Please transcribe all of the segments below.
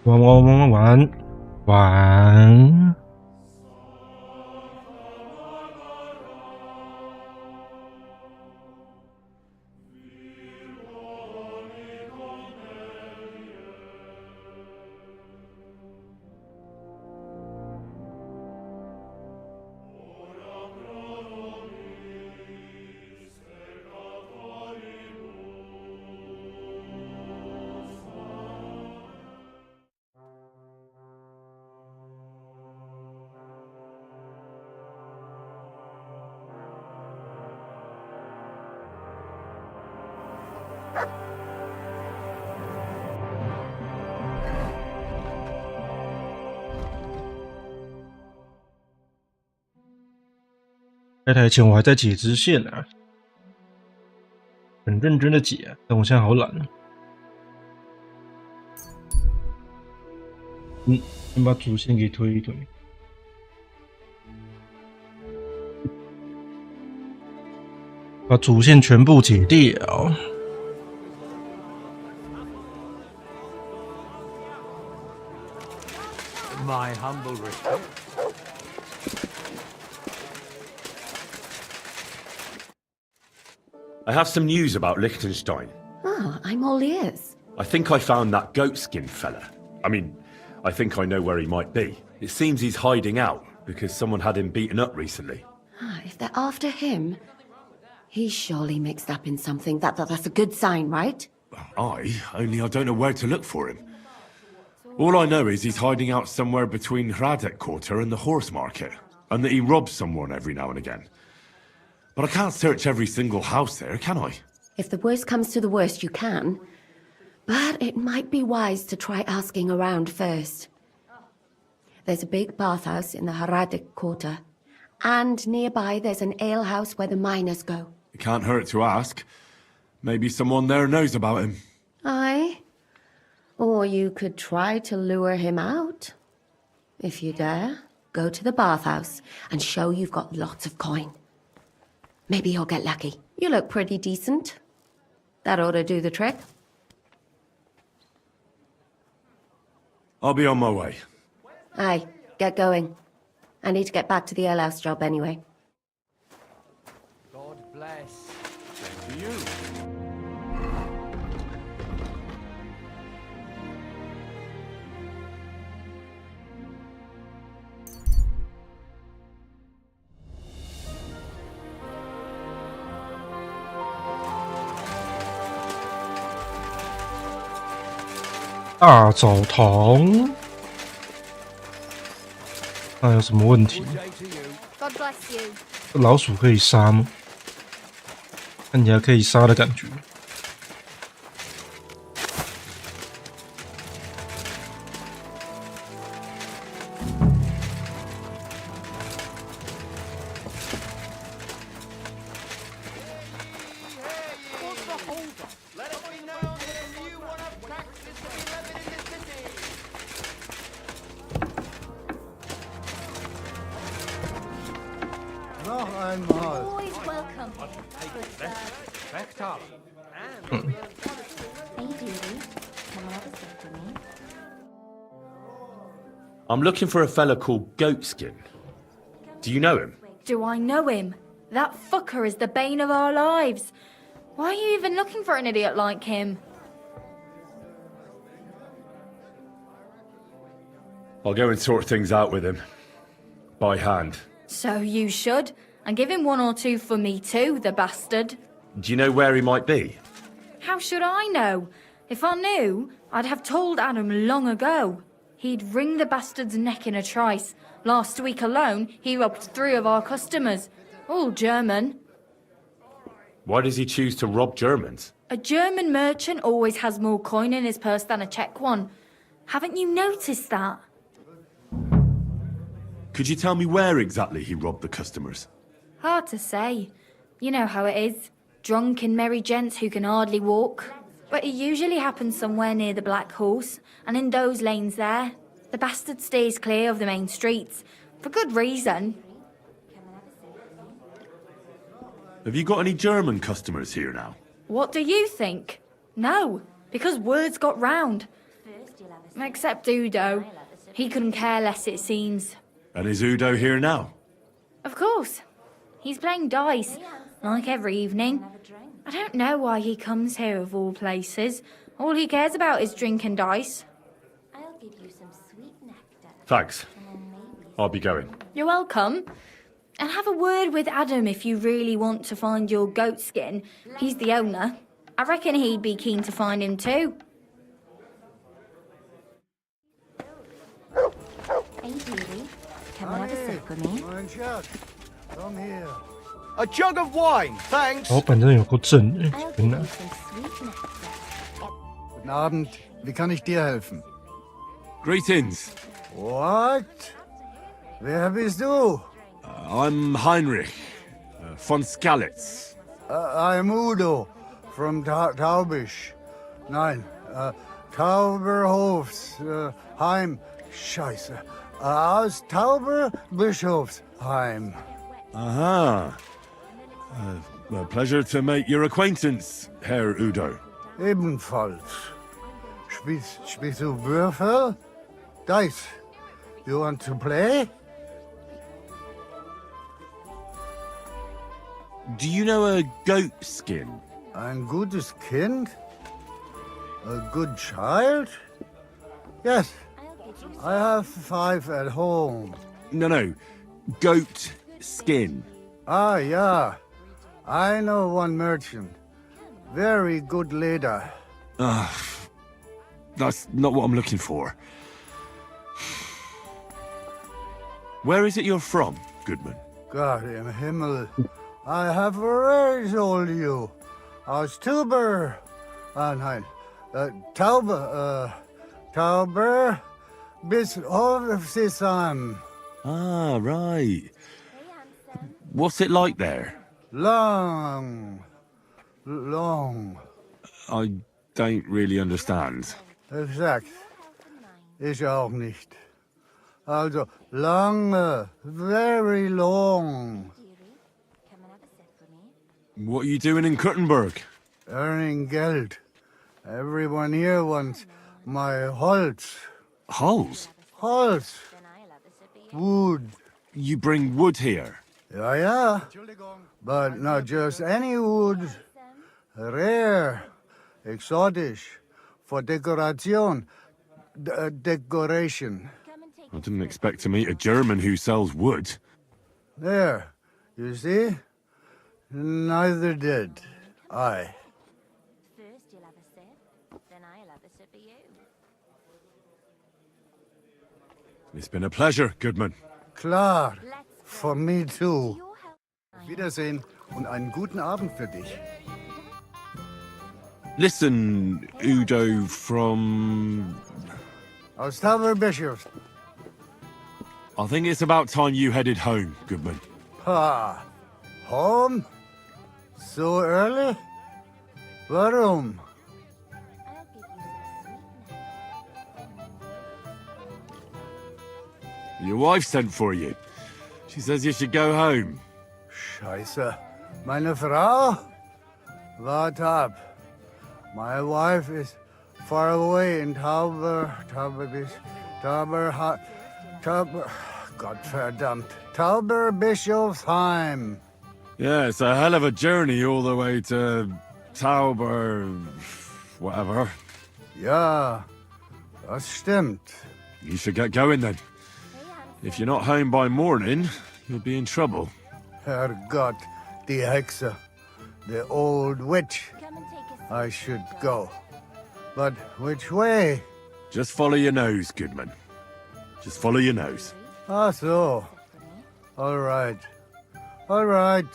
晚。开台前我还在解支线啊，很认真的解，但我现在好懒啊。先把主线给推一推。把主线全部解掉。My humble respect. I have some news about Liechtenstein. Oh, I'm all ears. I think I found that goatskin fella. I think I know where he might be. It seems he's hiding out because someone had him beaten up recently. If they're after him, he's surely mixed up in something. That's a good sign, right? Only I don't know where to look for him. All I know is he's hiding out somewhere between Hradec Quarter and the horse market, and that he robs someone every now and again. But I can't search every single house there, can I? If the worst comes to the worst, you can. But it might be wise to try asking around first. There's a big bathhouse in the Hradec Quarter, and nearby there's an alehouse where the miners go. It can't hurt to ask. Maybe someone there knows about him. Aye. Or you could try to lure him out. If you dare, go to the bathhouse and show you've got lots of coin. Maybe you'll get lucky. You look pretty decent. That ought to do the trick. I'll be on my way. Aye, get going. I need to get back to the alehouse job anyway. God bless. Same to you.大澡堂，那有什么问题？ God bless you. 这老鼠可以杀吗？看起来可以杀的感觉。Always welcome. Back up. Hey, Judy. Come on over to me. I'm looking for a fella called Goatskin. Do you know him? Do I know him? That fucker is the bane of our lives. Why are you even looking for an idiot like him? I'll go and sort things out with him. By hand. So you should. And give him 1 or 2 for me too, the bastard. Do you know where he might be? How should I know? If I knew, I'd have told Adam long ago. He'd wring the bastard's neck in a trice. Last week alone, he robbed 3 of our customers. All German. Why does he choose to rob Germans? A German merchant always has more coin in his purse than a Czech one. Haven't you noticed that? Could you tell me where exactly he robbed the customers? Hard to say. You know how it is. Drunk and merry gents who can hardly walk. But it usually happens somewhere near the Black Horse, and in those lanes there. The bastard stays clear of the main streets. For good reason. Have you got any German customers here now? What do you think? No, because words got round. Except Udo. He couldn't care less, it seems. And is Udo here now? Of course. He's playing dice, like every evening. I don't know why he comes here of all places. All he cares about is drinking dice. I'll give you some sweet nectar. Thanks. I'll be going. You're welcome. And have a word with Adam if you really want to find your goat skin. He's the owner. I reckon he'd be keen to find him too. Hey, dearie. Come and have a sip with me. Come here. A jug of wine, thanks. 老板真的有够正哎， I'll 天 give 哪 you！some sweet nectar. Guten Abend. Wie kann ich dir helfen? Greetings. What? Wer bist du? I'm Heinrich von Skalitz. I'm Udo from Taubisch. Nein, Tauberhofs, Heim. Scheiße. Aus Tauberbischofsheim. Aha. A pleasure to make your acquaintance, Herr Udo. Ebenfalls. Spielst du Würfel? Dice. You want to play? Do you know a goat skin? Ein gutes Kind? A good child? Yes. I have 5 at home. No. Goat skin. Ah, yeah. I know one merchant. Very good leader. That's not what I'm looking for. Where is it you're from, Goodman? Gott im Himmel. I have already told you. Aus Tauber. Nein. Tauber bis Hofsisheim. Ah, right. What's it like there? Long. I don't really understand. Exakt. Ich auch nicht. Also, lange. Very long. What are you doing in Kuttenberg? Earning Geld. Everyone here wants my Holz. Holes? Holz. Wood. You bring wood here? Yeah. But not just any wood. Rare. Exotic. For decoration. Decoration. I didn't expect to meet a German who sells wood. There. You see? Neither did I. First you'll have a sip, then I'll have a sip of you. It's been a pleasure, Goodman. Klar. For me too. Wiedersehen und einen guten Abend für dich. Listen, Udo from... Aus Tauberbischofs. I think it's about time you headed home, Goodman. Ha. Home? So early? Warum? Your wife sent for you. She says you should go home. Scheiße. Meine Frau? Wart ab. My wife is far away in Tauberbischofsheim. Yeah, it's a hell of a journey all the way to Tauber... whatever. Ja, das stimmt. You should get going then. If you're not home by morning, you'll be in trouble. Herrgott, die Hexe. The old witch. I should go. But which way? Just follow your nose, Goodman. Just follow your nose. Ach so. All right. All right.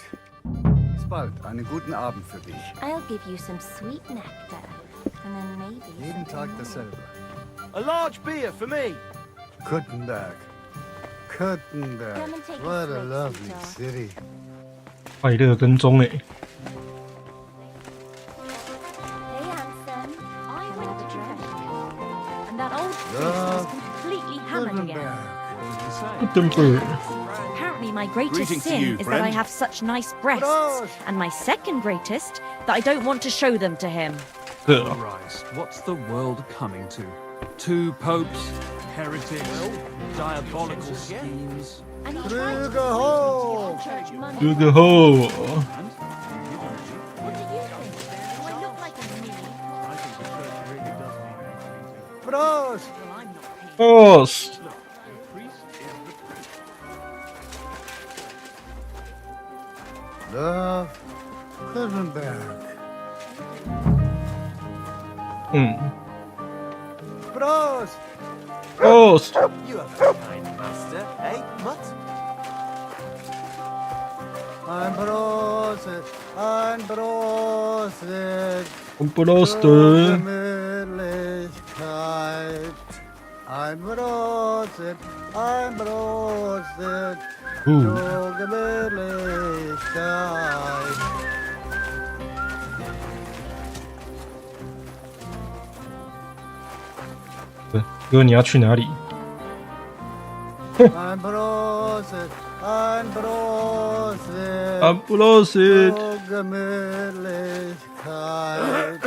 Bis bald. Einen guten Abend für dich. I'll give you some sweet nectar. And then maybe... Jeden Tag dasselbe. A large beer for me. Kuttenberg. Kuttenberg. Come and take a What a swig, lovely sweetheart. city. 快乐跟踪哎， Hey, handsome. I went to confession. And that old priest was completely hammered again. Kuttenberg. Apparently my greatest Greetings to sin you, is that I friend. have such nice breasts, Bros. and my second greatest, that I don't want to show them to him. 这啊 Christ, what's the world coming to? Two popes, heretics, diabolical schemes. And he Through tried the to hole. church money. 这个后 What do you think? Do I look like a ninny? Bros. Well, I'm not paying. boss The Kuzenberg. 嗯 Bros. boss You have a kind master, eh, Mutt? Ein Brosset, ein Brosset. Brust Gemütlichkeit. Ein Brosset, ein Brosset. Zur Gemütlichkeit. 哥你要去哪里？ Ein Brosset, ein Brosset. 啊不老实 Zur Gemütlichkeit.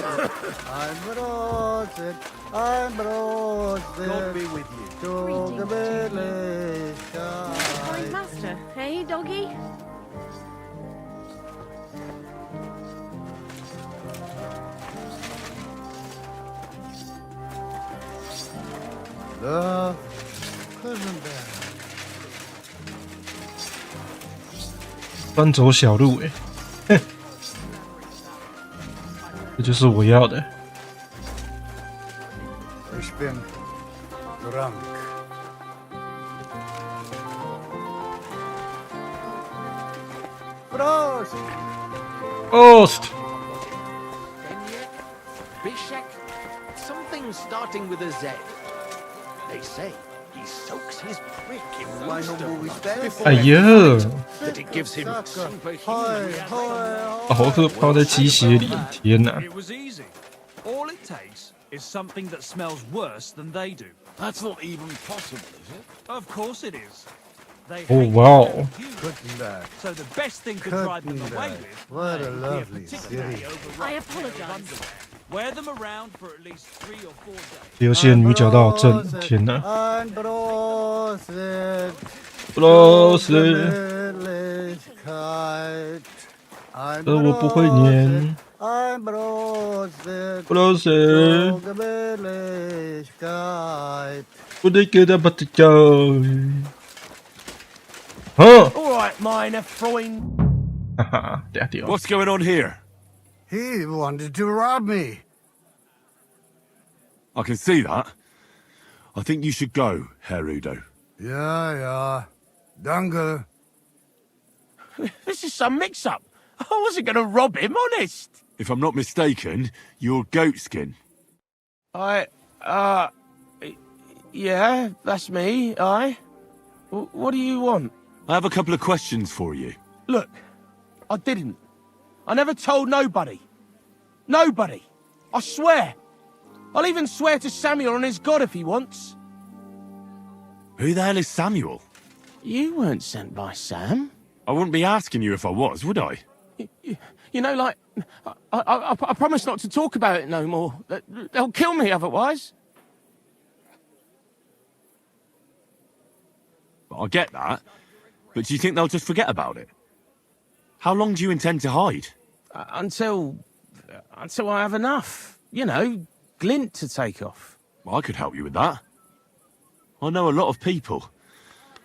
Ein Brosset, ein God Brosset. be with you. Zur Greetings to you. Gemütlichkeit. Fine master, hey, doggy? The Kuzenberg. 专走小路哎，哼，这就是我要的。 Ich bin krank. Prost! Ost Bishek, something starting with a Z. They say he soaks his prick in oyster blood before 哎呀， that it gives him superhuman Hoi, strength. hoi, 好可怕在鸡血里！天哪！ It was easy. All it takes is something that smells worse than they do. That's not even possible, is it? Of course it is. They Oh, hate wow. you, Kuttenberg. so the best thing to drive them away Kuttenberg. with What a may be lovely particularly city. overripe I pair of apologize. underwear. Wear them around for at least 3 or 4 days. 流线女角道正，天哪！ Ein Brosset. 不老实， Gemütlichkeit. Ein 我不会念。 Ein Brosset. 不老实， Zur Gemütlichkeit. 我得给他把它教。啊， All right, minor Freund. 哈哈，嗲屌。 What's going on here? He wanted to rob me. I can see that. I think you should go, Herr Udo. Ja, ja. Danke. This is some mix-up. I wasn't going to rob him, honest. If I'm not mistaken, you're Goatskin. Yeah, that's me, What do you want? I have a couple of questions for you. Look, I didn't. I never told nobody. Nobody. I swear. I'll even swear to Samuel on his God if he wants. Who the hell is Samuel? You weren't sent by Sam. I wouldn't be asking you if I was, would I? You know, like, I promise not to talk about it no more. They'll kill me otherwise. I get that. But do you think they'll just forget about it? How long do you intend to hide? Until I have enough. You know, glint to take off. I could help you with that. I know a lot of people.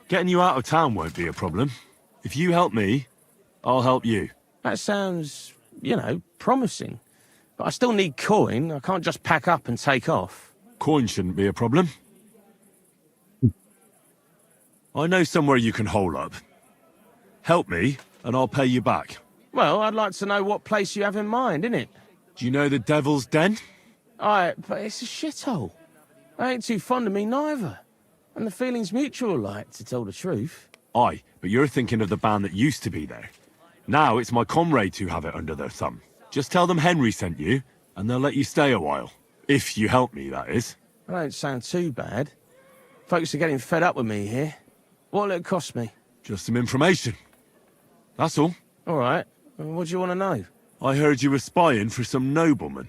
Getting you out of town won't be a problem. If you help me, I'll help you. That sounds, you know, promising. But I still need coin. I can't just pack up and take off. Coin shouldn't be a problem. I know somewhere you can hole up. Help me, and I'll pay you back. Well, I'd like to know what place you have in mind, innit? Do you know the Devil's Den? But it's a shithole. They ain't too fond of me neither. And the feeling's mutual, like, to tell the truth. Aye, but you're thinking of the band that used to be there. Now it's my comrades who have it under their thumb. Just tell them Henry sent you, and they'll let you stay a while. If you help me, that is. That don't sound too bad. Folks are getting fed up with me here. What'll it cost me? Just some information. That's all. All right. What do you want to know? I heard you were spying for some nobleman.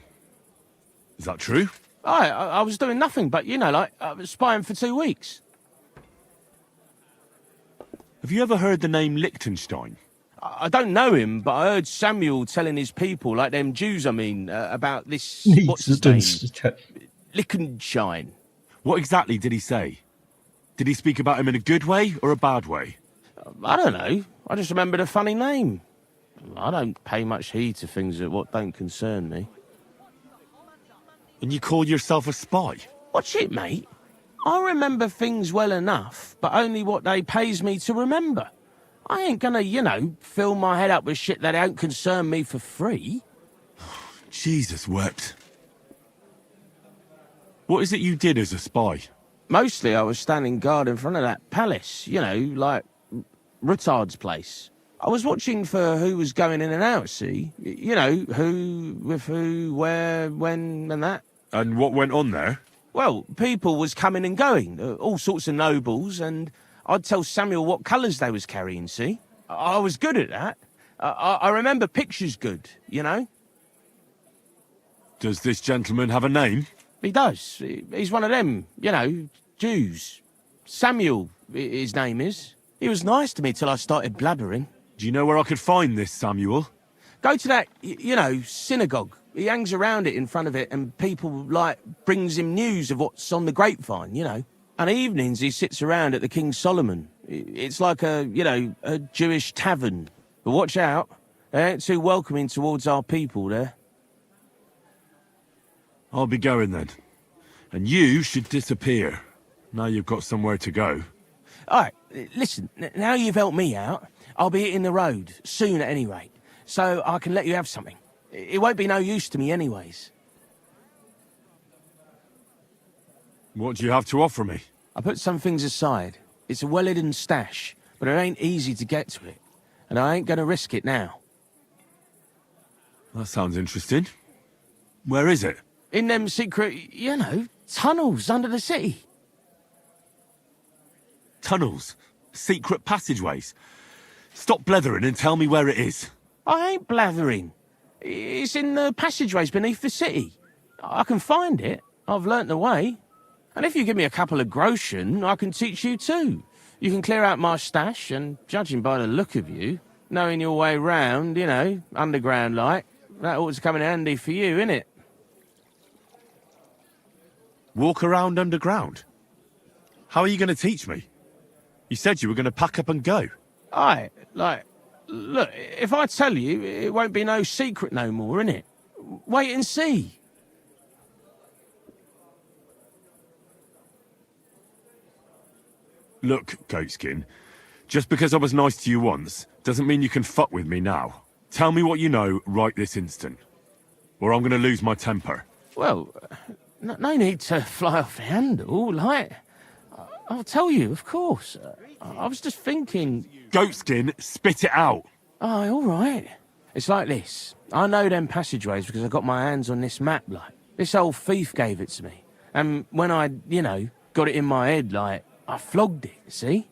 Is that true? I was doing nothing but, you know, like, spying for 2 weeks. Have you ever heard the name Liechtenstein? I don't know him, but I heard Samuel telling his people, like them Jews, I mean, about this, 逆 what's 之 his 顿 name? 时看， Liechtenstein. What exactly did he say? Did he speak about him in a good way or a bad way? I don't know. I just remembered a funny name. I don't pay much heed to things that what don't concern me. And you call yourself a spy? Watch it, mate. I remember things well enough, but only what they pays me to remember. I ain't gonna, you know, fill my head up with shit that don't concern me for free. Jesus wept. What is it you did as a spy? Mostly I was standing guard in front of that palace, you know, like Rutard's place. I was watching for who was going in and out, see? You know, who, with who, where, when, and that. And what went on there? Well, people was coming and going, all sorts of nobles, and I'd tell Samuel what colours they was carrying, see? I was good at that. I remember pictures good, you know? Does this gentleman have a name? He does. He's one of them, you know, Jews. Samuel, his name is. He was nice to me till I started blabbering. Do you know where I could find this Samuel? Go to that, you know, synagogue. He hangs around it in front of it, and people, like, brings him news of what's on the grapevine, you know. And evenings he sits around at the King Solomon. It's like a, you know, a Jewish tavern. But watch out, they ain't too welcoming towards our people there. I'll be going then. And you should disappear. Now you've got somewhere to go. All right, listen, now you've helped me out, I'll be hitting the road, soon at any rate, so I can let you have something. It won't be no use to me anyways. What do you have to offer me? I put some things aside. It's a well-hidden stash, but it ain't easy to get to it, and I ain't gonna risk it now. That sounds interesting. Where is it? In them secret, you know, tunnels under the city. Tunnels? Secret passageways? Stop blethering and tell me where it is. I ain't blathering. It's in the passageways beneath the city. I can find it. I've learnt the way. And if you give me a couple of groschen, I can teach you too. You can clear out my stash, and judging by the look of you, knowing your way round, you know, underground like, that ought to come in handy for you, innit? Walk around underground? How are you going to teach me? You said you were going to pack up and go. Aye, like, look, if I tell you, it won't be no secret no more, innit? Wait and see. Look, Goatskin, just because I was nice to you once, doesn't mean you can fuck with me now. Tell me what you know right this instant, or I'm going to lose my temper. Well, no need to fly off the handle, like, I'll tell you, of course. I was just thinking... Goatskin, spit it out. Aye, all right. It's like this. I know them passageways because I got my hands on this map, like. This old thief gave it to me. And when I, you know, got it in my head, like, I flogged it, see?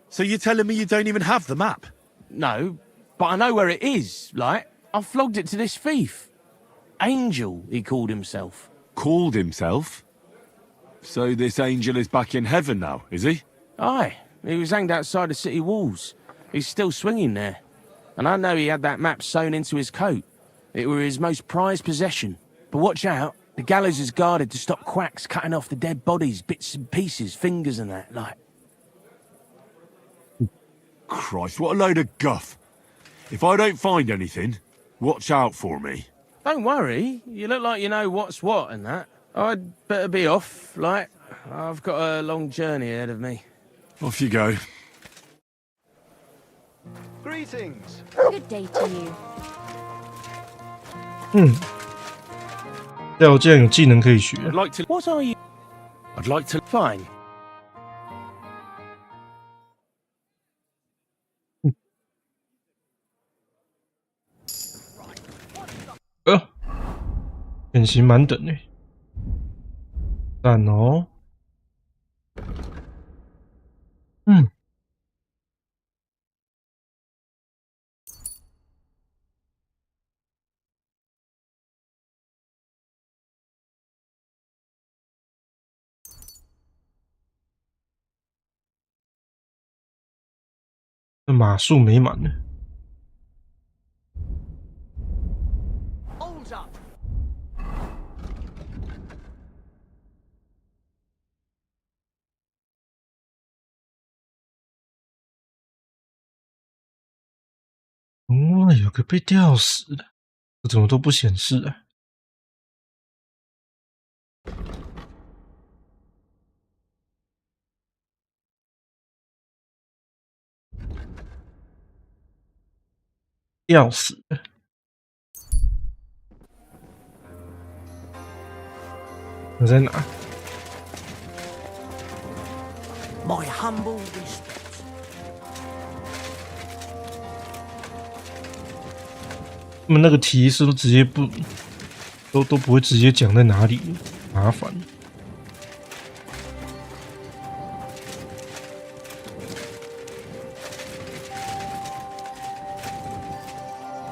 So you're telling me you don't even have the map? No, but I know where it is, like. I flogged it to this thief. Angel, he called himself. Called himself? So this angel is back in heaven now, is he? Aye, he was hanged outside the city walls. He's still swinging there. And I know he had that map sewn into his coat. It were his most prized possession. But watch out, the gallows is guarded to stop quacks cutting off the dead bodies, bits and pieces, fingers and that, like. Christ, what a load of guff. If I don't find anything, watch out for me. Don't worry, you look like you know what's what and that. I'd better be off, like, I've got a long journey ahead of me. Off you go. Greetings. Good day to you. 对啊，我竟然有技能可以学。 I'd like to... What are you? I'd like to... Fine. 典型满等诶，赞哦。这码数没满呢。哦，有个被吊死的，我怎么都不显示啊？吊死的，我在哪？ My humble respect. 他们那个提示都直接都不会直接讲在哪里，麻烦。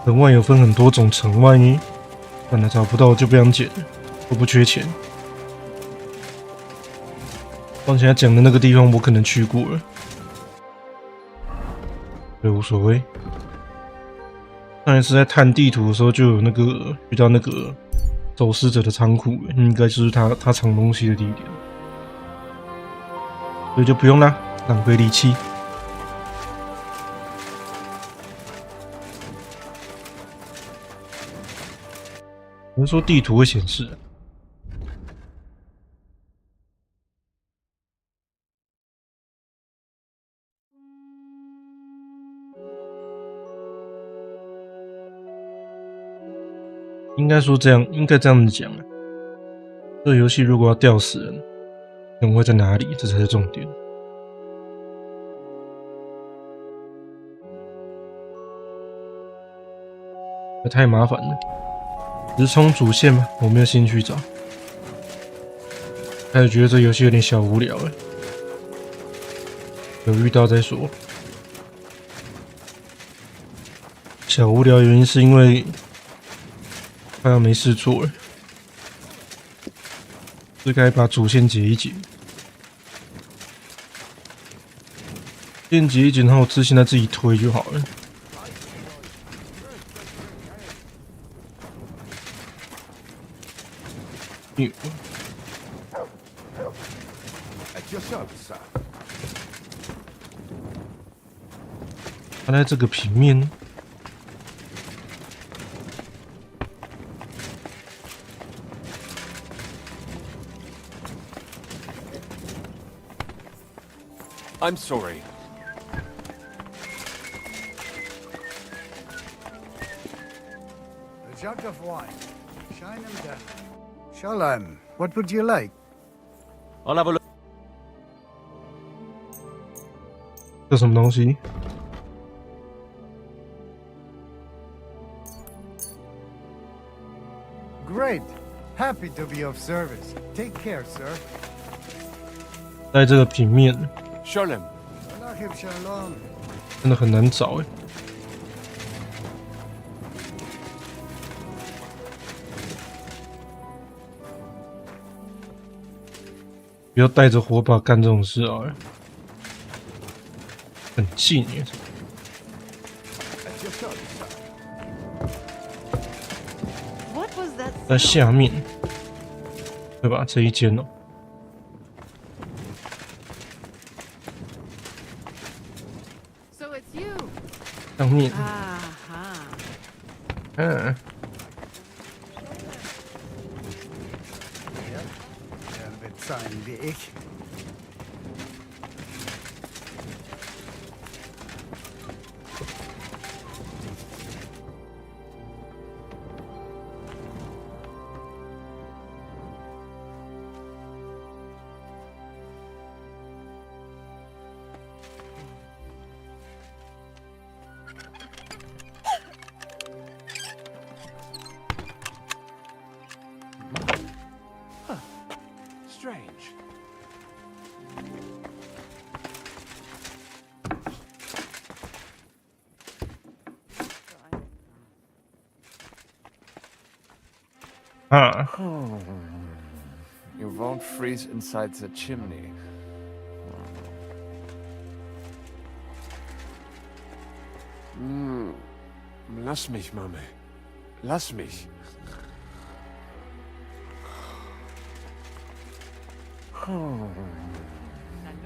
城外有分很多种城外呢，算了，找不到就不想捡了，都不缺钱。况且他讲的那个地方我可能去过了，所以无所谓。上一次在探地图的时候，就有那个遇到那个走失者的仓库，应该就是他藏东西的地点，所以就不用啦，浪费力气。有人说地图会显示。 应该说这样，应该这样子讲啊。这个游戏如果要吊死人，人会在哪里？这才是重点。这太麻烦了，直冲主线嘛，我没有兴趣找。开始觉得这游戏有点小无聊了，有遇到再说。小无聊原因是因为。 快要没事做了，是该把主线解一解。线解一解，然后自现在自己推就好了。他在这个平面。 I'm sorry. A jug of wine. Shine him down. Shalom, what would you like? I'll have a look. 这什么东西？ Great. Happy to be of service. Take care, sir. 在这个平面。 Shalom. Alaikum shalom. 真的很难找哎。不要带着火把干这种事啊！很近耶。在下面，对吧？这一间哦。 上面，嗯，Strange. You won't freeze inside the chimney. Lass mich, Mame. Lass mich.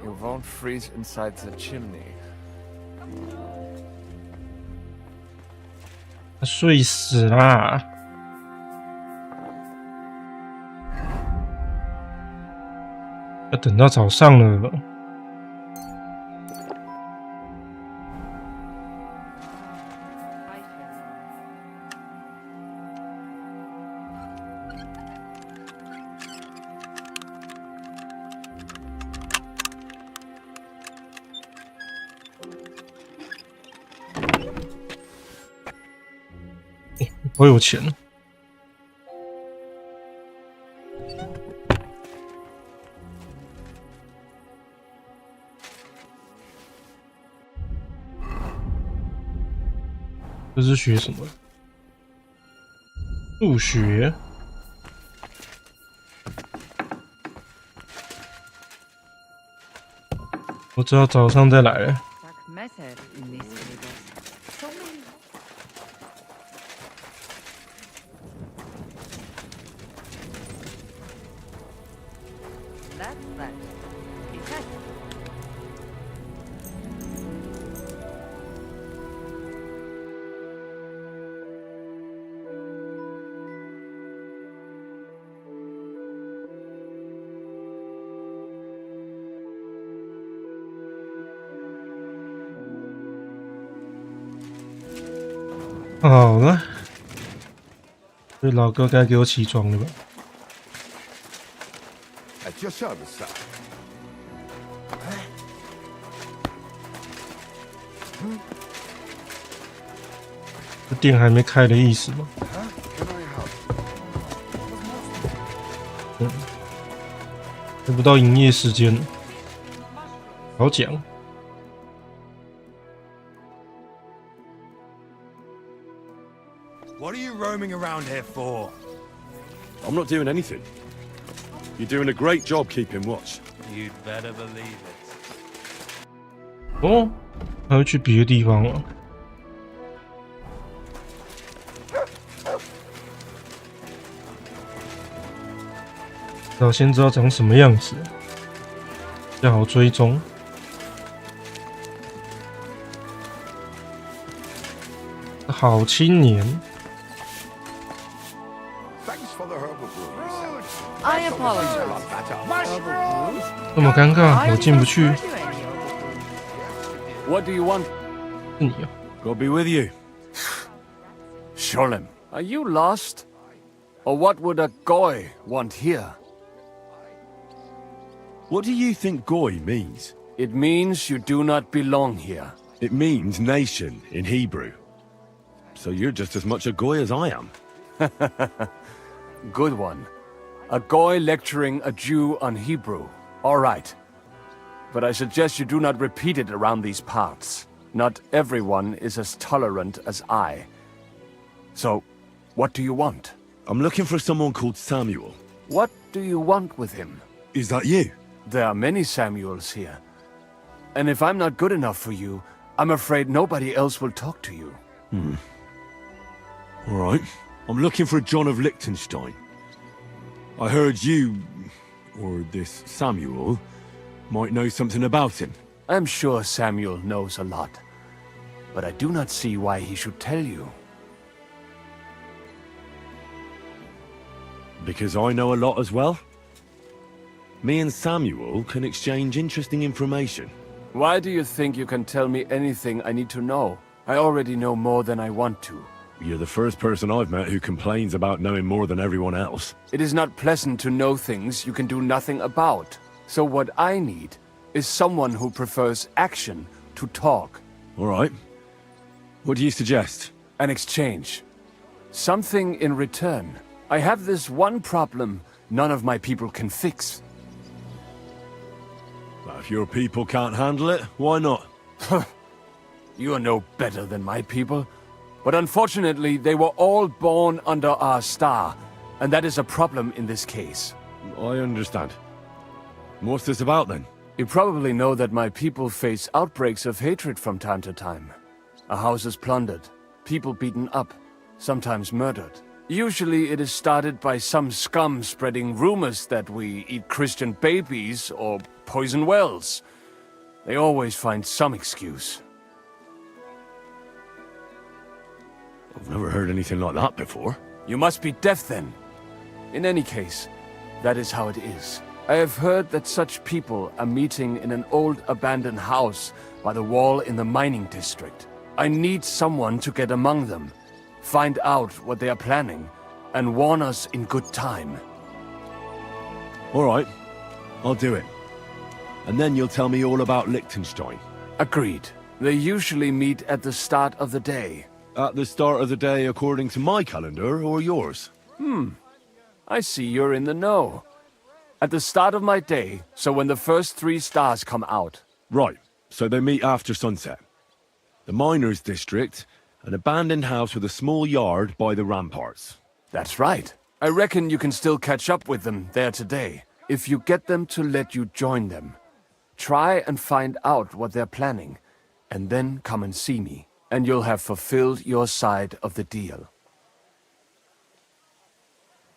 You won't freeze inside the chimney. 他睡死啦！要等到早上了。我有钱了。这是学什么？数学。我知道早上再来了。好了，这老哥该给我起床了吧？At your service, sir. 这店还没开的意思吗？还不到营业时间，好讲。What are you roaming around here for? I'm not doing anything. You're doing a great job keeping watch. You'd better believe it. 哦，还要去别的地方了。要先知道长什么样子，比较好追踪。好青年。I apologize. 这么尴尬，我进不去。 What do you want? 是你啊 Gotta be with you. Sholem, are you lost? Or what would a goy want here? What do you think goy means? It means you do not belong here. It means nation in Hebrew. So you're just as much a goy as I am. Good one. A goy lecturing a Jew on Hebrew. All right. But I suggest you do not repeat it around these parts. Not everyone is as tolerant as I. So, what do you want? I'm looking for someone called Samuel. What do you want with him? Is that you? There are many Samuels here. And if I'm not good enough for you, I'm afraid nobody else will talk to you. All right. I'm looking for a John of Liechtenstein. I heard you, or this Samuel, might know something about him. I'm sure Samuel knows a lot. But I do not see why he should tell you. Because I know a lot as well? Me and Samuel can exchange interesting information. Why do you think you can tell me anything I need to know? I already know more than I want to. You're the first person I've met who complains about knowing more than everyone else. It is not pleasant to know things you can do nothing about. So what I need is someone who prefers action to talk. All right. What do you suggest? An exchange. Something in return. I have this one problem none of my people can fix. If your people can't handle it, why not? You are no better than my people. But unfortunately, they were all born under our star, and that is a problem in this case. I understand. What's this about then? You probably know that my people face outbreaks of hatred from time to time. A house is plundered, people beaten up, sometimes murdered. Usually it is started by some scum spreading rumors that we eat Christian babies or poison wells. They always find some excuse. I've never heard anything like that before. You must be deaf then. In any case, that is how it is. I have heard that such people are meeting in an old abandoned house by the wall in the mining district. I need someone to get among them, find out what they are planning, and warn us in good time. All right, I'll do it. And then you'll tell me all about Liechtenstein. Agreed. They usually meet at the start of the day. At the start of the day according to my calendar, or yours? I see you're in the know. At the start of my day, so when the first 3 stars come out. Right, so they meet after sunset. The miners' district, an abandoned house with a small yard by the ramparts. That's right. I reckon you can still catch up with them there today, if you get them to let you join them. Try and find out what they're planning, and then come and see me, and you'll have fulfilled your side of the deal.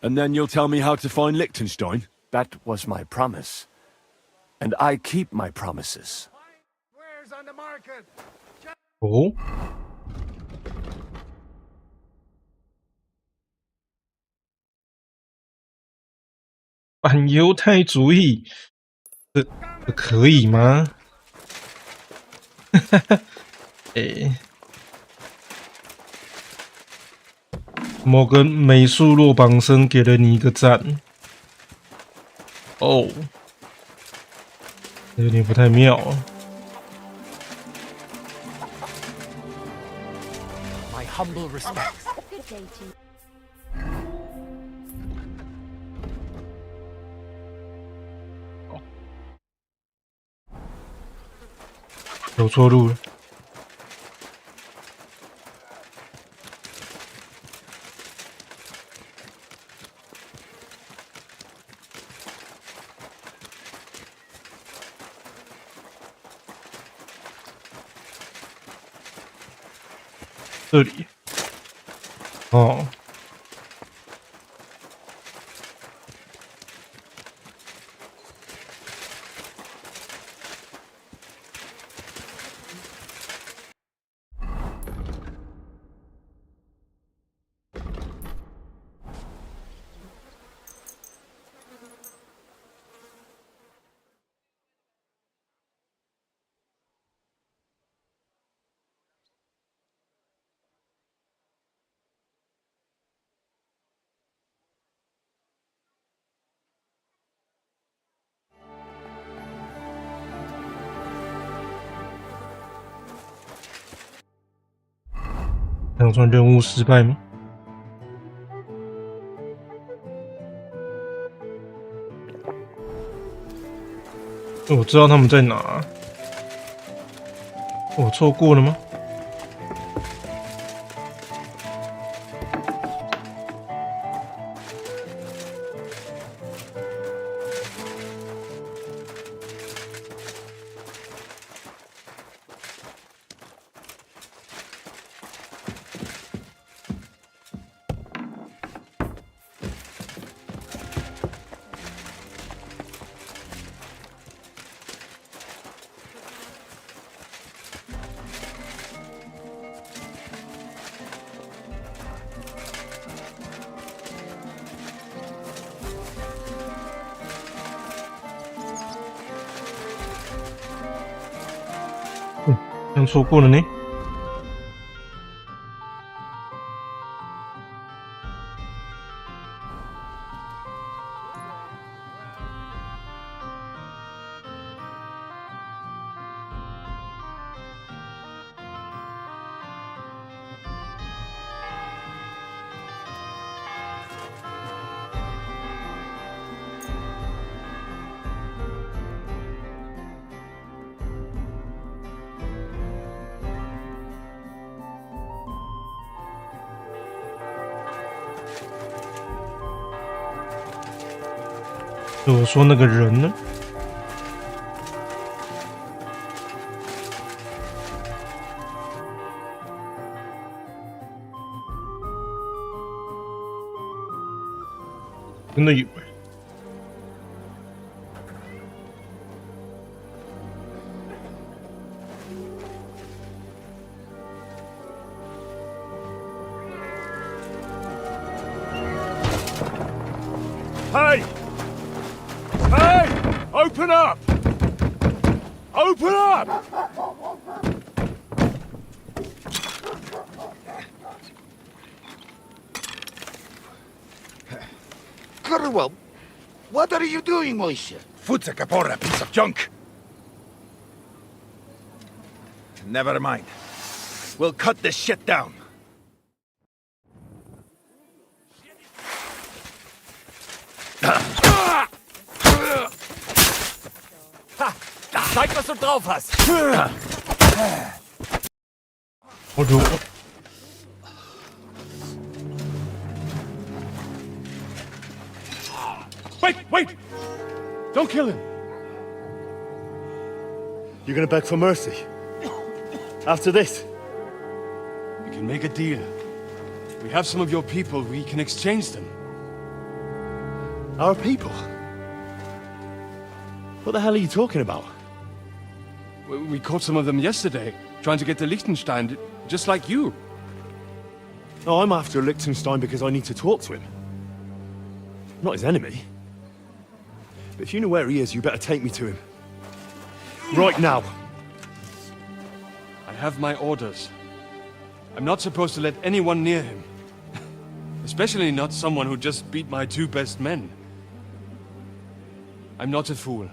And then you'll tell me how to find Liechtenstein? That was my promise. And I keep my promises. Where's on the market? 哦，反犹太主义，这可以吗？某个美术落榜生给了你一个赞。哦，有点不太妙啊。My humble respects. 走错路了。这里，哦，这样算任务失败吗？我知道他们在哪，我错过了吗？这样错过了呢。我说那个人呢？真的有Hey! Hey! Open up! Open up! Curwell, what are you doing, Moishe? Futsa Capora, piece of junk! Never mind. We'll cut this shit down. Zeig, was du drauf hast! Oh du. Wait! Don't kill him! You're gonna beg for mercy? After this? We can make a deal. We have some of your people, we can exchange them. Our people? What the hell are you talking about? We caught some of them yesterday, trying to get to Liechtenstein, just like you. No, I'm after Liechtenstein because I need to talk to him. I'm not his enemy. But if you know where he is, you better take me to him. Right now. I have my orders. I'm not supposed to let anyone near him. Especially not someone who just beat my 2 best men. I'm not a fool.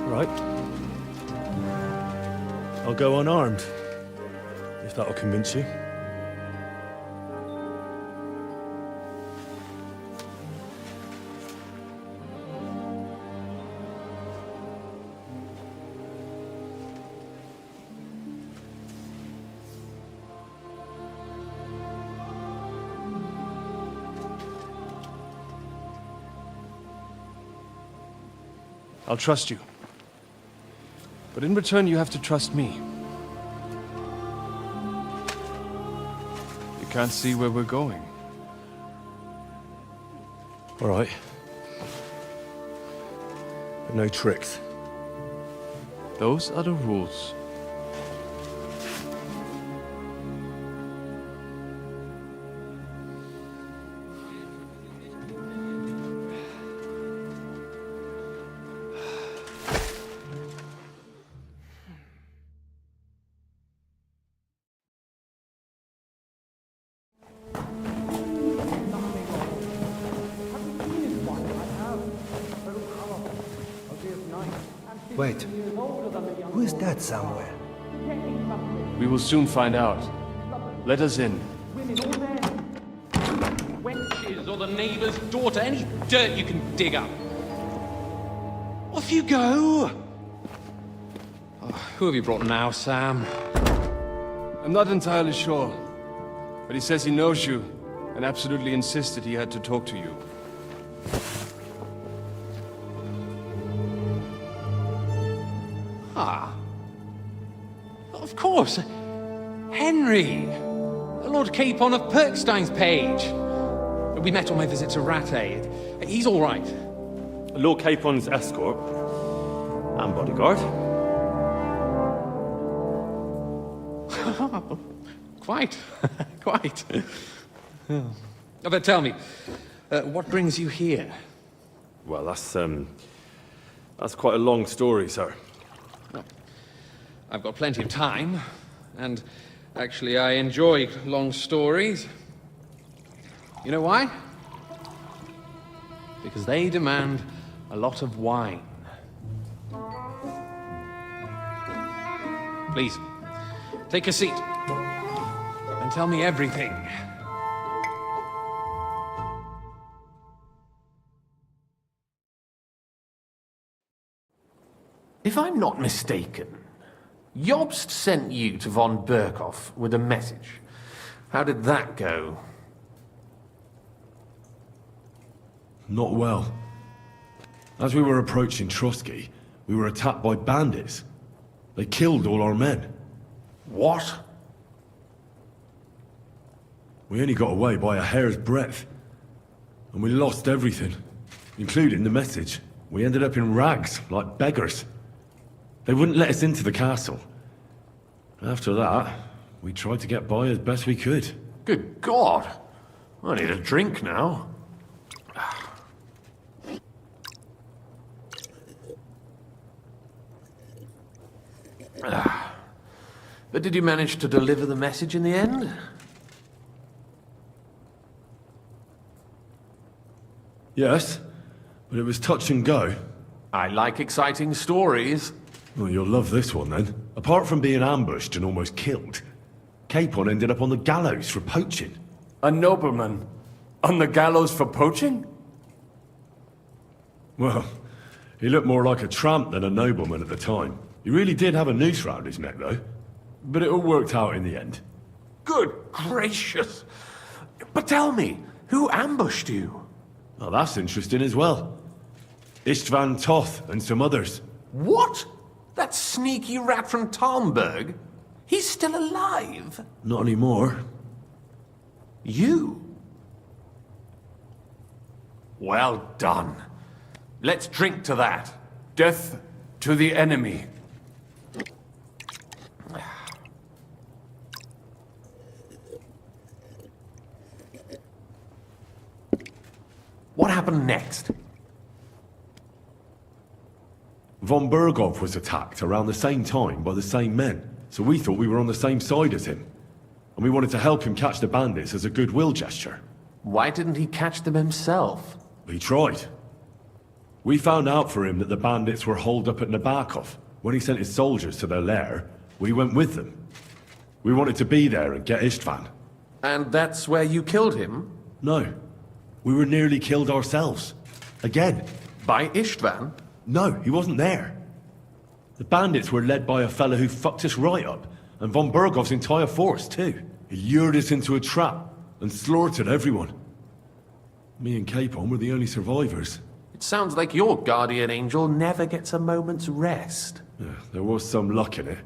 Right. I'll go unarmed. If that'll convince you. I'll trust you. But in return, you have to trust me. You can't see where we're going. All right. But no tricks. Those are the rules. Wait. Who is that somewhere? We will soon find out. Let us in. Wenches or the neighbour's daughter, any dirt you can dig up. Off you go! Oh, who have you brought now, Sam? I'm not entirely sure. But he says he knows you, and absolutely insisted he had to talk to you. Ah. Of course. Henry. Lord Capon of Perkstein's page. We met on my visit to Rattay. He's all right. Lord Capon's escort. And bodyguard. Quite. Quite. But tell me, what brings you here? Well, that's quite a long story, sir. Well, I've got plenty of time, and actually I enjoy long stories. You know why? Because they demand a lot of wine. Please, take a seat, and tell me everything. If I'm not mistaken, Jobst sent you to von Berkhoff with a message. How did that go? Not well. As we were approaching Trotsky, we were attacked by bandits. They killed all our men. What? We only got away by a hair's breadth. And we lost everything, including the message. We ended up in rags, like beggars. They wouldn't let us into the castle. After that, we tried to get by as best we could. Good God. I need a drink now. But did you manage to deliver the message in the end? Yes, but it was touch and go. I like exciting stories. Well, you'll love this one then. Apart from being ambushed and almost killed, Capon ended up on the gallows for poaching. A nobleman on the gallows for poaching? Well, he looked more like a tramp than a nobleman at the time. He really did have a noose round his neck, though. But it all worked out in the end. Good gracious. But tell me, who ambushed you? Well, that's interesting as well. Istvan Toth and some others. What? That sneaky rat from Talmberg? He's still alive? Not anymore. You? Well done. Let's drink to that. Death to the enemy. What happened next? Von Berghoff was attacked around the same time by the same men, so we thought we were on the same side as him. And we wanted to help him catch the bandits as a goodwill gesture. Why didn't he catch them himself? He tried. We found out for him that the bandits were holed up at Nabokov. When he sent his soldiers to their lair, we went with them. We wanted to be there and get Istvan. And that's where you killed him? No. We were nearly killed ourselves. Again. By Istvan? No, he wasn't there. The bandits were led by a fella who fucked us right up, and von Bergov's entire force, too. He lured us into a trap and slaughtered everyone. Me and Capon were the only survivors. It sounds like your guardian angel never gets a moment's rest. Yeah, there was some luck in it.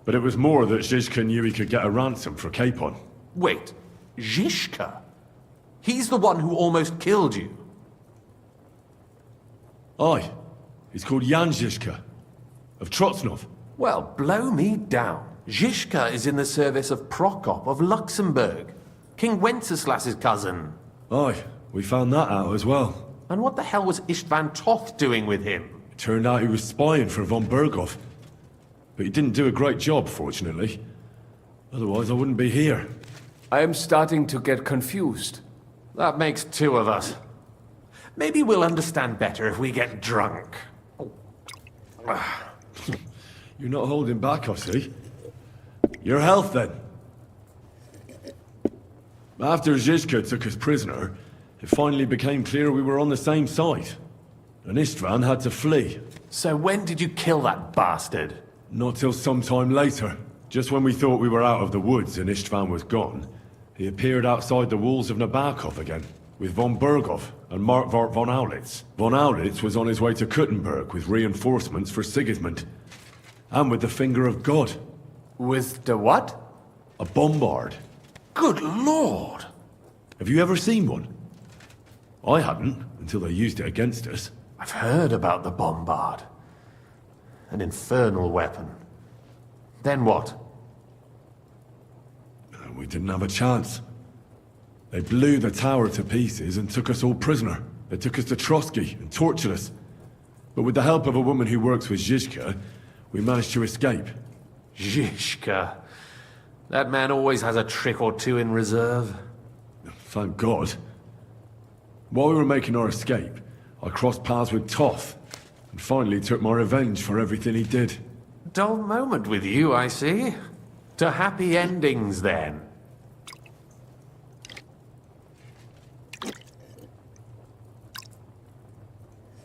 But it was more that Zizka knew he could get a ransom for Capon. Wait, Zizka? He's the one who almost killed you. Aye. He's called Jan Zizka. Of Trotsnov. Well, blow me down. Zizka is in the service of Prokop of Luxembourg, King Wenceslas's cousin. Aye, we found that out as well. And what the hell was Istvan Toth doing with him? It turned out he was spying for von Berghoff. But he didn't do a great job, fortunately. Otherwise I wouldn't be here. I am starting to get confused. That makes two of us. Maybe we'll understand better if we get drunk. You're not holding back, I see. Your health, then. After Zizka took us prisoner, it finally became clear we were on the same side. And Istvan had to flee. So when did you kill that bastard? Not till some time later. Just when we thought we were out of the woods and Istvan was gone, he appeared outside the walls of Nabokov again, with von Berghoff and Markvart von Aulitz. Von Aulitz was on his way to Kuttenberg with reinforcements for Sigismund. And with the finger of God. With the what? A bombard. Good lord! Have you ever seen one? I hadn't, until they used it against us. I've heard about the bombard. An infernal weapon. Then what? We didn't have a chance. They blew the tower to pieces and took us all prisoner. They took us to Trotsky and tortured us. But with the help of a woman who works with Zizka, we managed to escape. Zizka. That man always has a trick or two in reserve. Thank God. While we were making our escape, I crossed paths with Toth, and finally took my revenge for everything he did. Dull moment with you, I see. To happy endings, then.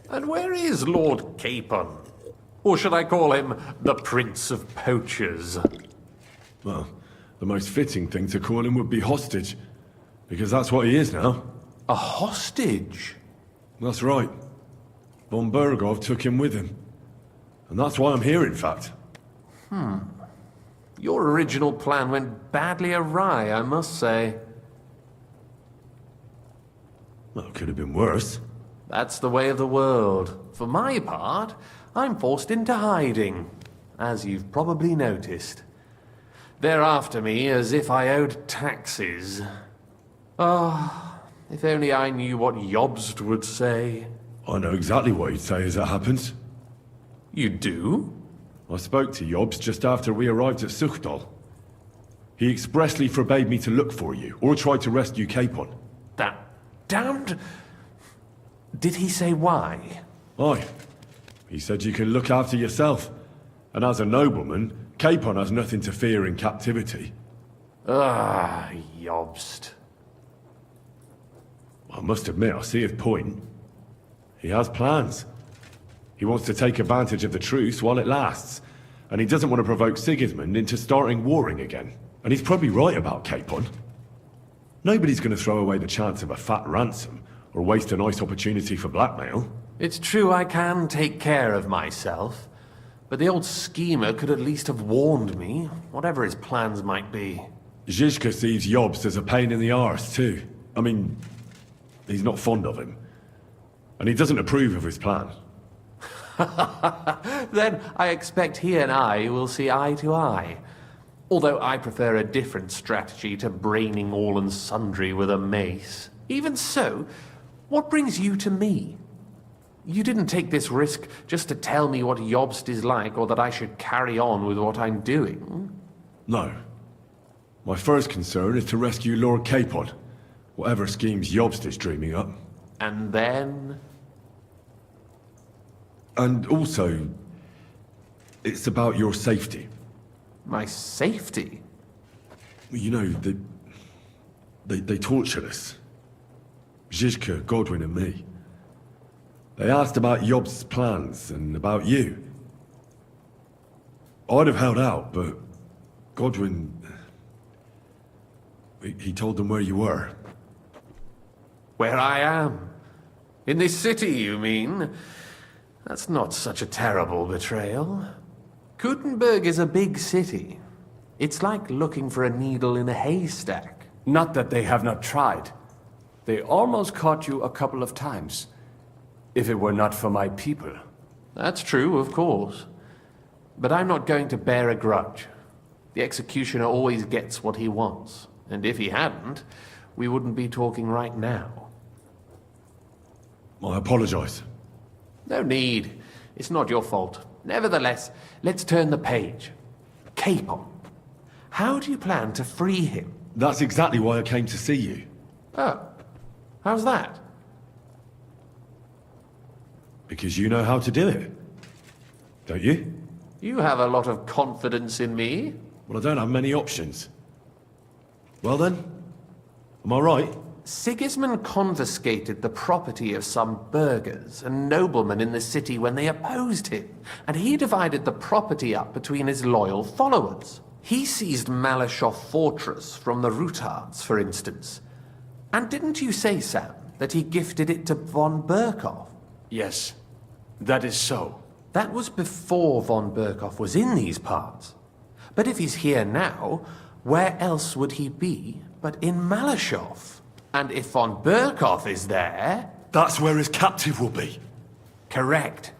And where is Lord Capon? Or should I call him the Prince of Poachers? Well, the most fitting thing to call him would be hostage, because that's what he is now. A hostage? That's right. Von Berghoff took him with him. And that's why I'm here, in fact. Your original plan went badly awry, I must say. Well, it could have been worse. That's the way of the world. For my part, I'm forced into hiding, as you've probably noticed. They're after me as if I owed taxes. Ah, if only I knew what Jobst would say. I know exactly what he'd say as it happens. You do? I spoke to Jobst just after we arrived at Suchdal. He expressly forbade me to look for you, or try to rescue Capon. That damned... Did he say why? Aye. He said you can look after yourself. And as a nobleman, Capon has nothing to fear in captivity. Ah, Jobst. I must admit, I see his point. He has plans. He wants to take advantage of the truce while it lasts. And he doesn't want to provoke Sigismund into starting warring again. And he's probably right about Capon. Nobody's going to throw away the chance of a fat ransom, or waste a nice opportunity for blackmail. It's true I can take care of myself. But the old schemer could at least have warned me, whatever his plans might be. Zizka sees Jobst as a pain in the arse, too. I mean, he's not fond of him. And he doesn't approve of his plan. Then I expect he and I will see eye to eye. Although I prefer a different strategy to braining all and sundry with a mace. Even so, what brings you to me? You didn't take this risk just to tell me what Jobst is like, or that I should carry on with what I'm doing. No. My first concern is to rescue Lord Capon, whatever schemes Jobst is dreaming up. And then? And also, it's about your safety. My safety? You know, they tortured us. Zizka, Godwin and me. They asked about Jobst's plans and about you. I'd have held out, but Godwin... He told them where you were. Where I am? In this city, you mean? That's not such a terrible betrayal. Gutenberg is a big city. It's like looking for a needle in a haystack. Not that they have not tried. They almost caught you a couple of times. If it were not for my people. That's true, of course. But I'm not going to bear a grudge. The executioner always gets what he wants. And if he hadn't, we wouldn't be talking right now. I apologize. No need. It's not your fault. Nevertheless, let's turn the page. Capon. How do you plan to free him? That's exactly why I came to see you. Oh. How's that? Because you know how to do it. Don't you? You have a lot of confidence in me. Well, I don't have many options. Well then, am I right? Sigismund confiscated the property of some burghers and noblemen in the city when they opposed him, and he divided the property up between his loyal followers. He seized Malashov Fortress from the Rutards, for instance. And didn't you say, Sam, that he gifted it to von Berkhoff? Yes, that is so. That was before von Berkhoff was in these parts. But if he's here now, where else would he be but in Malashov? And if von Berkhoff is there... That's where his captive will be. Correct.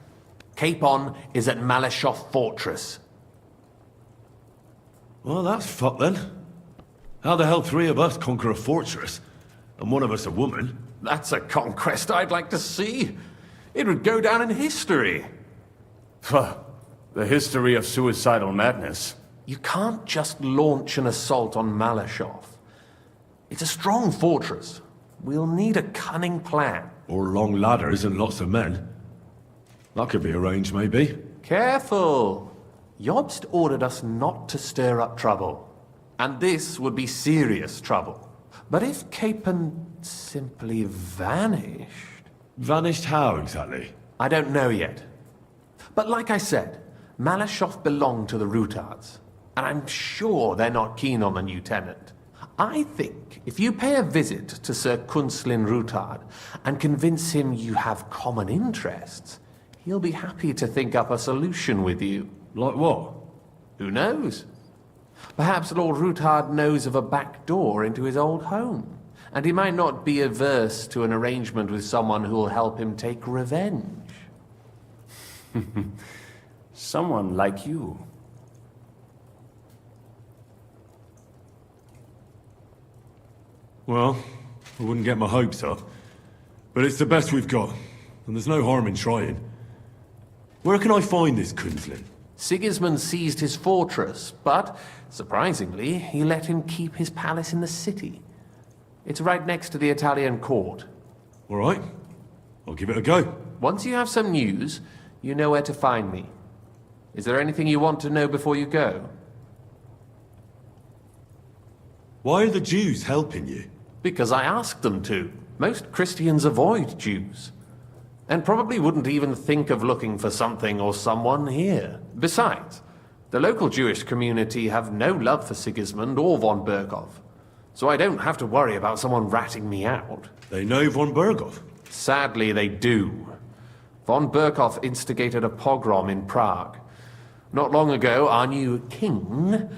Capon is at Malashov Fortress. Well, that's fucked then. How the hell three of us conquer a fortress, and one of us a woman? That's a conquest I'd like to see. It would go down in history. The history of suicidal madness. You can't just launch an assault on Malashov. It's a strong fortress. We'll need a cunning plan. Or long ladders and lots of men. That could be arranged, maybe. Careful! Jobst ordered us not to stir up trouble. And this would be serious trouble. But if Capon simply vanished... Vanished how, exactly? I don't know yet. But like I said, Malashov belonged to the Rutards. And I'm sure they're not keen on the new tenant. I think if you pay a visit to Sir Kunslin Rutard and convince him you have common interests, he'll be happy to think up a solution with you. Like what? Who knows? Perhaps Lord Routard knows of a back door into his old home, and he might not be averse to an arrangement with someone who will help him take revenge. Someone like you. Well, I wouldn't get my hopes up, but it's the best we've got, and there's no harm in trying. Where can I find this Kunzlin? Sigismund seized his fortress, but, surprisingly, he let him keep his palace in the city. It's right next to the Italian court. All right, I'll give it a go. Once you have some news, you know where to find me. Is there anything you want to know before you go? Why are the Jews helping you? Because I asked them to. Most Christians avoid Jews. And probably wouldn't even think of looking for something or someone here. Besides, the local Jewish community have no love for Sigismund or von Berghoff. So I don't have to worry about someone ratting me out. They know von Berghoff? Sadly, they do. Von Berghoff instigated a pogrom in Prague. Not long ago, our new king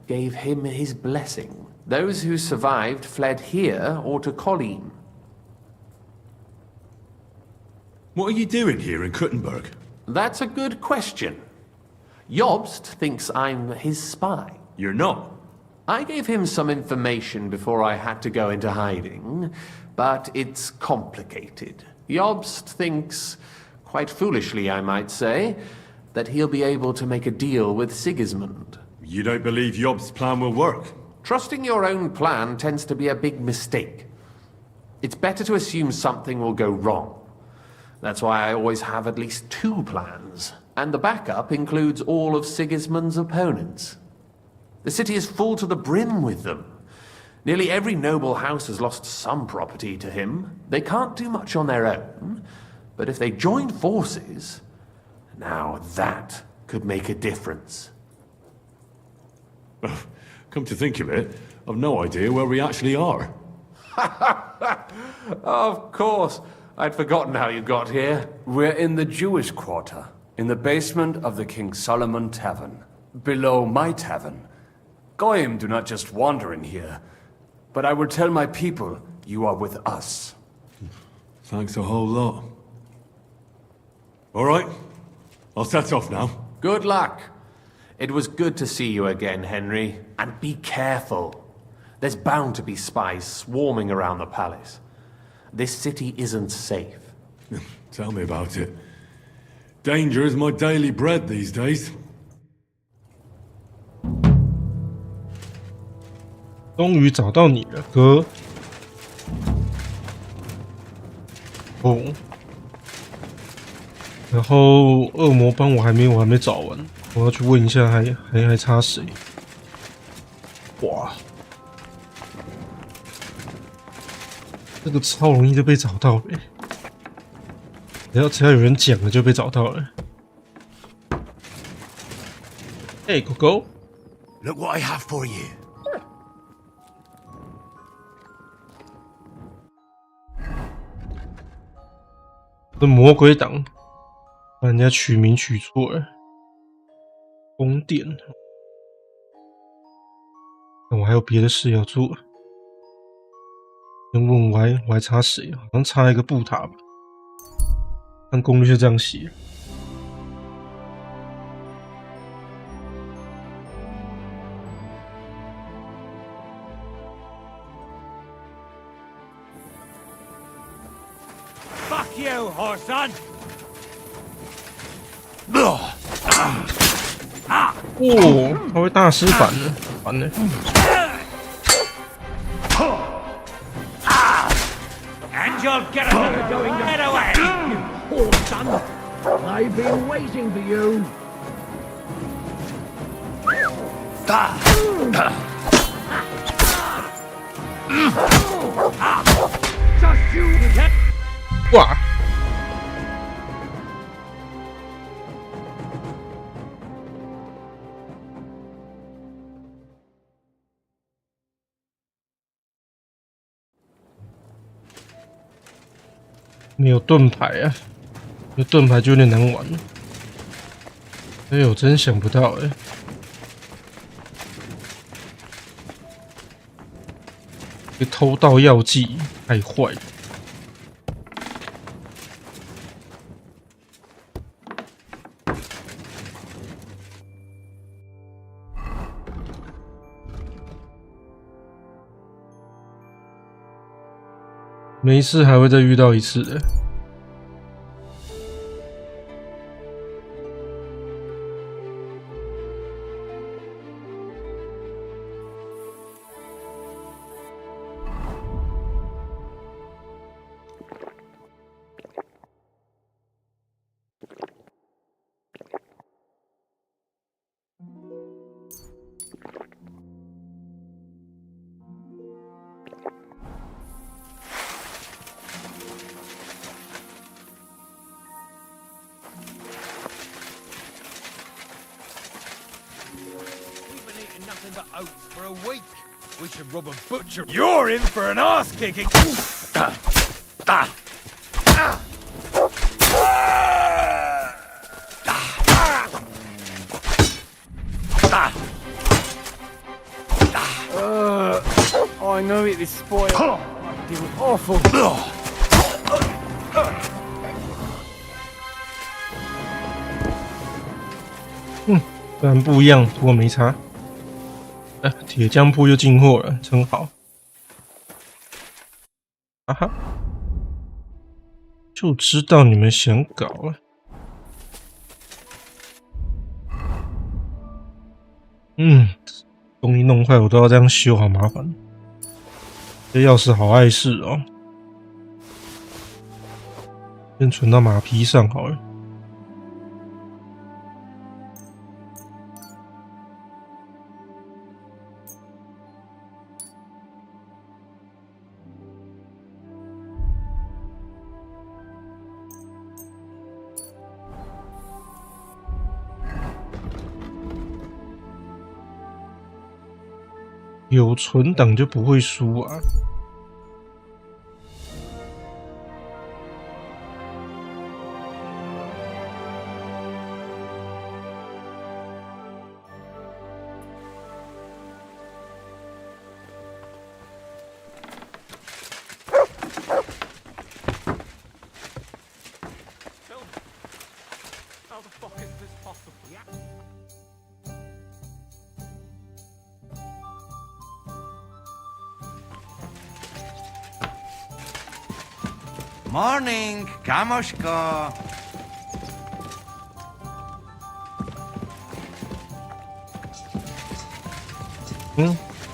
gave him his blessing. Those who survived fled here or to Kolin. What are you doing here in Kuttenberg? That's a good question. Jobst thinks I'm his spy. You're not. I gave him some information before I had to go into hiding, but it's complicated. Jobst thinks, quite foolishly I might say, that he'll be able to make a deal with Sigismund. You don't believe Jobst's plan will work? Trusting your own plan tends to be a big mistake. It's better to assume something will go wrong. That's why I always have at least 2 plans, and the backup includes all of Sigismund's opponents. The city is full to the brim with them. Nearly every noble house has lost some property to him. They can't do much on their own, but if they join forces, now that could make a difference. Come to think of it, I've no idea where we actually are. Of course. I'd forgotten how you got here. We're in the Jewish quarter, in the basement of the King Solomon Tavern, below my tavern. Goyim do not just wander in here, but I will tell my people you are with us. Thanks a whole lot. All right, I'll set off now. Good luck. It was good to see you again, Henry. And be careful. There's bound to be spies swarming around the palace. This city isn't safe. Tell me about it. Danger is my daily bread these days. 终于找到你了，哥。哦，然后恶魔班我还没找完，我要去问一下还差谁？哇，这个超容易就被找到了，只要有人讲了就被找到了。Hey, Coco. Look what I have for you. 这魔鬼党把人家取名取错了，宫殿。但我还有别的事要做。先问我还差谁？好像差一个布塔吧。看攻略是这样写。Fuck you, whoreson! 哦，他会大师反了，完了。And you'll get another going to get away! You poor son! I've been waiting for you! Just you get... 哇！没有盾牌啊，有盾牌就有点难玩了。哎呦，真想不到哎！偷盗药剂，太坏了。没事，还会再遇到一次的。We should rob a butcher. You're in for an ass kicking. I know it is spoiled. It was awful. 虽然不一样，不过没差。铁匠铺又进货了，真好。啊哈，就知道你们想搞了。东西弄坏我都要这样修，好麻烦。这钥匙好碍事哦，先存到马匹上好了。有存档就不会输啊！Morning, Kamoshko.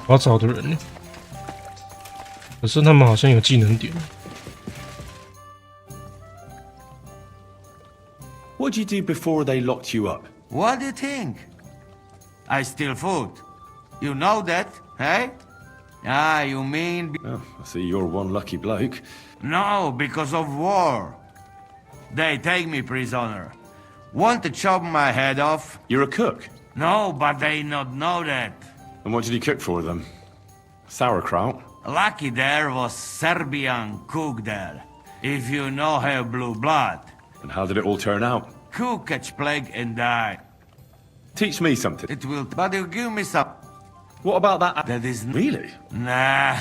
我要找的人，可是他们好像有技能点。What did you do before they locked you up? What do you think? I steal food. You know that, hey? Ah, you mean... Oh, I see you're one lucky bloke. No, because of war. They take me prisoner. Want to chop my head off? You're a cook? No, but they not know that. And what did you cook for them? Sauerkraut? Lucky there was Serbian cook there. If you know her blue blood. And how did it all turn out? Cook catch plague and die. Teach me something. It will... But you give me some... What about that? That is... Really? Nah.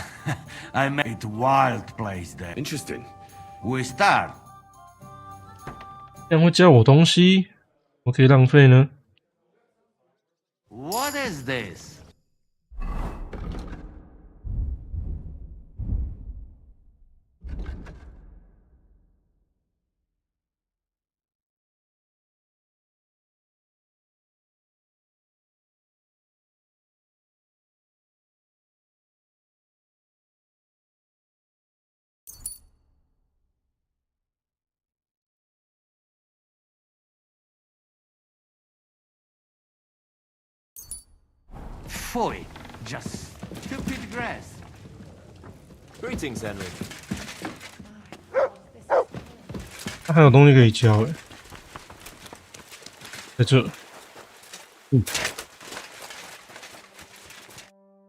I made it wild place there. Interesting. We start. 这样会教我东西，我可以浪费呢？ What is this? Phoy, just stupid grass. Greetings, Henry. 他还有东西可以教哎，在这。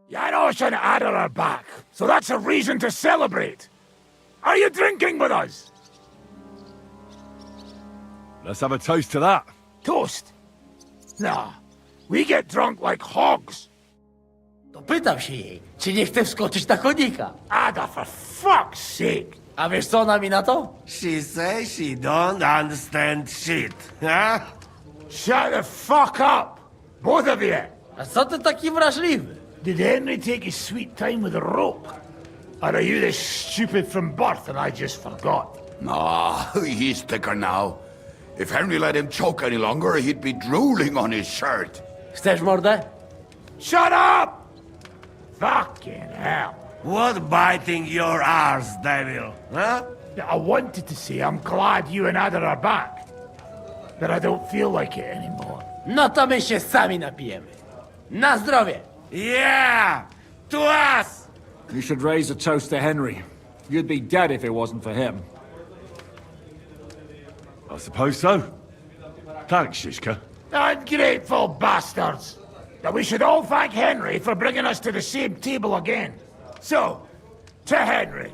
Yarosh and Adar are back, so that's a reason to celebrate. Are you drinking with us? Let's have a toast to that. Toast? Nah, we get drunk like hogs. To pytam się jej, Czy nie chce wskoczyć na konika? Ada, for fuck's sake! A wiesz co ona mi na to? She says she don't understand shit, huh? Shut the fuck up! Both of you! A co ty taki wrażliwy? Did Henry take his sweet time with a rope? Or are you this stupid from birth and I just forgot? No, he's thicker now. If Henry let him choke any longer, he'd be drooling on his shirt. Chcesz mordę? Shut up! Fucking hell. What biting your arse, devil, huh? I wanted to say I'm glad you and Ada are back. But I don't feel like it anymore. No to my się sami napijemy. Na zdrowie! Yeah! To us! You should raise a toast to Henry. You'd be dead if it wasn't for him. I suppose so. Thanks, Shishka. Ungrateful bastards! That we should all thank Henry for bringing us to the same table again. So, to Henry.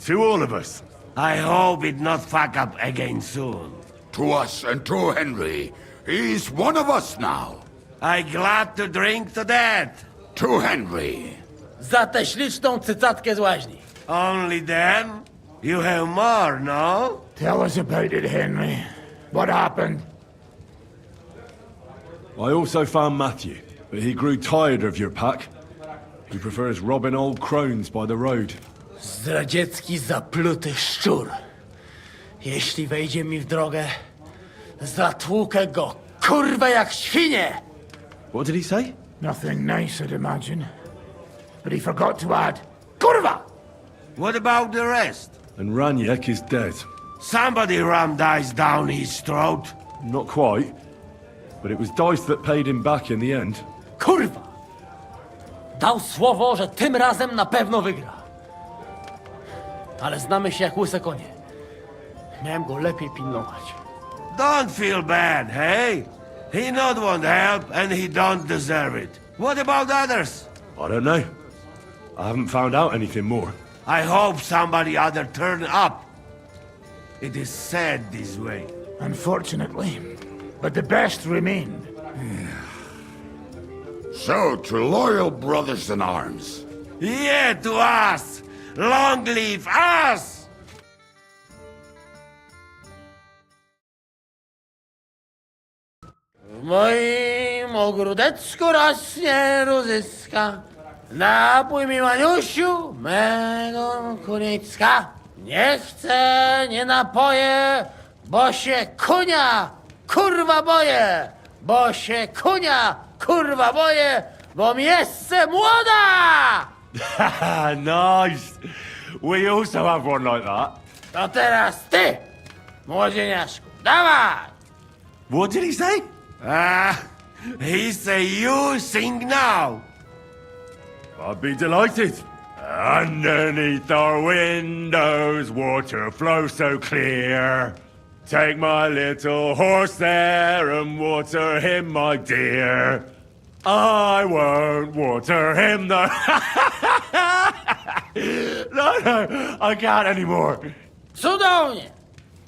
To all of us. I hope it not fuck up again soon. To us and to Henry. He's one of us now. I glad to drink to that. To Henry. Za tę śliczną cycatkę z łaźni. Only then? You have more, no? Tell us about it, Henry. What happened? I also found Matthew, but he grew tired of your pack. He prefers robbing old crones by the road. Zdradziecki, zapluty szczur. Jeśli wejdzie mi w drogę, zatłukę go, kurwa, jak świnie! What did he say? Nothing nice, I'd imagine. But he forgot to add, kurwa! What about the rest? And Raniek is dead. Somebody rammed dice down his throat. Not quite. But it was Dice that paid him back in the end. Kurwa! Dał słowo, że tym razem na pewno wygra. Ale znamy się jak łyse konie. Miałem go lepiej pilnować. Don't feel bad, hey? He not want help and he don't deserve it. What about others? I don't know. I haven't found out anything more. I hope somebody other turn up. It is sad this way. Unfortunately. But the best remained. So, to loyal brothers in arms. Yeah, to us! Long live us! W moim ogródeczku rośnie różyska. Napój mi, Maniusiu, mego kunicka. Nie chcę, nie napoję, bo się kunia, kurwa boję. Bo się kunia, kurwa boję, bo mi jeszcze młoda! Nice. We also have one like that. To teraz ty, młodzieniaszku, dawaj! What did he say? He say you sing now. I'd be delighted. Underneath our windows, water flows so clear. Take my little horse there and water him, my dear. I won't water him, though. No, I can't anymore. Cudownie!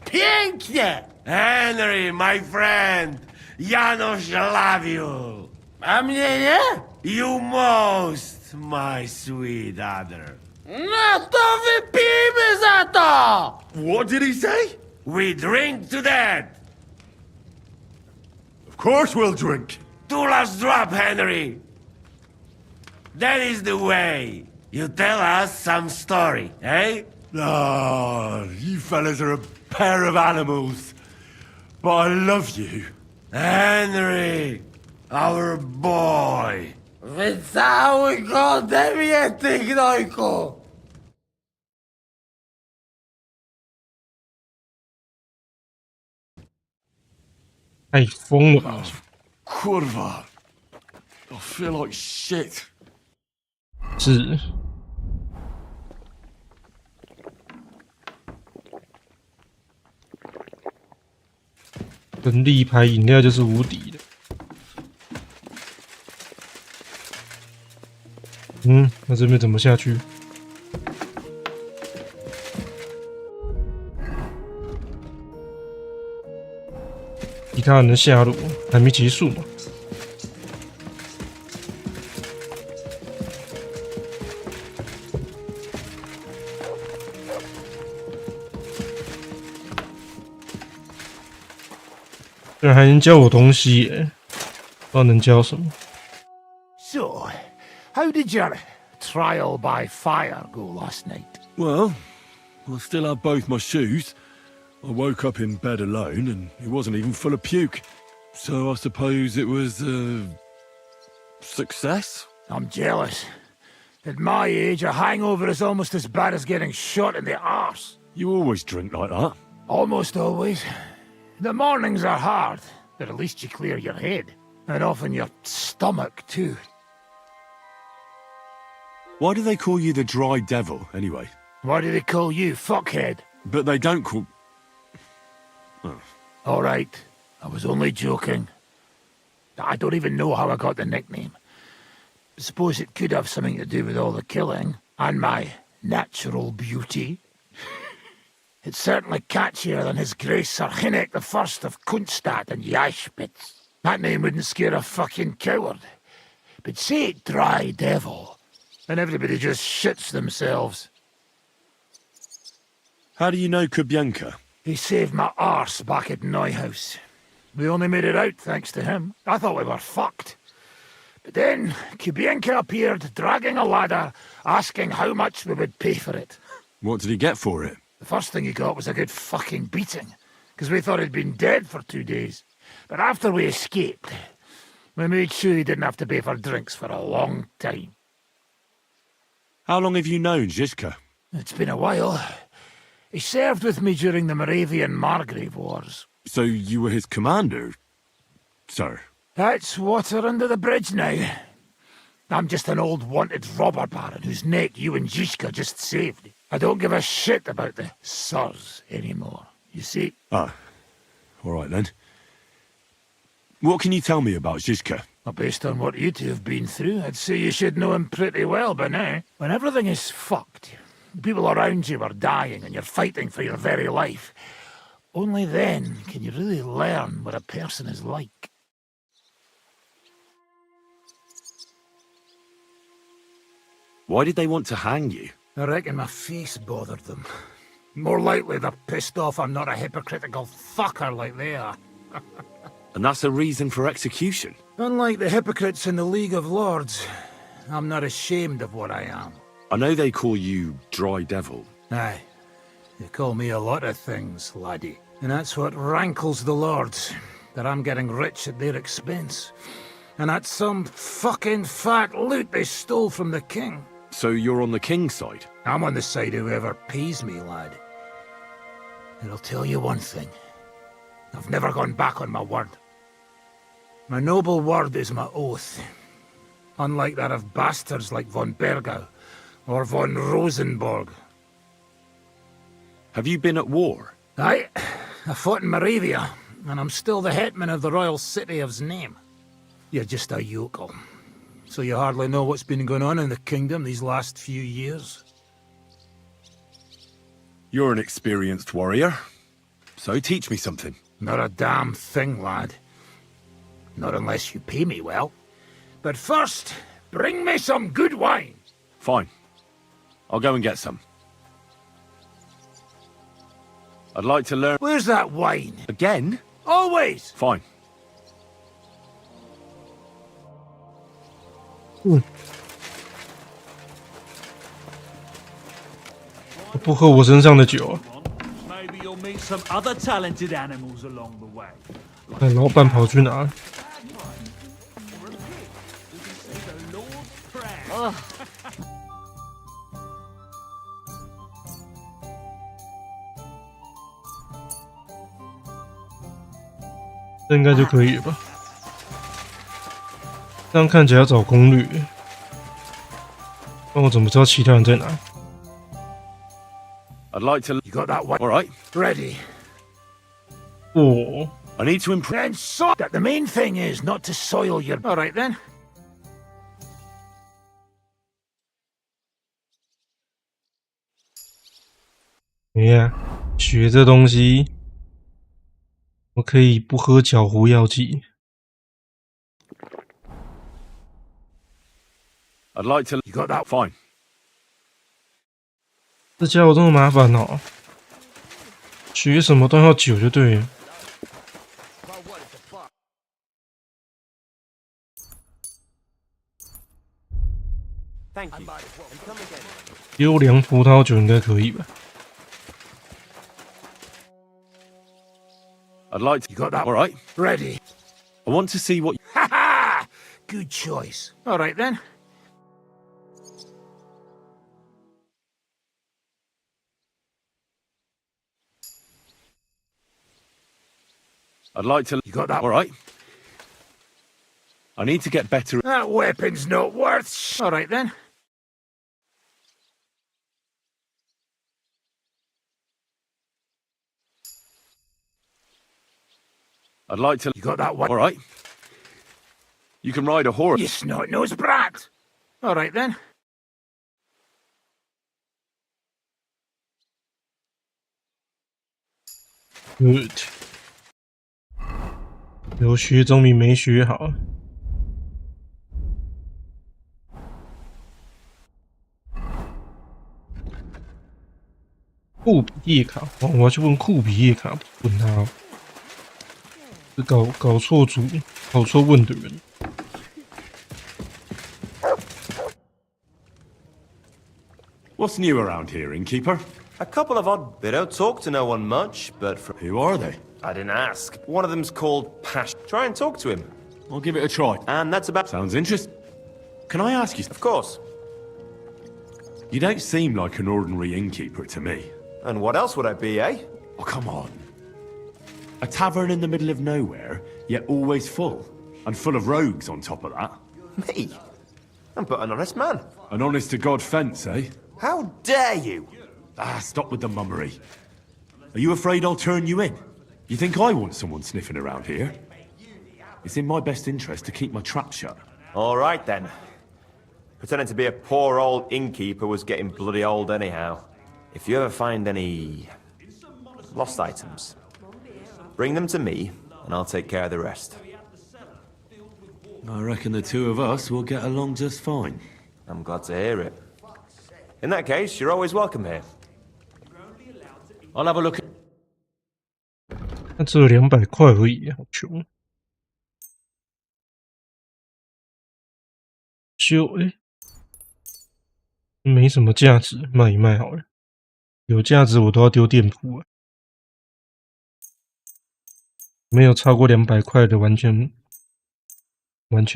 Pięknie! Henry, my friend, Janusz love you. A mnie nie? You most, my sweet other. No to wypijmy za to! What did he say? We drink to that. Of course we'll drink. Two last drop, Henry. That is the way. You tell us some story, eh? Ah, you fellas are a pair of animals. But I love you. Henry, our boy. Wycałuj go ode mnie, ty gnojku!太疯了吧！ Kurwa. I feel like shit. 是。人力牌饮料就是无敌的。那这边怎么下去？其他人的下落还没结束嘛？居然还能教我东西耶！不知道能教什么。 So, how did your trial by fire go last night? Well, I still have both my shoes. I woke up in bed alone, and it wasn't even full of puke. So I suppose it was a success? I'm jealous. At my age, a hangover is almost as bad as getting shot in the arse. You always drink like that? Almost always. The mornings are hard, but at least you clear your head. And often your stomach, too. Why do they call you the Dry Devil, anyway? Why do they call you fuckhead? But they don't call... Oh. All right, I was only joking. I don't even know how I got the nickname. Suppose it could have something to do with all the killing, and my natural beauty. It's certainly catchier than His Grace Sir Hinnek the First of Kunststadt and Yashpitz. That name wouldn't scare a fucking coward. But say it Dry Devil, and everybody just shits themselves. How do you know Kubienka? He saved my arse back at Neuhaus. We only made it out thanks to him. I thought we were fucked. But then Kubienka appeared, dragging a ladder, asking how much we would pay for it. What did he get for it? The first thing he got was a good fucking beating, because we thought he'd been dead for 2 days. But after we escaped, we made sure he didn't have to pay for drinks for a long time. How long have you known Zizka? It's been a while. He served with me during the Moravian-Margrave Wars. So you were his commander, sir? That's water under the bridge now. I'm just an old wanted robber baron whose neck you and Zizka just saved. I don't give a shit about the sirs anymore, you see? Ah, all right then. What can you tell me about Zizka? Well, based on what you two have been through, I'd say you should know him pretty well by now. When everything is fucked, people around you are dying and you're fighting for your very life, only then can you really learn what a person is like. Why did they want to hang you? I reckon my face bothered them. More likely they're pissed off I'm not a hypocritical fucker like they are. And that's a reason for execution? Unlike the hypocrites in the League of Lords, I'm not ashamed of what I am. I know they call you Dry Devil. Aye. They call me a lot of things, laddie. And that's what rankles the Lords, that I'm getting rich at their expense. And that's some fucking fat loot they stole from the king. So you're on the king's side? I'm on the side of whoever pays me, lad. And I'll tell you one thing. I've never gone back on my word. My noble word is my oath. Unlike that of bastards like von Bergau or von Rosenborg. Have you been at war? Aye. I fought in Moravia, and I'm still the hetman of the royal city of Znaim. You're just a yokel. So you hardly know what's been going on in the kingdom these last few years? You're an experienced warrior. So teach me something. Not a damn thing, lad. Not unless you pay me well. But first, bring me some good wine. Fine. I'll go and get some. I'd like to learn... Where's that wine? Again? Always! Fine. Hmm. 不喝我身上的酒啊！ Maybe you'll meet some other talented animals along the way. 看老板跑去哪？ 这应该就可以了吧？这样看起来要找攻略，那我怎么知道其他人在哪？ I'd like to... You got that one? All right. Ready. 哦， I need to improve... And so that the main thing is not to soil your... All right, then. 哎呀，学这东西，我可以不喝搅糊药剂。 I'd like to... You got that? Fine. 这家伙这么麻烦哦，学什么都要酒就对了。优良葡萄酒应该可以吧？ I'd like to... You got that? All right. Ready. I want to see what... Ha ha! Good choice. All right, then. I'd like to... You got that? All right. I need to get better... That weapon's not worth... All right, then. I'd like to... You got that one? All right. You can ride a horse. You snot-nosed brat. All right, then. Good. 有学总比没学好。库比叶卡，我要去问库比叶卡，问他是搞错问的人。 What's new around here, innkeeper? A couple of odd... They don't talk to no one much, but... Who are they? I didn't ask. One of them's called Pash. Try and talk to him. I'll give it a try. And that's about... Sounds interesting. Can I ask you... Of course. You don't seem like an ordinary innkeeper to me. And what else would I be, eh? Oh, come on. A tavern in the middle of nowhere, yet always full. And full of rogues on top of that. Me? I'm but an honest man. An honest-to-God fence, eh? How dare you? Ah, stop with the mummery. Are you afraid I'll turn you in? You think I want someone sniffing around here? It's in my best interest to keep my trap shut. All right, then. Pretending to be a poor old innkeeper was getting bloody old anyhow. If you ever find any... lost items, bring them to me, and I'll take care of the rest. I reckon the two of us will get along just fine. I'm glad to hear it. In that case, you're always welcome here. I'll have a look at... 那只有200块而已，好穷。没什么价值，卖一卖好了。有价值我都要丢店铺啊。没有超过200块的，完全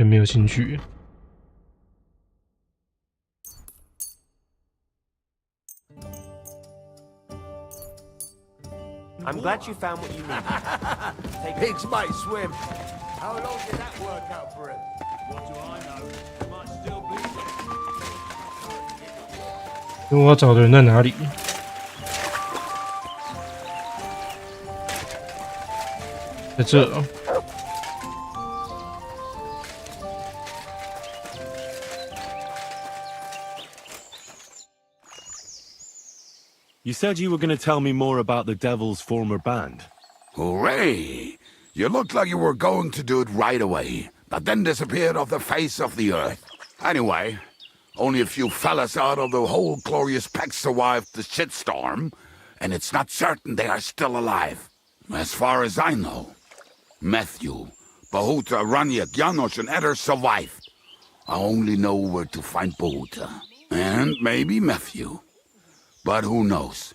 没有兴趣。 I'm glad you found what you need. Pigs might swim. How long did that work out for him? What do I know? Might still be there. 我要找的人在哪里？在这啊。 You said you were going to tell me more about the Devil's former band. Hooray! You looked like you were going to do it right away, but then disappeared off the face of the earth. Anyway, only a few fellas out of the whole glorious pack survived the shitstorm, and it's not certain they are still alive. As far as I know, Matthew, Bahuta, Rania, Janos, and Eder survived. I only know where to find Bahuta, and maybe Matthew. But who knows?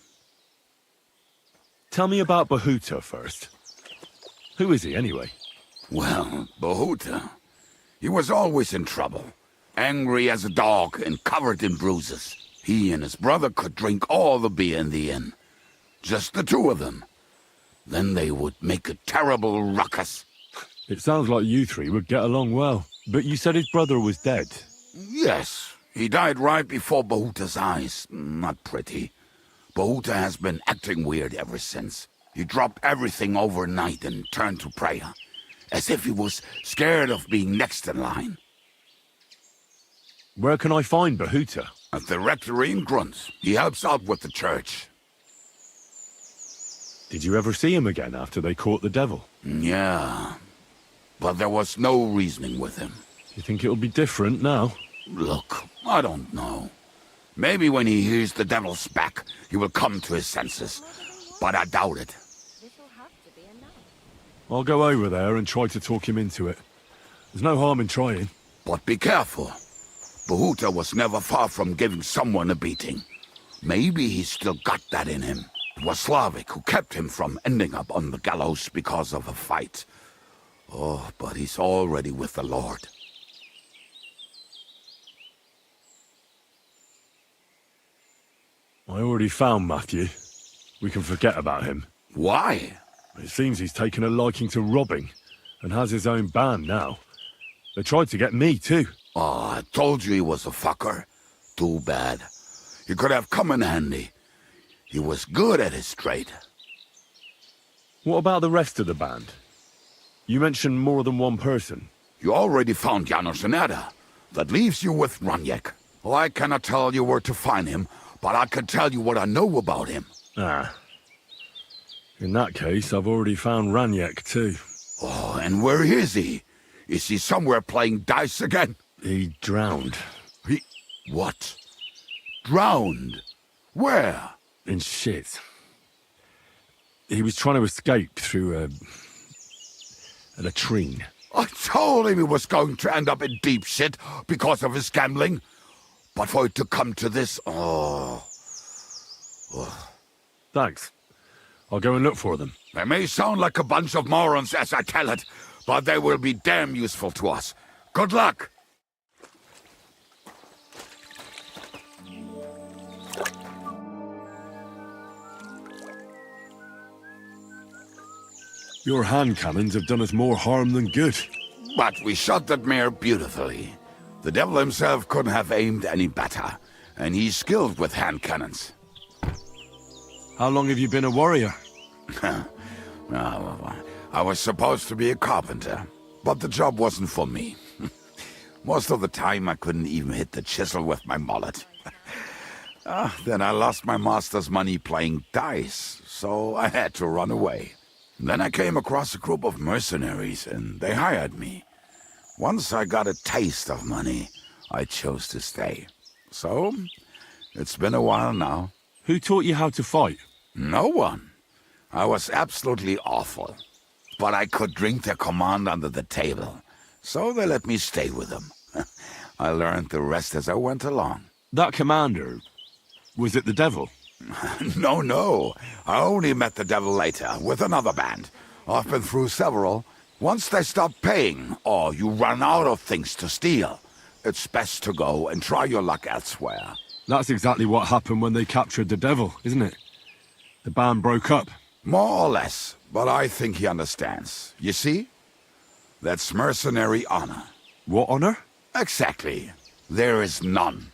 Tell me about Bahuta first. Who is he, anyway? Well, Bahuta, he was always in trouble. Angry as a dog and covered in bruises. He and his brother could drink all the beer in the inn. Just the two of them. Then they would make a terrible ruckus. It sounds like you three would get along well. But you said his brother was dead. Yes. He died right before Bahuta's eyes. Not pretty. Bahuta has been acting weird ever since. He dropped everything overnight and turned to prayer. As if he was scared of being next in line. Where can I find Bahuta? At the rectory in Grunt. He helps out with the church. Did you ever see him again after they caught the devil? Yeah. But there was no reasoning with him. You think it'll be different now? Look, I don't know. Maybe when he hears the devil's back, he will come to his senses. But I doubt it. I'll go over there and try to talk him into it. There's no harm in trying. But be careful. Behuta was never far from giving someone a beating. Maybe he's still got that in him. It was Slavic who kept him from ending up on the gallows because of a fight. Oh, but he's already with the Lord. I already found Matthew. We can forget about him. Why? It seems he's taken a liking to robbing, and has his own band now. They tried to get me too. Oh, I told you he was a fucker. Too bad. He could have come in handy. He was good at his trade. What about the rest of the band? You mentioned more than one person. You already found Janos and Ada. That leaves you with Raniek. Well, I cannot tell you where to find him, but I can tell you what I know about him. Ah. In that case, I've already found Raniek too. Oh, and where is he? Is he somewhere playing dice again? He drowned. He... what? Drowned? Where? In shit. He was trying to escape through a latrine. I told him he was going to end up in deep shit because of his gambling. But for it to come to this, oh. Thanks. I'll go and look for them. They may sound like a bunch of morons as I tell it, but they will be damn useful to us. Good luck! Your hand cannons have done us more harm than good. But we shot that mare beautifully. The devil himself couldn't have aimed any better, and he's skilled with hand cannons. How long have you been a warrior? I was supposed to be a carpenter, but the job wasn't for me. Most of the time I couldn't even hit the chisel with my mallet. Then I lost my master's money playing dice, so I had to run away. Then I came across a group of mercenaries, and they hired me. Once I got a taste of money, I chose to stay. So, it's been a while now. Who taught you how to fight? No one. I was absolutely awful. But I could drink their command under the table, so they let me stay with them. I learned the rest as I went along. That commander, was it the devil? No. I only met the devil later, with another band. I've been through several. Once they stop paying, or you run out of things to steal, it's best to go and try your luck elsewhere. That's exactly what happened when they captured the devil, isn't it? The band broke up. More or less, but I think he understands. You see? That's mercenary honor. What honor? Exactly. There is none.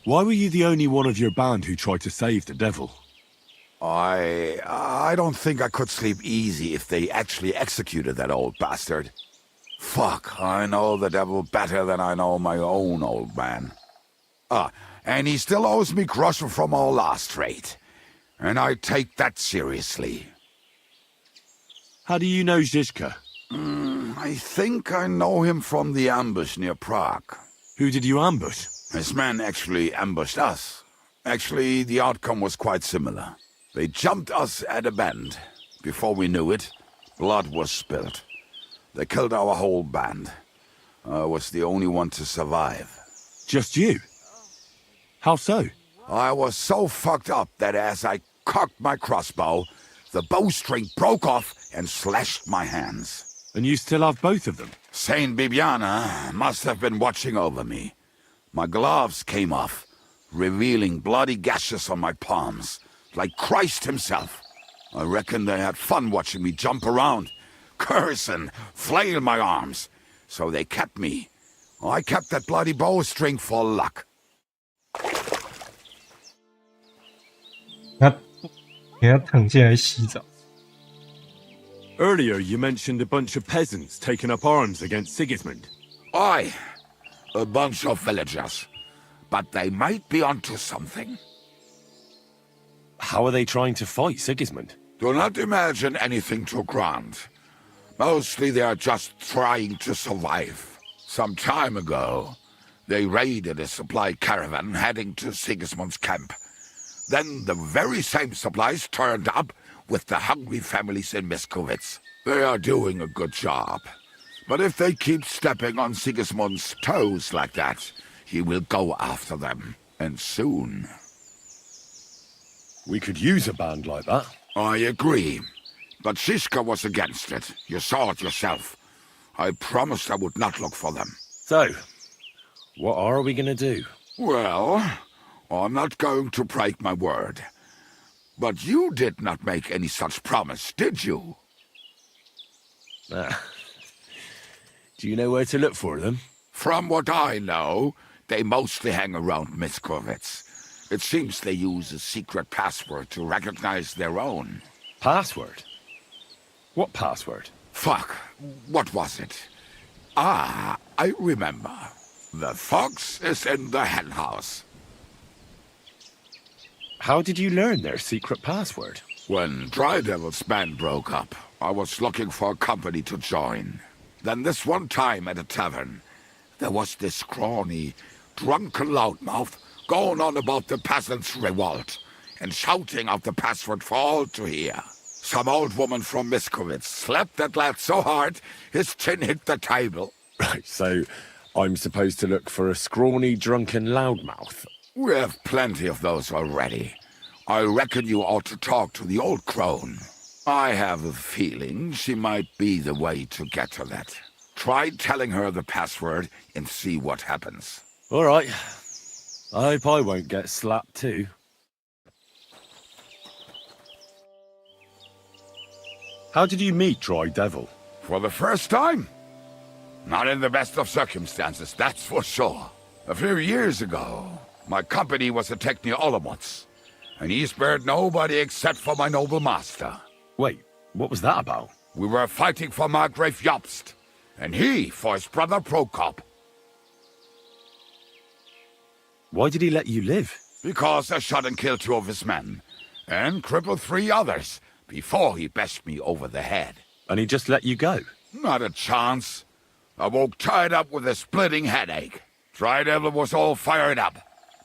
Why were you the only one of your band who tried to save the devil? I don't think I could sleep easy if they actually executed that old bastard. Fuck, I know the devil better than I know my own old man. And he still owes me groschen from our last trade. And I take that seriously. How do you know Zizka? I think I know him from the ambush near Prague. Who did you ambush? His men actually ambushed us. Actually, the outcome was quite similar. They jumped us at a bend. Before we knew it, blood was spilled. They killed our whole band. I was the only one to survive. Just you? How so? I was so fucked up that as I cocked my crossbow, the bowstring broke off and slashed my hands. And you still have both of them? Saint Bibiana must have been watching over me. My gloves came off, revealing bloody gashes on my palms, like Christ himself. I reckon they had fun watching me jump around, curse and flail my arms. So they kept me. I kept that bloody bowstring for luck. 给他躺下来洗澡。 Earlier you mentioned a bunch of peasants taking up arms against Sigismund. Aye, a bunch of villagers. But they might be onto something. How are they trying to fight Sigismund? Do not imagine anything too grand. Mostly they are just trying to survive. Some time ago, they raided a supply caravan heading to Sigismund's camp. Then the very same supplies turned up with the hungry families in Miskovitz. They are doing a good job. But if they keep stepping on Sigismund's toes like that, he will go after them, and soon. We could use a band like that. I agree. But Siska was against it. You saw it yourself. I promised I would not look for them. So, what are we gonna do? Well, I'm not going to break my word. But you did not make any such promise, did you? Do you know where to look for them? From what I know, they mostly hang around Miskovitz. It seems they use a secret password to recognize their own. Password? What password? Fuck. What was it? Ah, I remember. The fox is in the henhouse. How did you learn their secret password? When Dry Devil's band broke up, I was looking for a company to join. Then this one time at a tavern, there was this scrawny, drunken loudmouth going on about the peasants' revolt and shouting out the password for all to hear. Some old woman from Miskovitz slapped that lad so hard, his chin hit the table. Right, so I'm supposed to look for a scrawny, drunken loudmouth? We have plenty of those already. I reckon you ought to talk to the old crone. I have a feeling she might be the way to get to that. Try telling her the password and see what happens. All right. I hope I won't get slapped too. How did you meet Dry Devil? For the first time? Not in the best of circumstances, that's for sure. A few years ago, my company was attacked near Olomouc, and he spared nobody except for my noble master. Wait, what was that about? We were fighting for Margrave Jobst, and he for his brother Prokop. Why did he let you live? Because I shot and killed 2 of his men, and crippled 3 others, before he bashed me over the head. And he just let you go? Not a chance. I woke tied up with a splitting headache. Dry Devil was all fired up,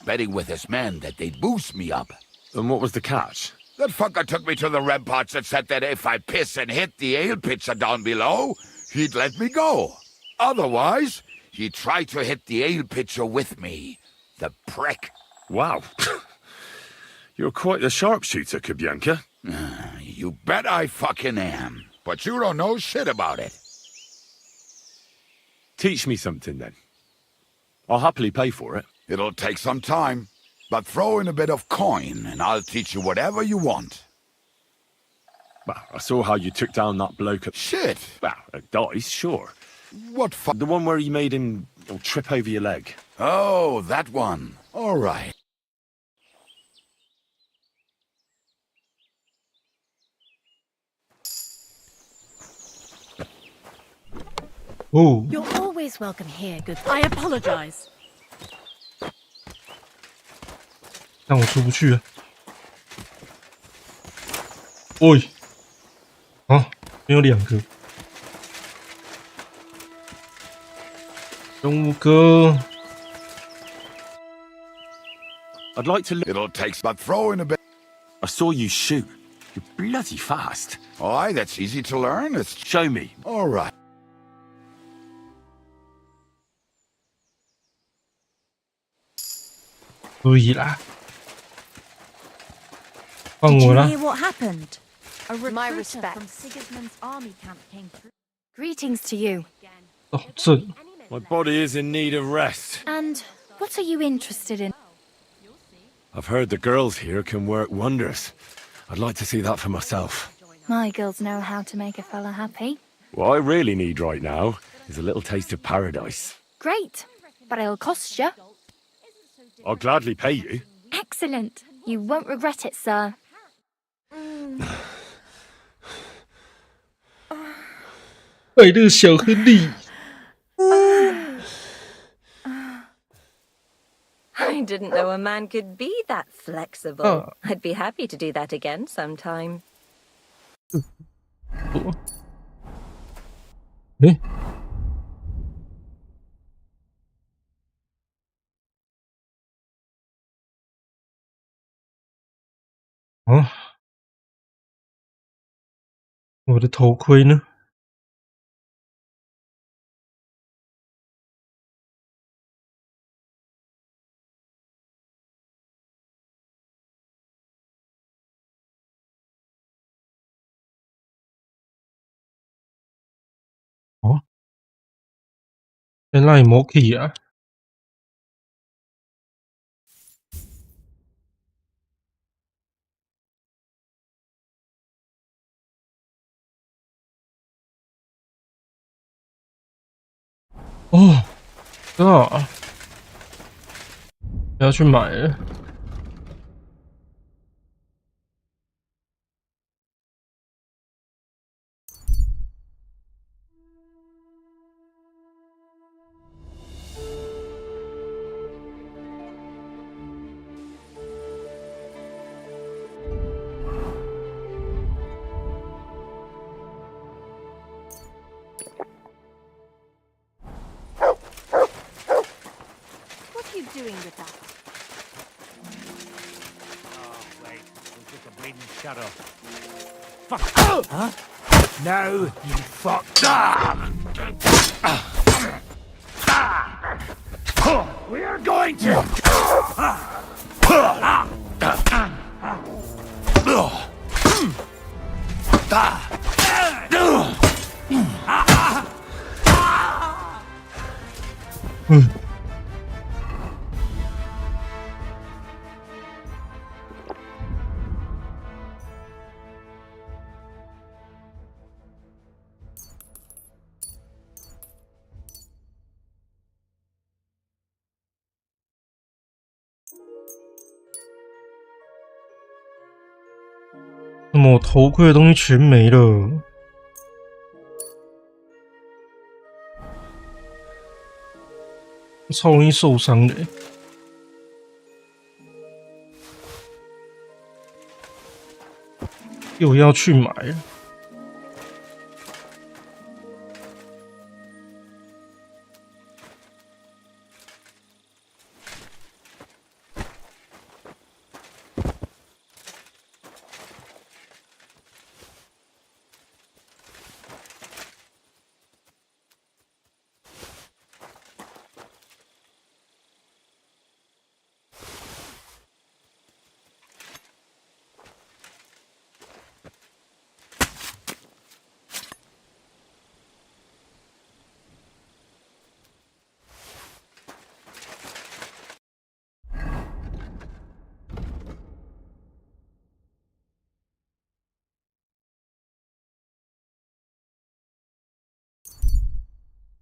betting with his men that they'd boost me up. And what was the catch? That fucker took me to the ramparts and said that if I piss and hit the ale pitcher down below, he'd let me go. Otherwise, he'd try to hit the ale pitcher with me. The prick. Wow. You're quite the sharpshooter, Kubyanka. You bet I fucking am. But you don't know shit about it. Teach me something, then. I'll happily pay for it. It'll take some time. But throw in a bit of coin, and I'll teach you whatever you want. Well, I saw how you took down that bloke at... Shit! Well, a dice, sure. What The one where you made him trip over your leg. Oh, that one. All right. Oh. You're always welcome here, good. I apologize. 但我出不去啊！喂，啊，没有2个。动物哥 I'd like to... It'll take... But throw in a bit... I saw you shoot. You're bloody fast. Aye, that's easy to learn. It's... Show me. All right. 可以啦。换 Did 我 you 啦。 hear what happened? A My recruiter respect. from Sigismund's army camp came through. Greetings to you. 哦，这 My body is in need of rest. And what are you interested in? I've heard the girls here can work wonders. I'd like to see that for myself. My girls know how to make a fella happy. What I really need right now is a little taste of paradise. Great, but it'll cost you. I'll gladly pay you. Excellent. You won't regret it, sir. 快乐小亨利。 I didn't know a man could be that flexible. Oh. I'd be happy to do that again sometime. 诶，啊，我的头盔呢？原来没可以啊。哦，啊，要去买了。What are you doing with that? Oh, wait. It was just a bleeding shadow. Fuck. Huh? Now you fucked up. We are going to.那么我头盔的东西全没了，超容易受伤的。又要去买了。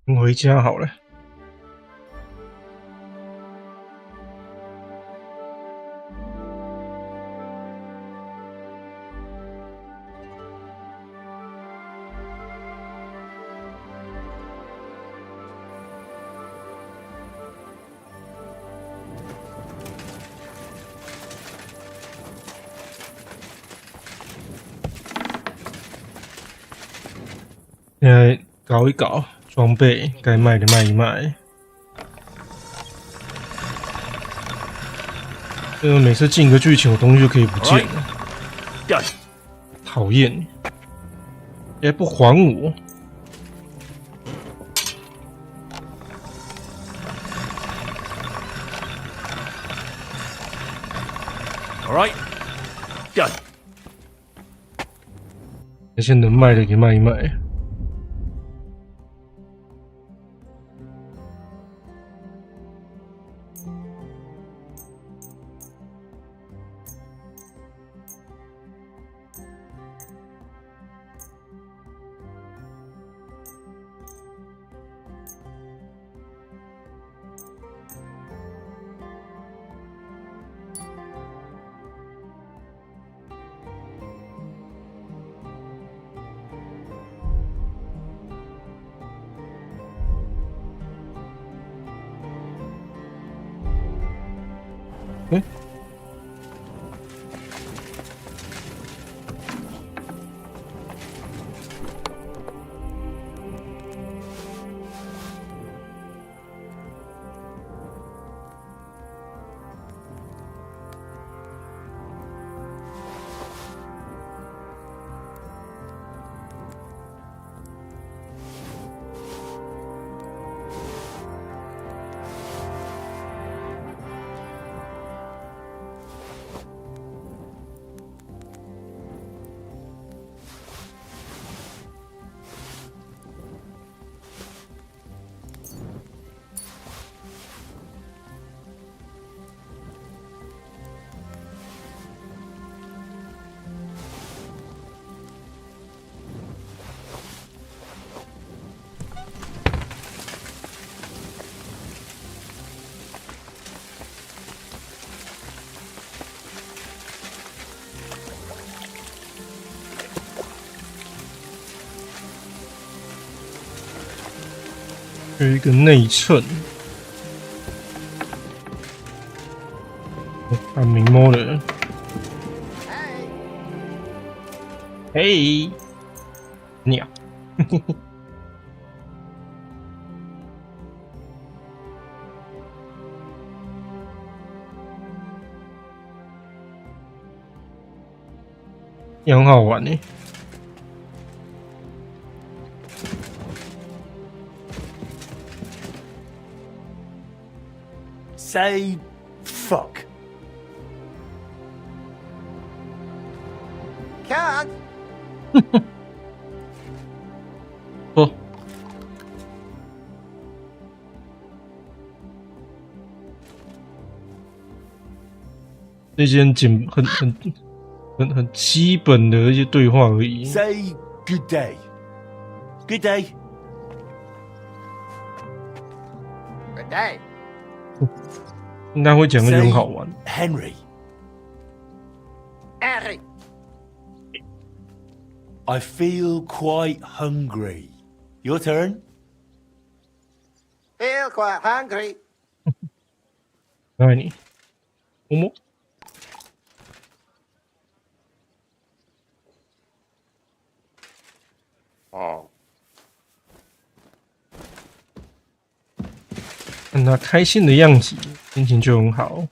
你回家好了。现在搞一搞。装备该卖的卖一卖，每次进个剧情，我东西就可以不见了，讨厌！也不还我。All right, done. 那些能卖的给卖一卖。有一个内衬，看明摸了。嘿，鸟。也很好玩呢。Say fuck. Can't. 哦，这些很基本的一些对话而已。Say good day. Good day. Good day. 应该会讲的就很好玩。Henry. Henry. I feel quite hungry. Your turn. Feel quite hungry. 爱你，摸摸。哦。看他开心的样子，心情就很好。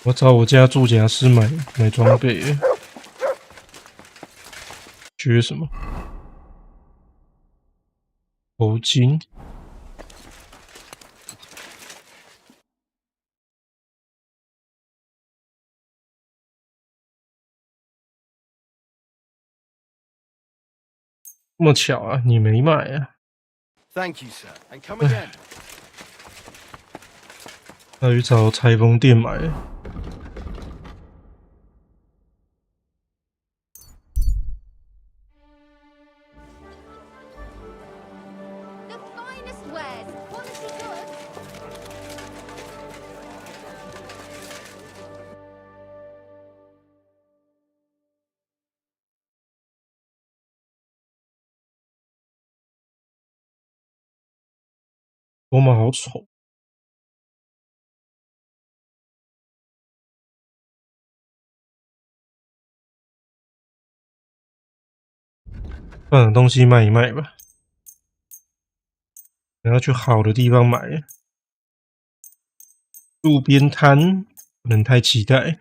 我找我家住家师买装备，缺什么？头巾。这么巧啊，你没买啊？ Thank you, sir. And come again. 要去找裁缝店买。罗马好丑。把东西卖一卖吧，然后去好的地方买。路边摊不能太期待。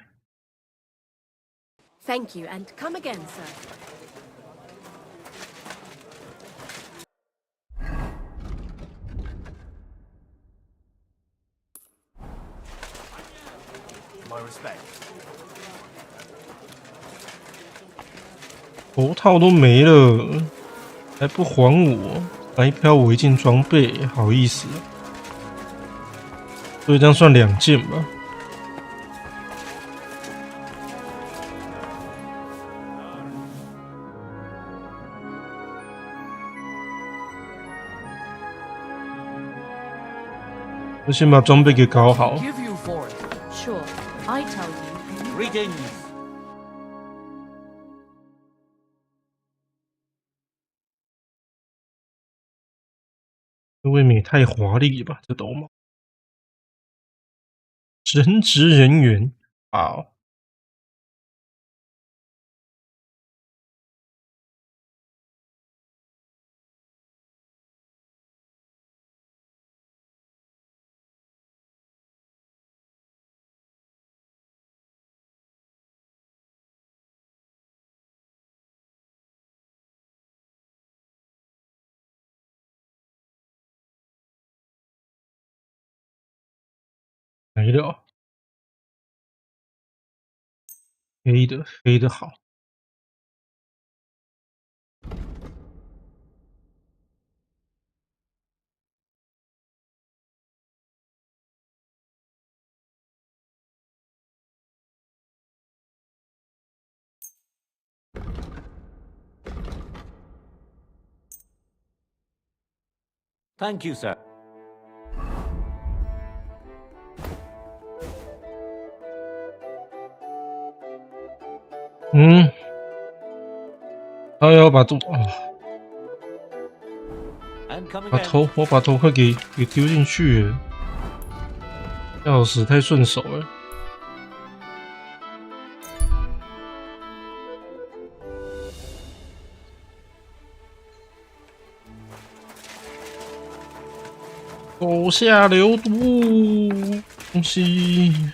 Thank you, and come again, sir. My respect. 头套都没了，还不还我？白嫖我一件装备，好意思啊！所以这样算2件吧。我先把装备给搞好。 Give you for it. Sure, I tell you. Greetings. 这未免也太华丽了吧！这斗篷，神职人员，好。没了，黑的好。Thank you, sir. 好，他要把我把头快给丢进去了，钥匙太顺手了。手下留毒东西。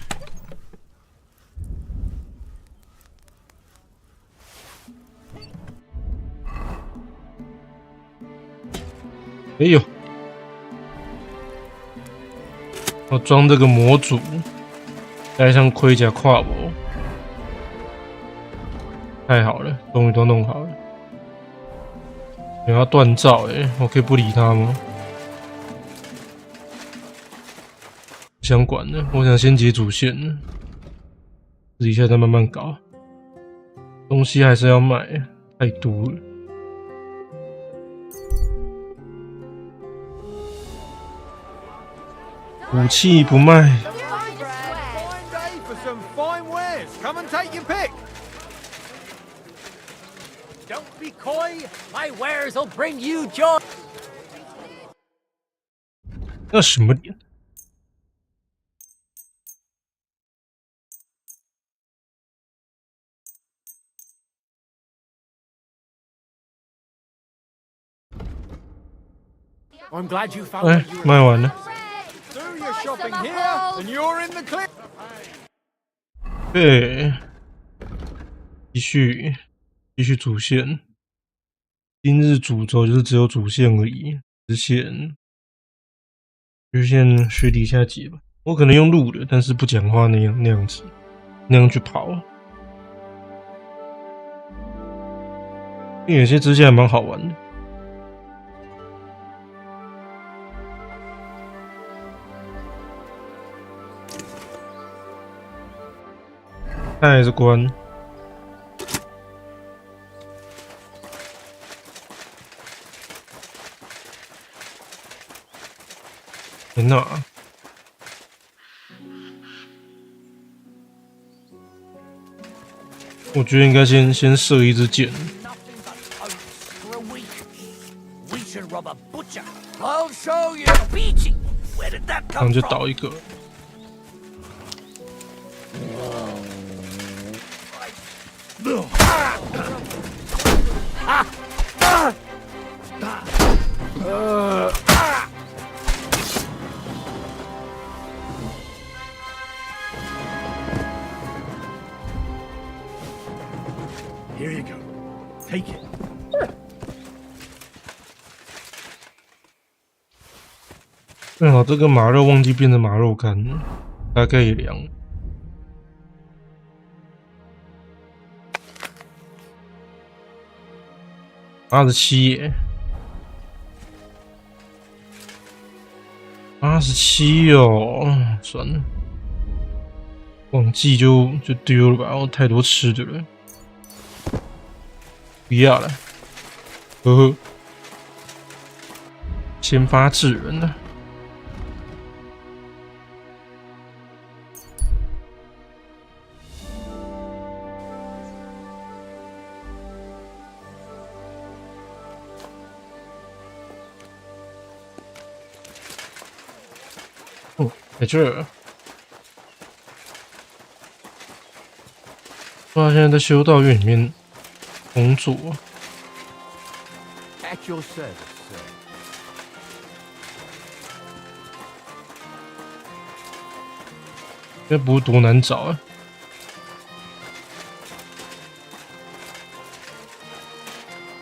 哎呦！我装这个模组，带上盔甲跨步，太好了，终于都弄好了。你要锻造我可以不理他吗？不想管了，我想先解主线了，私底下再慢慢搞。东西还是要买，太多了。武器不卖。那什么脸？哎，卖完了。对，继续主线。今日主轴就是只有主线而已，支线学底下解吧。我可能用录的，但是不讲话那样子，那样去跑。因为有些支线还蛮好玩的。它还是关。天哪！我觉得应该先射一支箭。然后就倒一个。Here you go. Take it. 正好这个马肉忘记变成马肉干了，大概也凉。87耶，87哦，算了，忘记就丢了吧，我太多吃的了，不要了，呵呵，先发制人了。在这儿，他现在在修道院里面工作。At your service, sir. 应该不会多难找啊。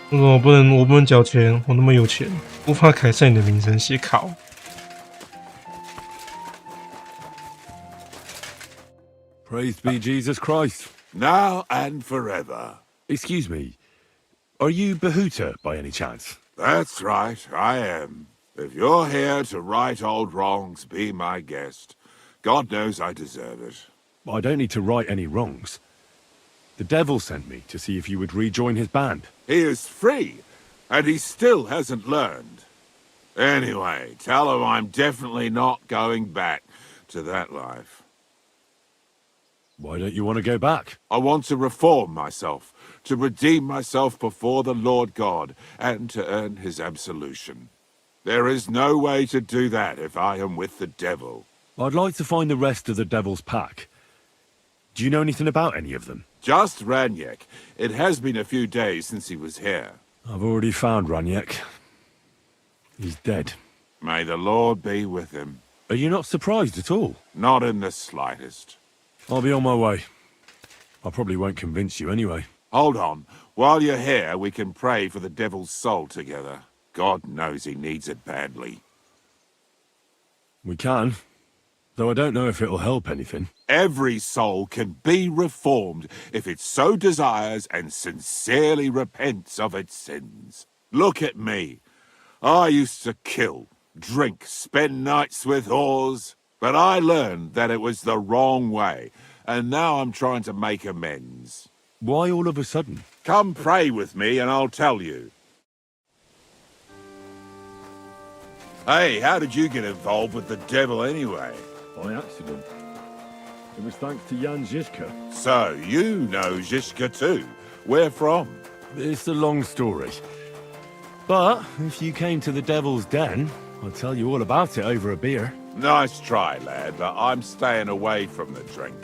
为什么我不能缴钱？我那么有钱，无法改善你的名声，写考。Praised be Jesus Christ. Now and forever. Excuse me, are you Behuta by any chance? That's right, I am. If you're here to right old wrongs, be my guest. God knows I deserve it. I don't need to right any wrongs. The devil sent me to see if you would rejoin his band. He is free, and he still hasn't learned. Anyway, tell him I'm definitely not going back to that life. Why don't you want to go back? I want to reform myself, to redeem myself before the Lord God, and to earn his absolution. There is no way to do that if I am with the devil. I'd like to find the rest of the Devil's pack. Do you know anything about any of them? Just Ranyek. It has been a few days since he was here. I've already found Ranyek. He's dead. May the Lord be with him. Are you not surprised at all? Not in the slightest. I'll be on my way. I probably won't convince you anyway. Hold on. While you're here, we can pray for the devil's soul together. God knows he needs it badly. We can. Though I don't know if it'll help anything. Every soul can be reformed if it so desires and sincerely repents of its sins. Look at me. I used to kill, drink, spend nights with whores, but I learned that it was the wrong way, and now I'm trying to make amends. Why all of a sudden? Come pray with me and I'll tell you. Hey, how did you get involved with the devil anyway? By accident. It was thanks to Jan Žižka. So, you know Žižka too. Where from? It's a long story. But, if you came to the Devil's Den, I'll tell you all about it over a beer. Nice try, lad, but I'm staying away from the drink.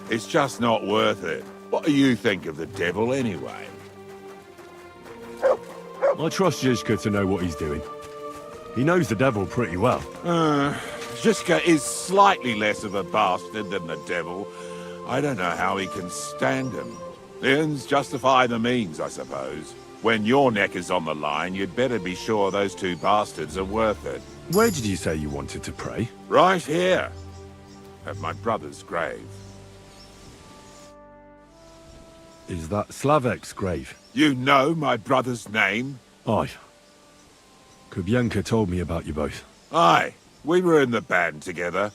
It's just not worth it. What do you think of the devil anyway? I trust Žižka to know what he's doing. He knows the devil pretty well. Žižka is slightly less of a bastard than the devil. I don't know how he can stand him. The ends justify the means, I suppose. When your neck is on the line, you'd better be sure those two bastards are worth it. Where did you say you wanted to pray? Right here. At my brother's grave. Is that Slavek's grave? You know my brother's name? Aye. Kubienka told me about you both. Aye. We were in the band together,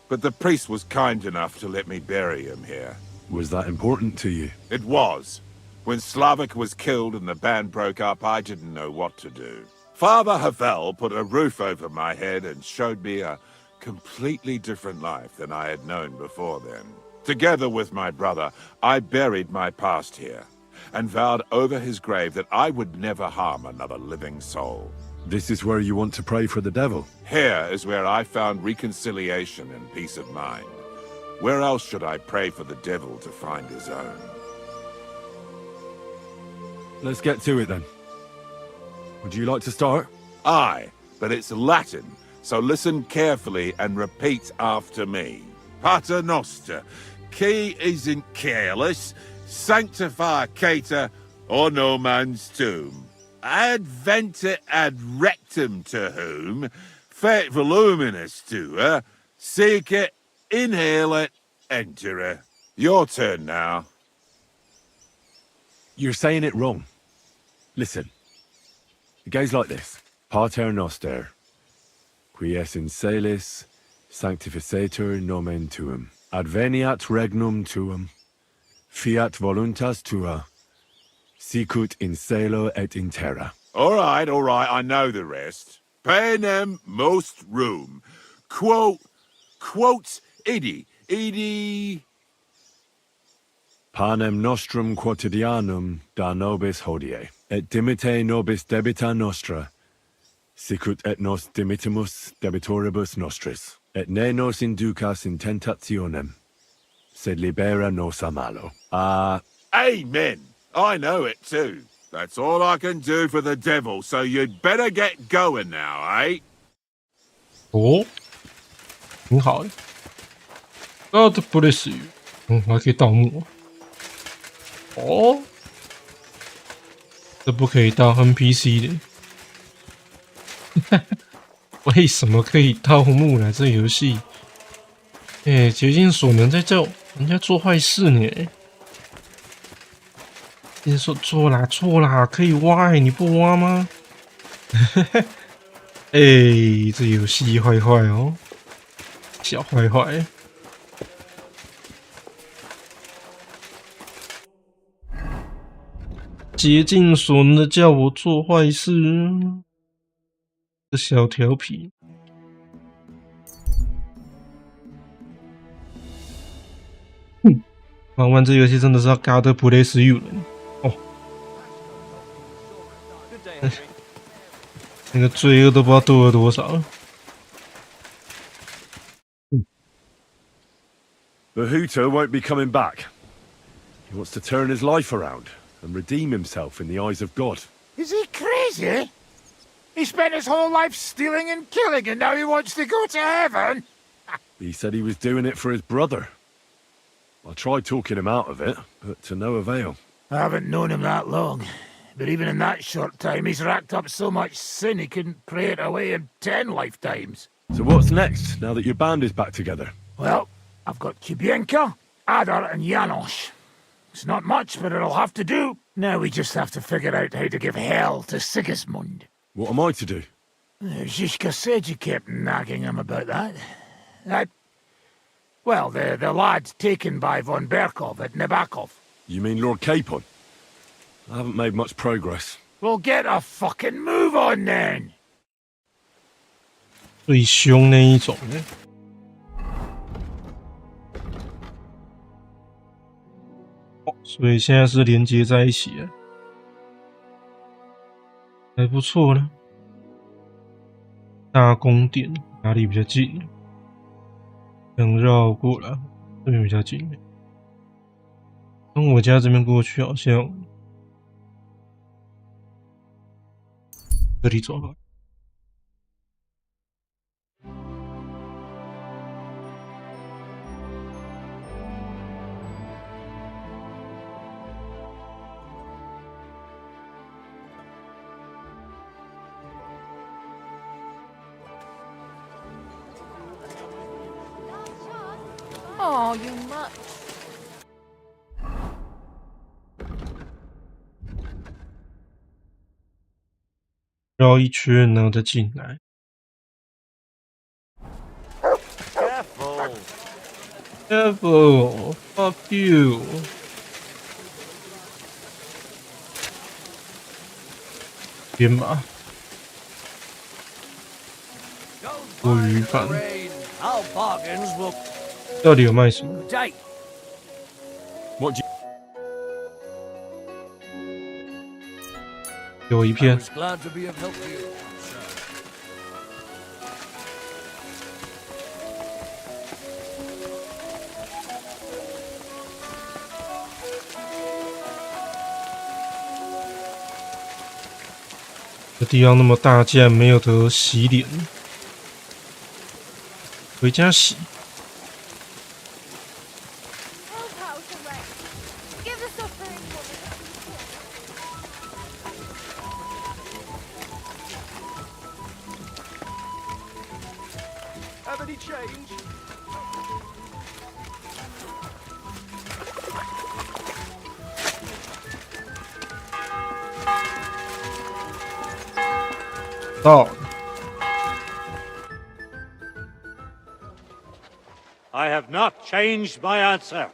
but the priest was kind enough to let me bury him here. Was that important to you? It was. When Slavek was killed and the band broke up, I didn't know what to do. Father Havel put a roof over my head and showed me a completely different life than I had known before then. Together with my brother, I buried my past here, and vowed over his grave that I would never harm another living soul. This is where you want to pray for the devil? Here is where I found reconciliation and peace of mind. Where else should I pray for the devil to find his own? Let's get to it then. Would you like to start? Aye, but it's Latin, so listen carefully and repeat after me. Pater Noster, qui is in caelus, sanctificata no man's tomb. Adventet ad rectum to whom, fet voluminous to her, seek it, inhale it, enter her. Your turn now. You're saying it wrong. Listen. It goes like this. Pater Noster, qui es in caelis, sanctificator nomen tuum. Adveniat regnum tuum. Fiat voluntas tua. Sicut in caelo et in terra. All right, I know the rest. Panem most room. Quote idi. Panem nostrum quotidianum da nobis hodie, et dimite nobis debita nostra, sicut et nos dimitimus debitoribus nostris, et ne nos inducas in tentationem, sed libera nos a malo. Amen. I know it too. That's all I can do for the devil, so you'd better get going now, eh? 哦，很好诶。God bless you。还可以盗墓。哦，这不可以盗 NPC 的。为什么可以盗墓呢？这游戏，绝境所能在叫人家做坏事呢？你说错啦，可以挖你不挖吗？这游戏坏坏哦，小坏坏。竭尽所能的叫我做坏事，这小调皮。玩完这游戏真的是要 God bless you 了哦。那个罪恶都不知道多了多少。The Hooter won't be coming back. He wants to turn his life around and redeem himself in the eyes of God. Is he crazy? He spent his whole life stealing and killing, and now he wants to go to heaven? He said he was doing it for his brother. I tried talking him out of it, but to no avail. I haven't known him that long, but even in that short time, he's racked up so much sin he couldn't pray it away in 10 lifetimes. So what's next, now that your band is back together? Well, I've got Kubienka, Adar, and Janos. It's not much, but it'll have to do. Now we just have to figure out how to give hell to Sigismund. What am I to do? Zizka said you kept nagging him about that. Well, the lad taken by von Berkov at Nebakov. You mean Lord Capon? I haven't made much progress. Well, get a fucking move on then! 最凶那一种呢？所以现在是连接在一起了，还不错呢。大宫殿哪里比较近？想绕过来，这边比较近。从我家这边过去好像这里走好了。Oh, you mutt. 绕一圈，然后再进来。Careful. Careful. Fuck you. 编码。过鱼饭。到底有卖什么？ What do you... 有一片。 Glad to be of help to you. 这地方那么大，竟然没有得洗脸，回家洗。 Have any change? 到。 I have not changed my answer.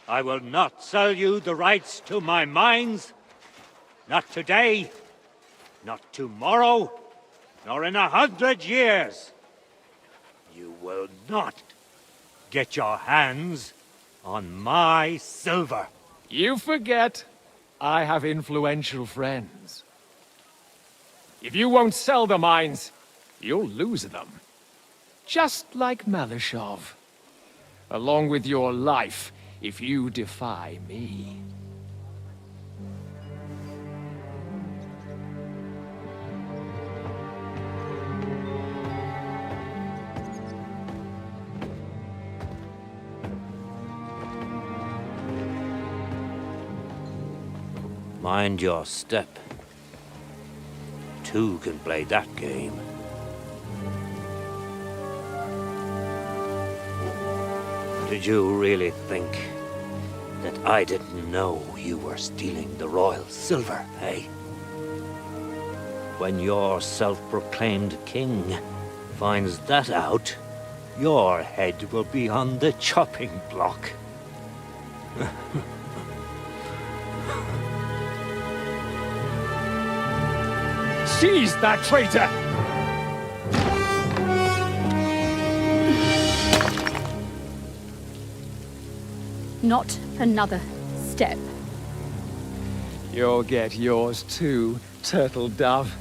I will not sell you the rights to my mines. Not today, not tomorrow, nor in 100 years. You will not get your hands on my silver. You forget I have influential friends. If you won't sell the mines, you'll lose them. Just like Malishov. Along with your life, if you defy me. Mind your step. Two can play that game. Did you really think that I didn't know you were stealing the royal silver, eh? When your self-proclaimed king finds that out, your head will be on the chopping block. Seize that traitor! Not another step. You'll get yours too, turtle dove.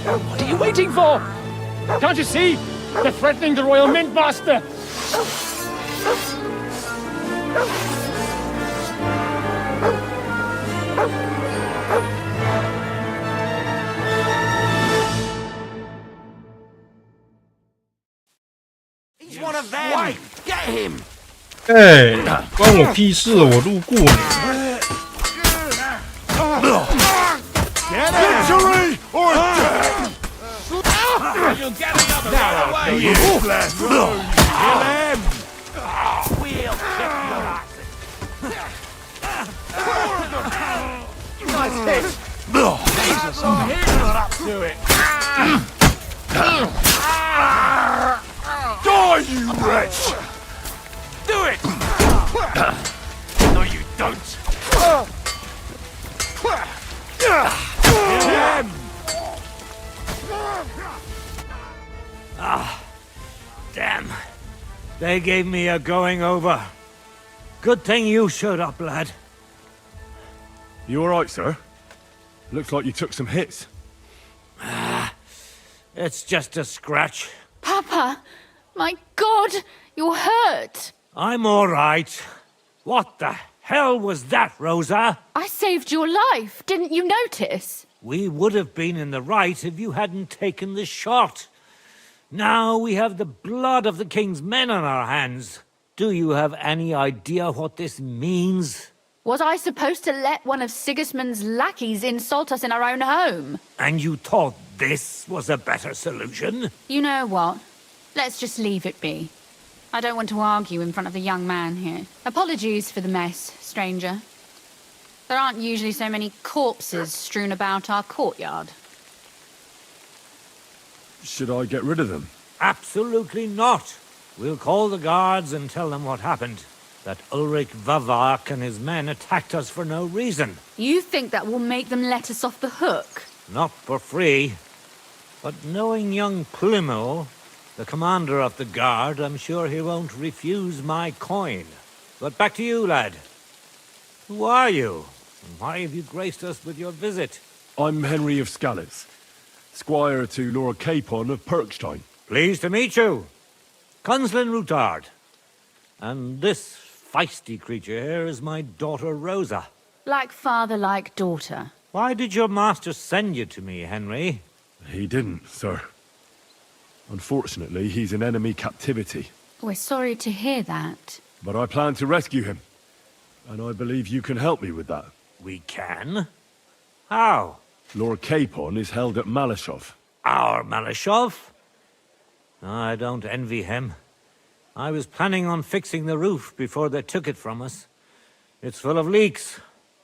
What are you waiting for? Can't you see? They're threatening the Royal Mint Master! He's one of them! Wait, get him! 哎，关我屁事！我路过呢。 Victory or death! You'll get another Now right I'll away! you blast Kill him! We'll kick your asses! Nice hit! Jesus, I'm here up to it! Die, you wretch! Do it! No, you don't! Kill him! Damn. They gave me a going over. Good thing you showed up, lad. You alright, sir? Looks like you took some hits. It's just a scratch. Papa! My God! You're hurt! I'm all right. What the hell was that, Rosa? I saved your life. Didn't you notice? We would have been in the right if you hadn't taken the shot. Now we have the blood of the king's men on our hands. Do you have any idea what this means? Was I supposed to let one of Sigismund's lackeys insult us in our own home? And you thought this was a better solution? You know what? Let's just leave it be. I don't want to argue in front of the young man here. Apologies for the mess, stranger. There aren't usually so many corpses strewn about our courtyard. Should I get rid of them? Absolutely not. We'll call the guards and tell them what happened. That Ulrich Vavak and his men attacked us for no reason. You think that will make them let us off the hook? Not for free. But knowing young Plymouth, the commander of the guard, I'm sure he won't refuse my coin. But back to you, lad. Who are you? And why have you graced us with your visit? I'm Henry of Skalitz, squire to Lord Capon of Perkstein. Pleased to meet you. Conslin Routard. And this feisty creature here is my daughter Rosa. Like father, like daughter. Why did your master send you to me, Henry? He didn't, sir. Unfortunately, he's in enemy captivity. We're sorry to hear that. But I plan to rescue him. And I believe you can help me with that. We can? How? Lord Capon is held at Malashov. Our Malashov? I don't envy him. I was planning on fixing the roof before they took it from us. It's full of leaks.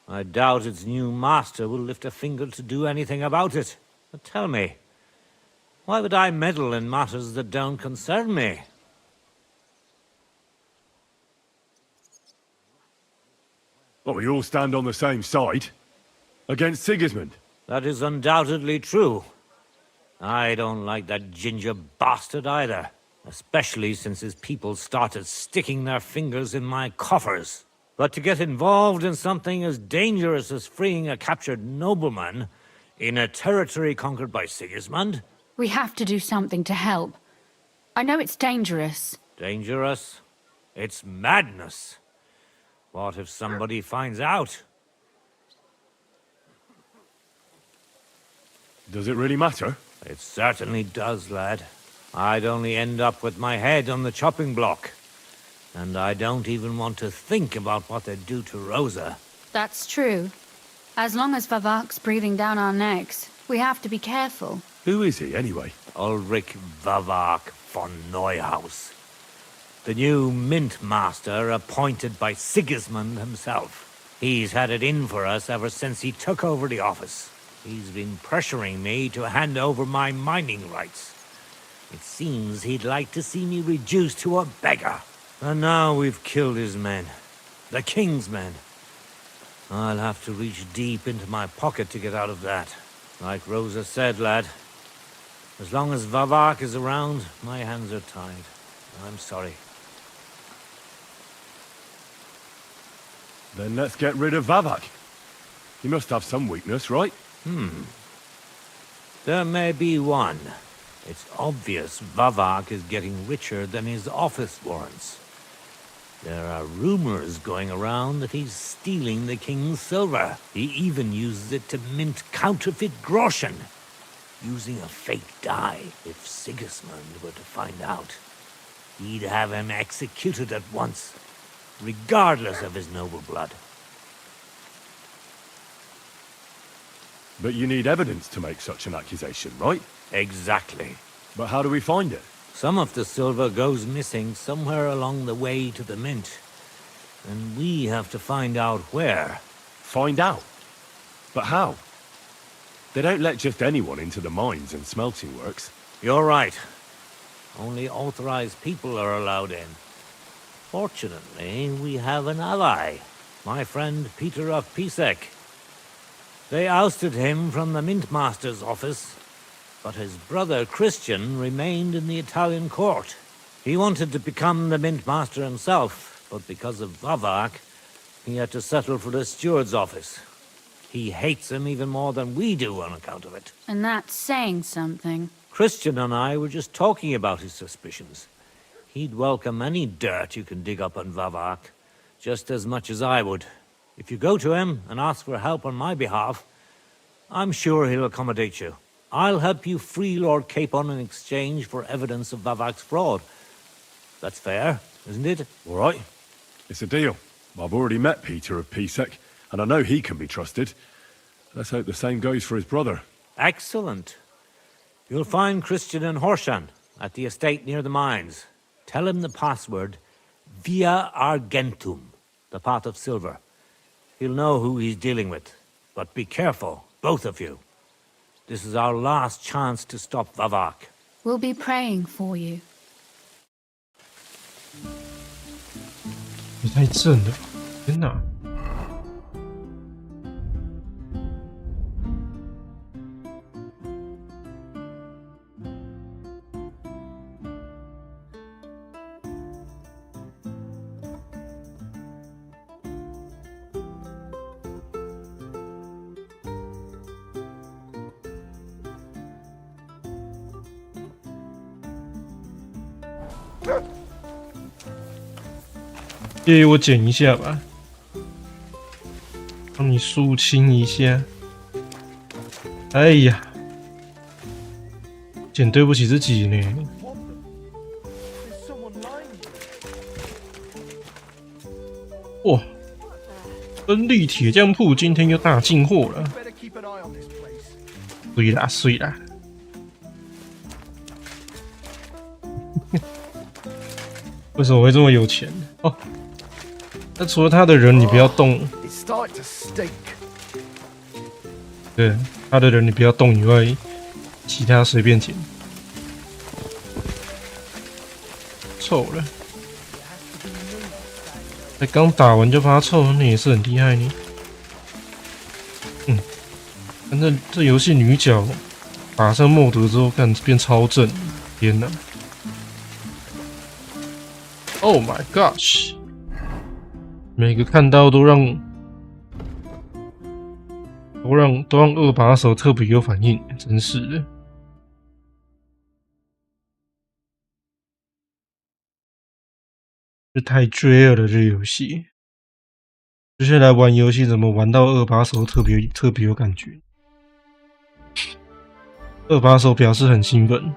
I doubt its new master will lift a finger to do anything about it. But tell me, why would I meddle in matters that don't concern me? Well, we all stand on the same side. Against Sigismund. That is undoubtedly true. I don't like that ginger bastard either. Especially since his people started sticking their fingers in my coffers. But to get involved in something as dangerous as freeing a captured nobleman in a territory conquered by Sigismund? We have to do something to help. I know it's dangerous. Dangerous? It's madness. What if somebody finds out? Does it really matter? It certainly does, lad. I'd only end up with my head on the chopping block. And I don't even want to think about what they'd do to Rosa. That's true. As long as Vavak's breathing down our necks, we have to be careful. Who is he, anyway? Ulrich Vavak von Neuhaus. The new mint master appointed by Sigismund himself. He's had it in for us ever since he took over the office. He's been pressuring me to hand over my mining rights. It seems he'd like to see me reduced to a beggar. And now we've killed his men. The king's men. I'll have to reach deep into my pocket to get out of that. Like Rosa said, lad, As long as Vavak is around, my hands are tied. I'm sorry. Then let's get rid of Vavak. He must have some weakness, right? There may be one. It's obvious Vavak is getting richer than his office warrants. There are rumors going around that he's stealing the king's silver. He even uses it to mint counterfeit groschen, using a fake die. If Sigismund were to find out, he'd have him executed at once, regardless of his noble blood. But you need evidence to make such an accusation, right? Exactly. But how do we find it? Some of the silver goes missing somewhere along the way to the mint, and we have to find out where. Find out? But how? They don't let just anyone into the mines and smelting works. You're right. Only authorized people are allowed in. Fortunately, we have an ally, my friend Peter of Pisek. They ousted him from the Mintmaster's office, but his brother Christian remained in the Italian court. He wanted to become the Mintmaster himself, but because of Vavak, he had to settle for the steward's office. He hates him even more than we do on account of it. And that's saying something. Christian and I were just talking about his suspicions. He'd welcome any dirt you can dig up on Vavak, just as much as I would. If you go to him and ask for help on my behalf, I'm sure he'll accommodate you. I'll help you free Lord Capon in exchange for evidence of Vavak's fraud. That's fair, isn't it? All right. It's a deal. I've already met Peter of Pisek, and I know he can be trusted. Let's hope the same goes for his brother. Excellent. You'll find Christian and Horshan at the estate near the mines. Tell him the password, Via Argentum, the pot of silver. He'll know who he's dealing with. But be careful, both of you. This is our last chance to stop Vavak. We'll be praying for you. 你太正了，天哪！介意我剪一下吧，帮你肃清一下。哎呀，剪对不起自己呢。哇，真力铁匠铺今天又大进货了，碎啦碎啦。为什么会这么有钱？哦。那除了他的人，你不要动。对，他的人你不要动以外，其他随便捡。臭了，才刚打完就把他臭，那也是很厉害呢。反正这游戏女角打上莫德之后，看变超正，天哪 ！Oh my gosh！ 每个看到都让二把手特别有反应，真是的。这太追了这游戏。接下来玩游戏怎么玩到二把手特别有感觉？二把手表示很兴奋。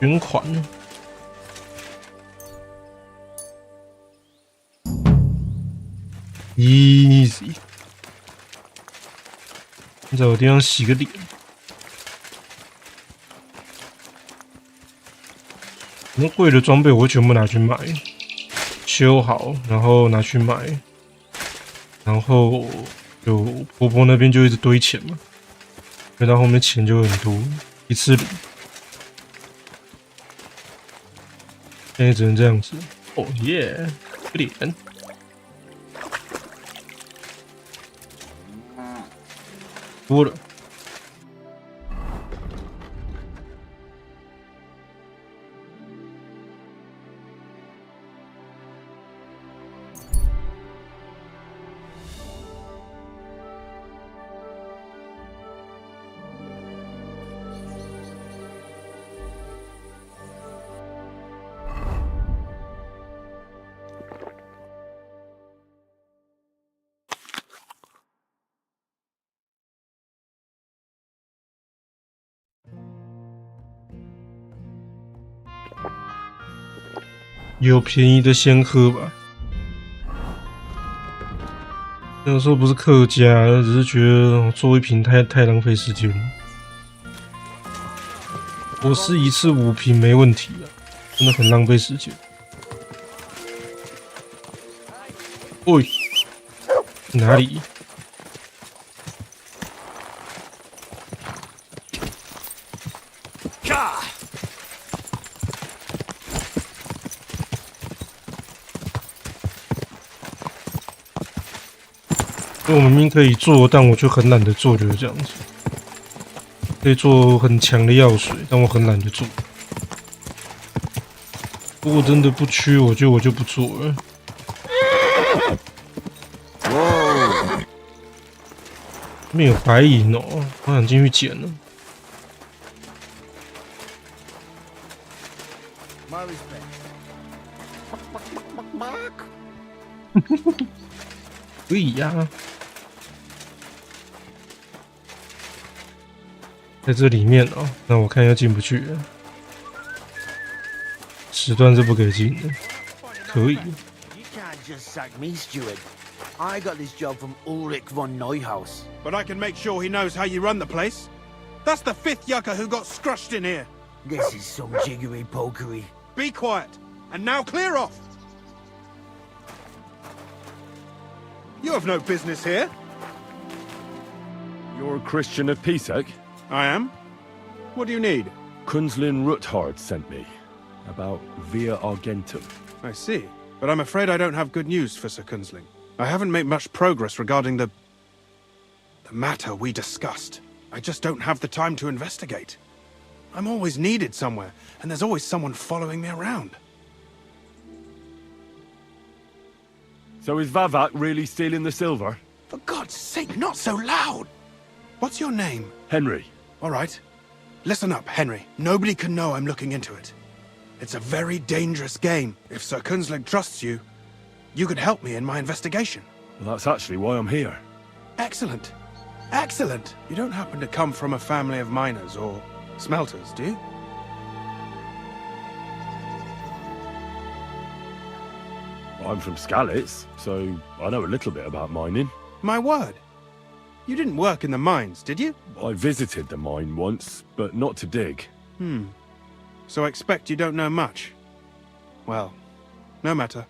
捐款。Easy。找个地方洗个脸。那贵的装备我会全部拿去买，修好，然后拿去买，然后就婆婆那边就一直堆钱嘛，堆到后面钱就很多，一次领。现在只能这样子。哦耶，脸。多了。有便宜的先喝吧。有时候不是客家，只是觉得做一瓶太浪费时间了。我是一次5瓶没问题了，真的很浪费时间。喂，哪里？我明明可以做，但我就很懒得做，就是这样子。可以做很强的药水，但我很懒得做。如果真的不缺，我就不做了。哇！没有白银哦，我想进去捡了。可以呀。在这里面哦，那我看要进不去了。时段是不给进的，可以。 You can't just sack me, steward. I got this job from Ulrich von Neuhaus. But I can make sure he knows how you run the place. That's the 5th yucca who got scrushed in here. This is some jiggery pokery. Be quiet, and now clear off. You have no business here. You're a Christian of Pisek? I am. What do you need? Kunzlin Ruthard sent me. About Via Argentum. I see. But I'm afraid I don't have good news for Sir Kunzling. I haven't made much progress regarding the matter we discussed. I just don't have the time to investigate. I'm always needed somewhere, and there's always someone following me around. So is Vavak really stealing the silver? For God's sake, not so loud! What's your name? Henry. All right. Listen up, Henry. Nobody can know I'm looking into it. It's a very dangerous game. If Sir Kunzling trusts you, you could help me in my investigation. Well, that's actually why I'm here. Excellent. Excellent. You don't happen to come from a family of miners or smelters, do you? I'm from Skalitz, so I know a little bit about mining. My word. You didn't work in the mines, did you? I visited the mine once, but not to dig. So I expect you don't know much. Well, no matter.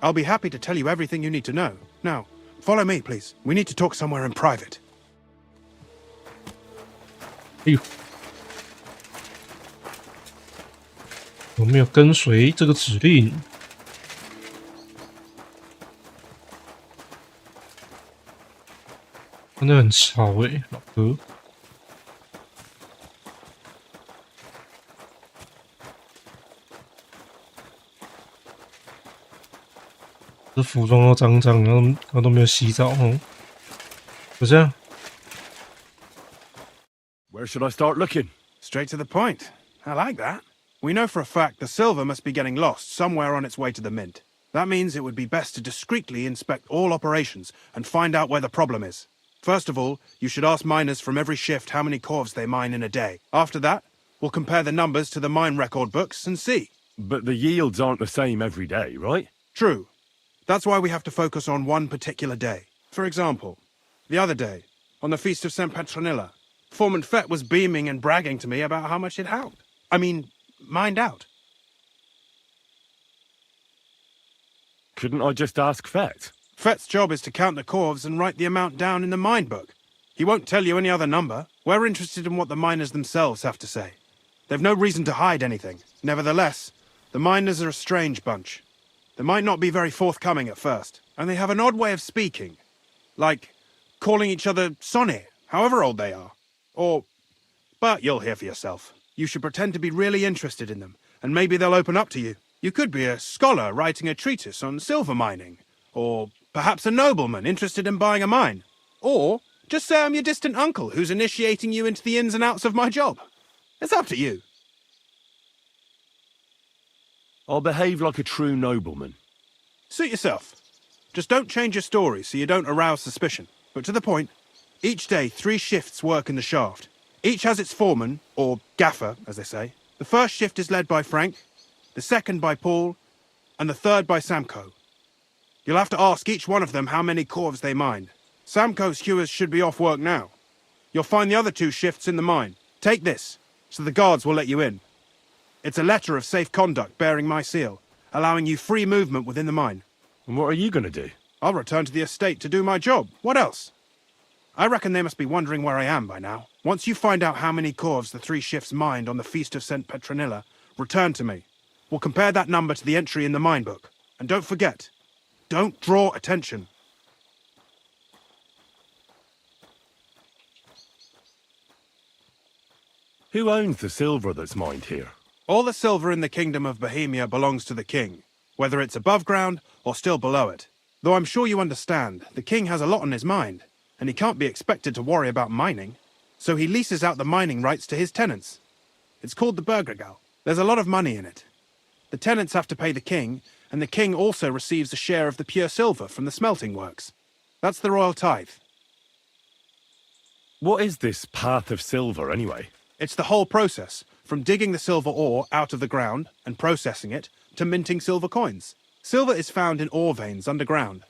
I'll be happy to tell you everything you need to know. Now, follow me, please. We need to talk somewhere in private. 哎呦，有没有跟随这个指令？真的很吵欸，老哥。这服装都脏脏，然后都没有洗澡哦，就这样。 Where should I start looking? Straight to the point. I like that. We know for a fact the silver must be getting lost somewhere on its way to the mint. That means it would be best to discreetly inspect all operations and find out where the problem is. First of all, you should ask miners from every shift how many corves they mine in a day. After that, we'll compare the numbers to the mine record books and see. But the yields aren't the same every day, right? True. That's why we have to focus on one particular day. For example, the other day, on the Feast of St. Petronilla, Foreman Fett was beaming and bragging to me about how much it helped. I mean, mined out. Couldn't I just ask Fett? Fett's job is to count the corves and write the amount down in the mine book. He won't tell you any other number. We're interested in what the miners themselves have to say. They've no reason to hide anything. Nevertheless, the miners are a strange bunch. They might not be very forthcoming at first, and they have an odd way of speaking. Like calling each other Sonny. however old they are. But you'll hear for yourself. You should pretend to be really interested in them, and maybe they'll open up to you. You could be a scholar writing a treatise on silver mining, or perhaps a nobleman interested in buying a mine. Or just say I'm your distant uncle who's initiating you into the ins and outs of my job. It's up to you. I'll behave like a true nobleman. Suit yourself. Just don't change your story so you don't arouse suspicion. But to the point, each day 3 shifts work in the shaft. Each has its foreman, or gaffer, as they say. The first shift is led by Frank, the second by Paul, and the third by Samko. You'll have to ask each one of them how many corves they mined. Samko's hewers should be off work now. You'll find the other 2 shifts in the mine. Take this, so the guards will let you in. It's a letter of safe conduct bearing my seal, allowing you free movement within the mine. And what are you going to do? I'll return to the estate to do my job. What else? I reckon they must be wondering where I am by now. Once you find out how many corves the 3 shifts mined on the Feast of St. Petronilla, return to me. We'll compare that number to the entry in the mine book. And don't forget, don't draw attention. Who owns the silver that's mined here? All the silver in the Kingdom of Bohemia belongs to the king, whether it's above ground or still below it. Though I'm sure you understand, the king has a lot on his mind, and he can't be expected to worry about mining. So he leases out the mining rights to his tenants. It's called the Burgergal. There's a lot of money in it. The tenants have to pay the king, and the king also receives a share of the pure silver from the smelting works. That's the royal tithe. What is this path of silver, anyway? It's the whole process, from digging the silver ore out of the ground and processing it, to minting silver coins. Silver is found in ore veins underground.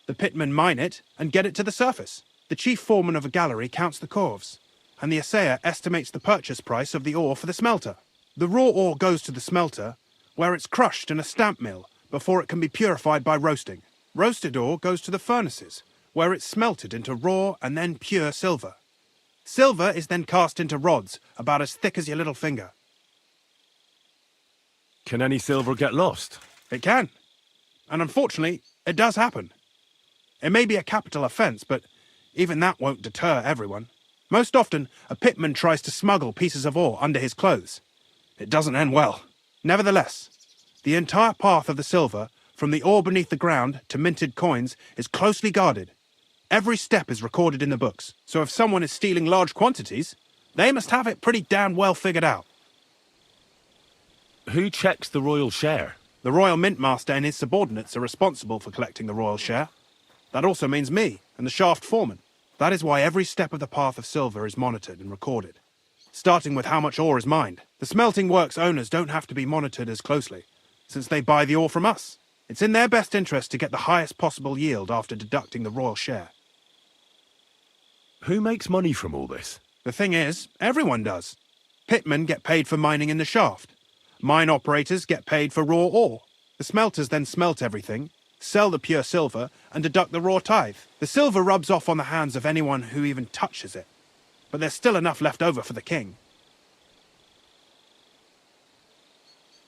The pitmen mine it and get it to the surface. The chief foreman of a gallery counts the corves, and the assayer estimates the purchase price of the ore for the smelter. The raw ore goes to the smelter, where it's crushed in a stamp mill before it can be purified by roasting. Roasted ore goes to the furnaces, where it's smelted into raw and then pure silver. Silver is then cast into rods about as thick as your little finger. Can any silver get lost? It can. And unfortunately, it does happen. It may be a capital offence, but even that won't deter everyone. Most often, a pitman tries to smuggle pieces of ore under his clothes. It doesn't end well. Nevertheless, the entire path of the silver, from the ore beneath the ground to minted coins, is closely guarded. Every step is recorded in the books, so if someone is stealing large quantities, they must have it pretty damn well figured out. Who checks the royal share? The royal mint master and his subordinates are responsible for collecting the royal share. That also means me and the shaft foreman. That is why every step of the path of silver is monitored and recorded, starting with how much ore is mined. The smelting works owners don't have to be monitored as closely, since they buy the ore from us. It's in their best interest to get the highest possible yield after deducting the royal share. Who makes money from all this? The thing is, everyone does. Pitmen get paid for mining in the shaft. Mine operators get paid for raw ore. The smelters then smelt everything, sell the pure silver, and deduct the raw tithe. The silver rubs off on the hands of anyone who even touches it. But there's still enough left over for the king.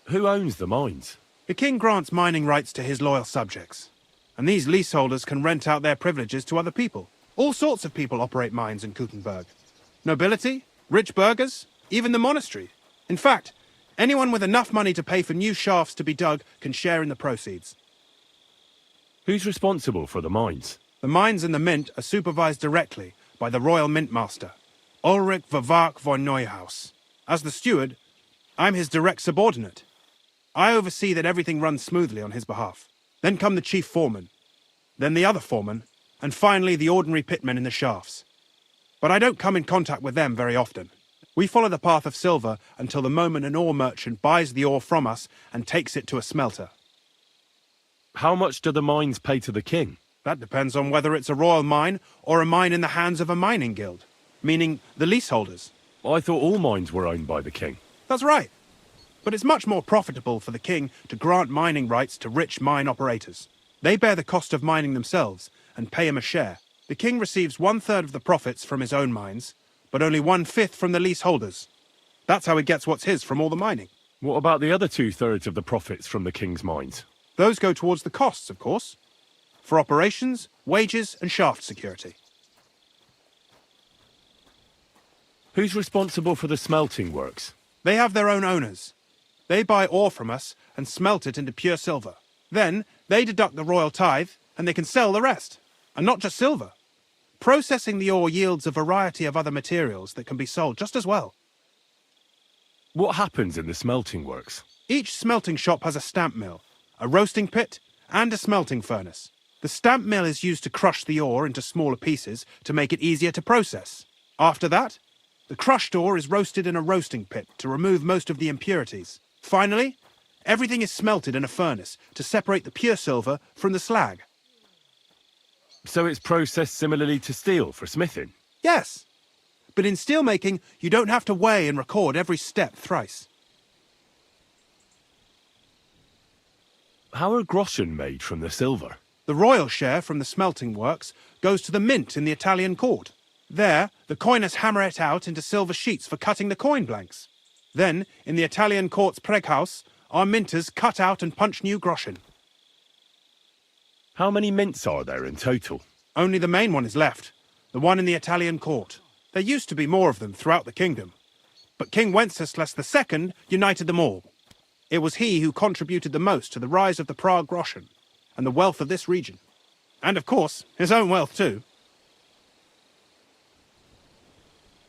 Who owns the mines? The king grants mining rights to his loyal subjects. And these leaseholders can rent out their privileges to other people. All sorts of people operate mines in Kuttenberg. Nobility, rich burghers, even the monastery. In fact, anyone with enough money to pay for new shafts to be dug can share in the proceeds. Who's responsible for the mines? The mines and the mint are supervised directly by the royal mint master, Ulrich Verwark von Neuhaus. As the steward, I'm his direct subordinate. I oversee that everything runs smoothly on his behalf. Then come the chief foreman, then the other foreman, and finally the ordinary pitmen in the shafts. But I don't come in contact with them very often. We follow the path of silver until the moment an ore merchant buys the ore from us and takes it to a smelter. How much do the mines pay to the king? That depends on whether it's a royal mine or a mine in the hands of a mining guild, meaning the leaseholders. I thought all mines were owned by the king. That's right. But it's much more profitable for the king to grant mining rights to rich mine operators. They bear the cost of mining themselves and pay him a share. The king receives 1/3 of the profits from his own mines, but only 1/5 from the leaseholders. That's how he gets what's his from all the mining. What about the other 2/3 of the profits from the king's mines? Those go towards the costs, of course, for operations, wages, and shaft security. Who's responsible for the smelting works? They have their own owners. They buy ore from us and smelt it into pure silver. Then they deduct the royal tithe and they can sell the rest. And not just silver. Processing the ore yields a variety of other materials that can be sold just as well. What happens in the smelting works? Each smelting shop has a stamp mill, a roasting pit, and a smelting furnace. The stamp mill is used to crush the ore into smaller pieces to make it easier to process. After that, the crushed ore is roasted in a roasting pit to remove most of the impurities. Finally, everything is smelted in a furnace to separate the pure silver from the slag. So it's processed similarly to steel for smithing? Yes. But in steelmaking, you don't have to weigh and record every step thrice. How are groschen made from the silver? The royal share from the smelting works goes to the mint in the Italian court. There, the coiners hammer it out into silver sheets for cutting the coin blanks. Then, in the Italian court's preghouse, our minters cut out and punch new groschen. How many mints are there in total? Only the main one is left, the one in the Italian court. There used to be more of them throughout the kingdom. But King Wenceslas II united them all. It was he who contributed the most to the rise of the Prague groschen and the wealth of this region. And of course, his own wealth too.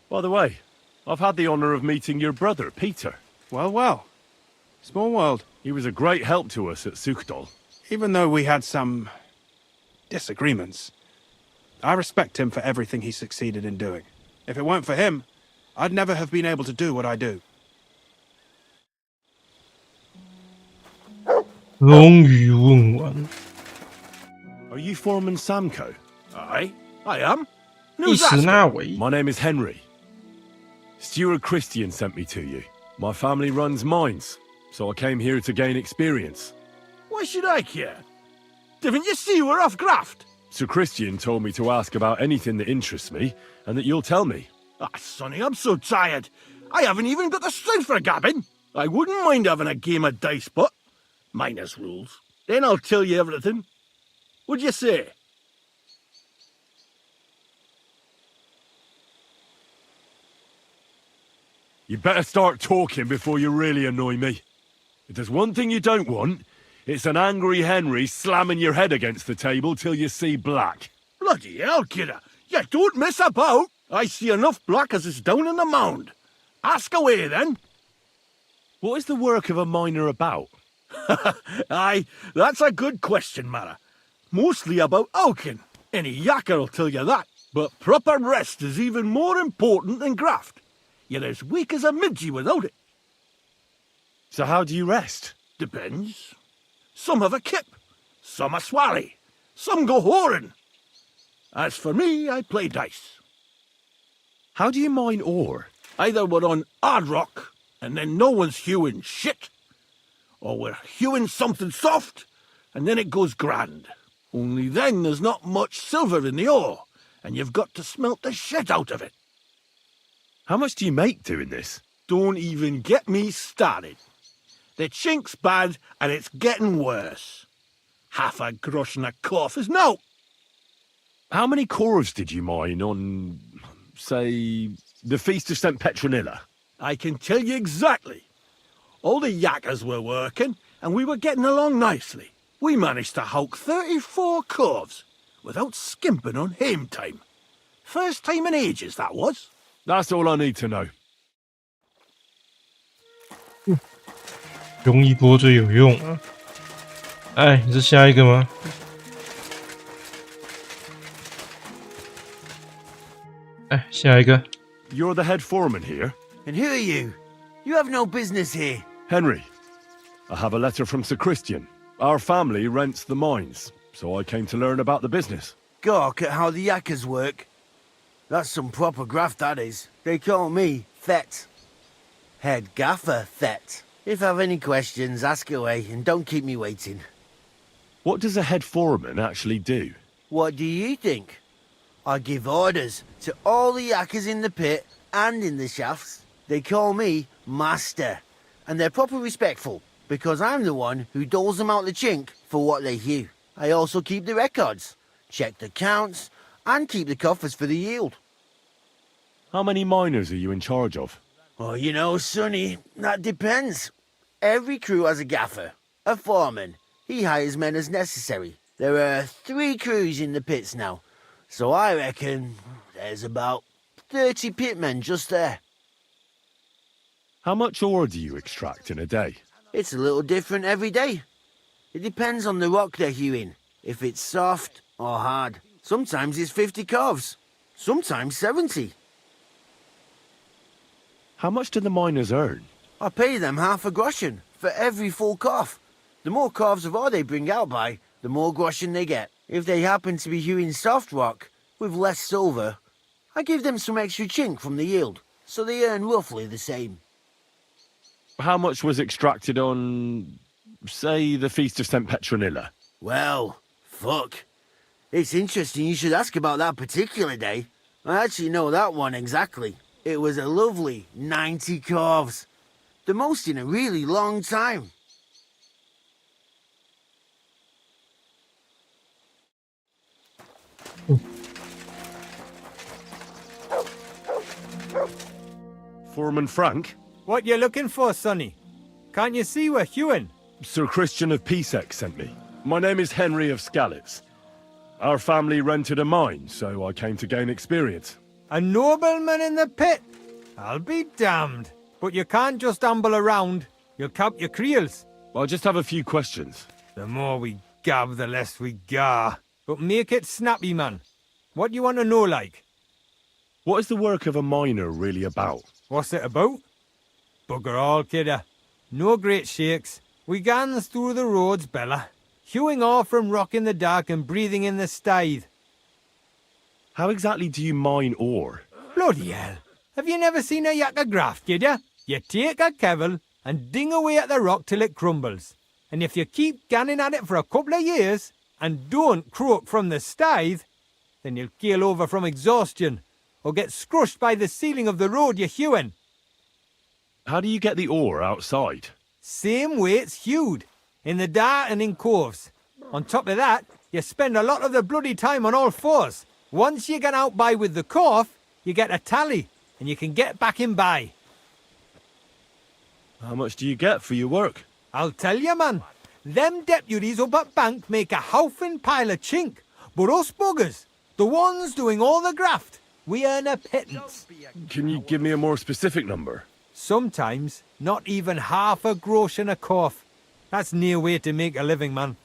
By the way, I've had the honour of meeting your brother, Peter. Well, well. Small world. He was a great help to us at Suchdol. Even though we had some disagreements, I respect him for everything he succeeded in doing. If it weren't for him, I'd never have been able to do what I do. 终于问完。 Are you Foreman Samco? Aye, I am. 意思那为 My name is Henry. Steward Christian sent me to you. My family runs mines, so I came here to gain experience. Why should I care? Didn't you see we're off graft? Sir Christian told me to ask about anything that interests me, and that you'll tell me. Ah, Sonny, I'm so tired. I haven't even got the strength for gabbing. I wouldn't mind having a game of dice, but minus rules. Then I'll tell you everything. What'd you say? You better start talking before you really annoy me. If there's one thing you don't want, it's an angry Henry slamming your head against the table till you see black. Bloody hell, kidder. You don't mess about. I see enough black as is down in the mound. Ask away, then. What is the work of a miner about? Aye, that's a good question, Mara. Mostly about oaking. Any yakker'll tell you that. But proper rest is even more important than graft. You're as weak as a midgie without it. So how do you rest? Depends. Some have a kip, some a swally, some go whoring. As for me, I play dice. How do you mine ore? Either we're on hard rock, and then no one's hewing shit, or we're hewing something soft, and then it goes grand. Only then there's not much silver in the ore, and you've got to smelt the shit out of it. How much do you make doing this? Don't even get me started. The chink's bad, and it's getting worse. Half a grosh and a cough is no. How many cores did you mine on, say, the Feast of St. Petronilla? I can tell you exactly. All the yakkers were working, and we were getting along nicely. We managed to hulk 34 corves, without skimping on hame time. First time in ages, that was. That's all I need to know. 用一波最有用啊！哎，你是下一个吗？哎，下一个。 You're the head foreman here? And who are you? You have no business here. Henry. I have a letter from Sir Christian. Our family rents the mines, so I came to learn about the business. Gawk at how the yakkers work. That's some proper graft, that is. They call me Thet. Head Gaffer Thet. If I have any questions, ask away and don't keep me waiting. What does a head foreman actually do? What do you think? I give orders to all the yakkers in the pit and in the shafts. They call me Master, and they're proper respectful, because I'm the one who doles them out the chink for what they hew. I also keep the records, check the counts, and keep the coffers for the yield. How many miners are you in charge of? Oh, you know, Sonny, that depends. Every crew has a gaffer, a foreman. He hires men as necessary. There are 3 crews in the pits now, so I reckon there's about 30 pitmen just there. How much ore do you extract in a day? It's a little different every day. It depends on the rock they're hewing, if it's soft or hard. Sometimes it's 50 calves, sometimes 70. How much do the miners earn? I pay them half a groschen for every full calf. The more calves of ore they bring out by, the more groschen they get. If they happen to be hewing soft rock with less silver, I give them some extra chink from the yield, so they earn roughly the same. How much was extracted on, say, the Feast of St. Petronilla? Well, fuck. It's interesting you should ask about that particular day. I actually know that one exactly. It was a lovely 90 calves. The most in a really long time. Foreman Frank? What you looking for, Sonny? Can't you see we're hewing? Sir Christian of Peacex sent me. My name is Henry of Skalitz. Our family rented a mine, so I came to gain experience. A nobleman in the pit? I'll be damned. But you can't just amble around. You'll count your creels. I just have a few questions. The more we gab, the less we gar. But make it snappy, man. What do you want to know, like? What is the work of a miner really about? What's it about? Bugger all, kidder. No great shakes. We gans through the roads, Bella. Hewing off from rock in the dark and breathing in the stithe. How exactly do you mine ore? Bloody hell. Have you never seen a yakka graft, kidder? You take a kevel and ding away at the rock till it crumbles. And if you keep ganning at it for a couple of years and don't croak from the stithe, then you'll keel over from exhaustion or get scrushed by the ceiling of the road you're hewing. How do you get the ore outside? Same way it's hewed, in the dark and in coves. On top of that, you spend a lot of the bloody time on all fours. Once you get out by with the corf, you get a tally, and you can get back in by. How much do you get for your work? I'll tell you, man. Them deputies up at bank make a howfin' pile of chink. But us buggers, the ones doing all the graft, we earn a pittance. Can you give me a more specific number? Sometimes, not even half a groschen a corf. That's near way to make a living, man.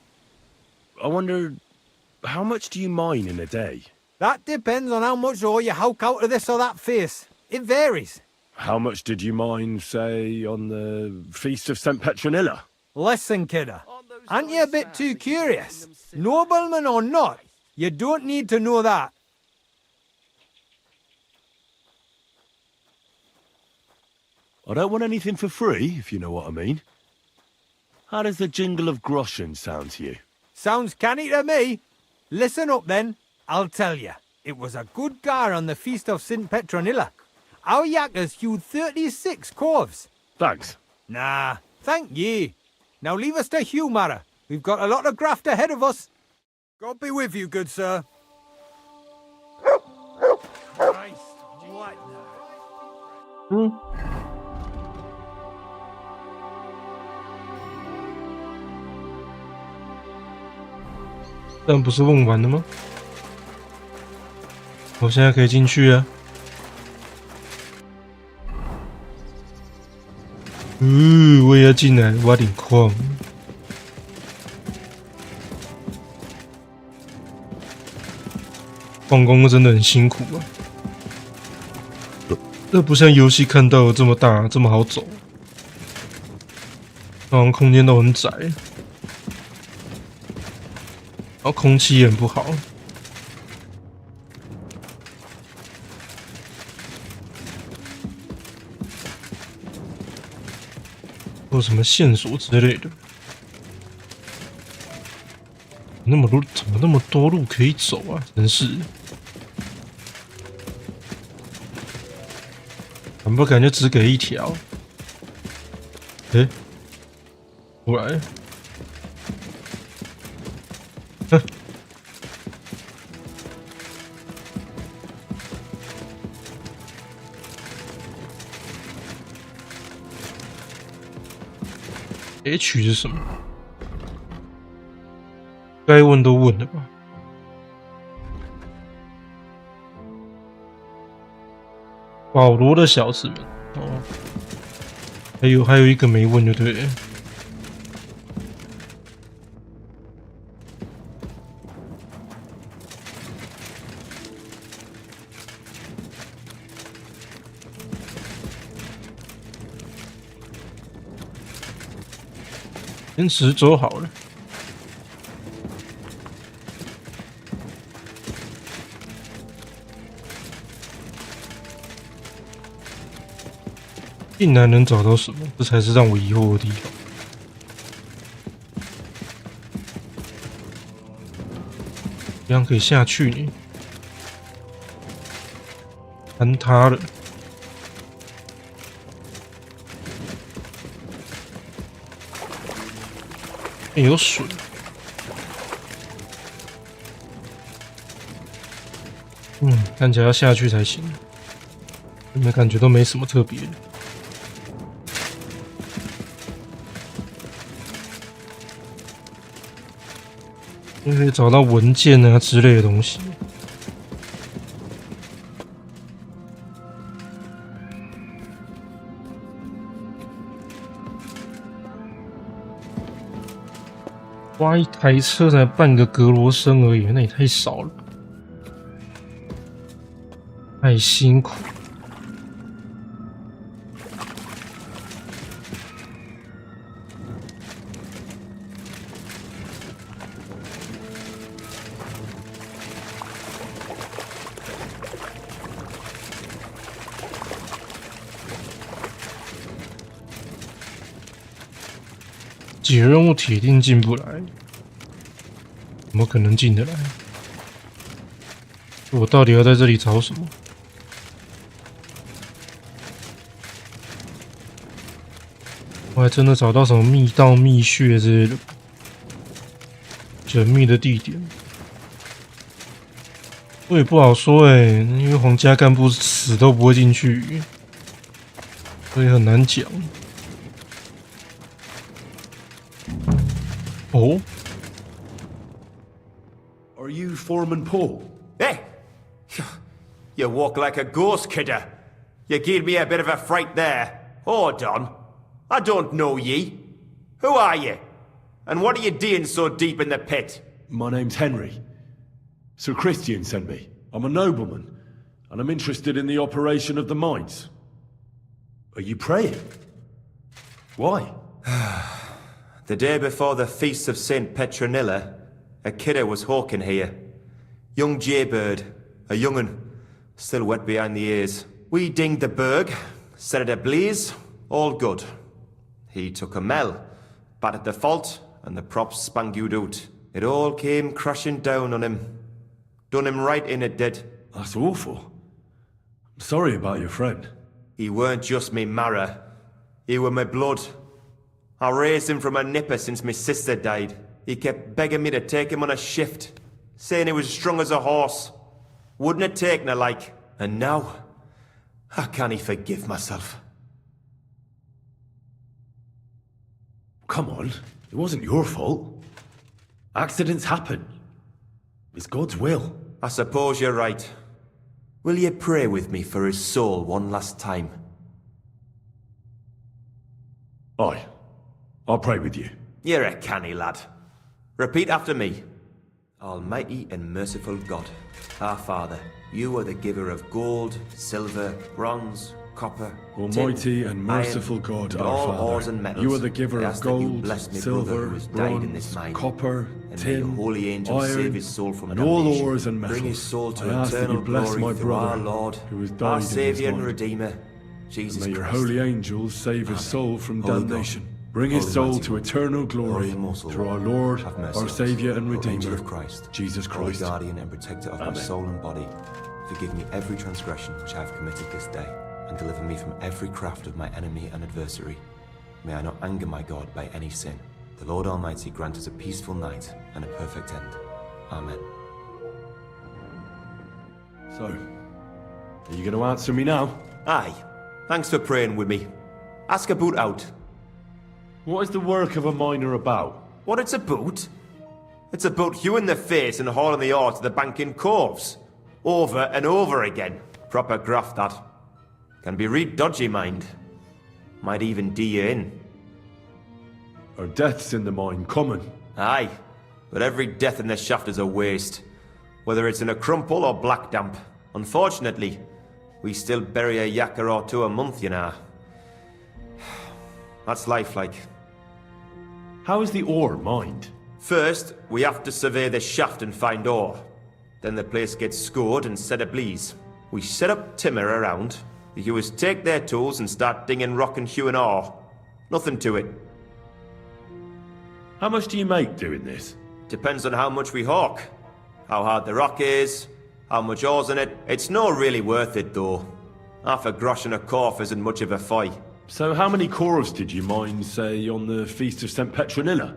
I wonder, how much do you mine in a day? That depends on how much ore you howk out of this or that face. It varies. How much did you mine, say, on the Feast of St. Petronilla? Listen, kidder. Aren't you a bit too curious? Nobleman or not, you don't need to know that. I don't want anything for free, if you know what I mean. How does the jingle of groschen sound to you? Sounds canny to me. Listen up then, I'll tell you. It was a good gar on the Feast of St. Petronilla. Our yakkers hewed 36 corves. Thanks. Nah, thank ye. Now leave us to hew, Mara. We've got a lot of graft ahead of us. God be with you, good sir. Christ, what now? 但不是问完了吗？我现在可以进去啊！我也要进来挖点矿。矿工真的很辛苦啊！那不像游戏看到的这么大，这么好走，好像空间都很窄。 然后空气也很不好。有什么线索之类的？那么多，怎么那么多路可以走啊？真是，敢不敢就只给一条？诶，过来。H 是什么？该问都问了吧？保罗的小子们哦，还有一个没问就对了。坚持走好了。竟然能找到什么？这才是让我疑惑的地方。这样可以下去呢？坍塌了。有水。看起来要下去才行。有没有感觉都没什么特别的？就可以找到文件啊之类的东西。花一台车才半个格罗森而已，那也太少了，太辛苦。几个任务铁定进不来，怎么可能进得来？我到底要在这里找什么？我还真的找到什么密道、密穴之类的神秘的地点，我也不好说因为皇家干部死都不会进去，所以很难讲。Oh? Are you Foreman Paul? Hey! You walk like a ghost, kidder. You gave me a bit of a fright there. Hold on. I don't know ye. Who are you? And what are you doing so deep in the pit? My name's Henry. Sir Christian sent me. I'm a nobleman, and I'm interested in the operation of the mines. Are you praying? Why? The day before the feast of St. Petronilla, a kidder was hawking here. Young jaybird, a young'un, still wet behind the ears. We dinged the berg, set it ablaze, all good. He took a mell, battered the fault, and the props spangued out. It all came crashing down on him. Done him right in, it did. That's awful. I'm sorry about your friend. He weren't just me marrow. He were my blood. I raised him from a nipper since my sister died. He kept begging me to take him on a shift, saying he was strong as a horse. Wouldn't have taken her like. And now, I can't forgive myself. Come on, it wasn't your fault. Accidents happen. It's God's will. I suppose you're right. Will you pray with me for his soul one last time? Aye. I'll pray with you. You're a canny lad. Repeat after me. Almighty and merciful God, our Father, you are the giver of gold, silver, bronze, copper, Almighty tin, and merciful iron, God, and our all Father, ores and metals. you are the giver I of ask that you gold, bless me silver, brother who has died in this bronze, mine. copper, And may your tin, holy angels save iron, his soul from and all damnation. ores and metals. Bring his soul to I ask that eternal you bless glory my through our brother Lord, who has died our in this Saviour and mine. Redeemer, Jesus And may your Christ. holy angels save his Amen. soul from Holy damnation. God, Bring his Holy soul Mighty to God, eternal glory Holy Immortal through our Lord, Lord, have mercy our on us. Saviour and O Angel Redeemer, of Christ, Jesus Holy Christ. guardian and protector of Amen. my soul and body, forgive me every transgression which I have committed this day, and deliver me from every craft of my enemy and adversary. May I not anger my God by any sin. The Lord Almighty grant us a peaceful night and a perfect end. Amen. So, are you going to answer me now? Aye. Thanks for praying with me. Ask a boot out. What is the work of a miner about? What it's about? It's about you in the face and hauling the ore to the bank in coves. Over and over again. Proper graft, that. Can be real dodgy, mind. Might even D you in. Are deaths in the mine common? Aye, but every death in the shaft is a waste. Whether it's in a crumple or black damp. Unfortunately, we still bury a yakka or two a month, you know. That's life, like. How is the ore mined? First, we have to survey the shaft and find ore. Then the place gets scored and set ablaze. We set up timber around. The hewers take their tools and start dinging rock and hewing ore. Nothing to it. How much do you make doing this? Depends on how much we hawk. How hard the rock is, how much ore's in it. It's not really worth it, though. Half a grosh and a corf isn't much of a fight. So how many corves did you mine, say, on the Feast of St. Petronilla?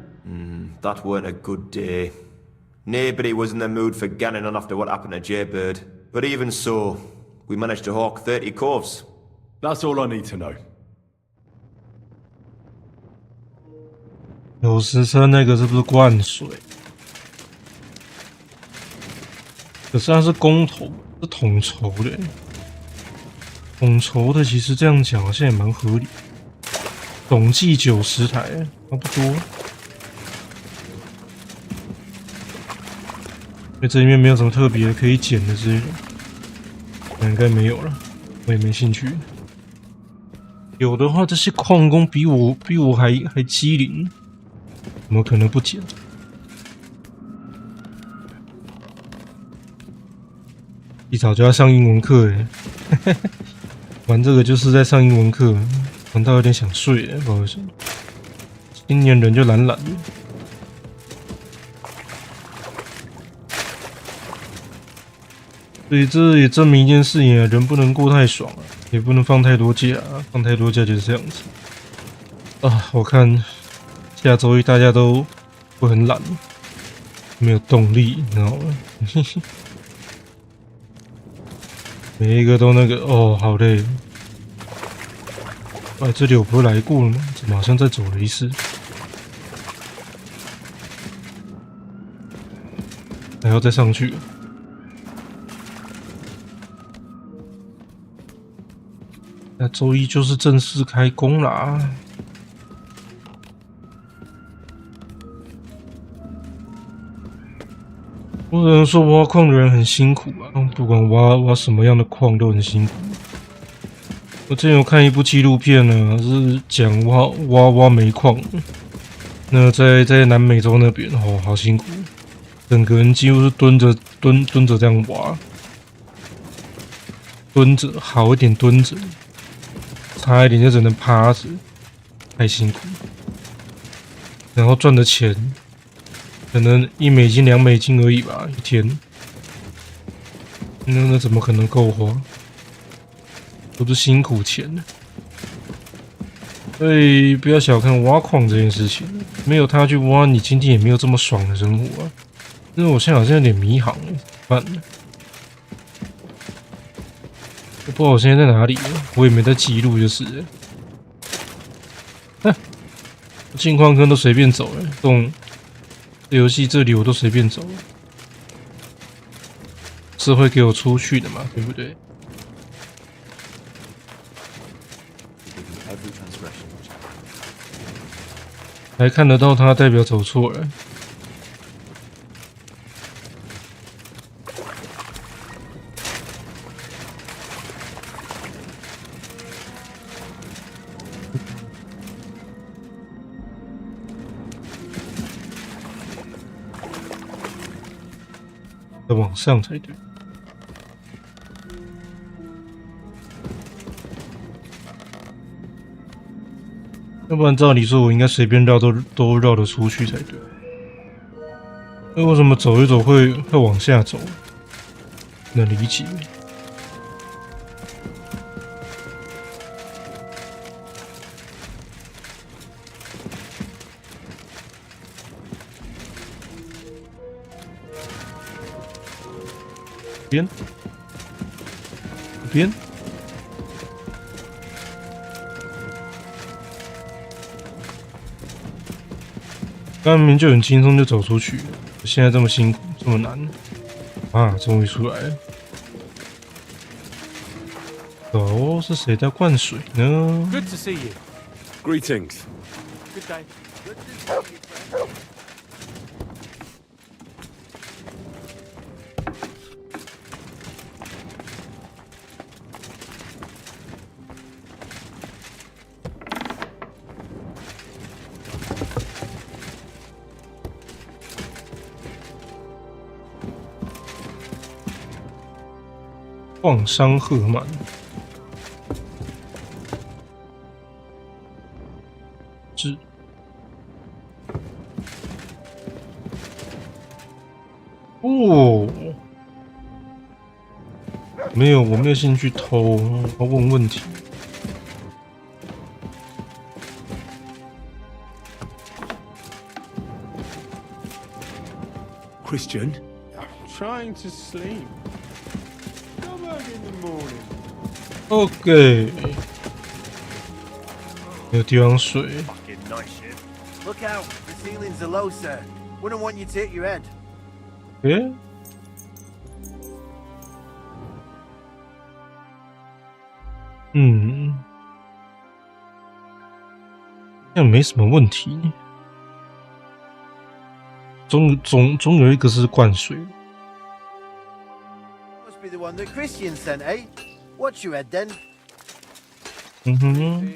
That weren't a good day. Nobody was in the mood for ganning on after what happened to Jaybird. But even so, we managed to hawk 30 corves. That's all I need to know. 有时车那个是不是灌水？可是它是公投，是统筹的。统筹的其实这样讲好像也蛮合理。总计90台，差不多。因为这里面没有什么特别可以捡的之类的，应该没有了，我也没兴趣。有的话，这些矿工比我还机灵，怎么可能不捡？一早就要上英文课哎，玩这个就是在上英文课，玩到有点想睡了，不好意思。青年人就懒懒的。所以这也证明一件事情啊，人不能过太爽啊，也不能放太多假啊，放太多假就是这样子。啊，我看下周一大家都会很懒，没有动力，你知道吗？每一个都那个哦，好累。哎，这里我不是来过了吗？怎么好像在走了一次？还要再上去？那周一就是正式开工啦。不能说挖矿的人很辛苦吧，不管挖什么样的矿都很辛苦。我之前有看一部纪录片呢，是讲挖煤矿，那在南美洲那边哦，好辛苦，整个人几乎是蹲着这样挖，蹲着好一点蹲着，差一点就只能趴着，太辛苦。然后赚的钱可能1美金2美金而已吧，一天，那怎么可能够花？都是辛苦钱呢。所以不要小看挖矿这件事情，没有他去挖，你今天也没有这么爽的生活啊。因为我现在好像有点迷航了，怎么办呢？我不知道我现在在哪里了，我也没在记录就是了。哼，进矿坑都随便走了，这游戏这里我都随便走了，是会给我出去的嘛，对不对？还看得到它，代表走错了。要往上才对。要不然照理说，我应该随便绕都绕得出去才对。那为什么走一走会往下走？能理解。边，边。刚明明就很轻松就走出去了，现在这么辛苦，这么难啊！终于出来了。哦，是谁在灌水呢 Good to see you. Greetings. Good day. 创伤赫满。是。哦，没有，我没有兴趣偷，我问问题。Christian? I'm trying to sleep. Come back in the morning. OK， 有地方睡。 Fucking nice shit. Look out, the ceilings are low, sir. Wouldn't want you to hit your head. 诶？好像没什么问题。总有一个是灌水。 Must be the one that Christian sent, eh? Watch your head then. 嗯哼。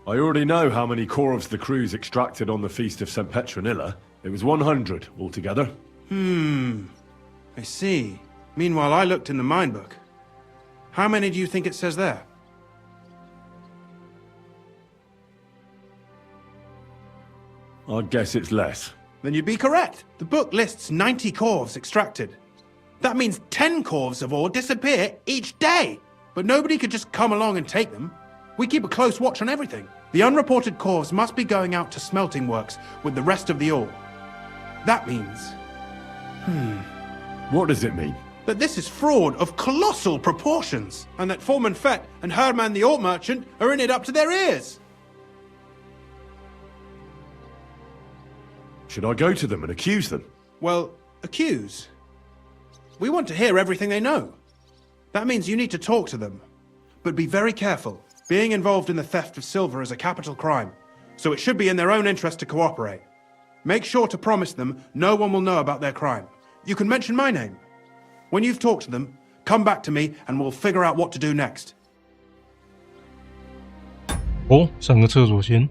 I already know how many corvs the crews extracted on the Feast of St. Petronilla. It was 100 altogether. I see. Meanwhile, I looked in the mine book. How many do you think it says there? I'd guess it's less. Then you'd be correct. The book lists 90 corvs extracted. That means 10 corvs of ore disappear each day. But nobody could just come along and take them. We keep a close watch on everything. The unreported corvs must be going out to smelting works with the rest of the ore. That means... What does it mean? That this is fraud of colossal proportions, and that Foreman Fett and Herman the ore merchant are in it up to their ears. Should I go to them and accuse them? Well, accuse? We want to hear everything they know. That means you need to talk to them. But be very careful. Being involved in the theft of silver is a capital crime, so it should be in their own interest to cooperate. Make sure to promise them no one will know about their crime. You can mention my name. When you've talked to them, come back to me and we'll figure out what to do next. 哦，上个厕所先。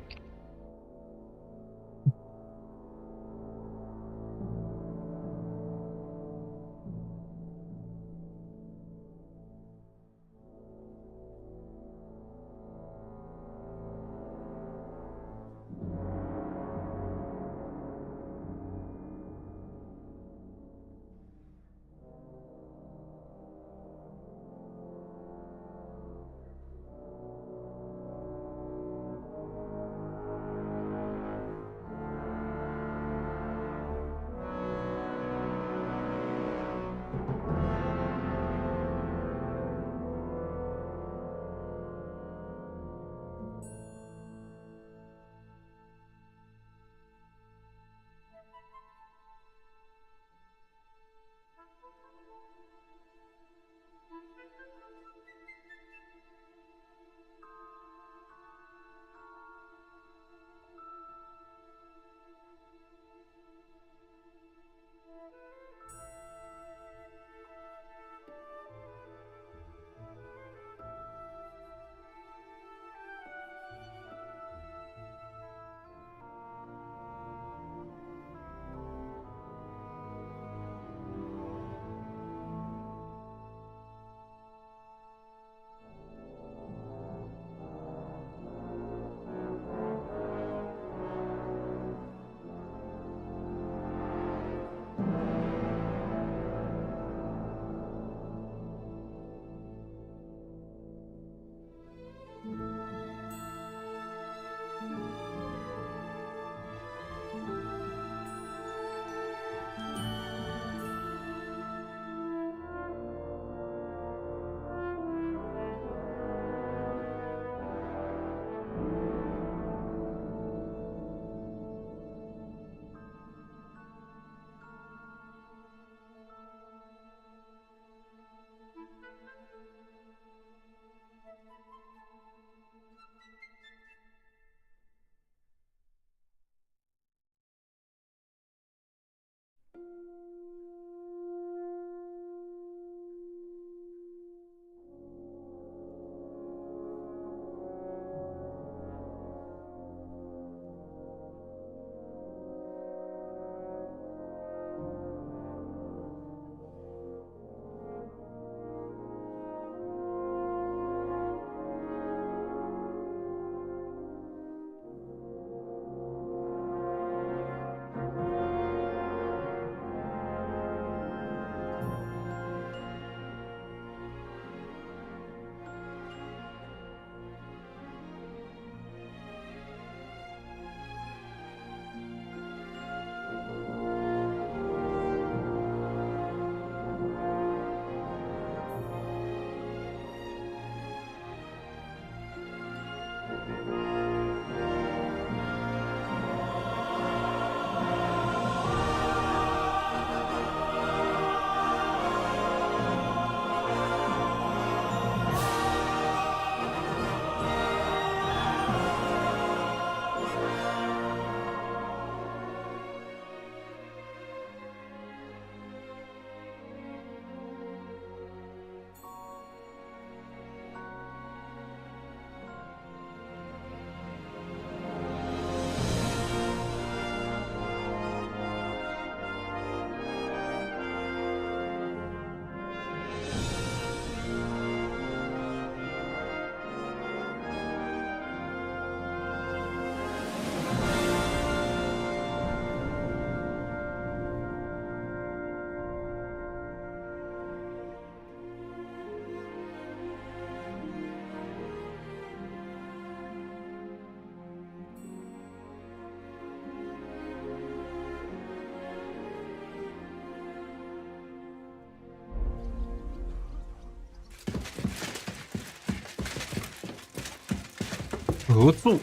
合作。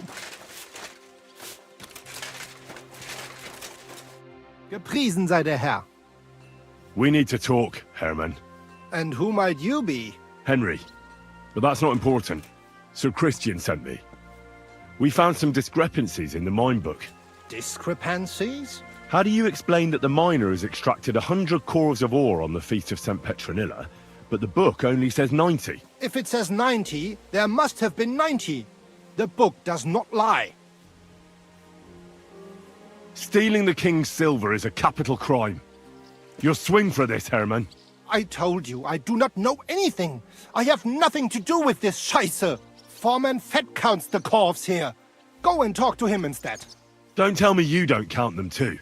Gepriesen sei der Herr. We need to talk, Herman. And who might you be? Henry. But that's not important. Sir Christian sent me. We found some discrepancies in the mine book. Discrepancies? How do you explain that the miner has extracted 100 cores of ore on the Feast of St. Petronilla, but the book only says 90? If it says 90, there must have been 90. The book does not lie. Stealing the king's silver is a capital crime. You'll swing for this, Herman. I told you, I do not know anything. I have nothing to do with this Scheiße. Foreman Fett counts the corves here. Go and talk to him instead. Don't tell me you don't count them too.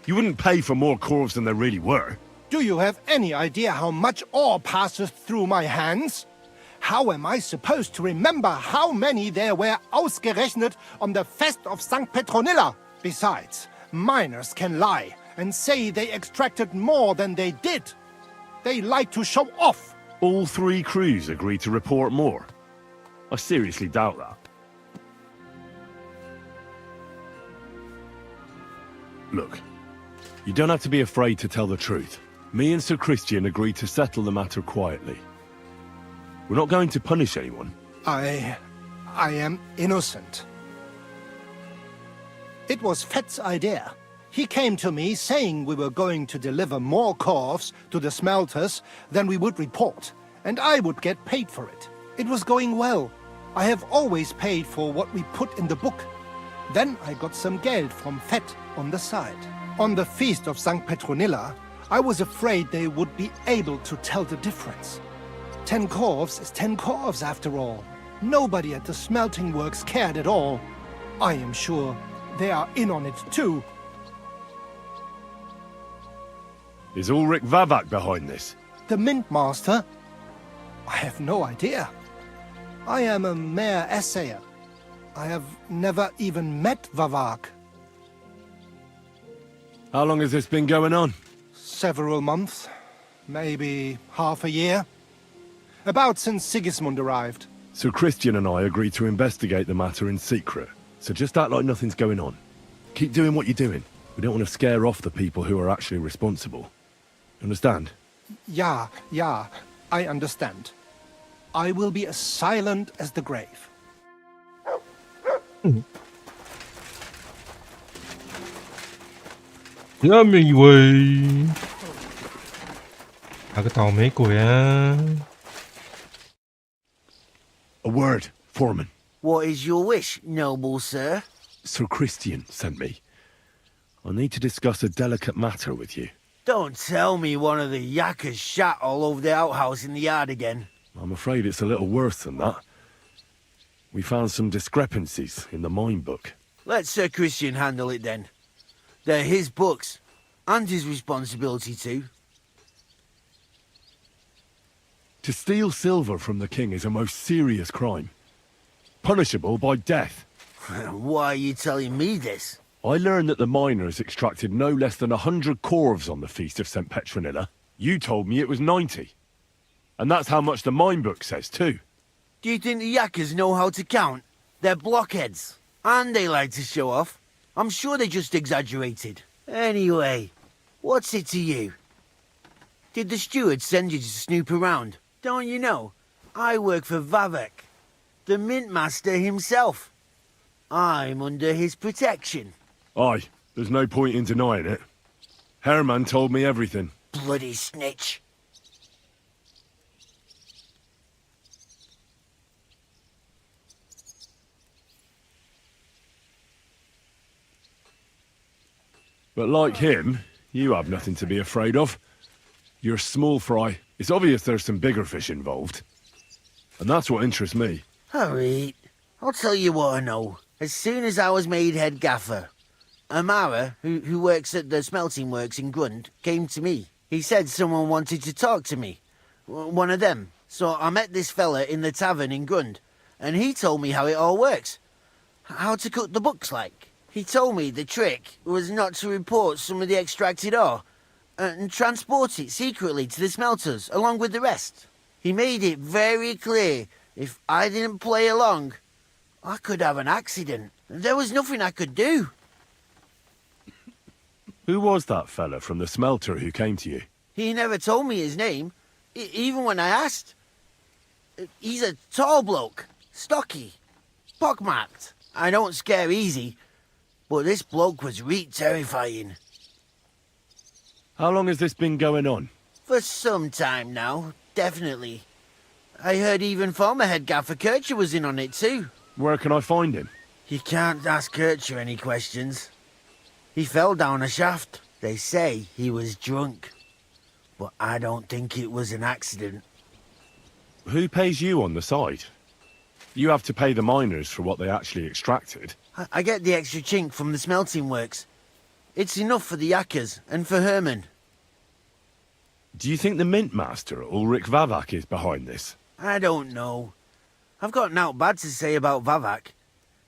You wouldn't pay for more corves than there really were. Do you have any idea how much ore passes through my hands? How am I supposed to remember how many there were ausgerechnet on the Fest of St. Petronilla? Besides, miners can lie and say they extracted more than they did. They like to show off. All 3 crews agreed to report more. I seriously doubt that. Look, you don't have to be afraid to tell the truth. Me and Sir Christian agreed to settle the matter quietly. We're not going to punish anyone. I am innocent. It was Fett's idea. He came to me saying we were going to deliver more corves to the smelters than we would report, and I would get paid for it. It was going well. I have always paid for what we put in the book. Then I got some geld from Fett on the side. On the Feast of St. Petronilla, I was afraid they would be able to tell the difference. 10 corves is 10 corves after all. Nobody at the smelting works cared at all. I am sure they are in on it too. Is Ulrich Vavak behind this? The Mint Master? I have no idea. I am a mere assayer. I have never even met Vavak. How long has this been going on? Several months. Maybe half a year. About since Sigismund arrived. So Christian and I agreed to investigate the matter in secret. So just act like nothing's going on. Keep doing what you're doing. We don't want to scare off the people who are actually responsible. Understand? Yeah, I understand. I will be as silent as the grave. 不要以为哪个倒霉鬼啊 A word, Foreman. What is your wish, noble sir? Sir Christian sent me. I need to discuss a delicate matter with you. Don't tell me one of the yakkers shat all over the outhouse in the yard again. I'm afraid it's a little worse than that. We found some discrepancies in the mine book. Let Sir Christian handle it then. They're his books, and his responsibility too. To steal silver from the king is a most serious crime. Punishable by death. Why are you telling me this? I learned that the miners extracted no less than 100 corves on the Feast of St. Petronilla. You told me it was 90. And that's how much the mine book says too. Do you think the yakkers know how to count? They're blockheads. And they like to show off. I'm sure they just exaggerated. Anyway, what's it to you? Did the steward send you to snoop around? Don't you know? I work for Vavek, the mint master himself. I'm under his protection. Aye, there's no point in denying it. Herman told me everything. Bloody snitch. But like him, you have nothing to be afraid of. You're a small fry. It's obvious there's some bigger fish involved. And that's what interests me. Alright, I'll tell you what I know. As soon as I was made head gaffer, Amara, who works at the smelting works in Grund, came to me. He said someone wanted to talk to me. One of them. So I met this fella in the tavern in Grund, and he told me how it all works. How to cut the books like. He told me the trick was not to report some of the extracted ore, and transport it secretly to the smelters, along with the rest. He made it very clear, if I didn't play along, I could have an accident. There was nothing I could do. Who was that fella from the smelter who came to you? He never told me his name, even when I asked. He's a tall bloke, stocky, pockmarked. I don't scare easy, but this bloke was terrifying. How long has this been going on? For some time now, definitely. I heard even former head gaffer Kircher was in on it too. Where can I find him? You can't ask Kircher any questions. He fell down a shaft. They say he was drunk. But I don't think it was an accident. Who pays you on the side? You have to pay the miners for what they actually extracted. I get the extra chink from the smelting works. It's enough for the Yakkers and for Herman. Do you think the mint master, Ulrich Vavak, is behind this? I don't know. I've got naught bad to say about Vavak.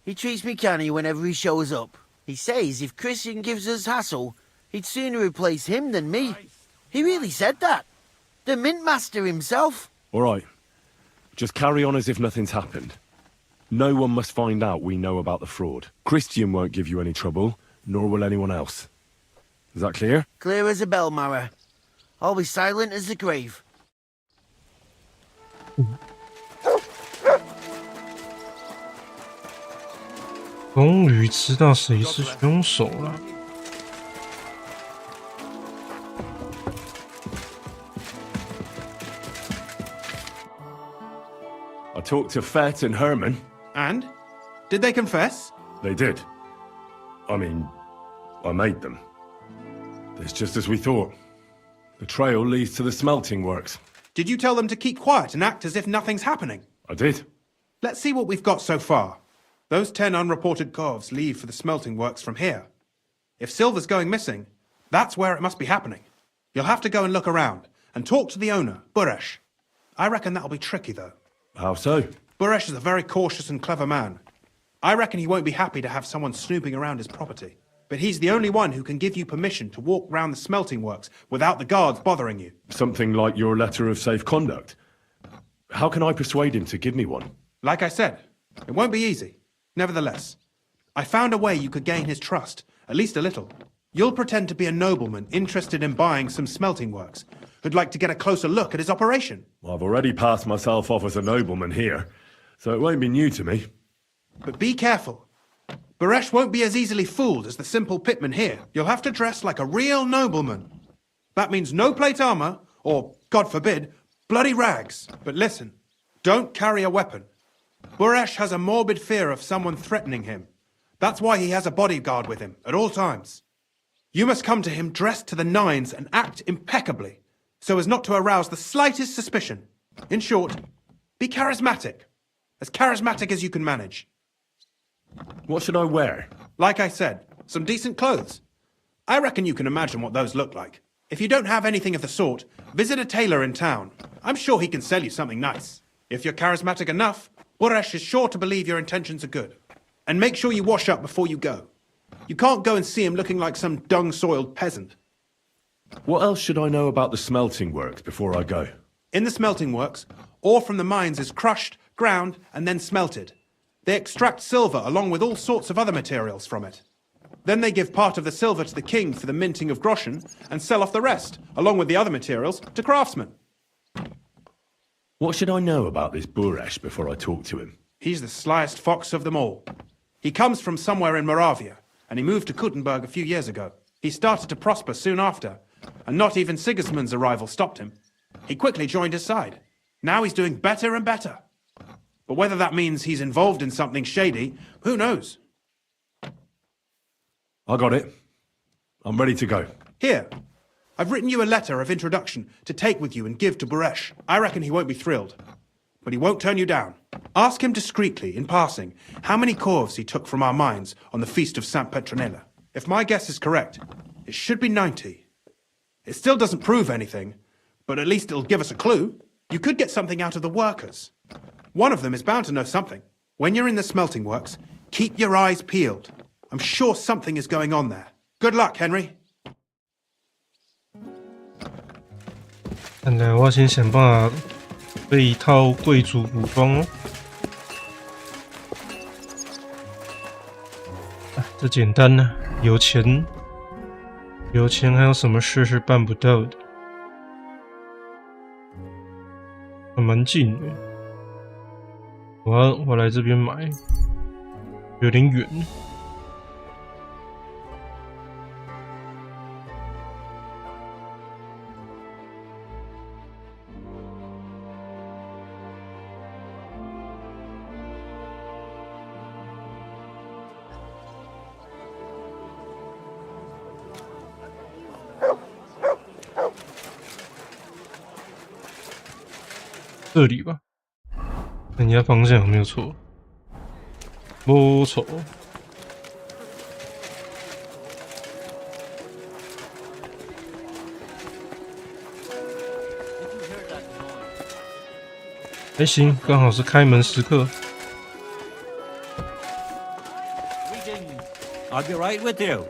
He treats me canny whenever he shows up. He says if Christian gives us hassle, he'd sooner replace him than me. He really said that. The mint master himself. All right. Just carry on as if nothing's happened. No one must find out we know about the fraud. Christian won't give you any trouble, nor will anyone else. Is that clear? Clear as a bell, Mara. I'll be silent as the grave. 终于知道谁是凶手了。I talked to Fett and Herman. And? Did they confess? They did. I mean, I made them. It's just as we thought. The trail leads to the smelting works. Did you tell them to keep quiet and act as if nothing's happening? I did. Let's see what we've got so far. Those 10 unreported corves leave for the smelting works from here. If silver's going missing, that's where it must be happening. You'll have to go and look around, and talk to the owner, Buresh. I reckon that'll be tricky, though. How so? Buresh is a very cautious and clever man. I reckon he won't be happy to have someone snooping around his property. But he's the only one who can give you permission to walk round the smelting works without the guards bothering you. Something like your letter of safe conduct. How can I persuade him to give me one? Like I said, it won't be easy. Nevertheless, I found a way you could gain his trust, at least a little. You'll pretend to be a nobleman interested in buying some smelting works, who'd like to get a closer look at his operation. I've already passed myself off as a nobleman here, so it won't be new to me. But be careful. Buresh won't be as easily fooled as the simple pitman here. You'll have to dress like a real nobleman. That means no plate armor, or, God forbid, bloody rags. But listen, don't carry a weapon. Buresh has a morbid fear of someone threatening him. That's why he has a bodyguard with him at all times. You must come to him dressed to the nines and act impeccably, so as not to arouse the slightest suspicion. In short, be charismatic as you can manage. What should I wear? Like I said, some decent clothes. I reckon you can imagine what those look like. If you don't have anything of the sort, visit a tailor in town. I'm sure he can sell you something nice. If you're charismatic enough, Buresh is sure to believe your intentions are good. And make sure you wash up before you go. You can't go and see him looking like some dung-soiled peasant. What else should I know about the smelting works before I go? In the smelting works, ore from the mines is crushed, ground, and then smelted. They extract silver along with all sorts of other materials from it. Then they give part of the silver to the king for the minting of groschen and sell off the rest, along with the other materials, to craftsmen. What should I know about this Buresh before I talk to him? He's the slyest fox of them all. He comes from somewhere in Moravia, and he moved to Kuttenberg a few years ago. He started to prosper soon after, and not even Sigismund's arrival stopped him. He quickly joined his side. Now he's doing better and better. But whether that means he's involved in something shady, who knows? I got it. I'm ready to go. Here. I've written you a letter of introduction to take with you and give to Buresh. I reckon he won't be thrilled. But he won't turn you down. Ask him discreetly, in passing, how many corves he took from our mines on the feast of St. Petronilla. If my guess is correct, it should be 90. It still doesn't prove anything, but at least it'll give us a clue. You could get something out of the workers. One of them is bound to know something. When you're in the smelting works, keep your eyes peeled. I'm sure something is going on there. Good luck, Henry. 看来我要先想办法备一套贵族武装哦。这简单呢、有钱，有钱还有什么事是办不到的？还蛮近的。我来这边买，有点远。这里吧，人家方向有没有错？没错。还行，刚好是开门时刻。I'll be right with you.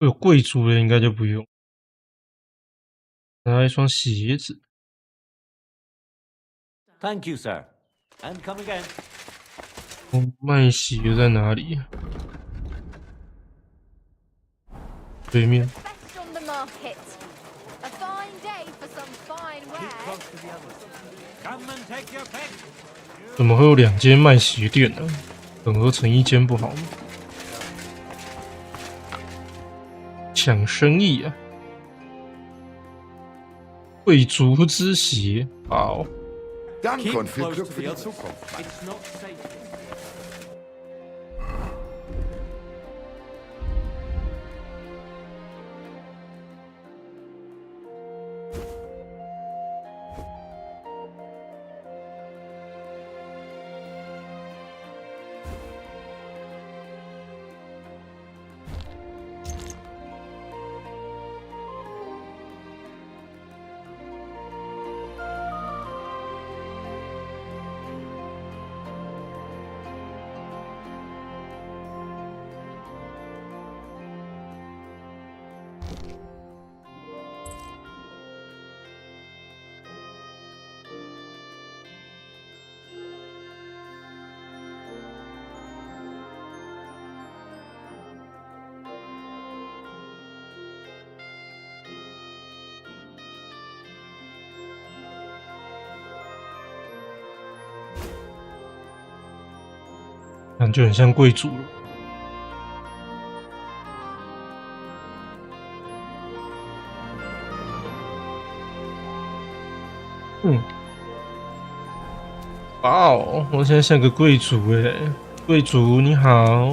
有贵族的应该就不用。拿一双鞋子。Thank you, sir. And come again. 卖鞋在哪里？对面。怎么会有2间卖鞋店呢？混合成一间不好吗？抢生意啊！贵族之鞋，好。Danke viel Glück für die Zukunft.感觉很像贵族了。哇哦，我现在像个贵族哎！贵族你好。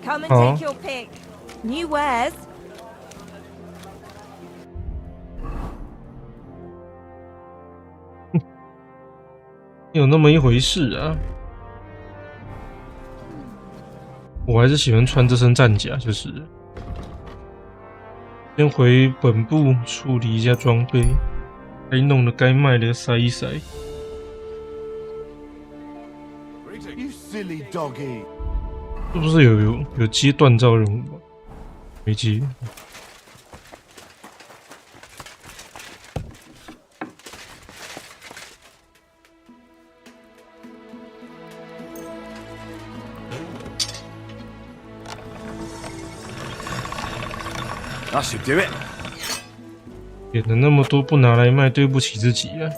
Come and take your pick. New wares. 有那么一回事啊！我还是喜欢穿这身战甲，就是。先回本部处理一下装备，该弄的该卖的塞一塞。是不是有接锻造任务吗？没接。That should do it. 点了那么多不拿来卖，对不起自己啊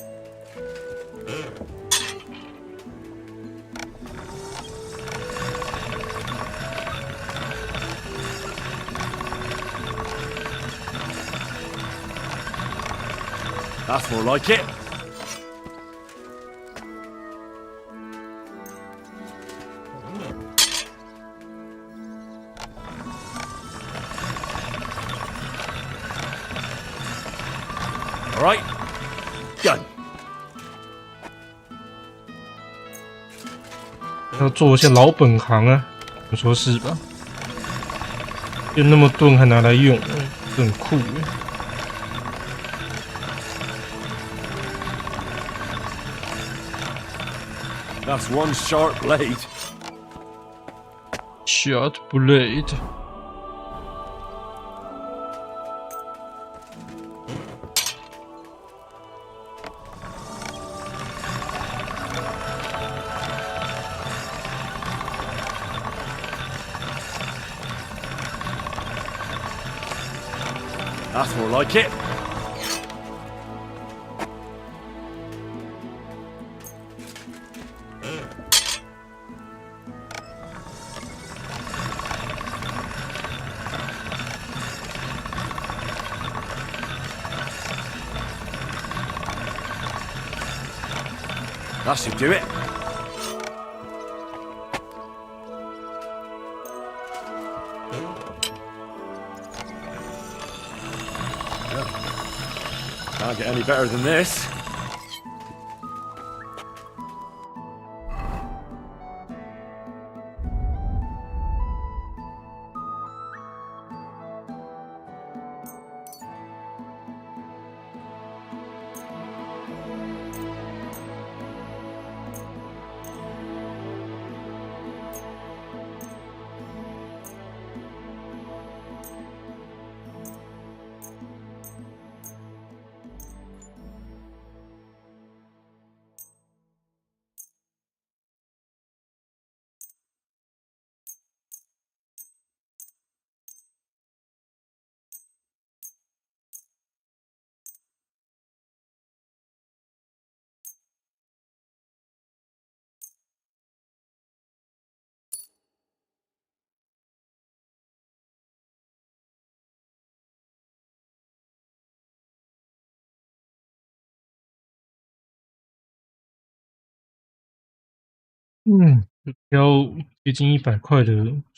！That's more like it. All right, go. 要做一下老本行啊，你说是吧？又那么钝还拿来用，这很酷耶。That's one sharp blade. Sharp blade. That's more like it. That should do it. Can't get any better than this.要接近100块的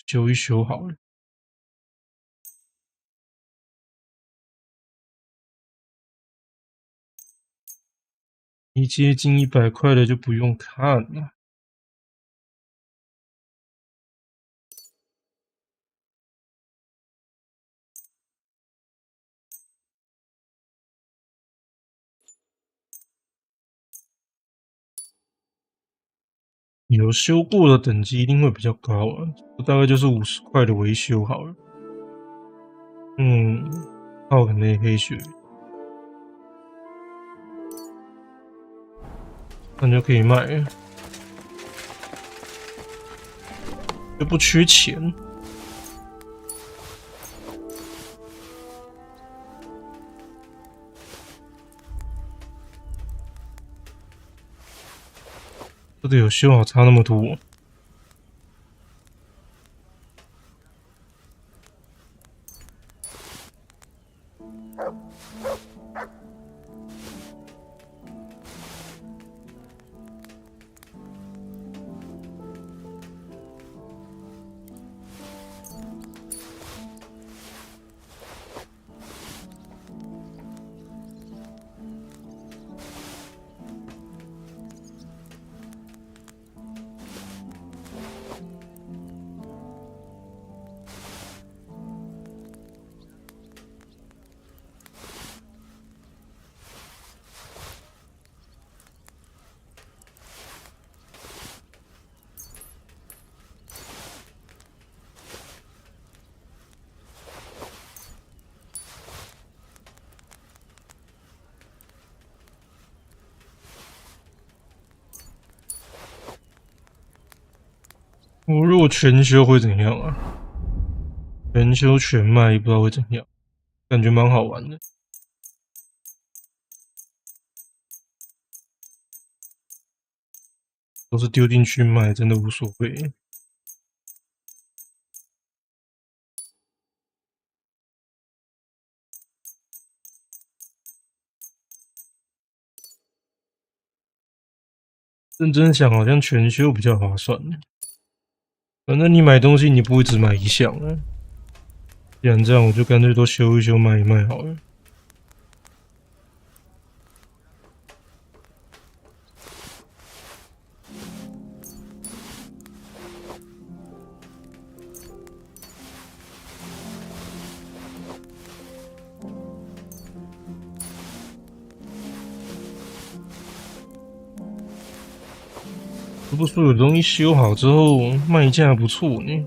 修一修好了。一接近100块的就不用看了。有修过的等级一定会比较高啊，大概就是50块的维修好了。泡个内黑血，那就可以卖了，又不缺钱。这个有修好差那么多。我如果全修会怎样啊？全修全卖不知道会怎样，感觉蛮好玩的。都是丢进去卖，真的无所谓。认真想，好像全修比较划算。反正你买东西，你不会只买一项啊。既然这样，我就干脆都修一修，卖一卖好了。不说有东西修好之后卖价不错呢。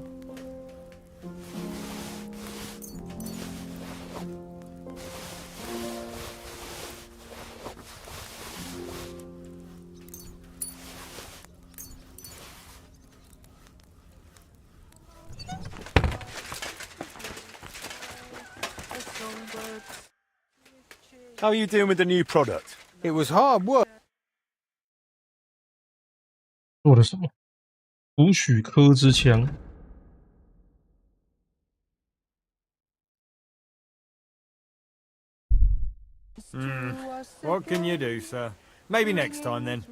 How are you doing with the new product? It was hard work. 做了什么？古许科之枪。What can you do, sir? Maybe next time then.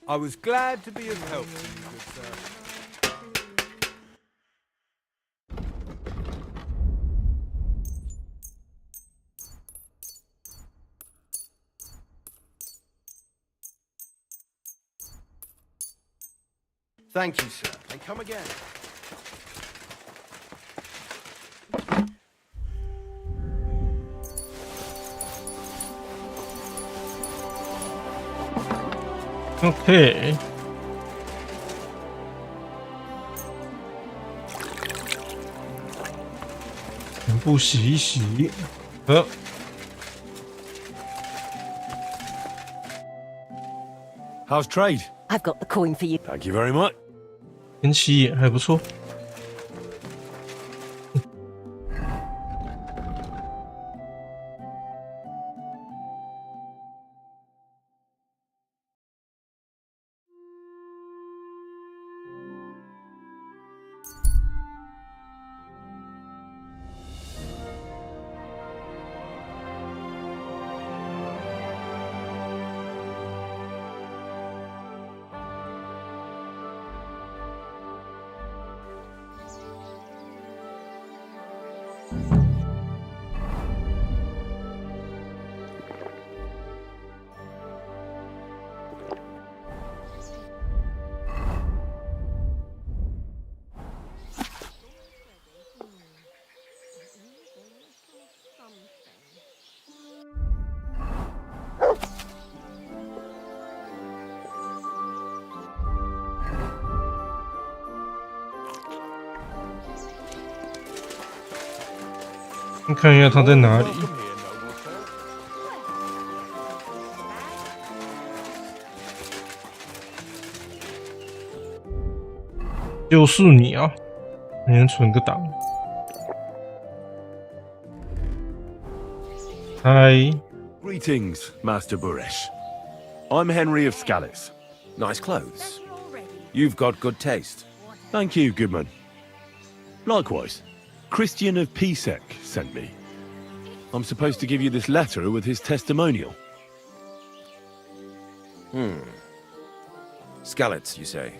I was glad to be of help to you, good sir. Thank you, sir. And come again. OK， 全部洗一洗。How's trade? I've got the coin for you. Thank you very much. 天气也还不错。看一下它在哪里。就是你啊！先存个档。嗨。Greetings, Master Burish. I'm Henry of Scallis. Nice clothes. You've got good taste. Thank you, Goodman. Likewise. Christian of Pisek sent me. I'm supposed to give you this letter with his testimonial. Skalitz, you say?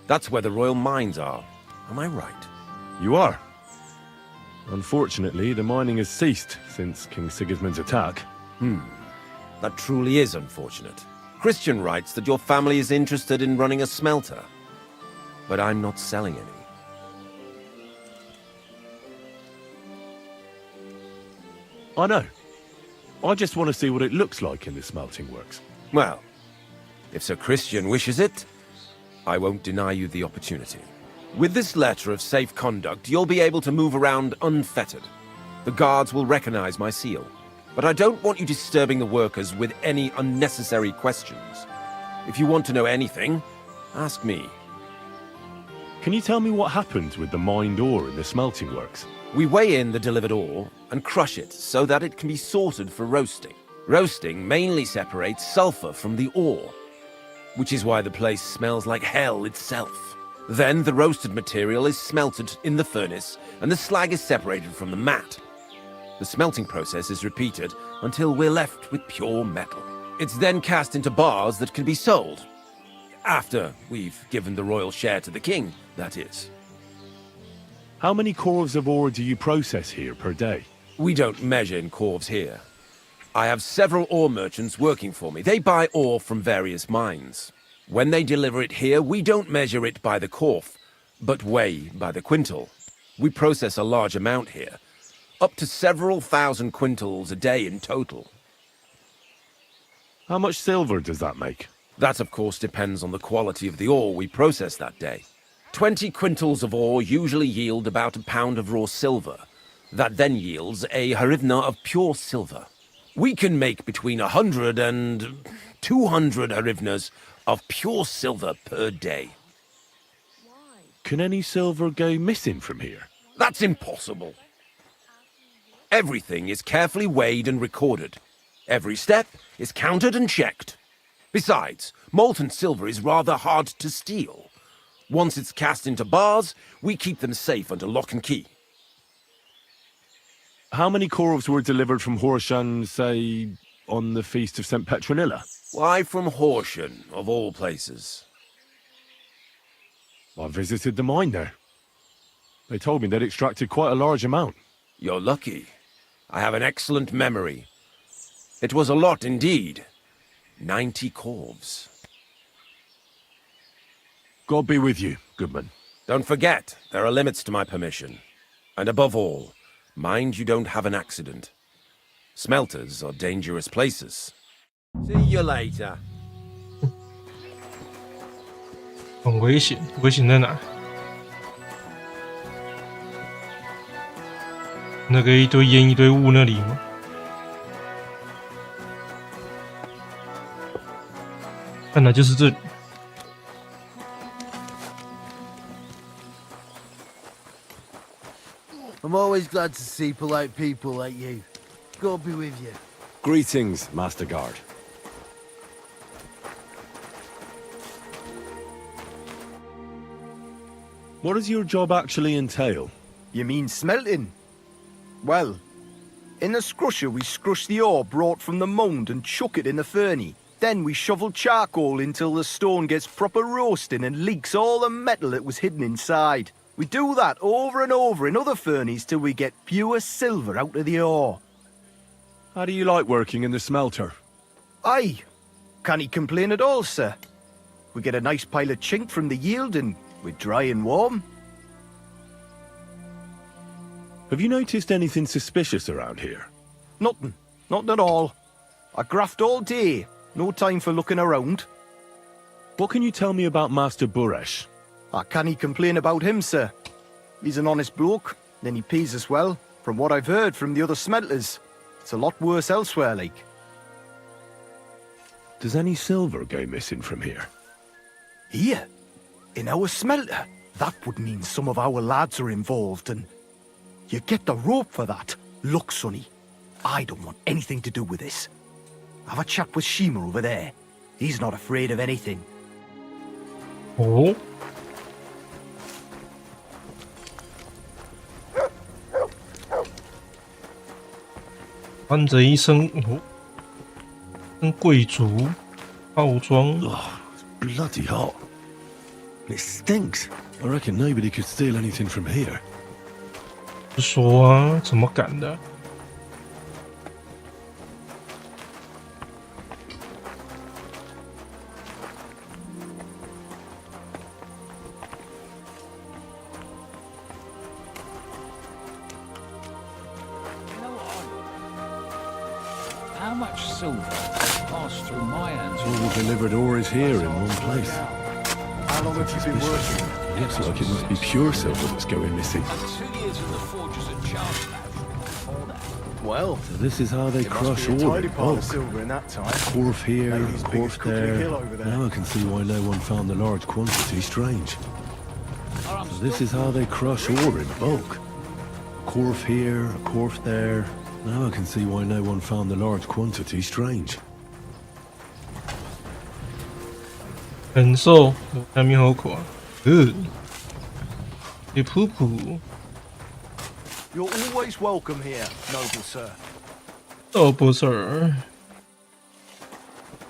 That's where the royal mines are. Am I right? You are. Unfortunately, the mining has ceased since King Sigismund's attack. That truly is unfortunate. Christian writes that your family is interested in running a smelter. But I'm not selling any. I know. I just want to see what it looks like in the smelting works. Well, if Sir Christian wishes it, I won't deny you the opportunity. With this letter of safe conduct, you'll be able to move around unfettered. The guards will recognize my seal. But I don't want you disturbing the workers with any unnecessary questions. If you want to know anything, ask me. Can you tell me what happened with the mined ore in the smelting works? We weigh in the delivered ore and crush it so that it can be sorted for roasting. Roasting mainly separates sulfur from the ore, which is why the place smells like hell itself. Then the roasted material is smelted in the furnace and the slag is separated from the matte. The smelting process is repeated until we're left with pure metal. It's then cast into bars that can be sold. After we've given the royal share to the king, that is. How many corves of ore do you process here per day? We don't measure in corves here. I have several ore merchants working for me. They buy ore from various mines. When they deliver it here, we don't measure it by the korf, but weigh by the quintal. We process a large amount here, up to several thousand quintals a day in total. How much silver does that make? That, of course, depends on the quality of the ore we process that day. 20 quintals of ore usually yield about a pound of raw silver. That then yields a hryvnia of pure silver. We can make between 100 and 200 hryvnias of pure silver per day. Can any silver go missing from here? That's impossible. Everything is carefully weighed and recorded. Every step is counted and checked. Besides, molten silver is rather hard to steal. Once it's cast into bars, we keep them safe under lock and key. How many korvs were delivered from Horsham, say, on the Feast of St. Petronilla? Why from Horsham, of all places? I visited the mine there. They told me they'd extracted quite a large amount. You're lucky. I have an excellent memory. It was a lot indeed. 90 korvs. God be with you, Goodman. Don't forget, there are limits to my permission. And above all, mind you don't have an accident. Smelters are dangerous places. See you later. 很危险，危险在哪？那个一堆烟一堆雾那里吗？看来就是这里。I'm always glad to see polite people like you. God be with you. Greetings, Master Guard. What does your job actually entail? You mean smelting? Well, in the scrusher we scrush the ore brought from the mound and chuck it in the furnace. Then we shovel charcoal until the stone gets proper roasting and leaks all the metal that was hidden inside. We do that over and over in other furnaces till we get pure silver out of the ore. How do you like working in the smelter? Aye, can't complain at all, sir. We get a nice pile of chink from the yield and we're dry and warm. Have you noticed anything suspicious around here? Nothing. Nothing at all. I graft all day. No time for looking around. What can you tell me about Master Buresh? I can't complain about him, sir. He's an honest bloke, and he pays us well, from what I've heard from the other smelters. It's a lot worse elsewhere, like. Does any silver go missing from here? Here? In our smelter? That would mean some of our lads are involved, and you get the rope for that. Look, Sonny, I don't want anything to do with this. Have a chat with Shima over there. He's not afraid of anything. Oh?穿着一身跟贵族套装。Bloody hot. It stinks. I reckon nobody could steal anything from here. 不说啊，怎么敢的？How much silver passed through my hands? All the delivered ore is here in one place. How long have you been working? It looks like it must be pure silver that's going missing. 2 years in the forges at Charleston. Well, So this is how they crush ore in bulk. Korf here, korf there. Now I can see why no one found the large quantity strange. So this is how they crush ore in bulk. Korf here, a korf there. Now I can see why no one found the large quantity strange. 很瘦，下面好垮。你噗噗。 You're always welcome here, noble sir. 哦，不是，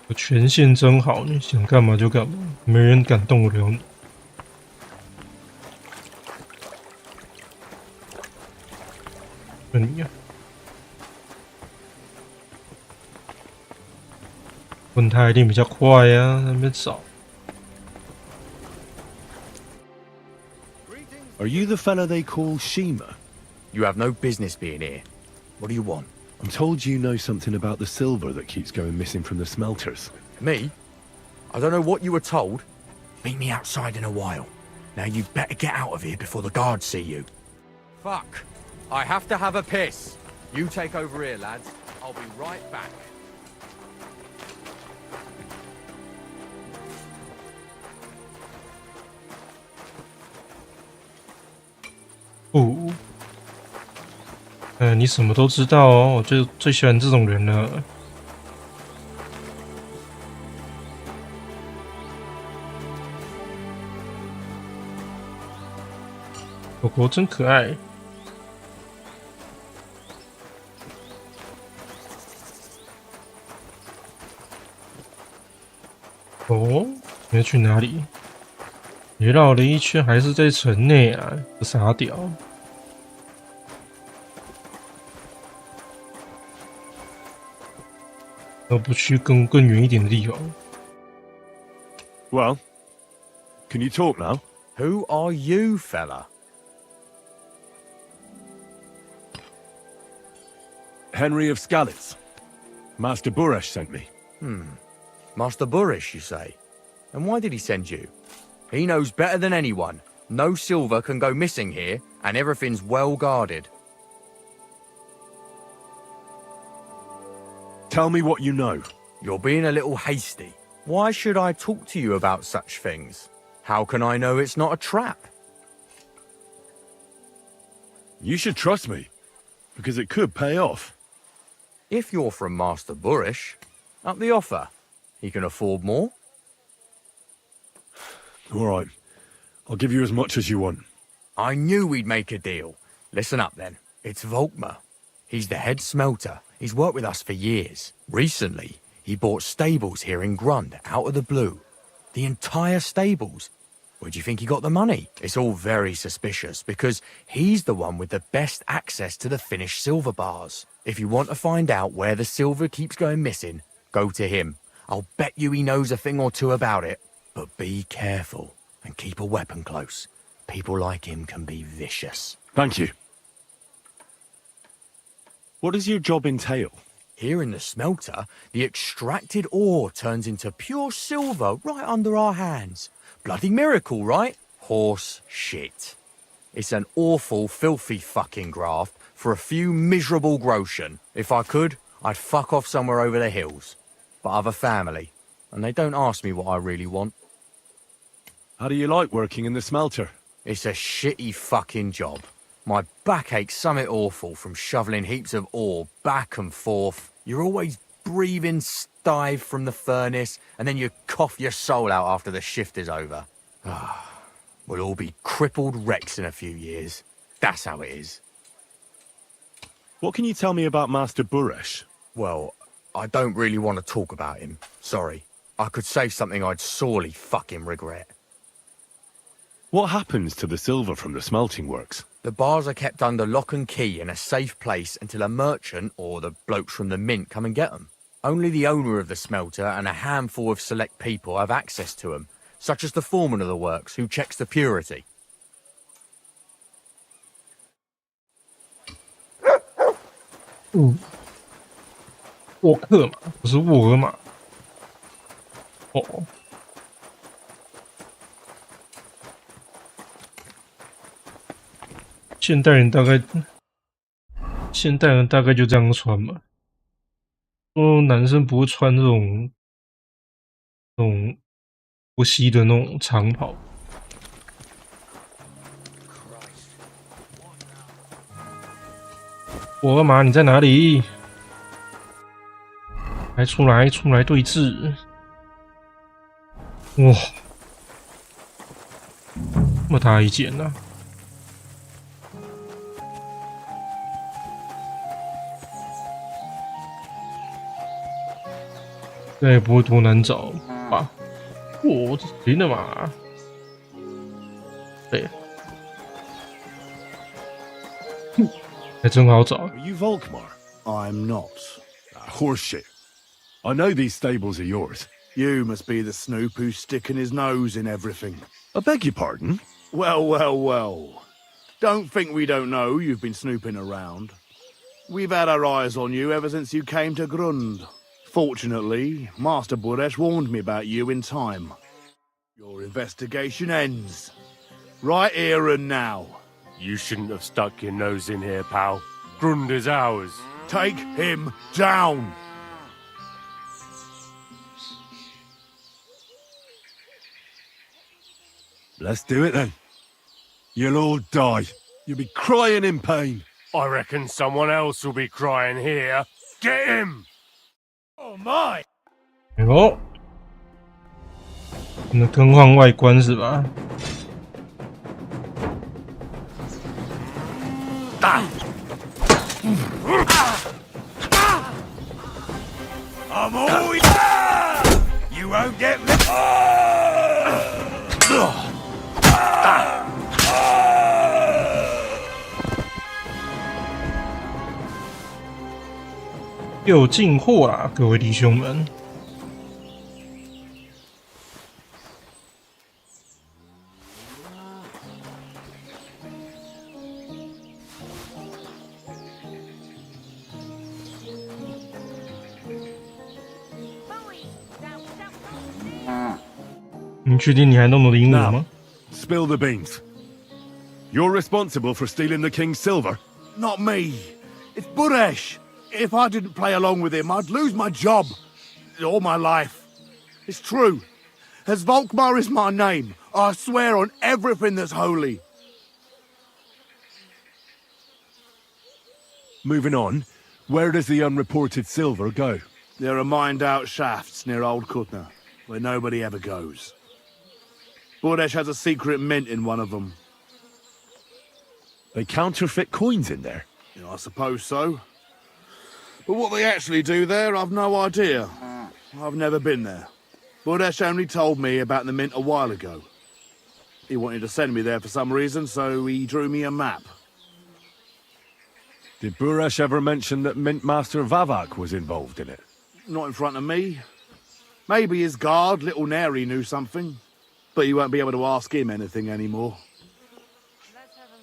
我权限真好，你想干嘛就干嘛，没人敢动得了你。就你呀，问他一定比较快呀，在那边找。Are you the fella they call Shima? You have no business being here. What do you want? I'm told you know something about the silver that keeps going missing from the smelters. Me? I don't know what you were told. Meet me outside in a while. Now you better get out of here before the guards see you. Fuck. I have to have a piss. You take over here, lads. I'll be right back. 你什么都知道哦，我就最喜欢这种人了。狗狗真可爱。哦，你要去哪里？你绕了一圈，还是在城内啊？这傻屌！要不去更远一点的地方 Well, can you talk now? Who are you, fella? Henry of Skalitz. Master Buresh sent me. Master Buresh, you say? And why did he send you? He knows better than anyone. No silver can go missing here, and everything's well guarded. Tell me what you know. You're being a little hasty. Why should I talk to you about such things? How can I know it's not a trap? You should trust me, because it could pay off. If you're from Master Buresh, up the offer. He can afford more. All right. I'll give you as much as you want. I knew we'd make a deal. Listen up, then. It's Volkmar. He's the head smelter. He's worked with us for years. Recently, he bought stables here in Grund, out of the blue. The entire stables. Where do you think he got the money? It's all very suspicious, because he's the one with the best access to the finished silver bars. If you want to find out where the silver keeps going missing, go to him. I'll bet you he knows a thing or two about it. But be careful, and keep a weapon close. People like him can be vicious. Thank you. What does your job entail? Here in the smelter, the extracted ore turns into pure silver right under our hands. Bloody miracle, right? Horse shit. It's an awful, filthy fucking graft for a few miserable groschen. If I could, I'd fuck off somewhere over the hills. But I've a family, and they don't ask me what I really want. How do you like working in the smelter? It's a shitty fucking job. My back aches something awful from shoveling heaps of ore back and forth. You're always breathing stive from the furnace, and then you cough your soul out after the shift is over. We'll all be crippled wrecks in a few years. That's how it is. What can you tell me about Master Buresh? Well, I don't really want to talk about him. Sorry. I could say something I'd sorely fucking regret. What happens to the silver from the smelting works? The bars are kept under lock and key in a safe place until a merchant or the blokes from the mint come and get them. Only the owner of the smelter and a handful of select people have access to them, such as the foreman of the works who checks the purity. 沃克嘛，不是沃尔玛。哦。现代人大概就这样穿吧。男生不会穿这种不吸的那种长袍。沃尔玛，你在哪里？来，出来对峙！哇，这么大一件啊！这也不会多难找吧？哦，这谁的马？对，还真好找。Are you Volkmar? I'm not. Horseshit. I know these stables are yours. You must be the snoop who's sticking his nose in everything. I beg your pardon? Well. Don't think we don't know you've been snooping around. We've had our eyes on you ever since you came to Grund. Fortunately, Master Buresh warned me about you in time. Your investigation ends. Right here and now. You shouldn't have stuck your nose in here, pal. Grund is ours. Take him down! Let's do it then. You'll all die. You'll be crying in pain. I reckon someone else will be crying here. Get him! Oh my! 哦，那更换外观是吧？打！ I'm always... You won't get me... 又进货啦，各位弟兄们！你确定你还弄得赢我吗？ Spill the beans. You're responsible for stealing the king's silver. Not me. It's Buresh. If I didn't play along with him, I'd lose my job. All my life. It's true. As Volkmar is my name, I swear on everything that's holy. Moving on, where does the unreported silver go? There are mined-out shafts near Old Kutna, where nobody ever goes. Buresh has a secret mint in one of them. They counterfeit coins in there? Yeah, I suppose so. But what they actually do there, I've no idea. I've never been there. Buresh only told me about the mint a while ago. He wanted to send me there for some reason, so he drew me a map. Did Buresh ever mention that Mint Master Vavak was involved in it? Not in front of me. Maybe his guard, Little Neri, knew something. But you won't be able to ask him anything anymore.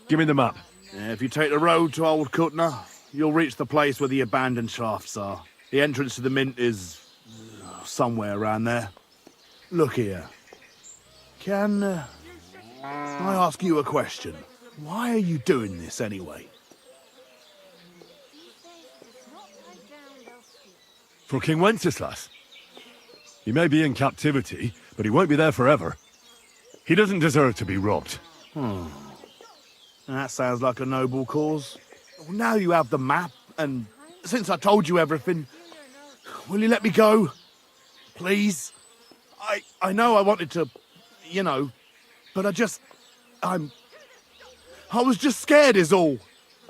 Give me the map. Yeah, if you take the road to Old Kutna, you'll reach the place where the abandoned shafts are. The entrance to the mint is... somewhere around there. Look here. Can... I ask you a question? Why are you doing this anyway? For King Wenceslas. He may be in captivity, but he won't be there forever. He doesn't deserve to be robbed. That sounds like a noble cause. Well, now you have the map, and since I told you everything, will you let me go? Please? I know I wanted to, you know, but I was just scared is all.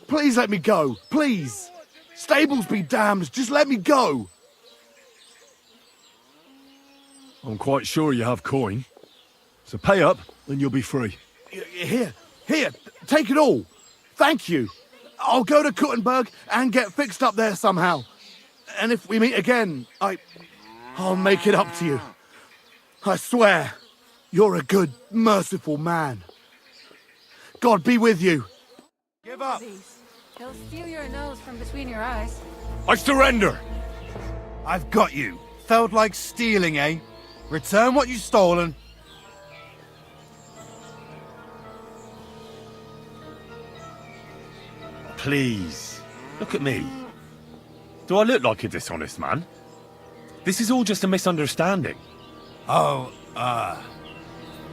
Please let me go, please. Stables be damned, just let me go. I'm quite sure you have coin. So pay up, and you'll be free. Here, take it all. Thank you. I'll go to Kuttenberg and get fixed up there somehow. And if we meet again, I'll make it up to you. I swear, you're a good, merciful man. God be with you. Give up. He'll steal your nose from between your eyes. I surrender. I've got you. Felt like stealing, eh? Return what you've stolen. Please, look at me. Do I look like a dishonest man? This is all just a misunderstanding. Oh, I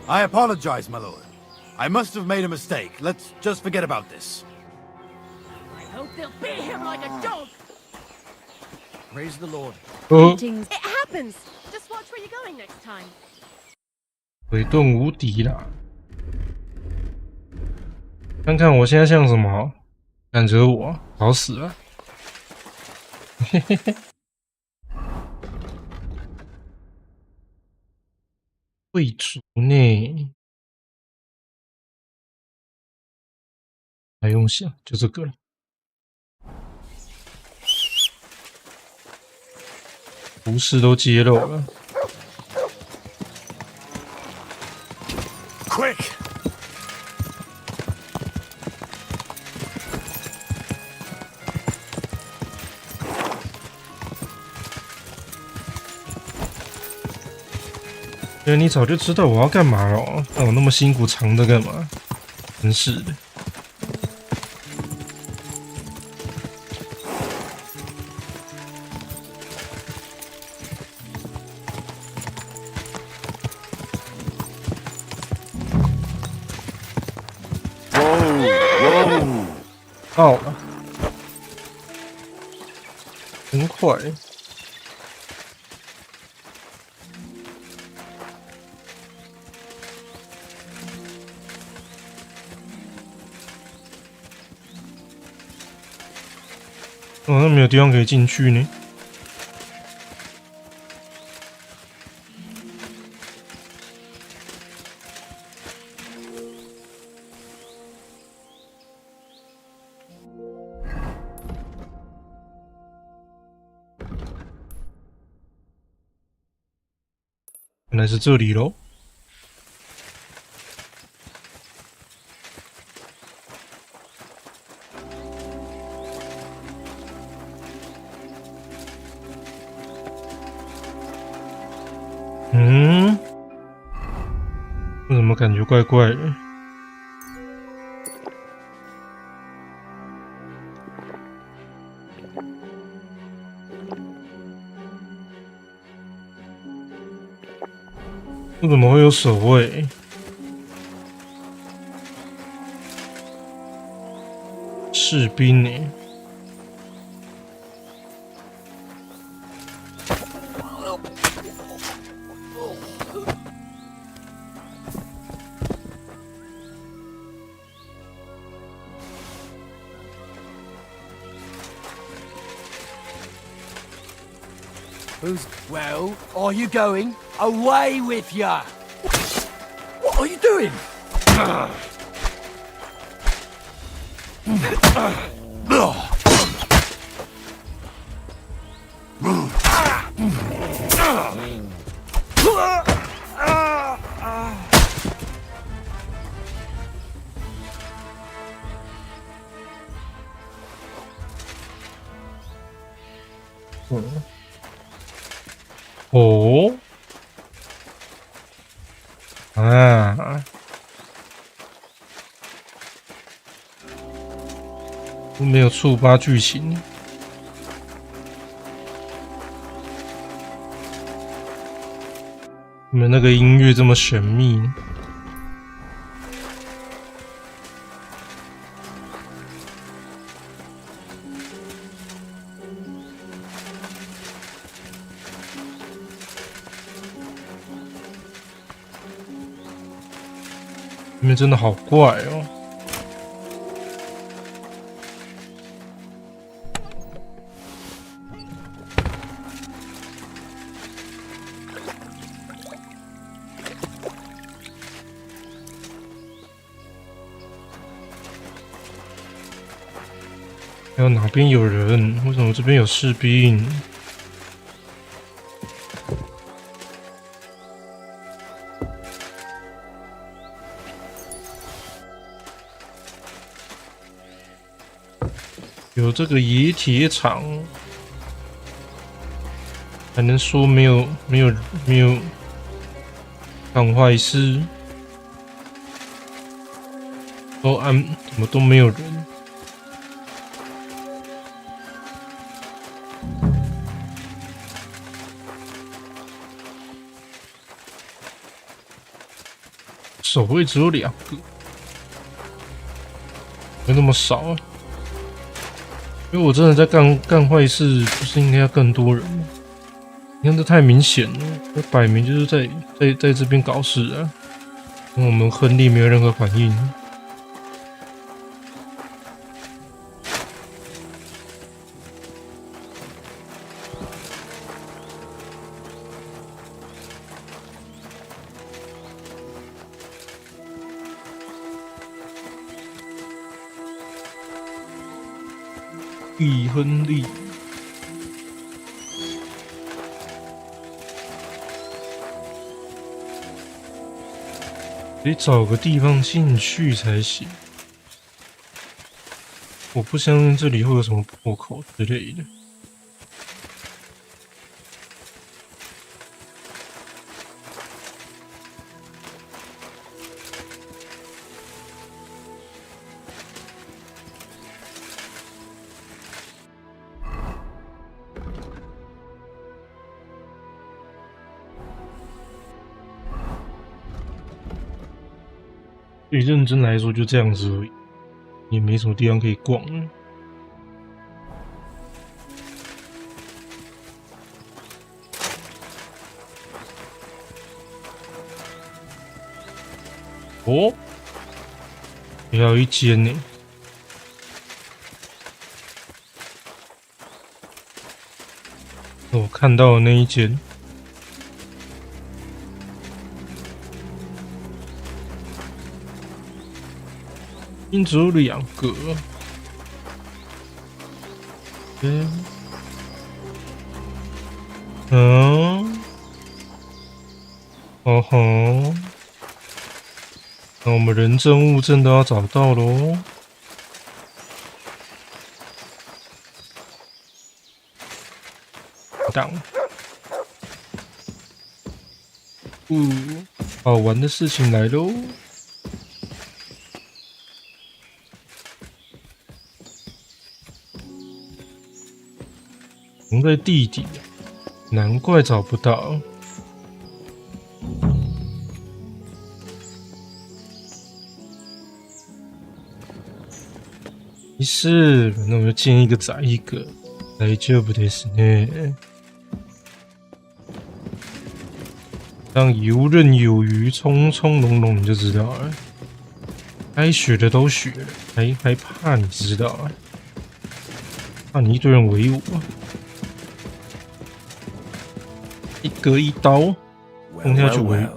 apologize, my lord. I must have made a mistake. Let's just forget about this. I hope they'll beat him like a dog. Praise the Lord. It happens. Just watch where you're going next time. 鬼盾无敌啦！看看我现在像什么？敢惹我，好死了！嘿嘿嘿。贵族呢？还用想，就这个了。服饰都揭露了。Quick! 对，你早就知道我要干嘛了哦，那我那么辛苦藏着干嘛？真是的。到了，很快。哦，那没有地方可以进去呢。原来是这里咯。嗯，为什么感觉怪怪的？为什么会有守卫？士兵呢？Well, are you going? Away with ya! What are you doing?哦，啊，都没有触发剧情。你们那个音乐这么神秘。里面真的好怪哦！还有哪边有人？为什么这边有士兵？有这个冶铁厂，还能说没有干坏事？怎么都没有人？守卫只有2个，没那么少啊。因为我真的在干坏事，不是应该要更多人吗？你看这太明显了，这摆明就是在这边搞事啊！跟我们亨利没有任何反应。亨利，得找个地方进去才行。我不相信这里会有什么破口之类的。对认真来说就这样子而已，也没什么地方可以逛。哦，还有一间呢。我看到的那一间。只有2个。哦吼，那我们人证物证都要找到咯。当，好玩的事情来咯。藏在地底，难怪找不到。没事，反正我就见一个宰一个，大丈夫ですね。当游刃有余、从从容容，你就知道了。该学的都学了，还怕你知道啊？怕你一堆人围我？一个一刀，冲下去围。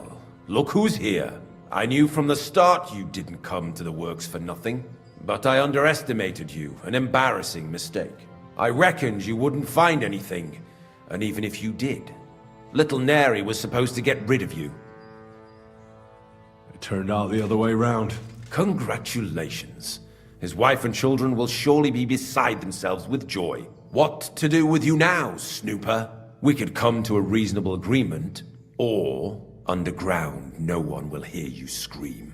Look who's here. I knew from the start you didn't come to the works for nothing. But I underestimated you, an embarrassing mistake. I reckoned you wouldn't find anything, and even if you did, little Neri was supposed to get rid of you. It turned out the other way round. Congratulations. His wife and children will surely be beside themselves with joy. What to do with you now, snooper? We could come to a reasonable agreement, or, underground, no one will hear you scream.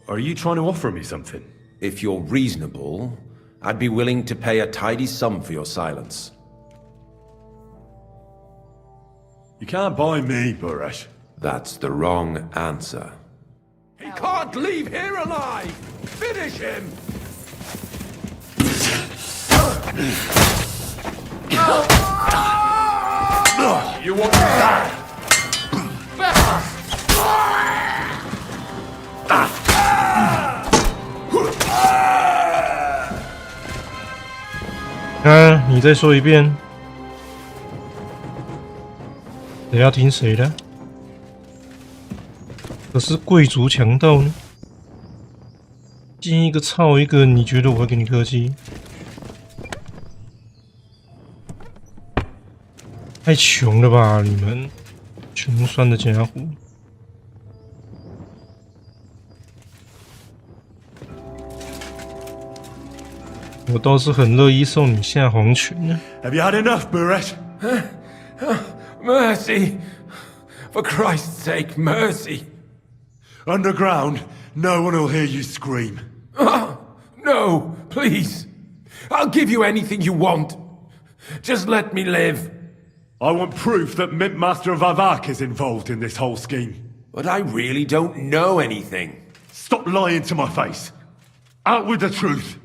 Are you trying to offer me something? If you're reasonable, I'd be willing to pay a tidy sum for your silence. You can't buy me, Buresh. That's the wrong answer. He can't leave here alive! Finish him! You want to die? Ah, 你再说一遍。谁要听谁的？可是贵族强盗呢？进一个操一个，你觉得我会跟你客气？太穷了吧，你们穷酸的家伙！我倒是很乐意送你下黄泉呢。Have you had enough, Buresh? Mercy! For Christ's sake, mercy! Underground, no one will hear you scream. No, please. I'll give you anything you want. Just let me live. I want proof that Mint Master Vavak is involved in this whole scheme. But I really don't know anything. Stop lying to my face. Out with the truth.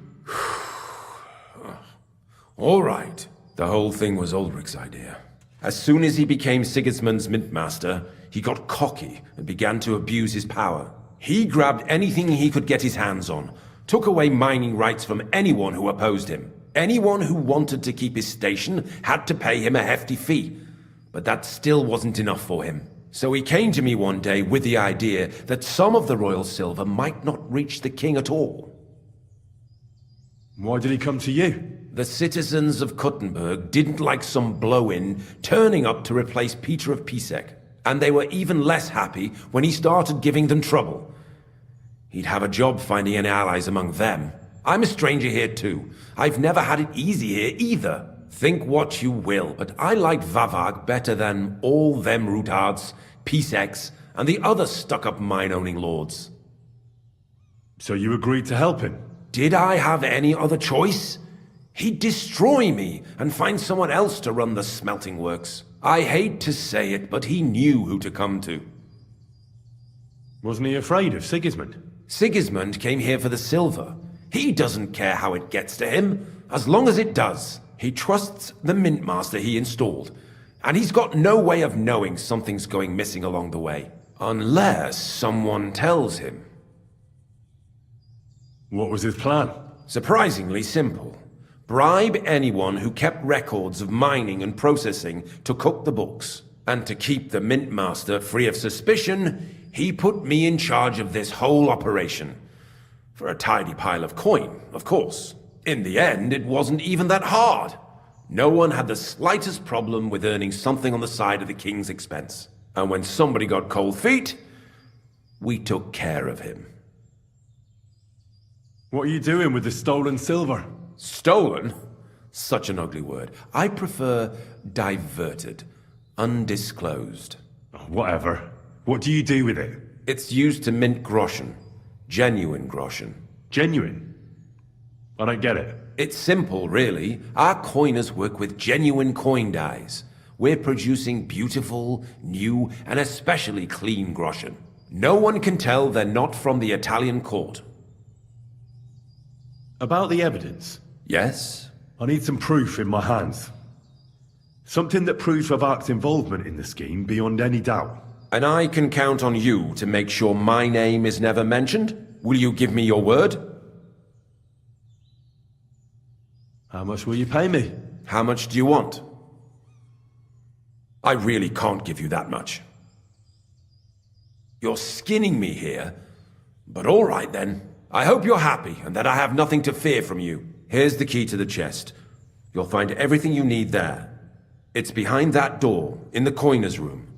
All right. The whole thing was Ulrich's idea. As soon as he became Sigismund's Mint Master, he got cocky and began to abuse his power. He grabbed anything he could get his hands on, took away mining rights from anyone who opposed him. Anyone who wanted to keep his station had to pay him a hefty fee. But that still wasn't enough for him. So he came to me one day with the idea that some of the royal silver might not reach the king at all. Why did he come to you? The citizens of Kuttenberg didn't like some blow-in turning up to replace Peter of Pisek, and they were even less happy when he started giving them trouble. He'd have a job finding any allies among them. I'm a stranger here too. I've never had it easy here either. Think what you will, but I like Vavag better than all them Rutards, Piseks, and the other stuck-up mine-owning lords. So you agreed to help him? Did I have any other choice? He'd destroy me and find someone else to run the smelting works. I hate to say it, but he knew who to come to. Wasn't he afraid of Sigismund? Sigismund came here for the silver. He doesn't care how it gets to him, as long as it does. He trusts the mint master he installed, and he's got no way of knowing something's going missing along the way. Unless someone tells him. What was his plan? Surprisingly simple. Bribe anyone who kept records of mining and processing to cook the books. And to keep the mint master free of suspicion, he put me in charge of this whole operation. For a tidy pile of coin, of course. In the end, it wasn't even that hard. No one had the slightest problem with earning something on the side of the king's expense. And when somebody got cold feet, we took care of him. What are you doing with the stolen silver? Stolen? Such an ugly word. I prefer diverted. Undisclosed. Whatever. What do you do with it? It's used to mint groschen. Genuine groschen. Genuine? I don't get it. It's simple, really. Our coiners work with genuine coin dies. We're producing beautiful, new, and especially clean groschen. No one can tell they're not from the Italian court. About the evidence? Yes? I need some proof in my hands. Something that proves Vavak's involvement in the scheme beyond any doubt. And I can count on you to make sure my name is never mentioned? Will you give me your word? How much will you pay me? How much do you want? I really can't give you that much. You're skinning me here, but all right then. I hope you're happy and that I have nothing to fear from you. Here's the key to the chest. You'll find everything you need there. It's behind that door, in the coiner's room.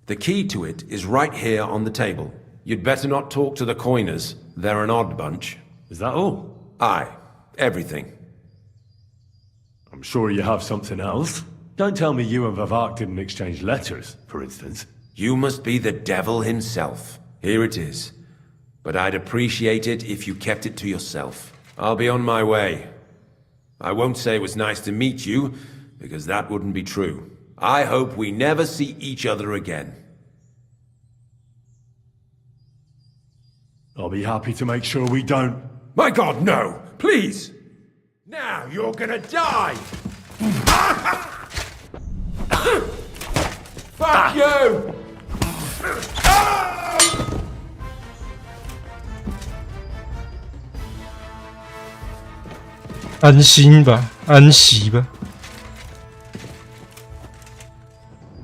The key to it is right here on the table. You'd better not talk to the coiners. They're an odd bunch. Is that all? Aye. Everything. I'm sure you have something else. Don't tell me you and Vavak didn't exchange letters, for instance. You must be the devil himself. Here it is. But I'd appreciate it if you kept it to yourself. I'll be on my way. I won't say it was nice to meet you, because that wouldn't be true. I hope we never see each other again. I'll be happy to make sure we don't. My God, no! Please! Now you're gonna die! Fuck you! 安心吧，安息吧。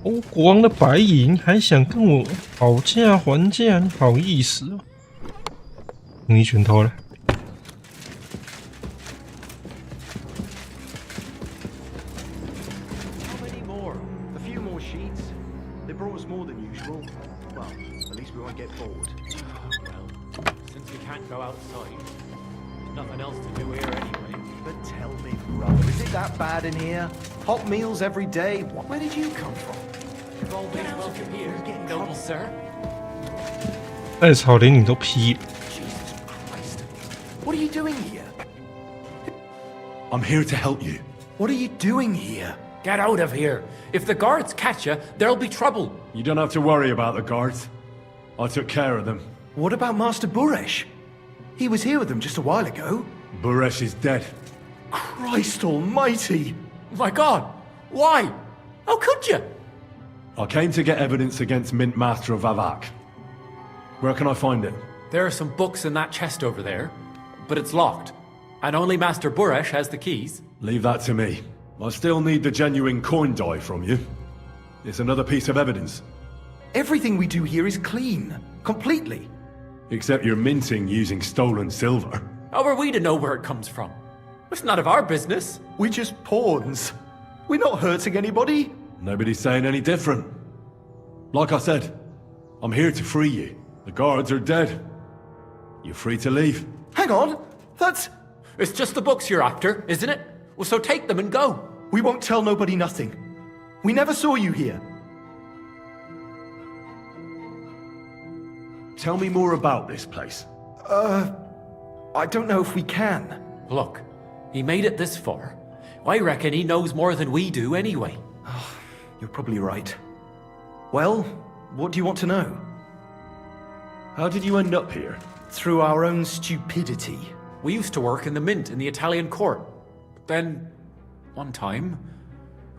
哦，国王的白银还想跟我讨价还价，你好意思哦？你一拳头了。Bad in here. Hot meals every day. Where did you come from? You're always welcome here, noble sir. 艾草连你都劈了。 Jesus Christ. What are you doing here? I'm here to help you. What are you doing here? Get out of here. If the guards catch you, there'll be trouble. You don't have to worry about the guards. I took care of them. What about Master Buresh? He was here with them just a while ago. Buresh is dead. Christ almighty! My God! Why? How could you? I came to get evidence against Mint Master of Vavak. Where can I find it? There are some books in that chest over there, but it's locked. And only Master Buresh has the keys. Leave that to me. I still need the genuine coin die from you. It's another piece of evidence. Everything we do here is clean. Completely. Except you're minting using stolen silver. How are we to know where it comes from? It's none of our business. We're just pawns. We're not hurting anybody. Nobody's saying any different. Like I said, I'm here to free you. The guards are dead. You're free to leave. Hang on. That's... It's just the books you're after, isn't it? Well, so take them and go. We won't tell nobody nothing. We never saw you here. Tell me more about this place. I don't know if we can. Look, he made it this far. I reckon he knows more than we do anyway. You're probably right. Well, what do you want to know? How did you end up here? Through our own stupidity. We used to work in the mint in the Italian court. Then, one time,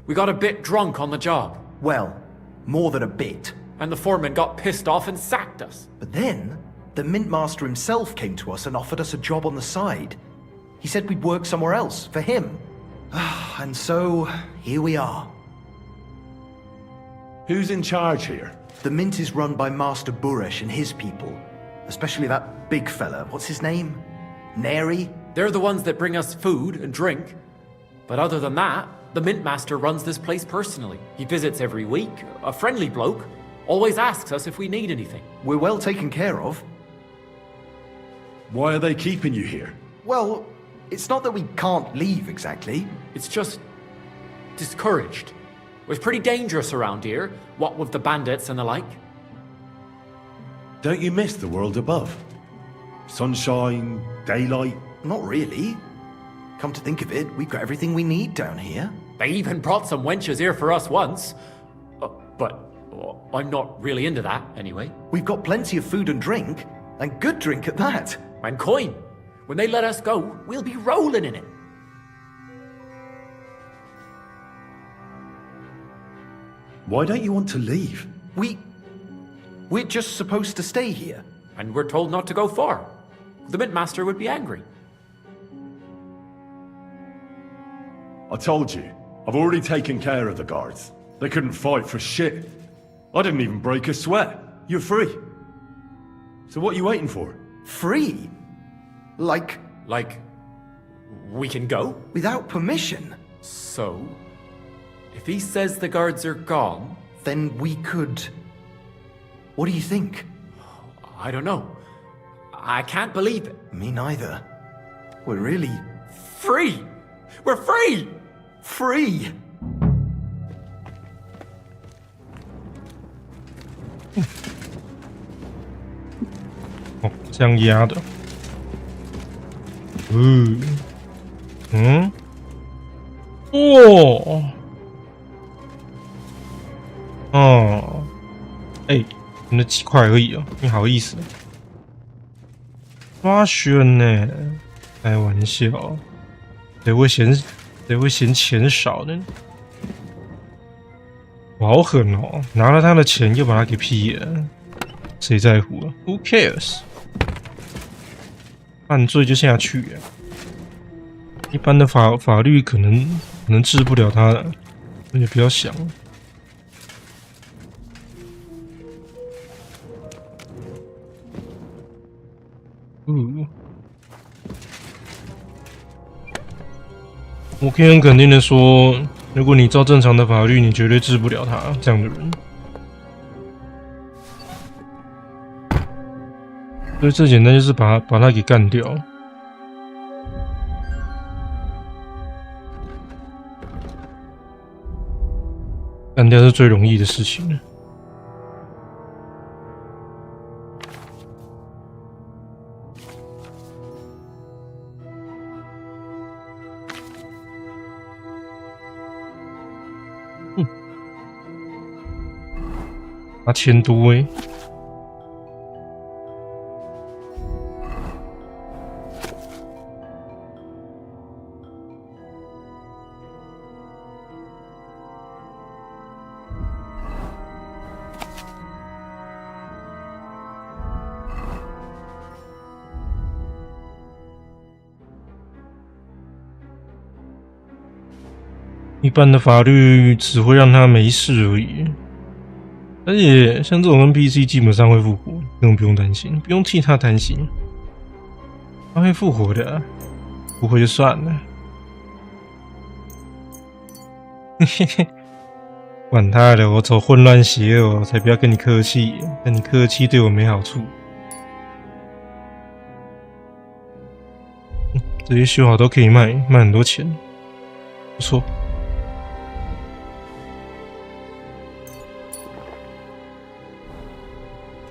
we got a bit drunk on the job. Well, more than a bit. And the foreman got pissed off and sacked us. But then, the mint master himself came to us and offered us a job on the side. He said we'd work somewhere else, for him. And so, here we are. Who's in charge here? The mint is run by Master Buresh and his people. Especially that big fella. What's his name? Neri? They're the ones that bring us food and drink. But other than that, the mint master runs this place personally. He visits every week, a friendly bloke. Always asks us if we need anything. We're well taken care of. Why are they keeping you here? Well, it's not that we can't leave exactly. It's just discouraged. It's pretty dangerous around here, what with the bandits and the like. Don't you miss the world above? Sunshine, daylight? Not really. Come to think of it, we've got everything we need down here. They even brought some wenches here for us once. But I'm not really into that, anyway. We've got plenty of food and drink, and good drink at that. And coin. When they let us go, we'll be rolling in it. Why don't you want to leave? We're just supposed to stay here. And we're told not to go far. The mint master would be angry. I told you, I've already taken care of the guards. They couldn't fight for shit. I didn't even break a sweat. You're free. So what are you waiting for? Free? Like, we can go? Without permission? So, if he says the guards are gone... Then we could... What do you think? I don't know. I can't believe it. Me neither. We're really... Free! We're free! Free!哦，这样压的。那几块而已哦，你好意思？刷轩呢？开玩笑，谁会嫌钱少呢？我好狠哦！拿了他的钱又把他给劈了，谁在乎啊 ？Who cares？ 犯罪就下去啊！一般的法律可能治不了他的，那就不要想了。我可以很肯定的说，如果你照正常的法律，你绝对治不了他这样的人。所以最简单就是把他给干掉。干掉是最容易的事情了。8000多欸。一般的法律只会让他没事而已。而且像这种 NPC 基本上会复活，根本不用担心，不用替他担心，他会复活的，不会就算了。嘿嘿，管他的，我走混乱邪恶，才不要跟你客气，跟你客气对我没好处。这些修好都可以卖很多钱，不错。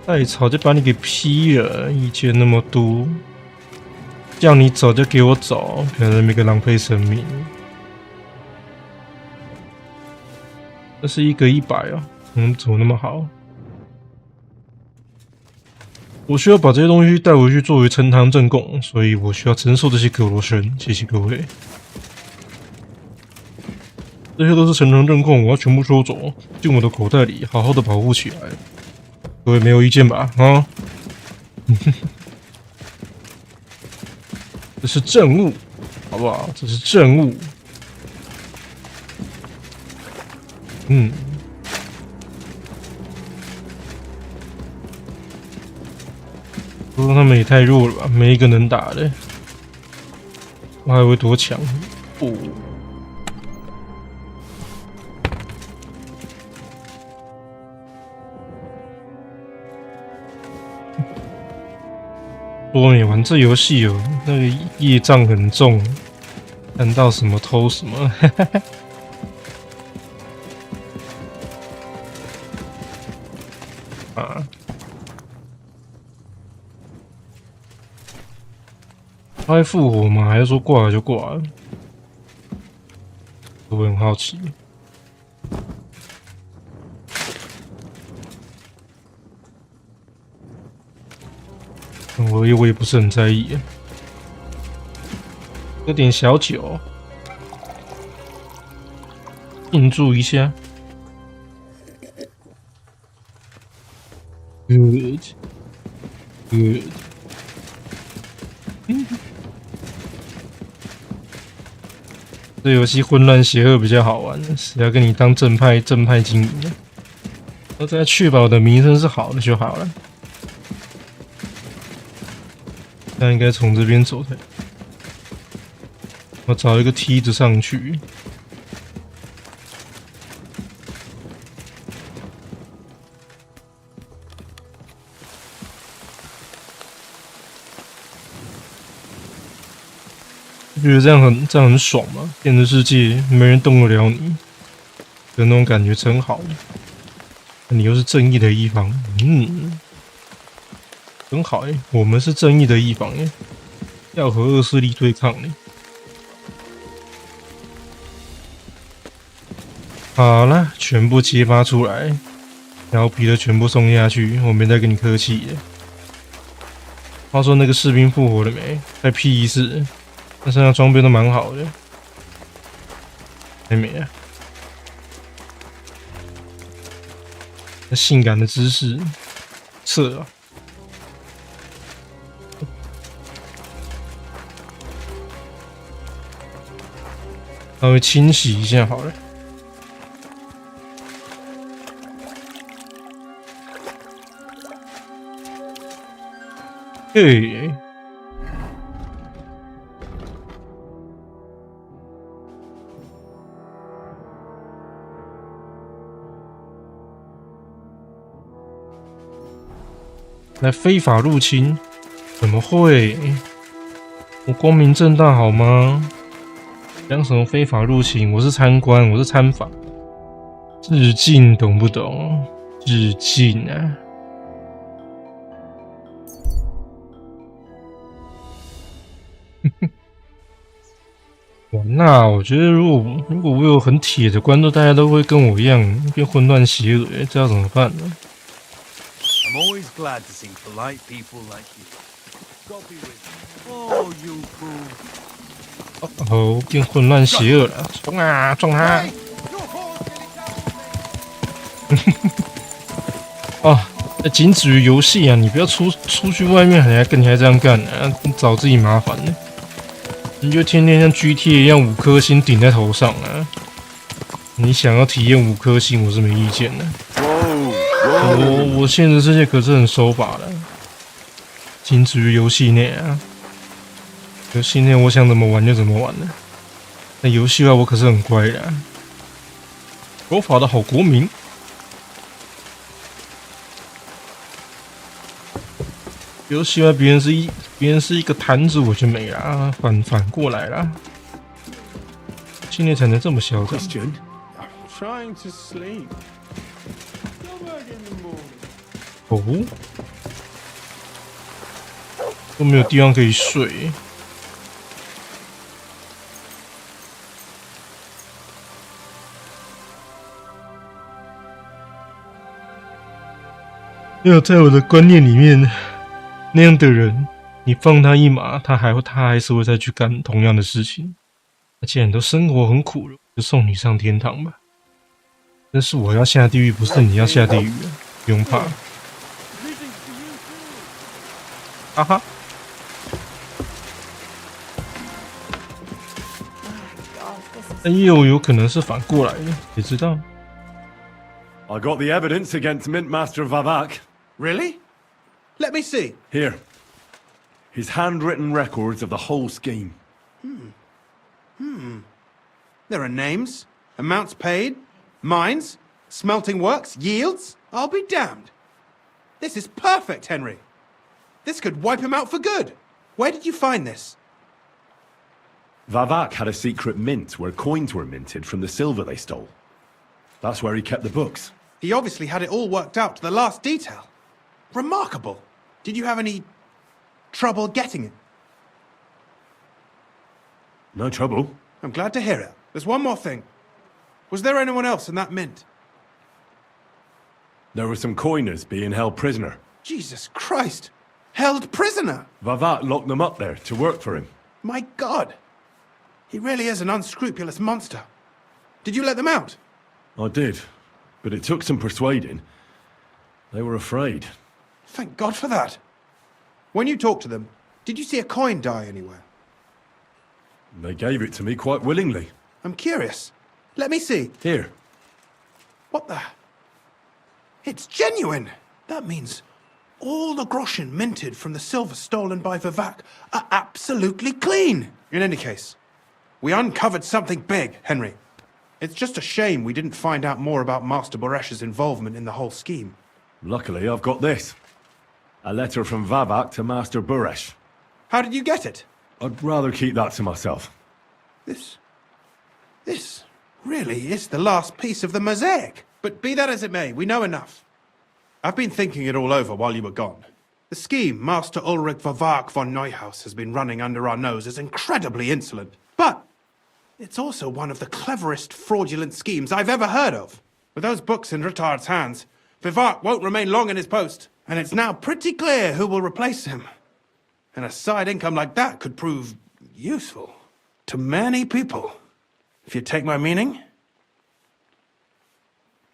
太吵就把你给劈了，意见那么多，叫你走就给我走，不要在那边浪费生命。这是1个100哦，怎么那么好？我需要把这些东西带回去作为呈堂证供，所以我需要承受这些格罗生。谢谢各位，这些都是呈堂证供，我要全部收走，进我的口袋里，好好的保护起来。各位没有意见吧？啊，这是证物，好不好？这是证物。不过他们也太弱了吧，没一个能打的。我还以为多强哦。说你玩这游戏哦，那个业障很重，看到什么偷什么。啊！他会复活吗？还是说挂了就挂了？我很好奇。我也不是很在意，有点小酒，庆祝一下。Good， 这游戏混乱邪恶比较好玩，谁要跟你当正派经营啊？我只要确保我的名声是好的就好了。那应该从这边走才。我找一个梯子上去。觉得这样很爽吗？变成世界没人动得了你的那种感觉真好。你又是正义的一方，很好欸，我们是正义的一方欸，要和恶势力对抗欸。好了，全部揭发出来，然后皮的全部送下去，我没再跟你客气了。话说那个士兵复活了没？在 P14，他身上装备都蛮好的，还没啊？那性感的姿势，射啊！稍微清洗一下好了。嘿，来非法入侵？怎么会？我光明正大好吗？讲什么非法入侵？我是参观，我是参访。致敬，懂不懂？致敬啊！哇，那我觉得如果我有很铁的观众，大家都会跟我一样变混乱邪恶，这要怎么办呢？ I'm always glad to see polite people like you. God be with you. Oh, you fool. 哦，变混乱邪恶了！冲啊，撞他！哦，仅止于游戏啊！你不要出去外面，还这样干啊，找自己麻烦呢。你就天天像 GTA 一样5颗星顶在头上啊！你想要体验5颗星，我是没意见的。我现实世界可是很守法的，仅止于游戏内啊。游戏内我想怎么玩就怎么玩的。那游戏外我可是很乖的啊，守法的好国民。游戏外别人是一个坛子，我就没了啊，反过来啦。今天才能这么嚣张。Trying to sleep. 哦，都没有地方可以睡。因为在我的观念里面，那样的人，你放他一马，他还是会再去干同样的事情。那既然都生活很苦了，就送你上天堂吧。但是我要下地狱，不是你要下地狱啊！不用怕。哈哈。但又有可能是反过来的，谁知道？ I got the evidence against Mint Master Vavak. Really? Let me see. Here. His handwritten records of the whole scheme. There are names, amounts paid, mines, smelting works, yields. I'll be damned. This is perfect, Henry. This could wipe him out for good. Where did you find this? Vavak had a secret mint where coins were minted from the silver they stole. That's where he kept the books. He obviously had it all worked out to the last detail. Remarkable. Did you have any trouble getting it? No trouble. I'm glad to hear it. There's one more thing. Was there anyone else in that mint? There were some coiners being held prisoner. Jesus Christ! Held prisoner! Vavak locked them up there to work for him. My God! He really is an unscrupulous monster. Did you let them out? I did, but it took some persuading. They were afraid. Thank God for that. When you talked to them, did you see a coin die anywhere? They gave it to me quite willingly. I'm curious. Let me see. Here. What the? It's genuine! That means all the groschen minted from the silver stolen by Vivek are absolutely clean! In any case, we uncovered something big, Henry. It's just a shame we didn't find out more about Master Boresh's involvement in the whole scheme. Luckily, I've got this. A letter from Vavak to Master Boresh. How did you get it? I'd rather keep that to myself. This really is the last piece of the mosaic. But be that as it may, we know enough. I've been thinking it all over while you were gone. The scheme Master Ulrich Vavak von Neuhaus has been running under our nose is incredibly insolent. But it's also one of the cleverest fraudulent schemes I've ever heard of. With those books in Rittard's hands, Vivak won't remain long in his post, and it's now pretty clear who will replace him. And a side income like that could prove useful to many people. If you take my meaning?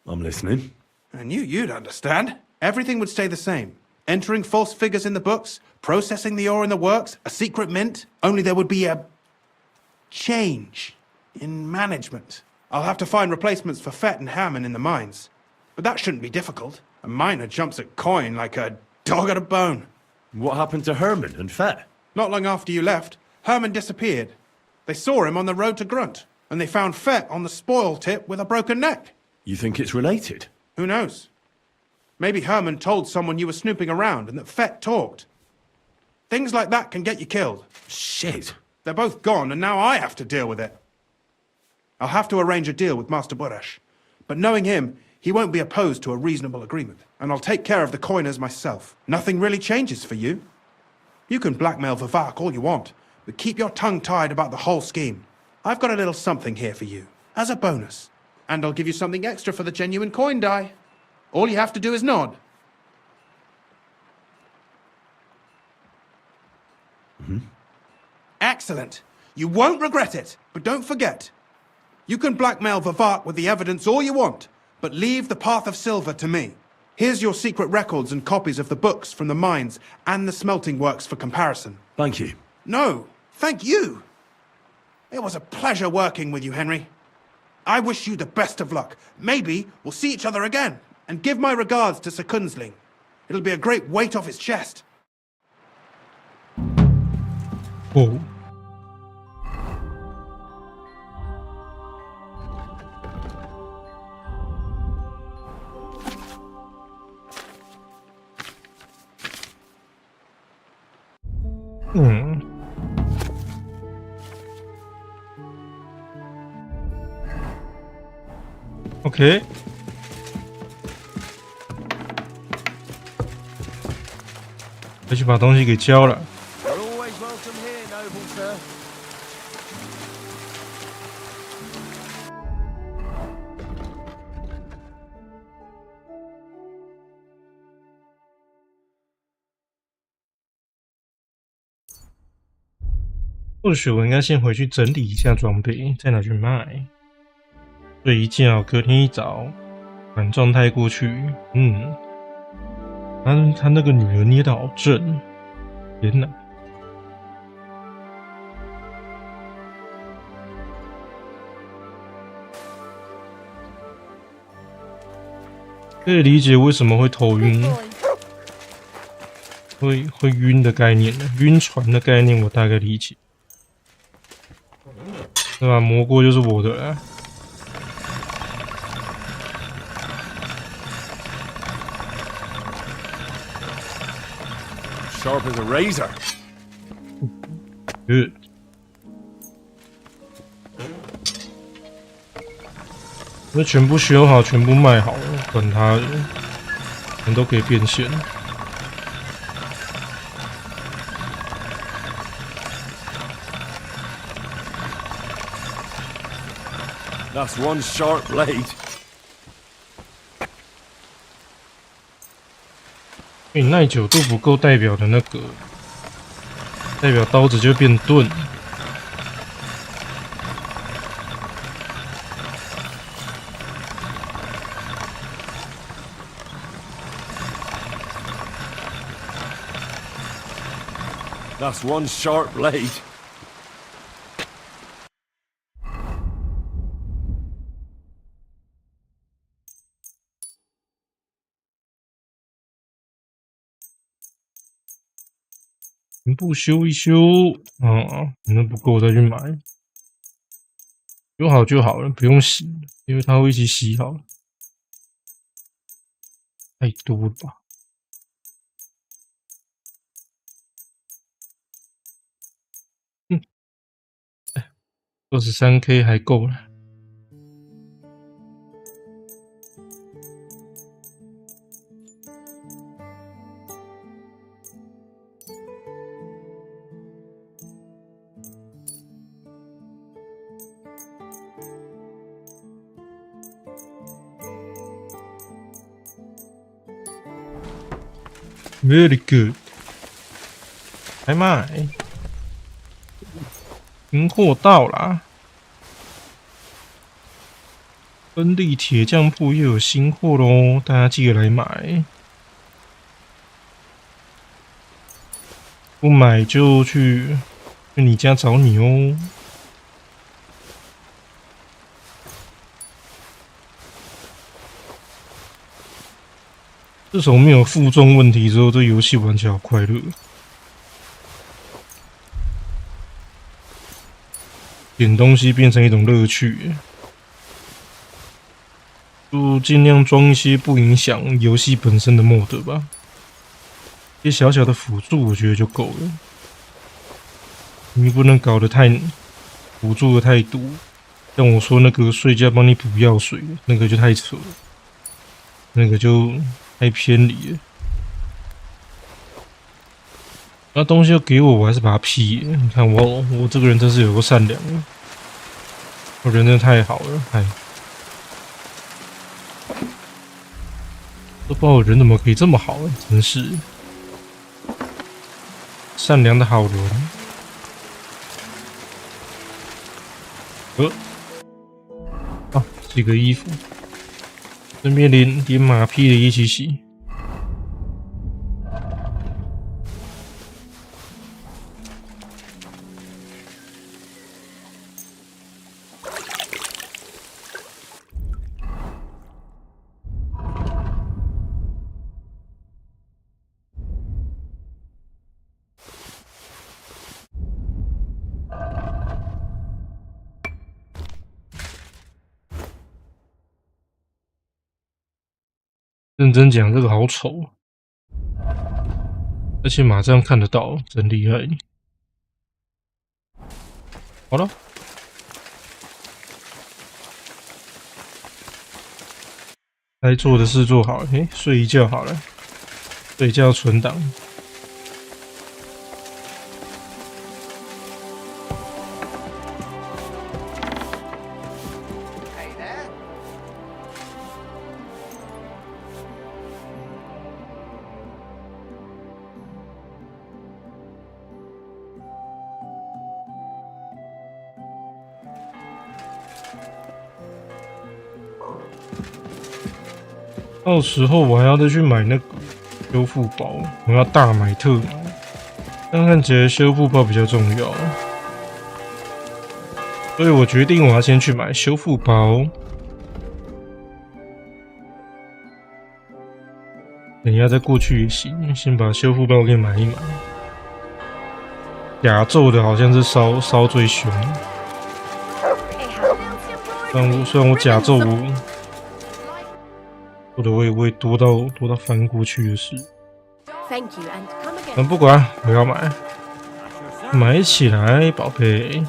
I'm listening. I knew you'd understand. Everything would stay the same. Entering false figures in the books, processing the ore in the works, a secret mint, only there would be a change in management. I'll have to find replacements for Fett and Hammond in the mines. But that shouldn't be difficult. A miner jumps at coin like a dog at a bone. What happened to Herman and Fett? Not long after you left, Herman disappeared. They saw him on the road to Grunt, and they found Fett on the spoil tip with a broken neck. You think it's related? Who knows? Maybe Herman told someone you were snooping around and that Fett talked. Things like that can get you killed. Shit. They're both gone, and now I have to deal with it. I'll have to arrange a deal with Master Boresh. But knowing him, he won't be opposed to a reasonable agreement. And I'll take care of the coiners myself. Nothing really changes for you. You can blackmail Vivak all you want, but keep your tongue tied about the whole scheme. I've got a little something here for you, as a bonus. And I'll give you something extra for the genuine coin die. All you have to do is nod. Excellent. You won't regret it. But don't forget, you can blackmail Vivak with the evidence all you want, but leave the path of silver to me. Here's your secret records and copies of the books from the mines and the smelting works for comparison. Thank you. No, thank you. It was a pleasure working with you, Henry. I wish you the best of luck. Maybe we'll see each other again. And give my regards to Sir Kunzling. It'll be a great weight off his chest. Oh. OK， 要去把东西给交了。或许我应该先回去整理一下装备，再拿去卖。睡一觉，隔天一早转状态过去。他那个女儿捏得好正，天哪！可以理解为什么会头晕，会晕的概念呢？晕船的概念我大概理解，对吧？蘑菇就是我的了。Sharp as a razor. Good. 那全部修好，全部卖好了，管它的，全都可以变现。That's one sharp blade. 你耐久度不够，代表的那个，代表刀子就变钝。That's one sharp blade. 全部修一修啊，可能不够再去买。修好就好了，不用洗，因为它会一起洗好了。太多了吧？23K 还够了。Very good， 还买，新货到啦！芬利铁匠铺又有新货咯，大家记得来买。不买就去你家找你哦。自从没有负重问题之后，这游戏玩起来好快乐。点东西变成一种乐趣，就尽量装一些不影响游戏本身的 mod 吧。一些小小的辅助，我觉得就够了。你不能搞得太辅助的太多，像我说那个睡觉帮你补药水，那个就太扯了，那个就太偏离了。那东西要给我，我还是把它批了。你看我这个人真是有够善良的，我人真的太好了，哎，都不知道我人怎么可以这么好，真是善良的好人。洗个衣服，顺便连马屁的一起洗。认真讲，这个好丑，而且马上看得到，真厉害！好了，该做的事做好了，睡一觉好了，睡觉存档。到时候我还要再去买那个修复包，我要大买特买。但看起来修复包比较重要，所以我决定我要先去买修复包。等一下再过去也行，先把修复包给买一买。甲胄的好像是烧最凶，虽然我甲胄或者我也会多到翻过去的事。但不管，我要买起来，宝贝。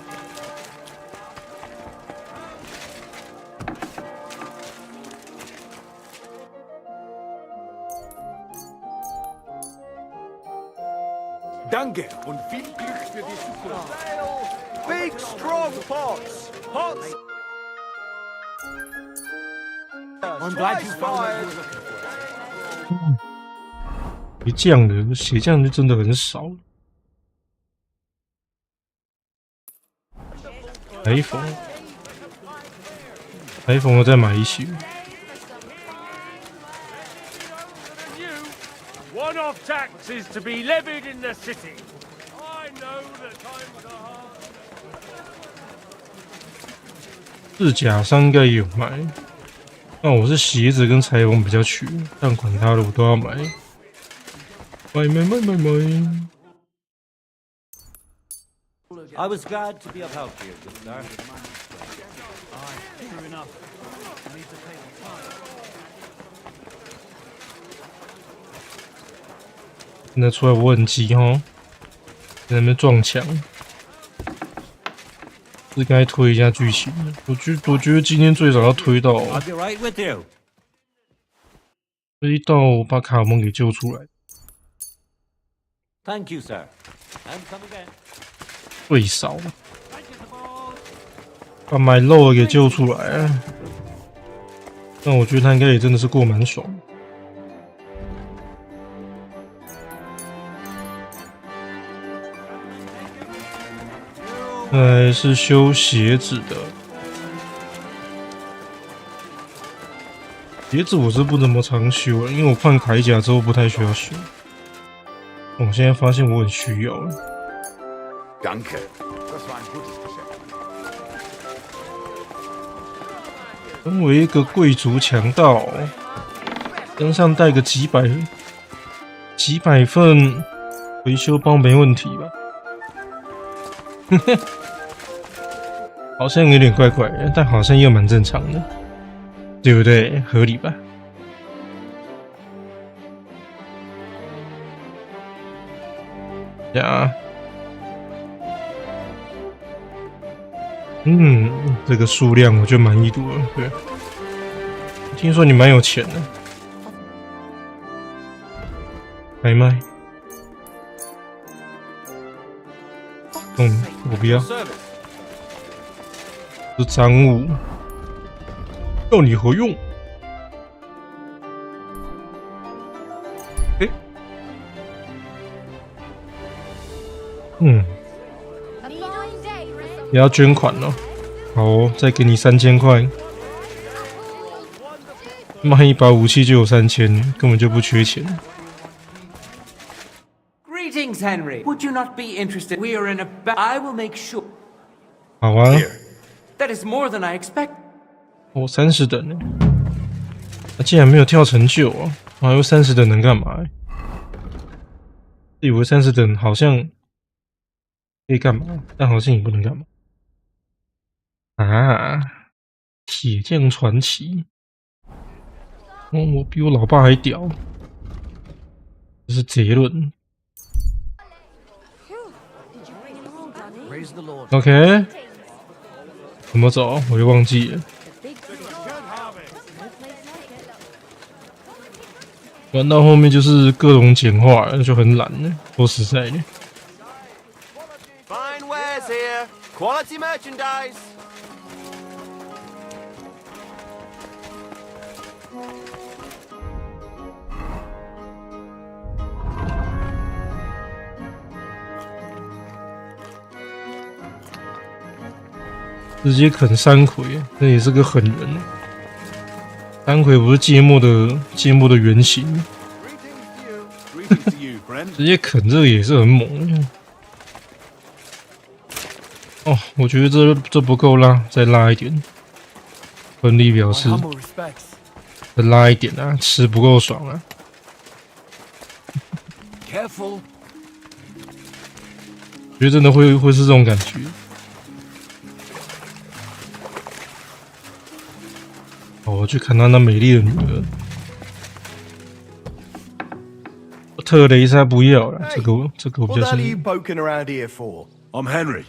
Danke und viel Glück für die Zukunft. Big strong pots. Pots. I'm glad you found it. 鞋匠就真的很少。iPhone 我再买一些。One-off tax is to be levied in the city. I know the times are hard. 日甲商应该也有卖，但我是鞋子跟裁缝比较缺，但管他的，我都要买。买。I was glad to be of help to you, good sir. True enough. Need to pay the fine. 看得出来我很急哦，在那边撞墙，是该推一下剧情了。我觉得今天最少要推到把卡蒙给救出来。Thank you, sir. And come again. 最少把买肉给救出来，那我觉得他应该也真的是过蛮爽。是修鞋子的，鞋子我是不怎么常修了，因为我换铠甲之后不太需要修。我现在发现我很需要了。Danke. Das war ein gutes Geschäft. 身为一个贵族强盗，身上带个几百份维修包没问题吧？好像有点怪怪的，但好像又蛮正常的，对不对？合理吧？呀，这个数量我就满意度了。对，听说你蛮有钱的，买卖。我不要。是赃物，要你何用？也要捐款了。好哦，再给你3000块。卖一把武器就有3000，根本就不缺钱。Greetings, Henry. Would you not be interested? We are in a I will make sure. 好啊。That is more than I expect. 30等呢？竟然没有跳成就啊！我还以为30等能干嘛？以为30等好像可以干嘛，但好像也不能干嘛。铁匠传奇。我比我老爸还屌。这是结论。OK。怎么走？我又忘记了。玩到后面就是各种简化了，就很懒了。说实在的。Fine wares here, quality merchandise. 直接啃山葵，那也是个狠人。丹魁不是芥末的原型，直接啃这个也是很猛。哦，我觉得这不够辣，再辣一点。分力表示，再辣一点啊，吃不够爽啊。Careful. 觉得真的会是这种感觉。哦，我去看他那美丽的女儿。特雷莎不要了，这个我比较 What the hell are 喜 you 欢。 poking around here for? I'm Henry.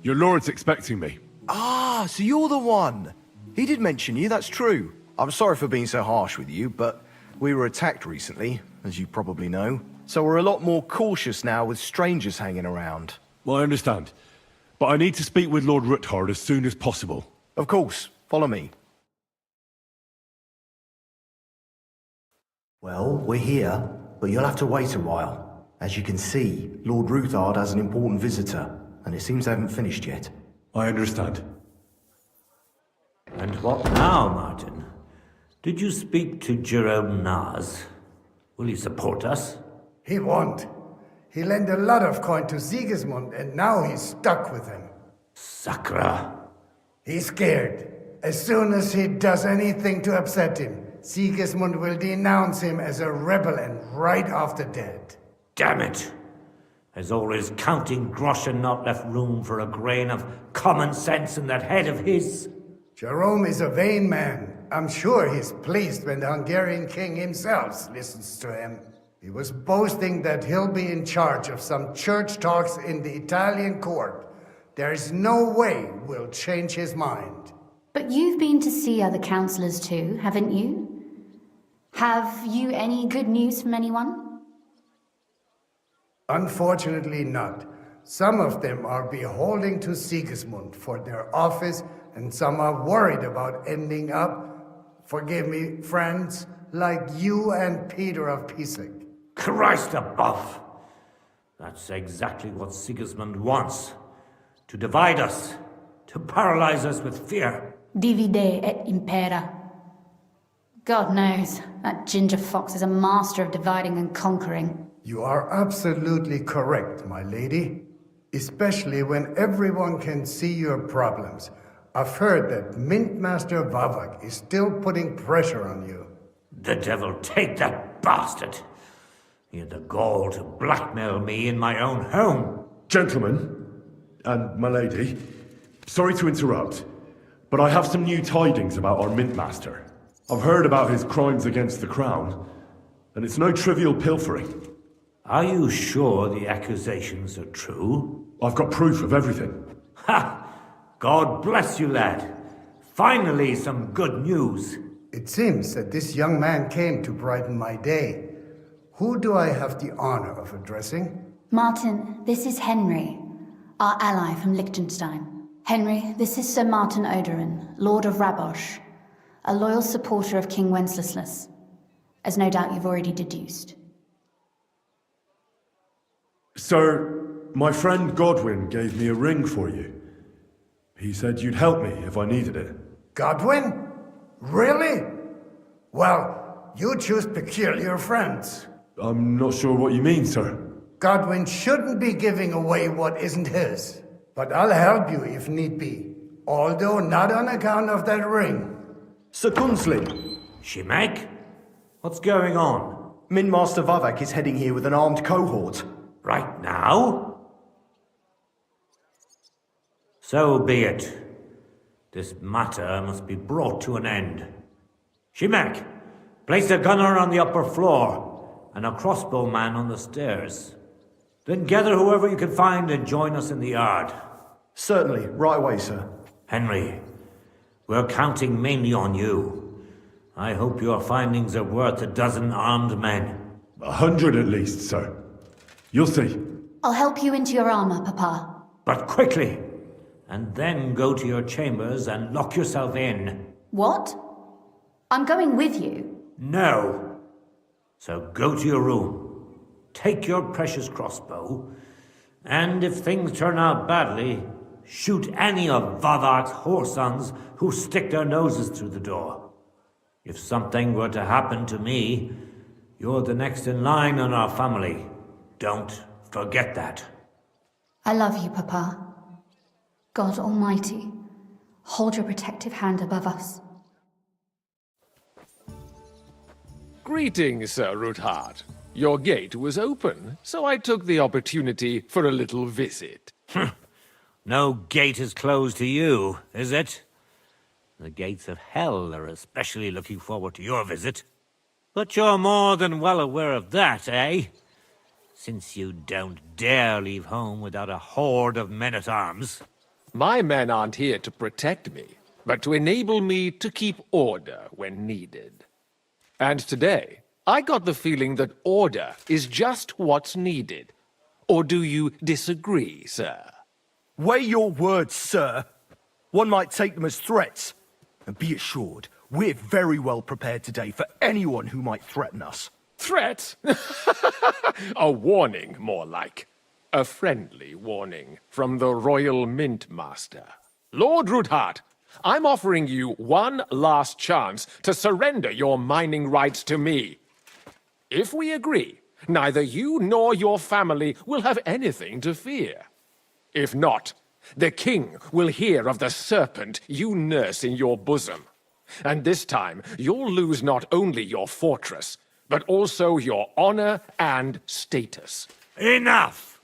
Your lord's expecting me. Ah, so you're the one. He did mention you, that's true. I'm sorry for being so harsh with you, but we were attacked recently, as you probably know. So we're a lot more cautious now with strangers hanging around. Well, I understand. But I need to speak with Lord Ruthard as soon as possible. Of course. Follow me. Well, we're here, but you'll have to wait a while. As you can see, Lord Ruthard has an important visitor, and it seems they haven't finished yet. I understand. And what now, Martin? Did you speak to Jerome Naz? Will he support us? He won't. He lent a lot of coin to Sigismund, and now he's stuck with him. Sakra. He's scared. As soon as he does anything to upset him, Sigismund will denounce him as a rebel and right off the dead. Damn it! Has all his counting groschen not left room for a grain of common sense in that head of his? Jerome is a vain man. I'm sure he's pleased when the Hungarian king himself listens to him. He was boasting that he'll be in charge of some church talks in the Italian court. There is no way we'll change his mind. But you've been to see other councillors too, haven't you? Have you any good news from anyone? Unfortunately not. Some of them are beholding to Sigismund for their office, and some are worried about ending up, forgive me, friends, like you and Peter of Pisek. Christ above! That's exactly what Sigismund wants. To divide us. To paralyze us with fear. Divide et impera. God knows, that ginger fox is a master of dividing and conquering. You are absolutely correct, my lady. Especially when everyone can see your problems. I've heard that Mint Master Vavak is still putting pressure on you. The devil take that bastard! He had the gall to blackmail me in my own home. Gentlemen, and my lady, sorry to interrupt, but I have some new tidings about our Mint Master. I've heard about his crimes against the Crown, and it's no trivial pilfering. Are you sure the accusations are true? I've got proof of everything. Ha! God bless you, lad. Finally, some good news. It seems that this young man came to brighten my day. Who do I have the honor of addressing? Martin, this is Henry, our ally from Liechtenstein. Henry, this is Sir Martin Odorin, Lord of Rabosh, a loyal supporter of King Wenceslas, as no doubt you've already deduced. Sir, my friend Godwin gave me a ring for you. He said you'd help me if I needed it. Godwin? Really? Well, you choose peculiar friends. I'm not sure what you mean, sir. Godwin shouldn't be giving away what isn't his. But I'll help you if need be. Although not on account of that ring. Sir Gunslin. Shimek? What's going on? Min Master Vavak is heading here with an armed cohort. Right now? So be it. This matter must be brought to an end. Shimek, place a gunner on the upper floor and a crossbowman on the stairs. Then gather whoever you can find and join us in the yard. Certainly, right away, sir. Henry, we're counting mainly on you. I hope your findings are worth a dozen armed men. 100 at least, sir. You'll see. I'll help you into your armor, Papa. But quickly! And then go to your chambers and lock yourself in. What? I'm going with you. No. So go to your room. Take your precious crossbow. And if things turn out badly, shoot any of Vavak's whoresons who stick their noses through the door. If something were to happen to me, you're the next in line in our family. Don't forget that. I love you, Papa. God Almighty, hold your protective hand above us. Greetings, Sir Ruthard. Your gate was open, so I took the opportunity for a little visit. No gate is closed to you, is it? The gates of hell are especially looking forward to your visit. But you're more than well aware of that, eh? Since you don't dare leave home without a horde of men-at-arms. My men aren't here to protect me, but to enable me to keep order when needed. And today, I got the feeling that order is just what's needed. Or do you disagree, sir? Weigh your words, sir. One might take them as threats. And be assured, we're very well prepared today for anyone who might threaten us. Threat? A warning, more like. A friendly warning from the Royal Mint Master. Lord Ruthard, I'm offering you one last chance to surrender your mining rights to me. If we agree, neither you nor your family will have anything to fear. If not, the king will hear of the serpent you nurse in your bosom. And this time, you'll lose not only your fortress, but also your honor and status. Enough!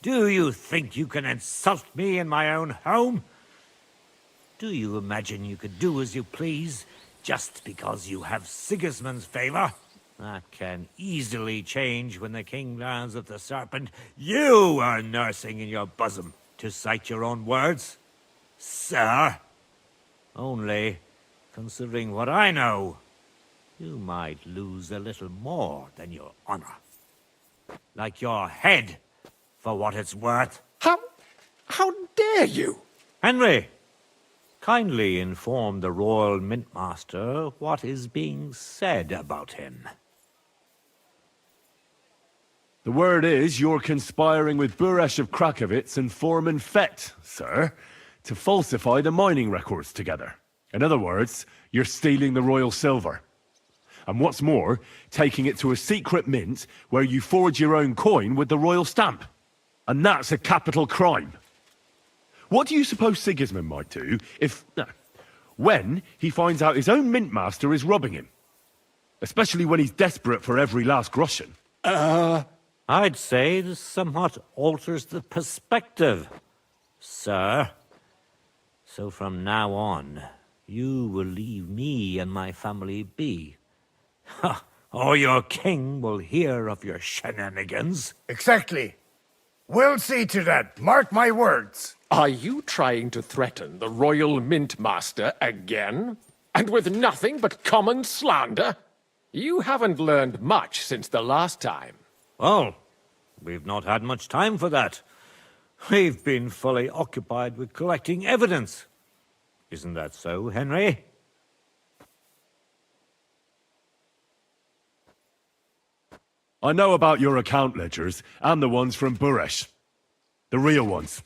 Do you think you can insult me in my own home? Do you imagine you could do as you please, just because you have Sigismund's favor? That can easily change when the king learns of the serpent you are nursing in your bosom, to cite your own words, sir. Only, considering what I know, you might lose a little more than your honor. Like your head, for what it's worth. How dare you? Henry, kindly inform the Royal Mint Master what is being said about him. The word is you're conspiring with Buresh of Krakowitz and Foreman Fett, sir, to falsify the mining records together. In other words, you're stealing the royal silver. And what's more, taking it to a secret mint where you forge your own coin with the royal stamp. And that's a capital crime. What do you suppose Sigismund might do when he finds out his own mint master is robbing him? Especially when he's desperate for every last groschen. I'd say this somewhat alters the perspective, sir. So from now on, you will leave me and my family be. Or your king will hear of your shenanigans. Exactly. We'll see to that. Mark my words. Are you trying to threaten the Royal Mint Master again? And with nothing but common slander? You haven't learned much since the last time. Well, we've not had much time for that. We've been fully occupied with collecting evidence. Isn't that so, Henry? I know about your account ledgers and the ones from Buresh. The real ones,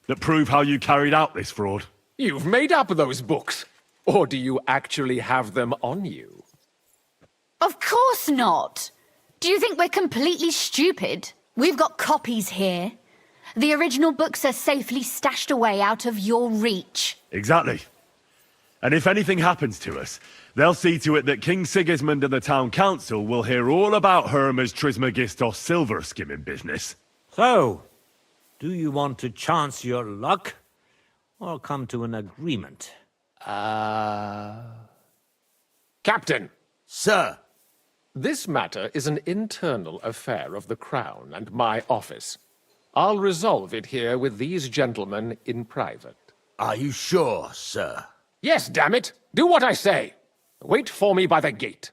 that prove how you carried out this fraud. You've made up those books. Or do you actually have them on you? Of course not! Do you think we're completely stupid? We've got copies here. The original books are safely stashed away out of your reach. Exactly. And if anything happens to us, they'll see to it that King Sigismund and the town council will hear all about Hermes Trismegistos silver skimming business. So, do you want to chance your luck? Or come to an agreement? Captain! Sir! This matter is an internal affair of the Crown and my office. I'll resolve it here with these gentlemen in private. Are you sure, sir? Yes, damn it! Do what I say! Wait for me by the gate.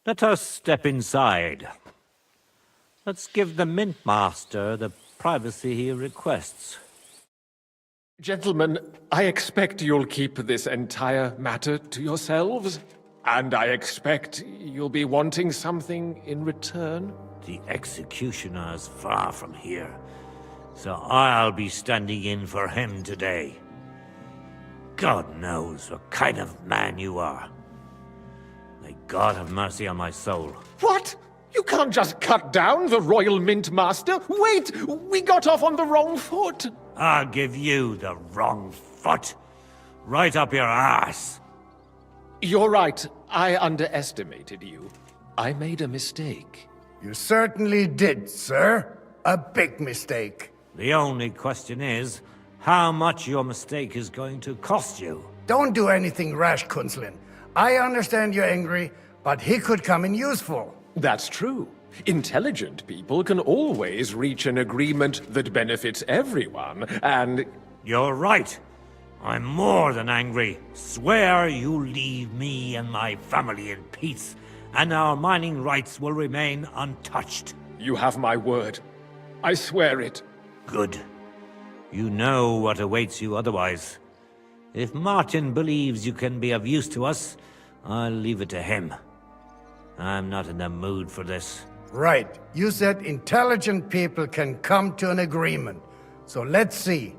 Let us step inside. Let's give the Mint Master the privacy he requests. Gentlemen, I expect you'll keep this entire matter to yourselves. And I expect you'll be wanting something in return? The executioner's far from here, so I'll be standing in for him today. God knows what kind of man you are. May God have mercy on my soul. What? You can't just cut down the Royal Mint Master. Wait! We got off on the wrong foot. I'll give you the wrong foot. Right up your ass. You're right. I underestimated you. I made a mistake. You certainly did, sir. A big mistake. The only question is, how much your mistake is going to cost you. Don't do anything rash, Kunslin. I understand you're angry, but he could come in useful. That's true. Intelligent people can always reach an agreement that benefits everyone, and... You're right. I'm more than angry. Swear you leave me and my family in peace, and our mining rights will remain untouched. You have my word. I swear it. Good. You know what awaits you otherwise. If Martin believes you can be of use to us, I'll leave it to him. I'm not in the mood for this. Right. You said intelligent people can come to an agreement. So let's see.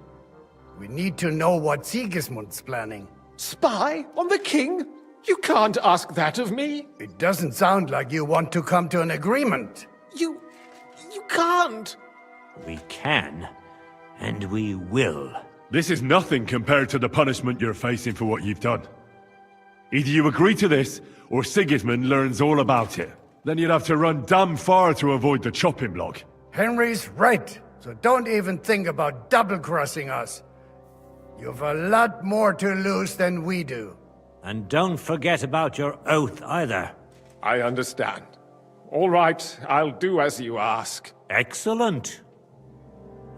We need to know what Sigismund's planning. Spy on the king? You can't ask that of me. It doesn't sound like you want to come to an agreement. You can't. We can, and we will. This is nothing compared to the punishment you're facing for what you've done. Either you agree to this, or Sigismund learns all about it. Then you'd have to run damn far to avoid the chopping block. Henry's right, so don't even think about double-crossing us. You've a lot more to lose than we do. And don't forget about your oath either. I understand. All right, I'll do as you ask. Excellent.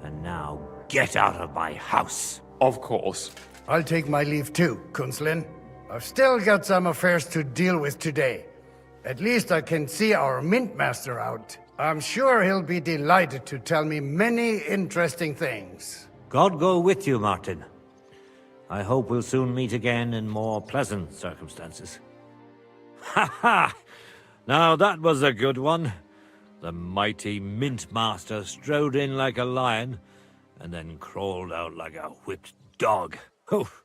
And now get out of my house. Of course. I'll take my leave too, Kunslin. I've still got some affairs to deal with today. At least I can see our Mint Master out. I'm sure he'll be delighted to tell me many interesting things. God go with you, Martin. I hope we'll soon meet again in more pleasant circumstances. Ha ha! Now that was a good one. The mighty Mint Master strode in like a lion, and then crawled out like a whipped dog. Oof.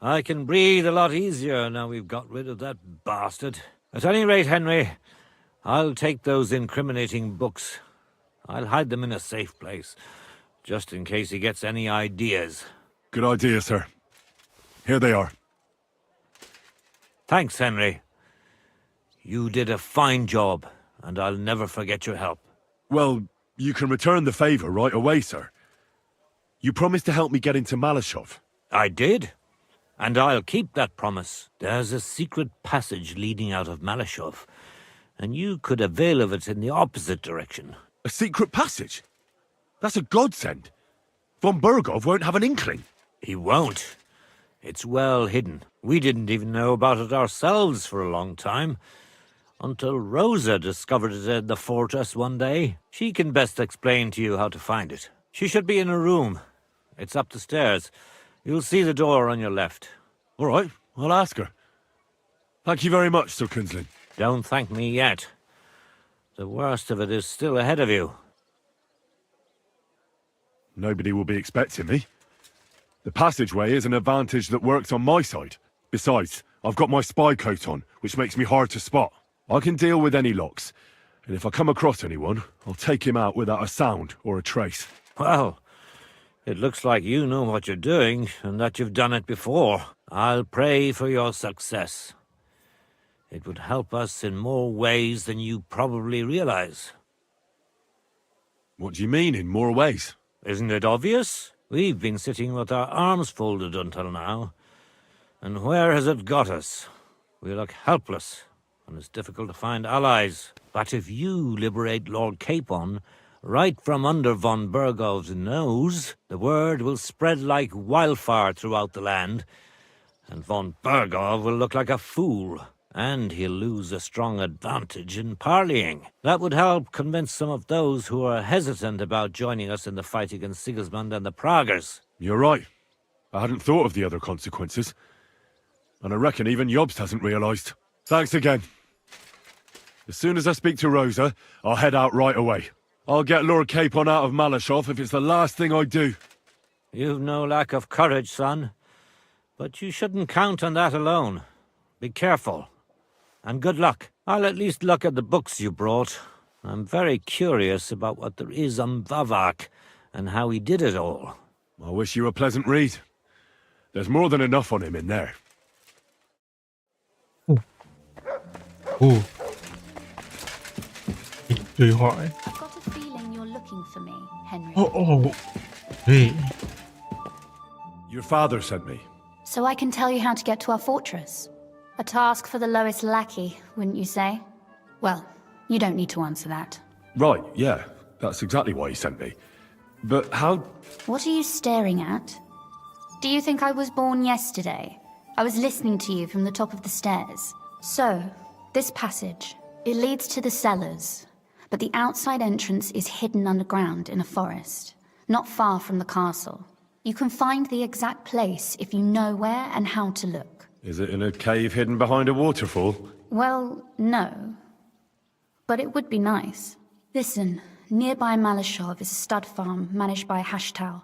I can breathe a lot easier now we've got rid of that bastard. At any rate, Henry, I'll take those incriminating books. I'll hide them in a safe place, just in case he gets any ideas. Good idea, sir. Here they are. Thanks, Henry. You did a fine job, and I'll never forget your help. Well, you can return the favor right away, sir. You promised to help me get into Malashov. I did, and I'll keep that promise. There's a secret passage leading out of Malashov, and you could avail of it in the opposite direction. A secret passage? That's a godsend. Von Bergov won't have an inkling. He won't. It's well hidden. We didn't even know about it ourselves for a long time, until Rosa discovered it in the fortress one day. She can best explain to you how to find it. She should be in her room. It's up the stairs. You'll see the door on your left. All right, I'll ask her. Thank you very much, Sir Kunslin. Don't thank me yet. The worst of it is still ahead of you. Nobody will be expecting me. The passageway is an advantage that works on my side. Besides, I've got my spy coat on, which makes me hard to spot. I can deal with any locks, and if I come across anyone, I'll take him out without a sound or a trace. Well, it looks like you know what you're doing, and that you've done it before. I'll pray for your success. It would help us in more ways than you probably realize. What do you mean, in more ways? Isn't it obvious? We've been sitting with our arms folded until now. And where has it got us? We look helpless, and it's difficult to find allies. But if you liberate Lord Capon, right from under von Bergov's nose, the word will spread like wildfire throughout the land, and von Bergov will look like a fool, and he'll lose a strong advantage in parleying. That would help convince some of those who are hesitant about joining us in the fight against Sigismund and the Praguers. You're right. I hadn't thought of the other consequences. And I reckon even Jobst hasn't realized. Thanks again. As soon as I speak to Rosa, I'll head out right away. I'll get Lord Capon out of Malashov if it's the last thing I do. You've no lack of courage, son. But you shouldn't count on that alone. Be careful. And good luck. I'll at least look at the books you brought. I'm very curious about what there is on Vavak, and how he did it all. I wish you a pleasant read. There's more than enough on him in there. Ooh. 对话哎。 I've got a feeling you're looking for me, Henry. 哦，对。 Your father sent me. So I can tell you how to get to our fortress. A task for the lowest lackey, wouldn't you say? Well, you don't need to answer that. Right, yeah. That's exactly why he sent me. But how... What are you staring at? Do you think I was born yesterday? I was listening to you from the top of the stairs. So, this passage, it leads to the cellars, but the outside entrance is hidden underground in a forest, not far from the castle. You can find the exact place if you know where and how to look. Is it in a cave hidden behind a waterfall? Well, no. But it would be nice. Listen, nearby Malashov is a stud farm managed by Hashtal,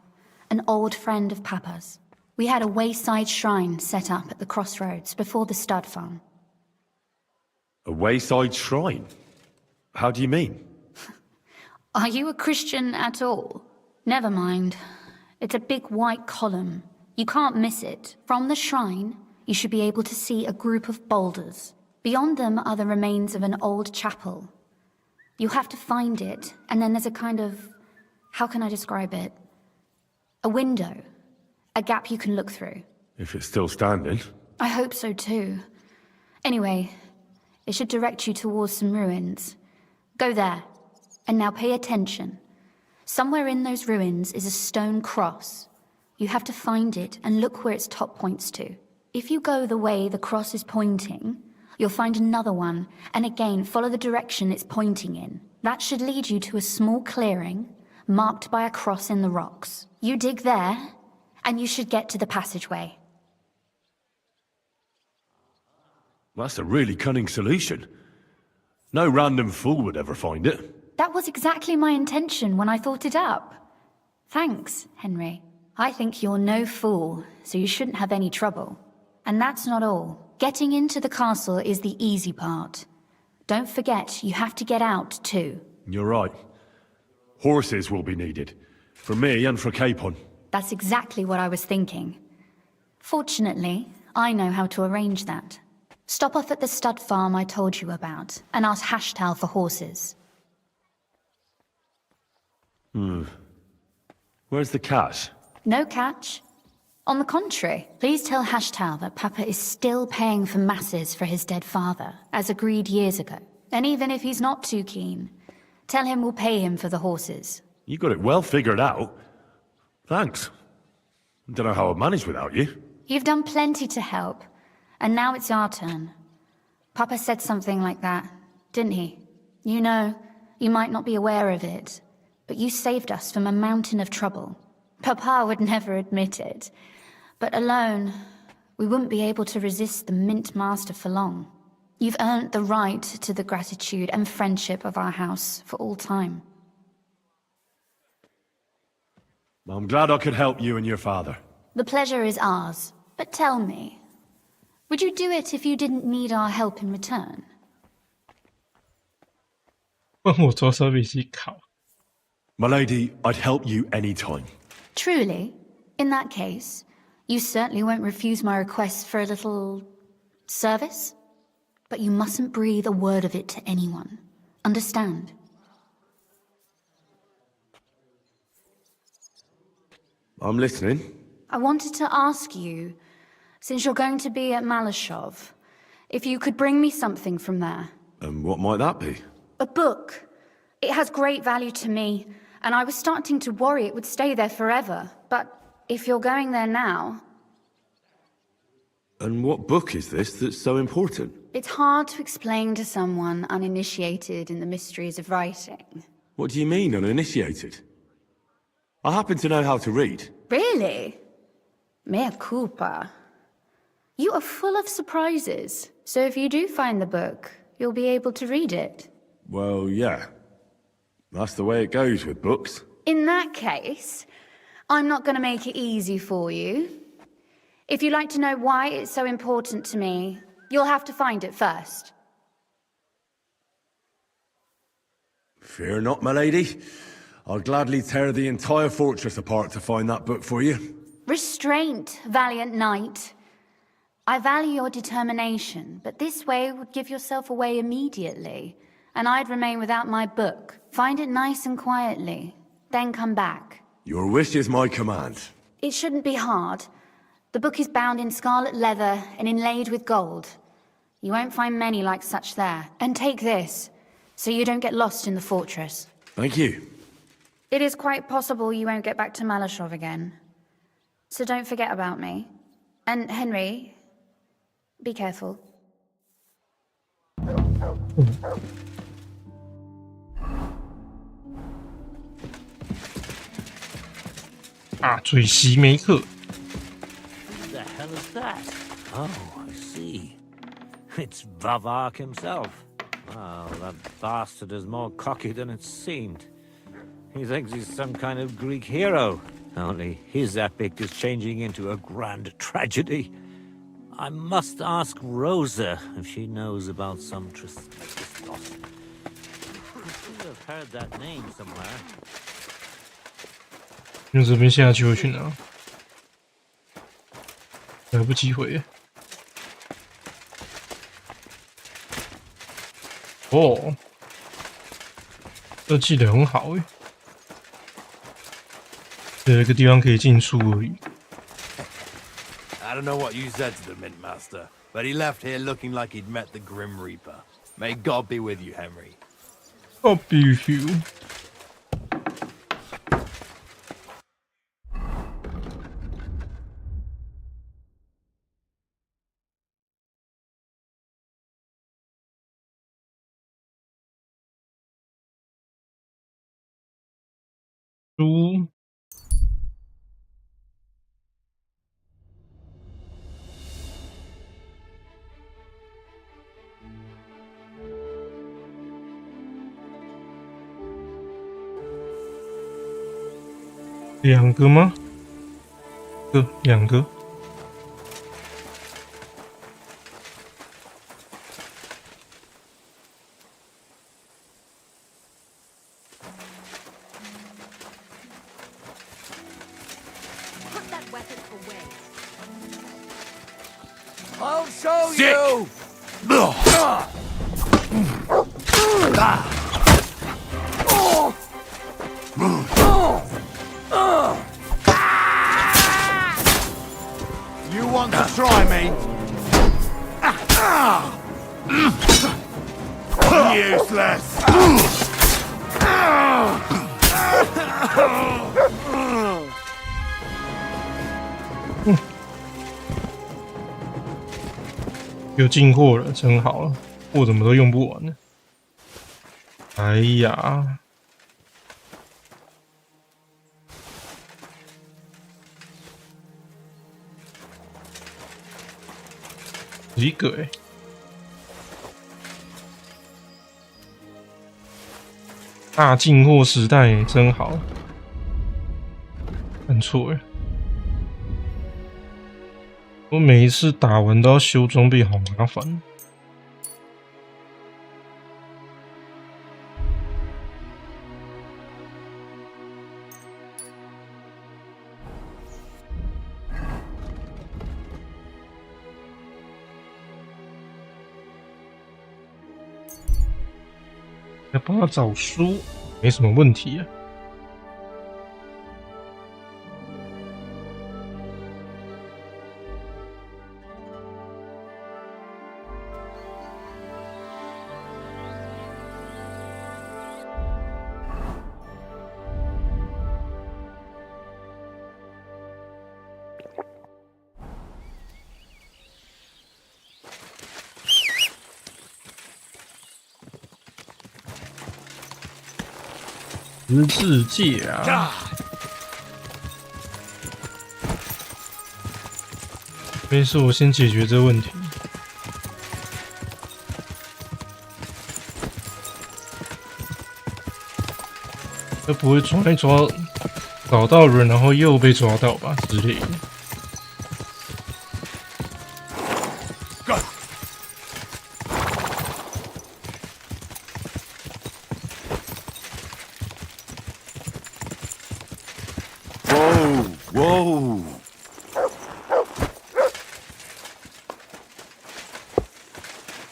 an old friend of Papa's. We had a wayside shrine set up at the crossroads before the stud farm. A wayside shrine? How do you mean? Are you a Christian at all? Never mind. It's a big white column. You can't miss it. From the shrine, you should be able to see a group of boulders. Beyond them are the remains of an old chapel. You have to find it, and then there's a kind of... how can I describe it? A window. A gap you can look through. If it's still standing. I hope so too. Anyway, it should direct you towards some ruins. Go there. And now pay attention. Somewhere in those ruins is a stone cross. You have to find it and look where its top points to. If you go the way the cross is pointing, you'll find another one, and again follow the direction it's pointing in. That should lead you to a small clearing, marked by a cross in the rocks. You dig there, and you should get to the passageway. That's a really cunning solution. No random fool would ever find it. That was exactly my intention when I thought it up. Thanks, Henry. I think you're no fool, so you shouldn't have any trouble. And that's not all. Getting into the castle is the easy part. Don't forget, you have to get out too. You're right. Horses will be needed. For me and for Capon. That's exactly what I was thinking. Fortunately, I know how to arrange that. Stop off at the stud farm I told you about, and ask Hashtal for horses. Where's the cash? No catch. On the contrary, please tell Hashtal that Papa is still paying for masses for his dead father, as agreed years ago. And even if he's not too keen, tell him we'll pay him for the horses. You got it well figured out. Thanks. Don't know how I'd manage without you. You've done plenty to help, and now it's our turn. Papa said something like that, didn't he? You know, you might not be aware of it, but you saved us from a mountain of trouble. Papa would never admit it, but alone, we wouldn't be able to resist the Mint Master for long. You've earned the right to the gratitude and friendship of our house for all time. I'm glad I could help you and your father. The pleasure is ours, but tell me, would you do it if you didn't need our help in return? 问我做手比起考。 My lady, I'd help you any time. Truly? In that case, you certainly won't refuse my request for a little... service? But you mustn't breathe a word of it to anyone. Understand? I'm listening. I wanted to ask you, since you're going to be at Malashov, if you could bring me something from there. And what might that be? A book. It has great value to me, and I was starting to worry it would stay there forever. But if you're going there now... And what book is this that's so important? It's hard to explain to someone uninitiated in the mysteries of writing. What do you mean, uninitiated? I happen to know how to read. Really? Mea culpa. You are full of surprises, so if you do find the book, you'll be able to read it. Well, yeah. That's the way it goes with books. In that case, I'm not going to make it easy for you. If you'd like to know why it's so important to me, you'll have to find it first. Fear not, my lady. I'll gladly tear the entire fortress apart to find that book for you. Restraint, valiant knight. I value your determination, but this way would give yourself away immediately, and I'd remain without my book. Find it nice and quietly, then come back. Your wish is my command. It shouldn't be hard. The book is bound in scarlet leather and inlaid with gold. You won't find many like such there. And take this, so you don't get lost in the fortress. Thank you. It is quite possible you won't get back to Malashov again. So don't forget about me. And Henry, be careful. 大嘴席梅克。 Who the hell is that? Oh, I see. It's Vavak himself. Well, that bastard is more cocky than it seemed. He thinks he's some kind of Greek hero. Only his epic is changing into a grand tragedy. I must ask Rosa if she knows about some Tristos. I should have heard that name somewhere. 用这边下去会去哪？来不及回。哦，设计的很好诶。有一个地方可以进出而已。 I don't know what you said to the Mint Master, but he left here looking like he'd met the Grim Reaper. May God be with you, Henry. God be with you. Two. 两个吗？两个。I'll show you! You want to try me? Useless! 有进货了，真好了，货怎么都用不完呢？哎呀！一个哎，大进货时代真好，看错了。 我每一次打完都要修装备，好麻烦。要帮他找书，没什么问题啊。 十字戒啊！没事，我先解决这个问题。这不会抓一抓，找到人然后又被抓到吧之类的。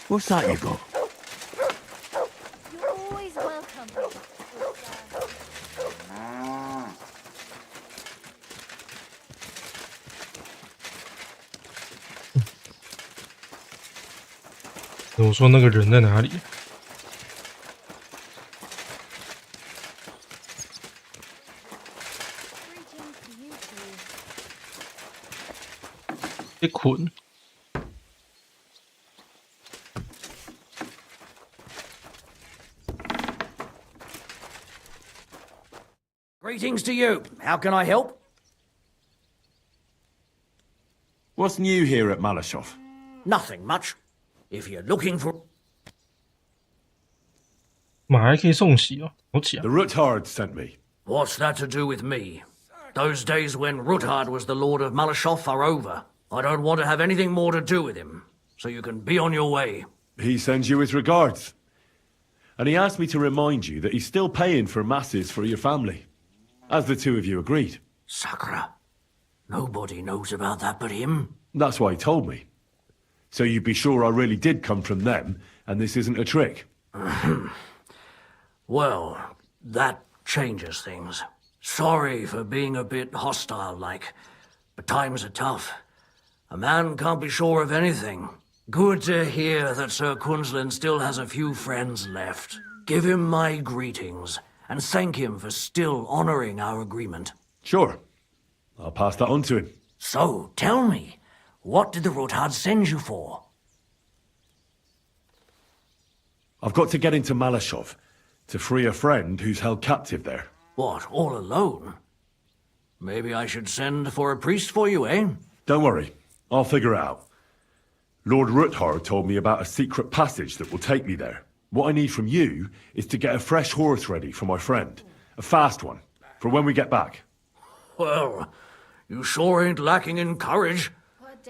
What's that you got? You're always welcome. 我说那个人在哪里？被捆。Greetings to you. How can I help? What's new here at Malashov? Nothing much. If you're looking for... 马还可以送喜哦，好巧。 The Ruthard sent me. What's that to do with me? Those days when Ruthard was the Lord of Malashov are over. I don't want to have anything more to do with him, so you can be on your way. He sends you his regards. And he asked me to remind you that he's still paying for masses for your family, as the two of you agreed. Sakura. Nobody knows about that but him. That's why he told me. So you'd be sure I really did come from them, and this isn't a trick. Well, that changes things. Sorry for being a bit hostile-like, but times are tough. A man can't be sure of anything. Good to hear that Sir Quinlan still has a few friends left. Give him my greetings, and thank him for still honoring our agreement. Sure. I'll pass that on to him. So, tell me, what did the Ruthard send you for? I've got to get into Malashov to free a friend who's held captive there. What, all alone? Maybe I should send for a priest for you, eh? Don't worry. I'll figure it out. Lord Ruthard told me about a secret passage that will take me there. What I need from you is to get a fresh horse ready for my friend. A fast one, for when we get back. Well, you sure ain't lacking in courage.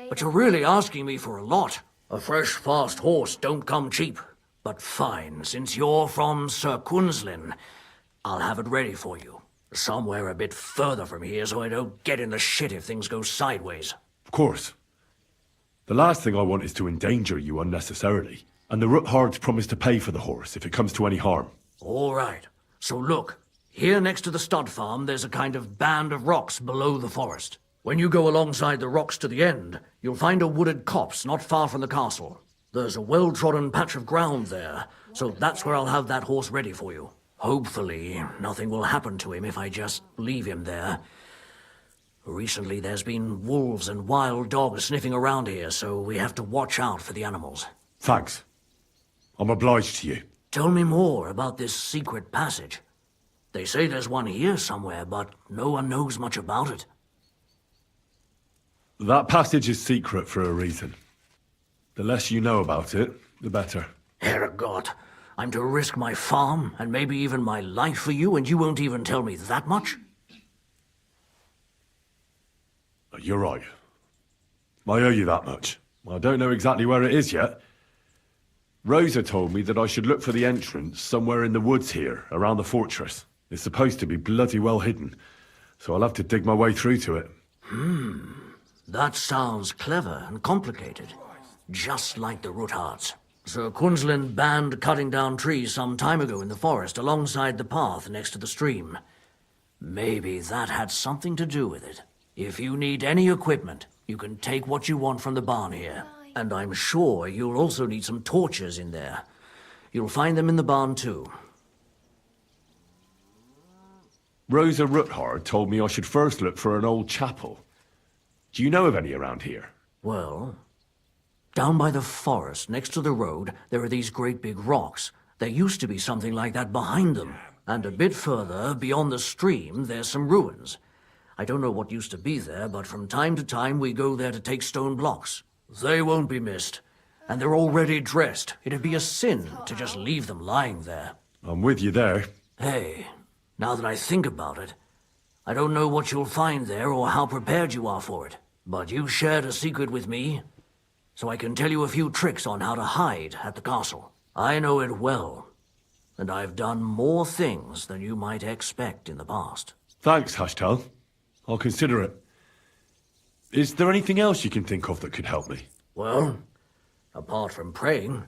But you're really asking me for a lot. A fresh, fast horse don't come cheap. But fine, since you're from Sir Quinlan, I'll have it ready for you. Somewhere a bit further from here so I don't get in the shit if things go sideways. Of course. The last thing I want is to endanger you unnecessarily. And the Ruthards promise to pay for the horse if it comes to any harm. All right. So look, here next to the stud farm there's a kind of band of rocks below the forest. When you go alongside the rocks to the end, you'll find a wooded copse not far from the castle. There's a well-trodden patch of ground there, so that's where I'll have that horse ready for you. Hopefully, nothing will happen to him if I just leave him there. Recently, there's been wolves and wild dogs sniffing around here, so we have to watch out for the animals. Thanks. I'm obliged to you. Tell me more about this secret passage. They say there's one here somewhere, but no one knows much about it. That passage is secret for a reason. The less you know about it, the better. Herregud, I'm to risk my farm and maybe even my life for you, and you won't even tell me that much? You're right. I owe you that much. I don't know exactly where it is yet. Rosa told me that I should look for the entrance somewhere in the woods here, around the fortress. It's supposed to be bloody well hidden, so I'll have to dig my way through to it. That sounds clever and complicated. Just like the Ruthards. Sir Quinlan banned cutting down trees some time ago in the forest alongside the path next to the stream. Maybe that had something to do with it. If you need any equipment, you can take what you want from the barn here. And I'm sure you'll also need some torches in there. You'll find them in the barn too. Rosa Ruthard told me I should first look for an old chapel. Do you know of any around here? Well, down by the forest, next to the road, there are these great big rocks. There used to be something like that behind them. And a bit further, beyond the stream, there's some ruins. I don't know what used to be there, but from time to time we go there to take stone blocks. They won't be missed. And they're already dressed. It'd be a sin to just leave them lying there. I'm with you there. Hey, now that I think about it, I don't know what you'll find there or how prepared you are for it. But you shared a secret with me, so I can tell you a few tricks on how to hide at the castle. I know it well, and I've done more things than you might expect in the past. Thanks, Hashtal. I'll consider it. Is there anything else you can think of that could help me? Well, apart from praying,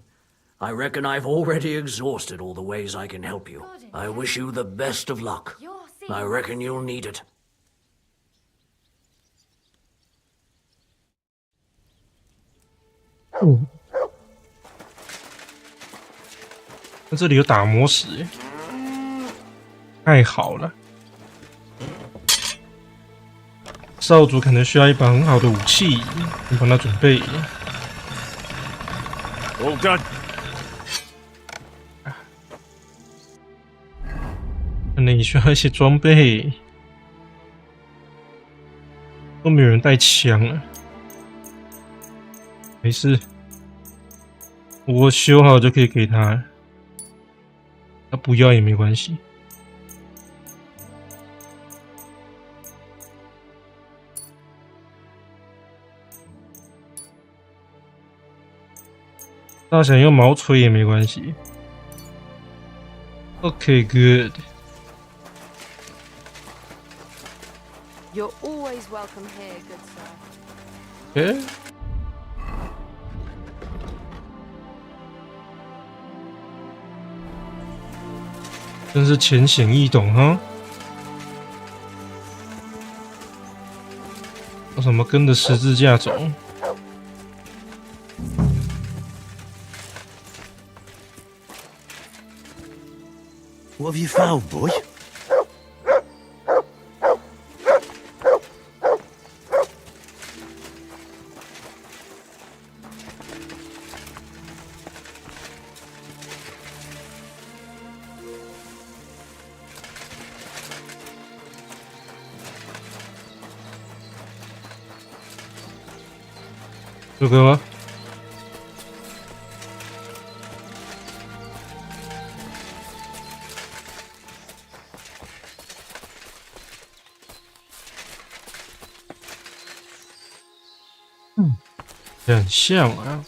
I reckon I've already exhausted all the ways I can help you. I wish you the best of luck. I reckon you'll need it. 那这里有打磨石耶，太好了！少主可能需要一把很好的武器，你帮他准备。All done. 可能也需要一些装备，都没有人带枪了。没事，我修好就可以给他。他不要也没关系。他想用毛锤也没关系。Okay, good. You're always welcome here, good sir. Okay. 真是浅显易懂哈！为什么跟着十字架走？ What have you found, boy?这个吗？很像啊。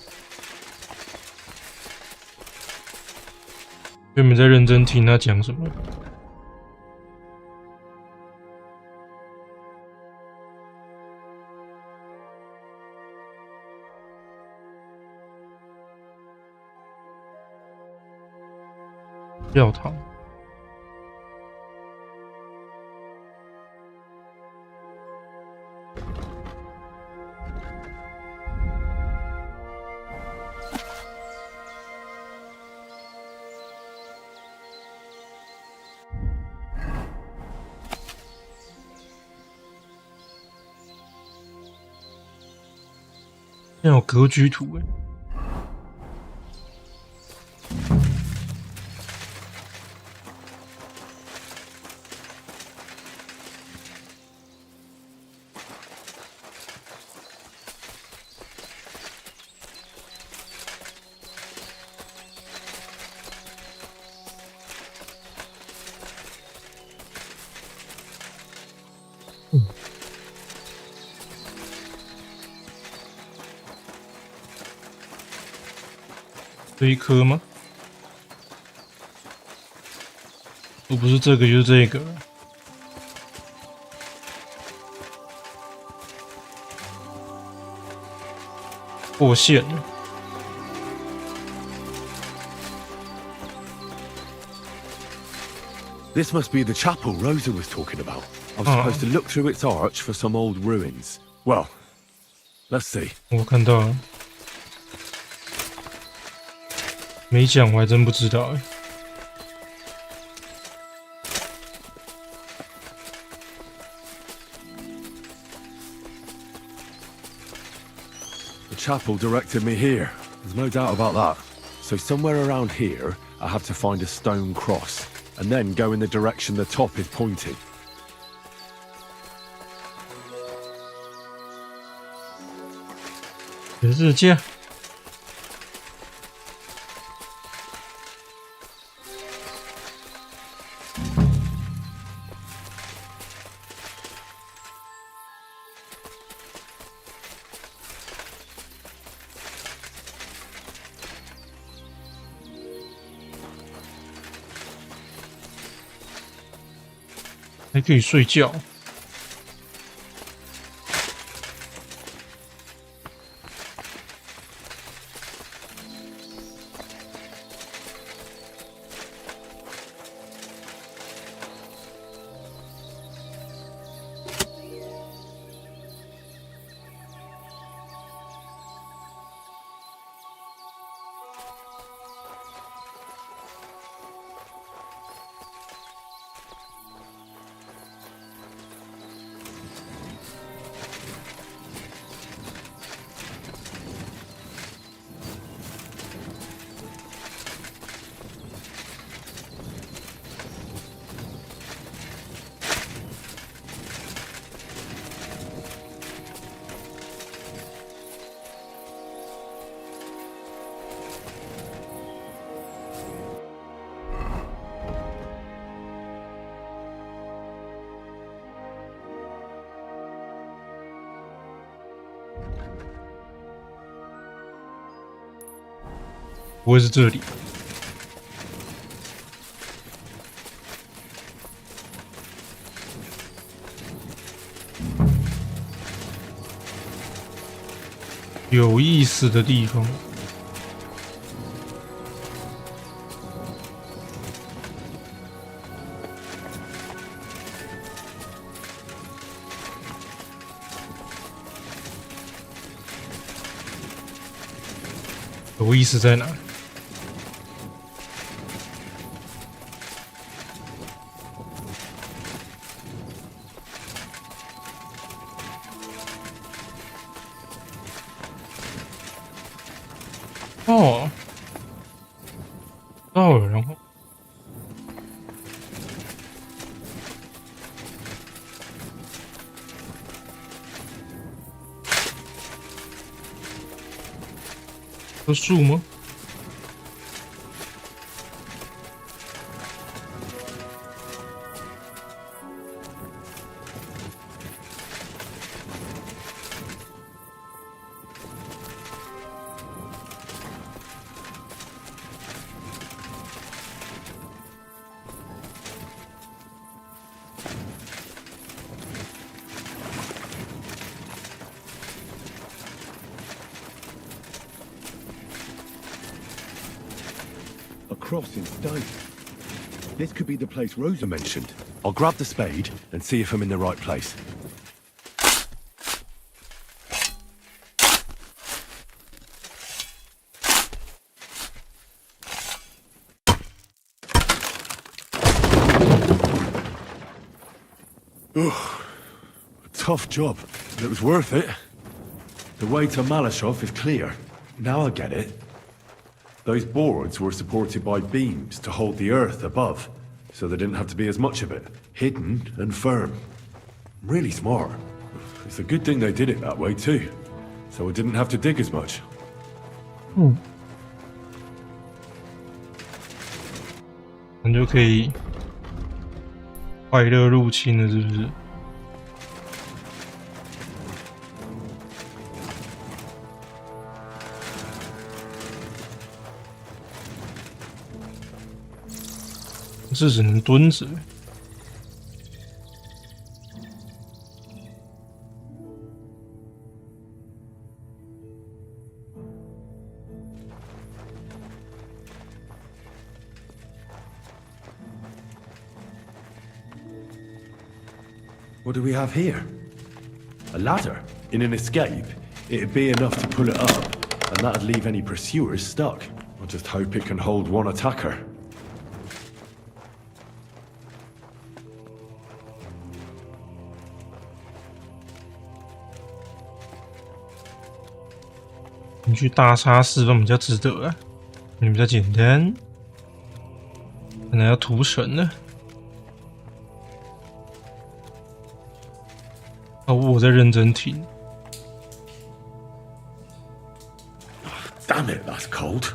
有没有在认真听他讲什么？教堂。 要有格局图哎。 这一颗吗？如果不是这个，就是这个。过线了。 This must be the chapel Rosa was talking about. I'm supposed to look through its arch for some old ruins. Well, let's see. 我看到了，没讲我还真不知道哎。 The chapel directed me here. There's no doubt about that. So somewhere around here, I have to find a stone cross, and then go in the direction the top is pointing. 十字架。还可以睡觉。不会是这里？有意思的地方。有意思在哪？哦，到了，然后有树吗？Cross in stone. This could be the place Rosa mentioned. I'll grab the spade and see if I'm in the right place. Tough job, but it was worth it. The way to Malashov is clear. Now I get it. Those boards were supported by beams to hold the earth above, so there didn't have to be as much of it. Hidden and firm. Really smart. It's a good thing they did it that way too, so I didn't have to dig as much. 那就可以快乐入侵了，是不是？这只能蹲着。What do we have here? A ladder. In an escape, it'd be enough to pull it up, and that'd leave any pursuers stuck. I'll just hope it can hold one attacker. 你去大杀四方比较值得啊，你比较简单，可能要屠神了。哦，我在认真听。Damn it, that's cold.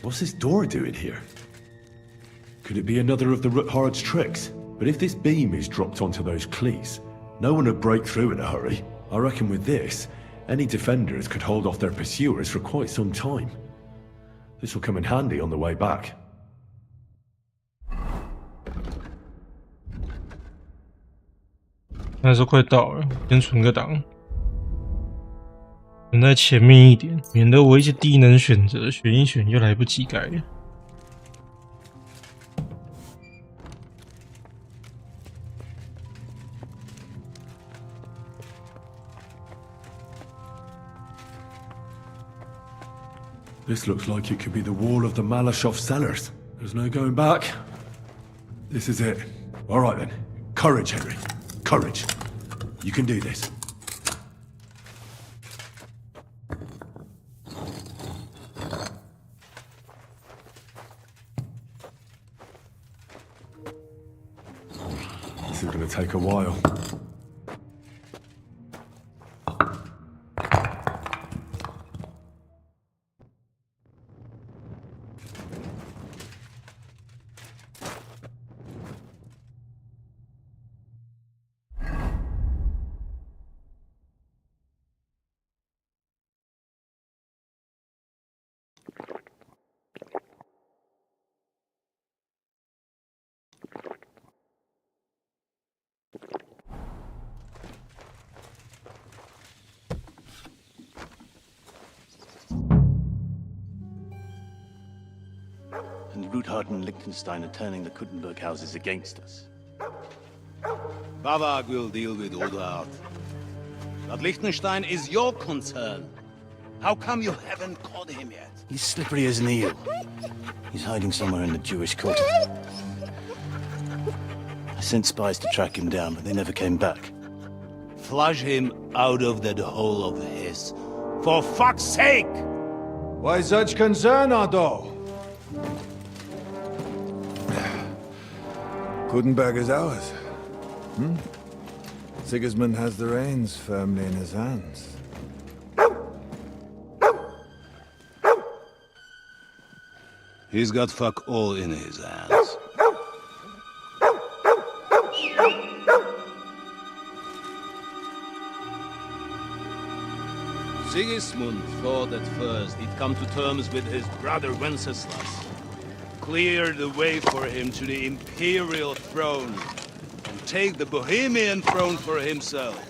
What's this door doing here? Could it be another of the Ruthard's tricks? But if this beam is dropped onto those cleats, no one would break through in a hurry. I reckon with this, any defenders could hold off their pursuers for quite some time. This will come in handy on the way back. 那是快到了，先存个档。存在前面一点，免得我一些低能选择选一选就来不及改了。This looks like it could be the wall of the Malashov cellars. There's no going back. This is it. All right then. Courage, Henry. Courage. You can do this. This is gonna take a while. And Ruthard and Liechtenstein are turning the Kuttenberg houses against us. Bavag will deal with Ruthard. But Liechtenstein is your concern. How come you haven't caught him yet? He's slippery as an eel. He's hiding somewhere in the Jewish quarter. I sent spies to track him down, but they never came back. Flush him out of that hole of his. For fuck's sake! Why such concern, Otto? Kuttenberg is ours. Sigismund has the reins firmly in his hands. He's got fuck all in his hands. Sigismund thought at first he'd come to terms with his brother Wenceslas, clear the way for him to the imperial throne, and take the Bohemian throne for himself.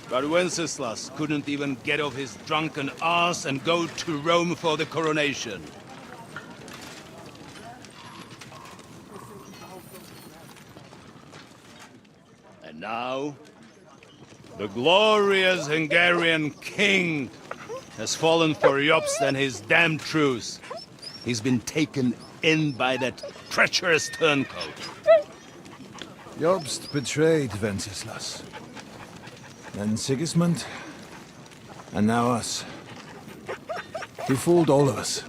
But Wenceslas couldn't even get off his drunken ass and go to Rome for the coronation. And now, the glorious Hungarian king has fallen for Jobst and his damn truce. He's been taken in by that treacherous turncoat. Jobst betrayed Wenceslas. Then Sigismund. And now us. He fooled all of us.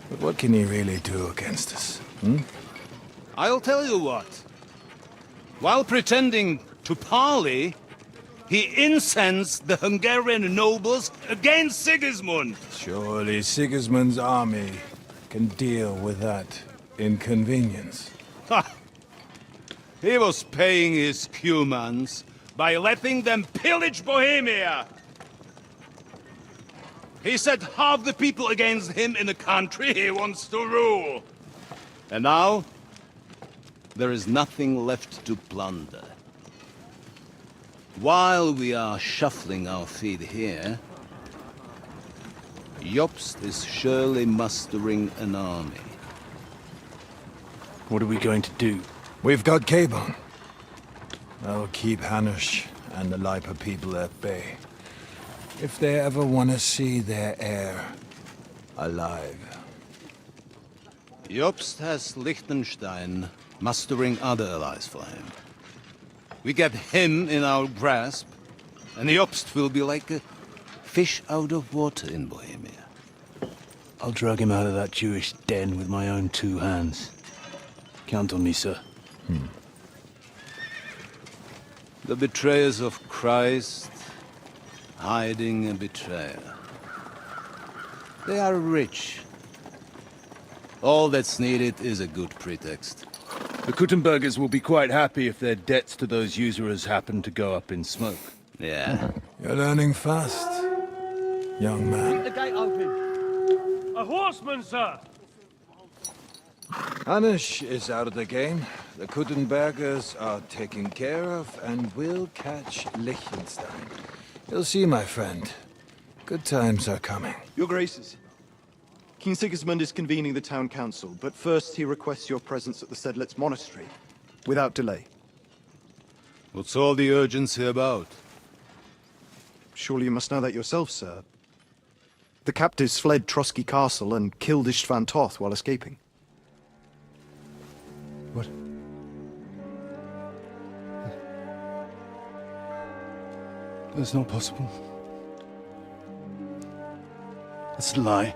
But what can he really do against us, I'll tell you what. While pretending to parley, he incensed the Hungarian nobles against Sigismund. Surely Sigismund's army can deal with that inconvenience. Ha! He was paying his Cumans by letting them pillage Bohemia. He set half the people against him in the country he wants to rule. And now, there is nothing left to plunder. While we are shuffling our feet here, Jobst is surely mustering an army. What are we going to do? We've got Cabon. I'll keep Hanush and the Lipa people at bay. If they ever want to see their heir alive. Jobst has Liechtenstein mustering other allies for him. We get him in our grasp, and Jobst will be like a fish out of water in Bohemia. I'll drag him out of that Jewish den with my own two hands. Count on me, sir. The betrayers of Christ, hiding a betrayer. They are rich. All that's needed is a good pretext. The Kuttenbergers will be quite happy if their debts to those usurers happen to go up in smoke. Yeah. You're learning fast, young man. Keep the gate open. A horseman, sir! Hanush is out of the game. The Kuttenbergers are taken care of, and we'll catch Liechtenstein. You'll see, my friend. Good times are coming. Your Graces, King Sigismund is convening the town council, but first he requests your presence at the Sedlitz monastery, without delay. What's all the urgency about? Surely you must know that yourself, sir. The captives fled Trotsky Castle and killed Istvan Toth while escaping. What? That's not possible. That's a lie.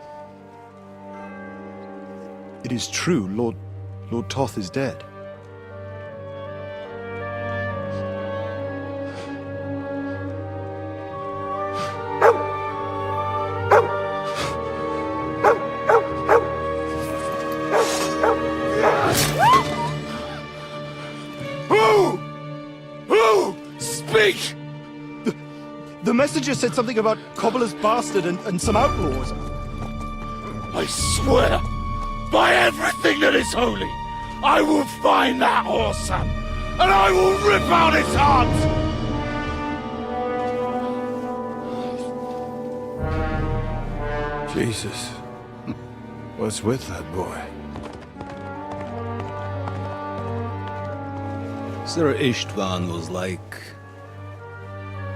It is true, Lord Toth is dead. messenger said something about Cobbler's bastard and some outlaws. I swear, by everything that is holy, I will find that whoreson, and I will rip out its heart! Jesus. What's with that boy? Sir Istvan was like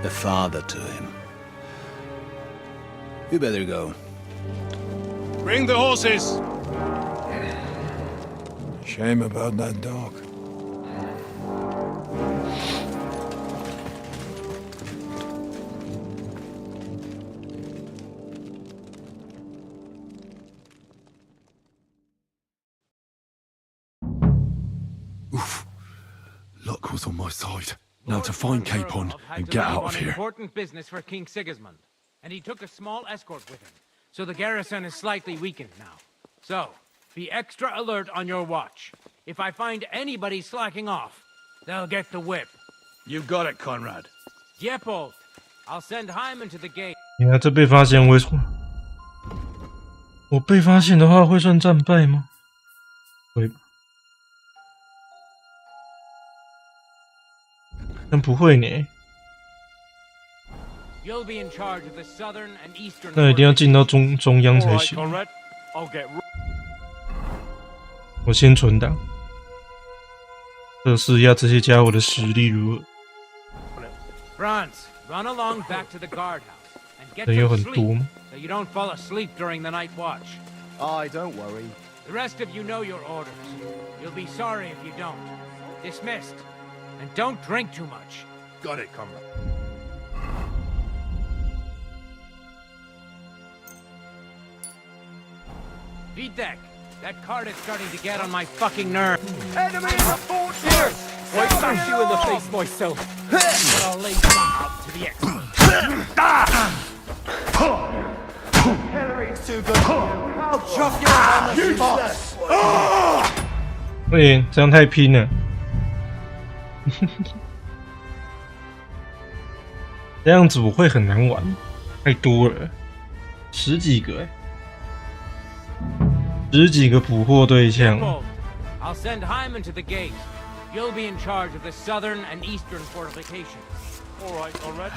a father to him. You better go. Bring the horses! Shame about that dog. Oof. Luck was on my side. Now to find Capon and get out of here. Important business for King Sigismund, and he took a small escort with him. So the garrison is slightly weakened now. So, be extra alert on your watch. If I find anybody slacking off, they'll get the whip. You got it, Conrad. Yep, old. I'll send Hyman to the gate. 你看这被发现会算？我被发现的话会算战败吗？会吧？但不会呢。 You'll be in charge of the southern and eastern. 那一定要进到中央才行。我先存档，测试一下这些家伙的实力如何。Franz, run along back to the guardhouse and get 人有 some 很多 sleep 吗？ so you don't fall asleep during the night watch. Aye, don't worry. The rest of you know your orders. You'll be sorry if you don't. Dismissed. And don't drink too much. Got it, comrade. Vitek, that card is starting to get on my fucking nerve. Enemy in the fort here! I smash you in the face myself. But I'll lay you up to the Hillary's too good for you. I'll chop you on the spot. 喂，这样太拼了。这样子我会很难玩，太多了，10几个10几个捕获对象。 I'll send Hyman to the gate. You'll be in charge of the southern and eastern fortifications. All right, Conrad.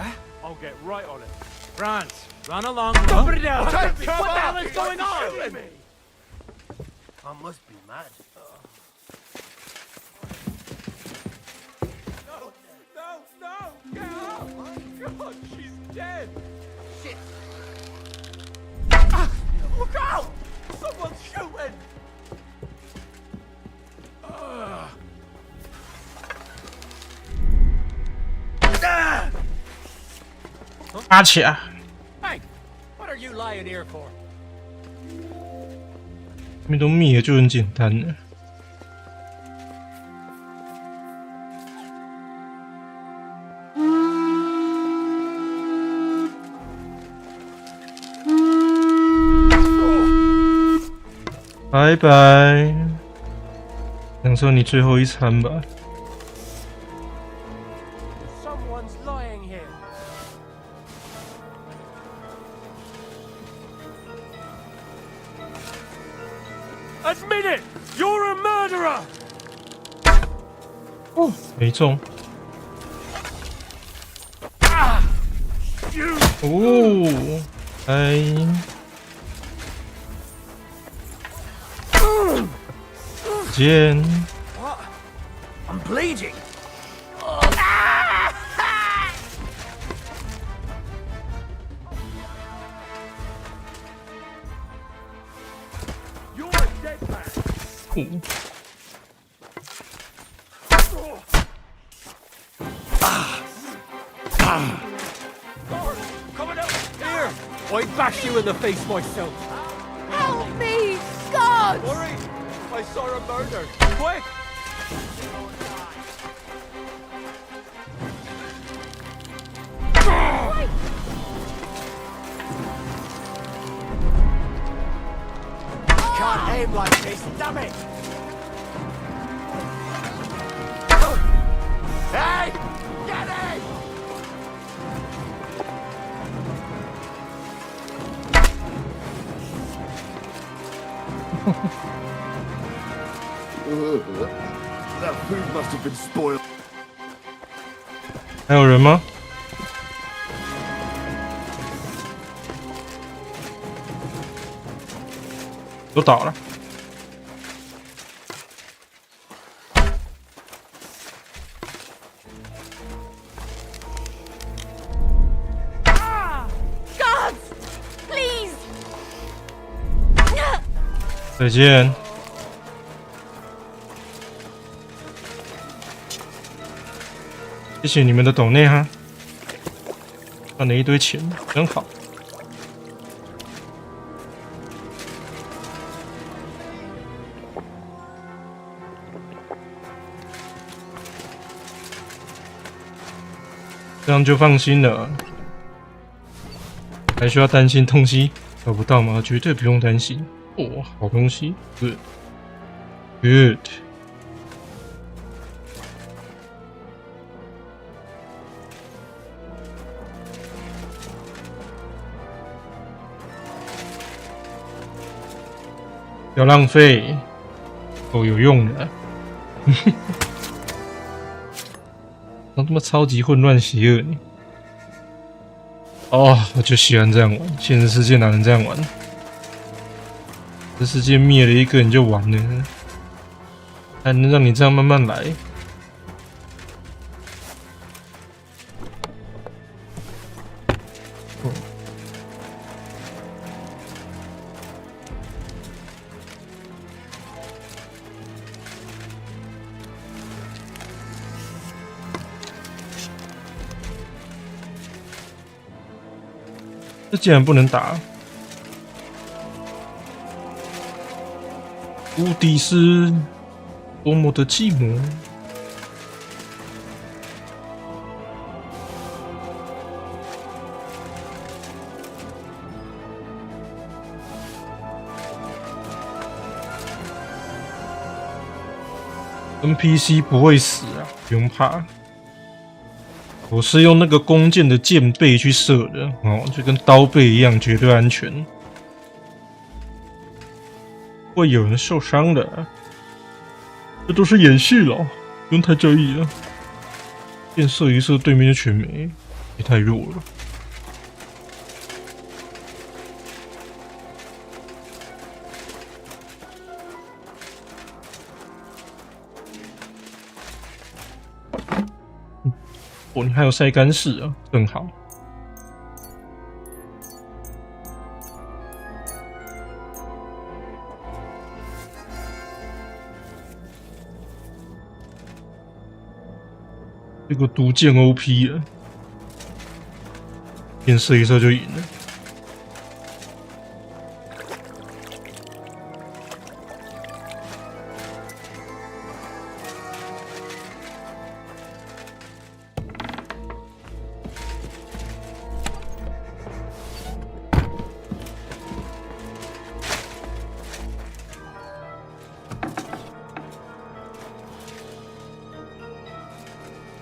I'll get right on it. Franz, run along. Put it down. What the hell is going on? I must be mad. No! Get up! God, she's dead! Shit! Look out! Someone's shooting! 阿卡， Hey, what are you lying here for? 这边都灭了就很简单了。拜拜，享受你最后一餐吧。 Someone's lying here. Admit it! You're a murderer! 哦，没中。哦，哎。 剑， I'm bleeding. You're a dead man. 哦， Coming out here! I bash you in the face myself. Help me! God! Worry! I saw a murder. Quick! Can't aim like this, damn it! Hey! Get it! That food must have been spoiled. 还有人吗？都倒了。Guards! Please! 再见。谢谢你们的抖内哈，赚了一堆钱，真好。这样就放心了，还需要担心东西找不到吗？绝对不用担心。哦，好东西 ，good， good。不要浪费，够有用的。他妈超级混乱邪恶你！哦，我就喜欢这样玩。现实世界哪能这样玩？这世界灭了一个你就完了，还能让你这样慢慢来？哦，这竟然不能打！无敌是多么的寂寞。NPC 不会死啊，不用怕。我是用那个弓箭的箭背去射的哦，就跟刀背一样，绝对安全。会有人受伤的，这都是演戏了，不用太在意了。箭射一射，对面就全没，也太弱了。哦，你还有晒干式啊，更好。这个毒箭 OP 了，箭射一射就赢了。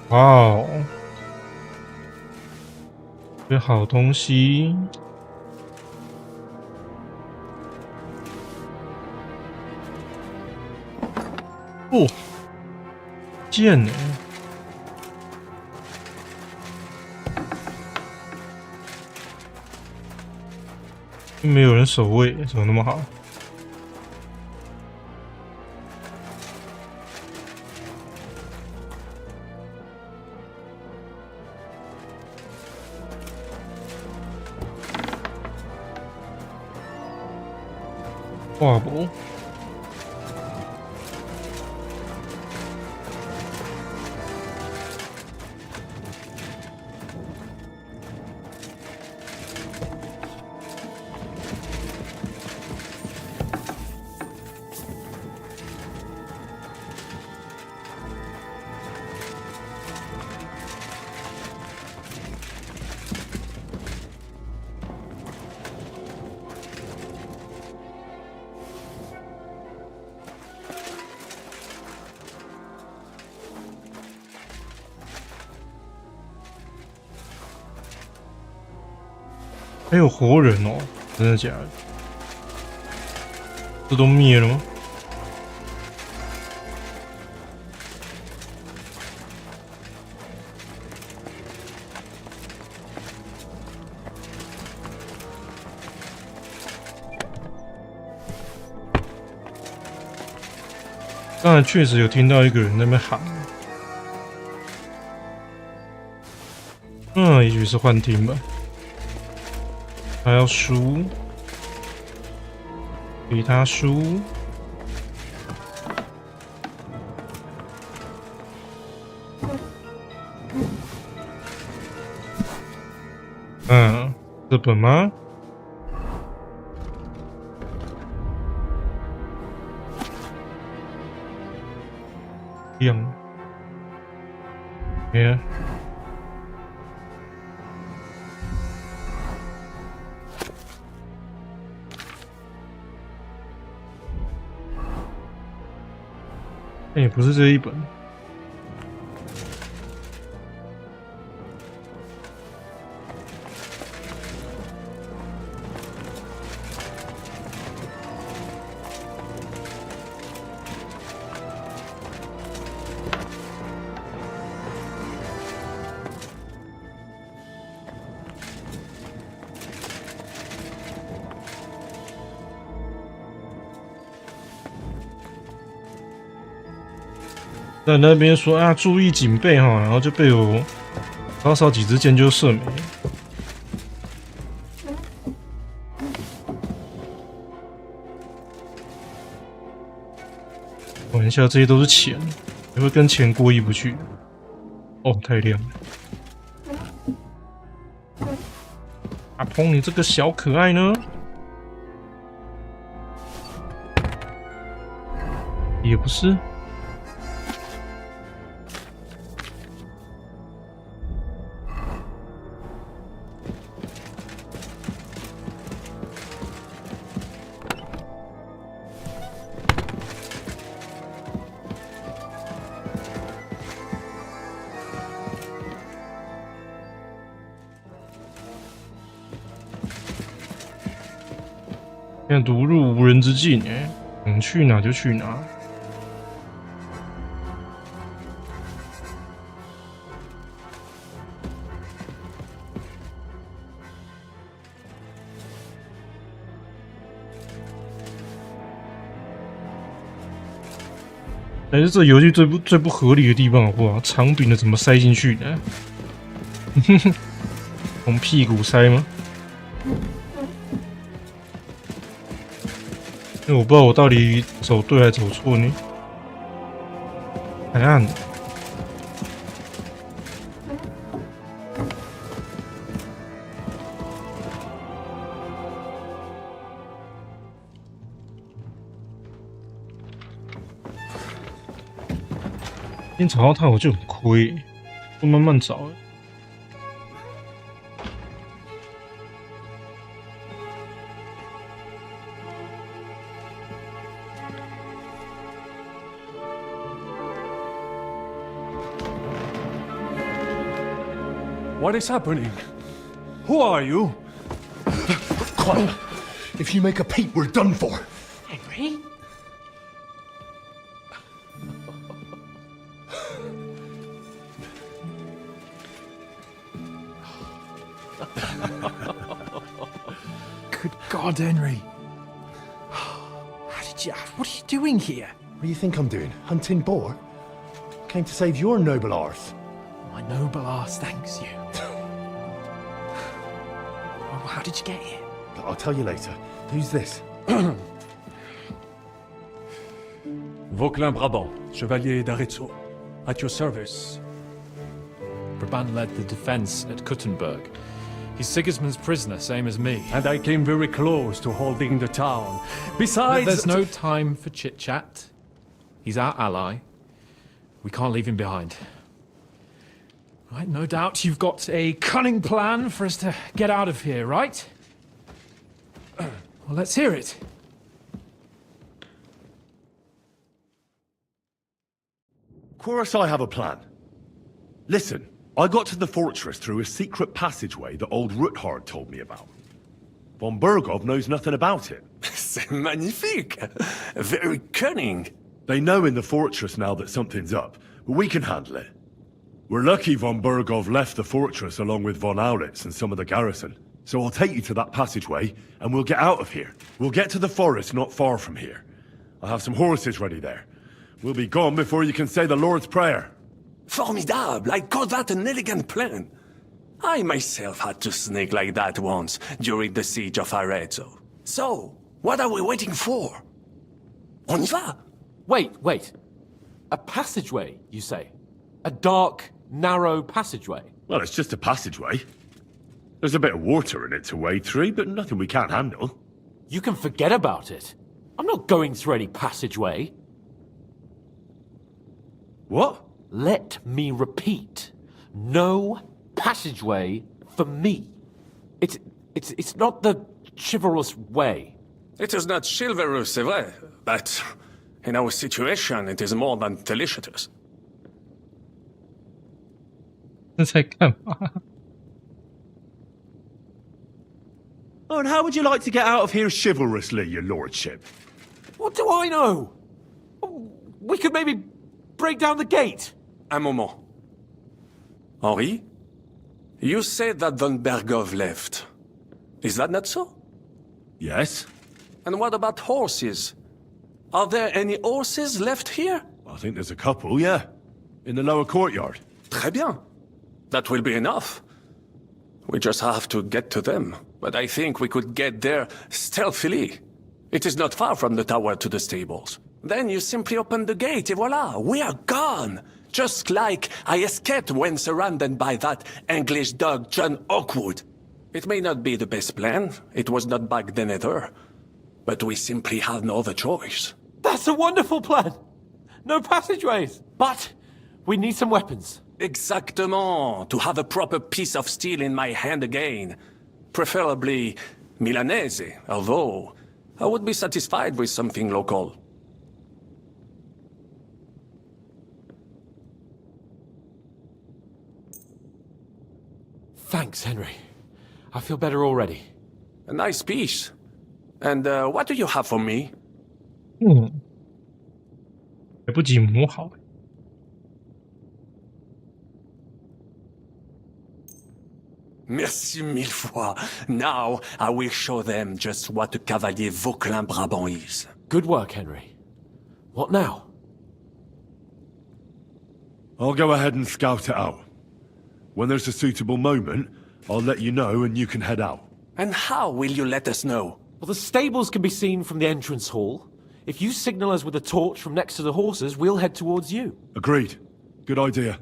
哇哦，这好东西！哦，剑呢？没有人守卫，怎么那么好？画博，还有活人哦，真的假的？这都灭了吗？刚才确实有听到一个人在那边喊，也许是幻听吧。他要输，给他输。这本吗？亮，耶！但也不是这一本。在那边说啊，注意警备哈，然后就被我少少几支箭就射没了。玩笑，这些都是钱，你会跟钱过意不去。哦，太亮了！阿鹏，你这个小可爱呢？也不是。现在毒入无人之境，想去哪就去哪。还是这游戏最不合理的地方好不好？长柄的怎么塞进去的？从屁股塞吗？因为我不知道我到底走对还是走错呢。太暗了。先找到他我就很亏，不慢慢找。What is happening? Who are you? Quiet. If you make a peep, we're done for. Henry? Good God, Henry. How did you... What are you doing here? What do you think I'm doing? Hunting boar? Came to save your noble arse. My noble arse thanks you. Well, how did you get here? I'll tell you later. Who's this? Vauquelin Brabant, Chevalier d'Arezzo. At your service. Brabant led the defense at Kuttenberg. He's Sigismund's prisoner, same as me. And I came very close to holding the town. Besides... There's no time for chit-chat. He's our ally. We can't leave him behind. Right, no doubt you've got a cunning plan for us to get out of here, right? Well, let's hear it. Of course I have a plan. Listen, I got to the fortress through a secret passageway that old Ruthard told me about. Von Bergov knows nothing about it. C'est magnifique. Very cunning. They know in the fortress now that something's up, but we can handle it. We're lucky von Burgov left the fortress along with von Aulitz and some of the garrison. So I'll take you to that passageway, and we'll get out of here. We'll get to the forest not far from here. I'll have some horses ready there. We'll be gone before you can say the Lord's Prayer. Formidable. I call that an elegant plan. I myself had to sneak like that once during the siege of Arezzo. So, what are we waiting for? On y va? Wait. A passageway, you say? A dark, narrow passageway? Well, it's just a passageway. There's a bit of water in it to wade through, but nothing we can't handle. You can forget about it. I'm not going through any passageway. What? Let me repeat. No passageway for me. It's not the chivalrous way. It is not chivalrous, c'est vrai, but in our situation, it is more than delicious. 这在干嘛？ Oh, and how would you like to get out of here chivalrously, your lordship? What do I know? We could maybe break down the gate. Un moment. Henri? You said that von Bergov left. Is that not so? Yes. And what about horses? Are there any horses left here? I think there's a couple, yeah. In the lower courtyard. Très bien. That will be enough. We just have to get to them. But I think we could get there stealthily. It is not far from the tower to the stables. Then you simply open the gate, et voila, we are gone! Just like I escaped when surrounded by that English dog John Oakwood. It may not be the best plan, it was not back then either. But we simply have no other choice. That's a wonderful plan! No passageways! But we need some weapons. Exactement, to have a proper piece of steel in my hand again. Preferably Milanese, although I would be satisfied with something local. Thanks, Henry. I feel better already. A nice piece. And what do you have for me? 来不及磨好。 Merci mille fois. Now I will show them just what a Cavalier Vauquelin-Brabant is. Good work, Henry. What now? I'll go ahead and scout it out. When there's a suitable moment, I'll let you know and you can head out. And how will you let us know? Well, the stables can be seen from the entrance hall. If you signal us with a torch from next to the horses, we'll head towards you. Agreed. Good idea.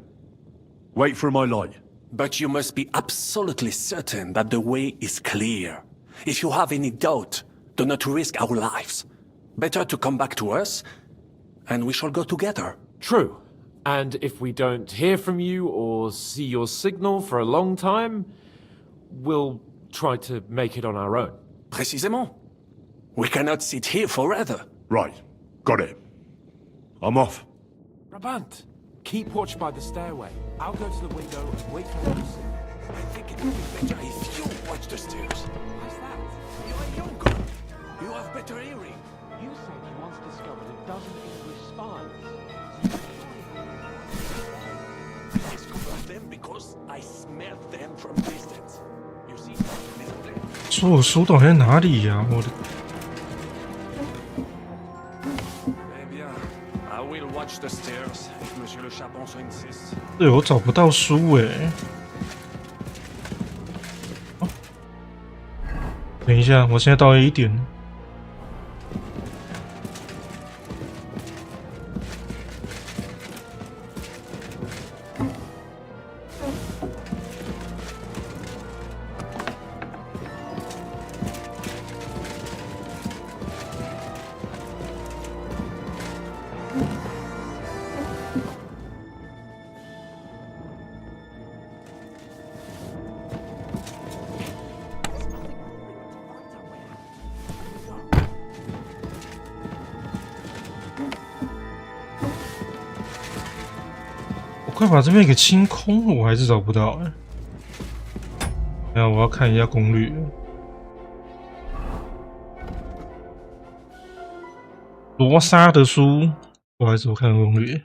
Wait for my light. But you must be absolutely certain that the way is clear. If you have any doubt, do not risk our lives. Better to come back to us, and we shall go together. True. And if we don't hear from you or see your signal for a long time, we'll try to make it on our own. Précisément. We cannot sit here forever. Right. Got it. I'm off. Brabant, keep watch by the stairway. I'll go to the window and wait for you to see. I think it would be better if you watch the stairs. Why's that? You are younger. You have better hearing. You said you once discovered a dozen English spies. I discovered them because I smelled them from distance. You see, this place. 说我手岛在哪里呀？我的。 Watch the stairs, if Monsieur le Chapon so insists. 对，我找不到书哎。哦，等一下，我现在到 A 点。快把这边给清空了，我还是找不到哎。那我要看一下攻略。罗莎的书，我还是我看攻略。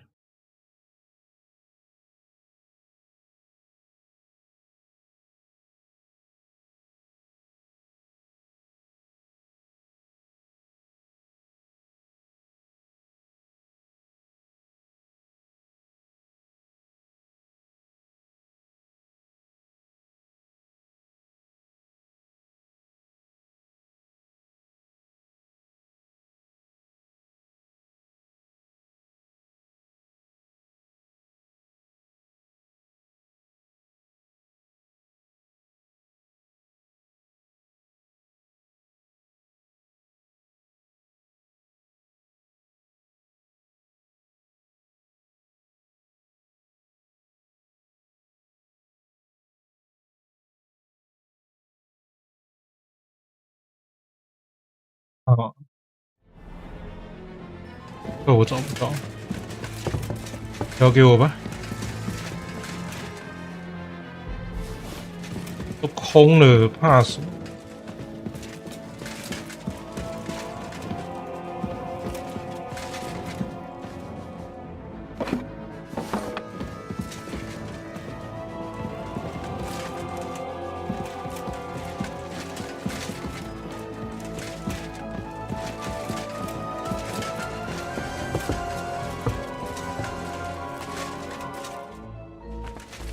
好，这我找不到，交给我吧。都空了，怕什么？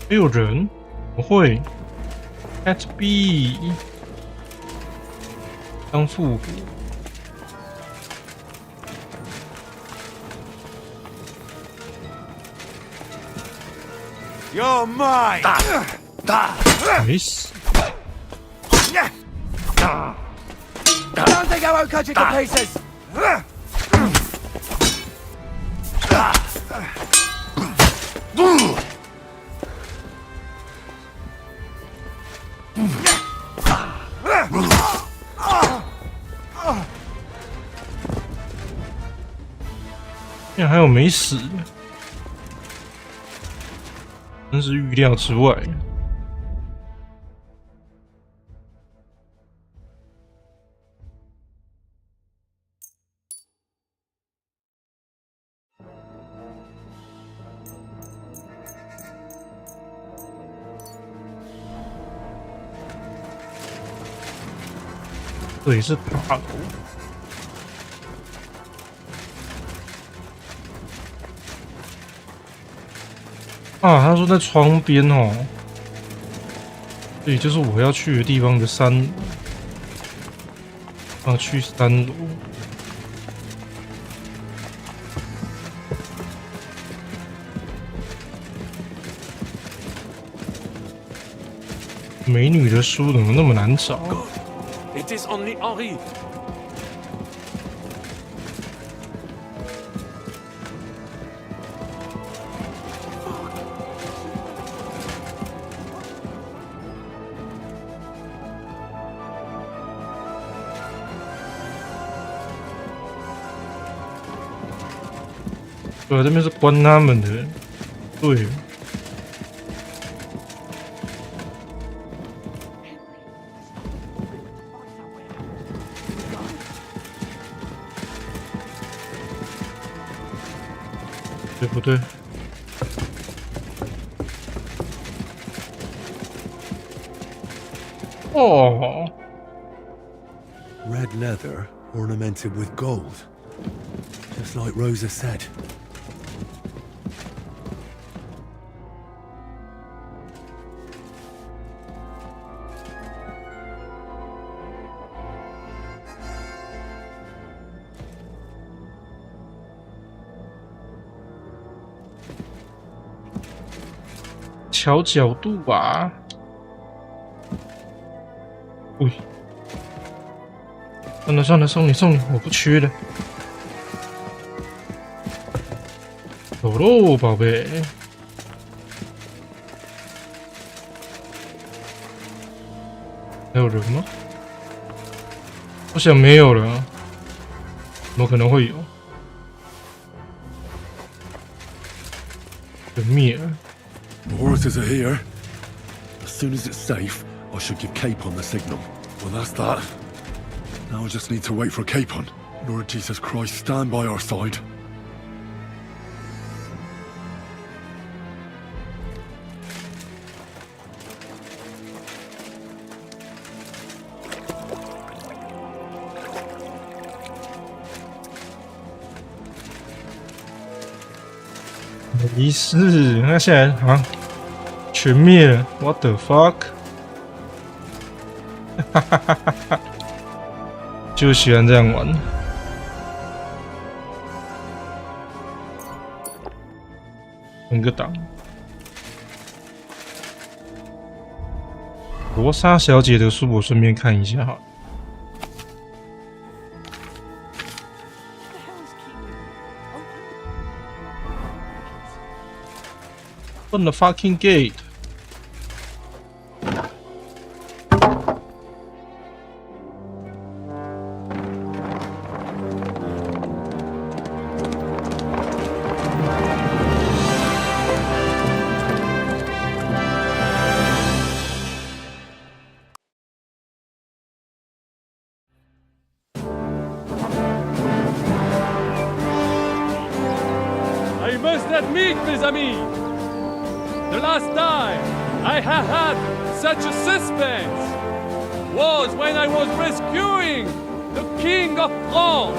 没有人，我会。At B 当复古。You're mine. 没死。Don't think I won't cut you to pieces. 竟然还有没死的，真是预料之外。这里是塔楼。啊，他说在窗边哦，这里就是我要去的地方的3楼。啊，去3楼。美女的书怎么那么难找？It is only Henri. 对，这边是关他们的，对。对不对？哦 ，Red leather ornamented with gold, just like Rosa said. 调角度吧。喂，算了算了，送你，我不缺的。走喽，宝贝。还有人吗？我想没有了。怎么可能会有？人灭了。 The orators are here. As soon as it's safe, I should give Capon the signal. Well, that's that. Now I just need to wait for Capon. Lord Jesus Christ, stand by our side. "没事，那现在啊，全灭了 ，What the fuck？" 哈哈哈哈哈！就喜欢这样玩。分个档。罗莎小姐的书我顺便看一下好了。Open the fucking gate. I must admit, mes amis, the last time I have had such a suspense was when I was rescuing the King of France.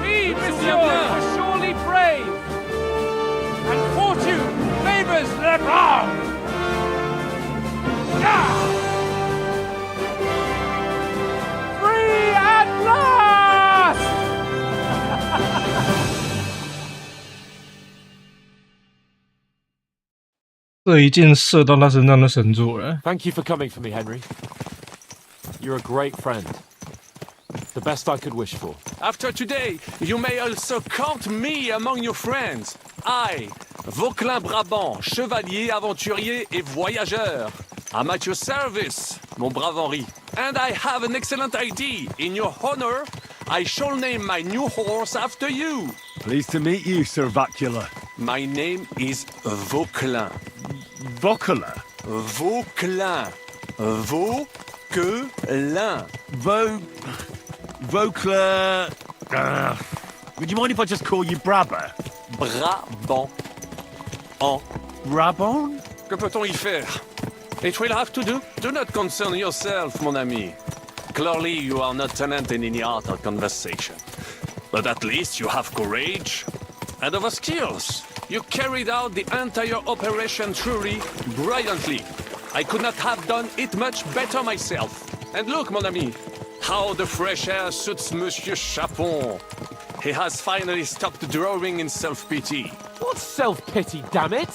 We, monsieur, are surely brave, and fortune favors the brave. Free at last! 这一箭射到他身上的神作了。Thank you for coming for me, Henry. You're a great friend. The best I could wish for. After today, you may also count me among your friends. I, Vauquelin Brabant, chevalier, aventurier et voyageur. I'm at your service, mon brave Henri. And I have an excellent idea. In your honor, I shall name my new horse after you. Pleased to meet you, Sir Vacula. My name is Vauquelin. Vauquelin? Vauquelin. Vauquelin. Vauquelin... would you mind if I just call you Brabber? Brabant. Brabant? Que peut-on y faire? It will have to do. Do not concern yourself, mon ami. Clearly, you are not talent in any art or conversation. But at least you have courage and other skills. You carried out the entire operation truly brilliantly. I could not have done it much better myself. And look, mon ami, how the fresh air suits Monsieur Chapon. He has finally stopped drawing in self-pity. What self-pity, damn it?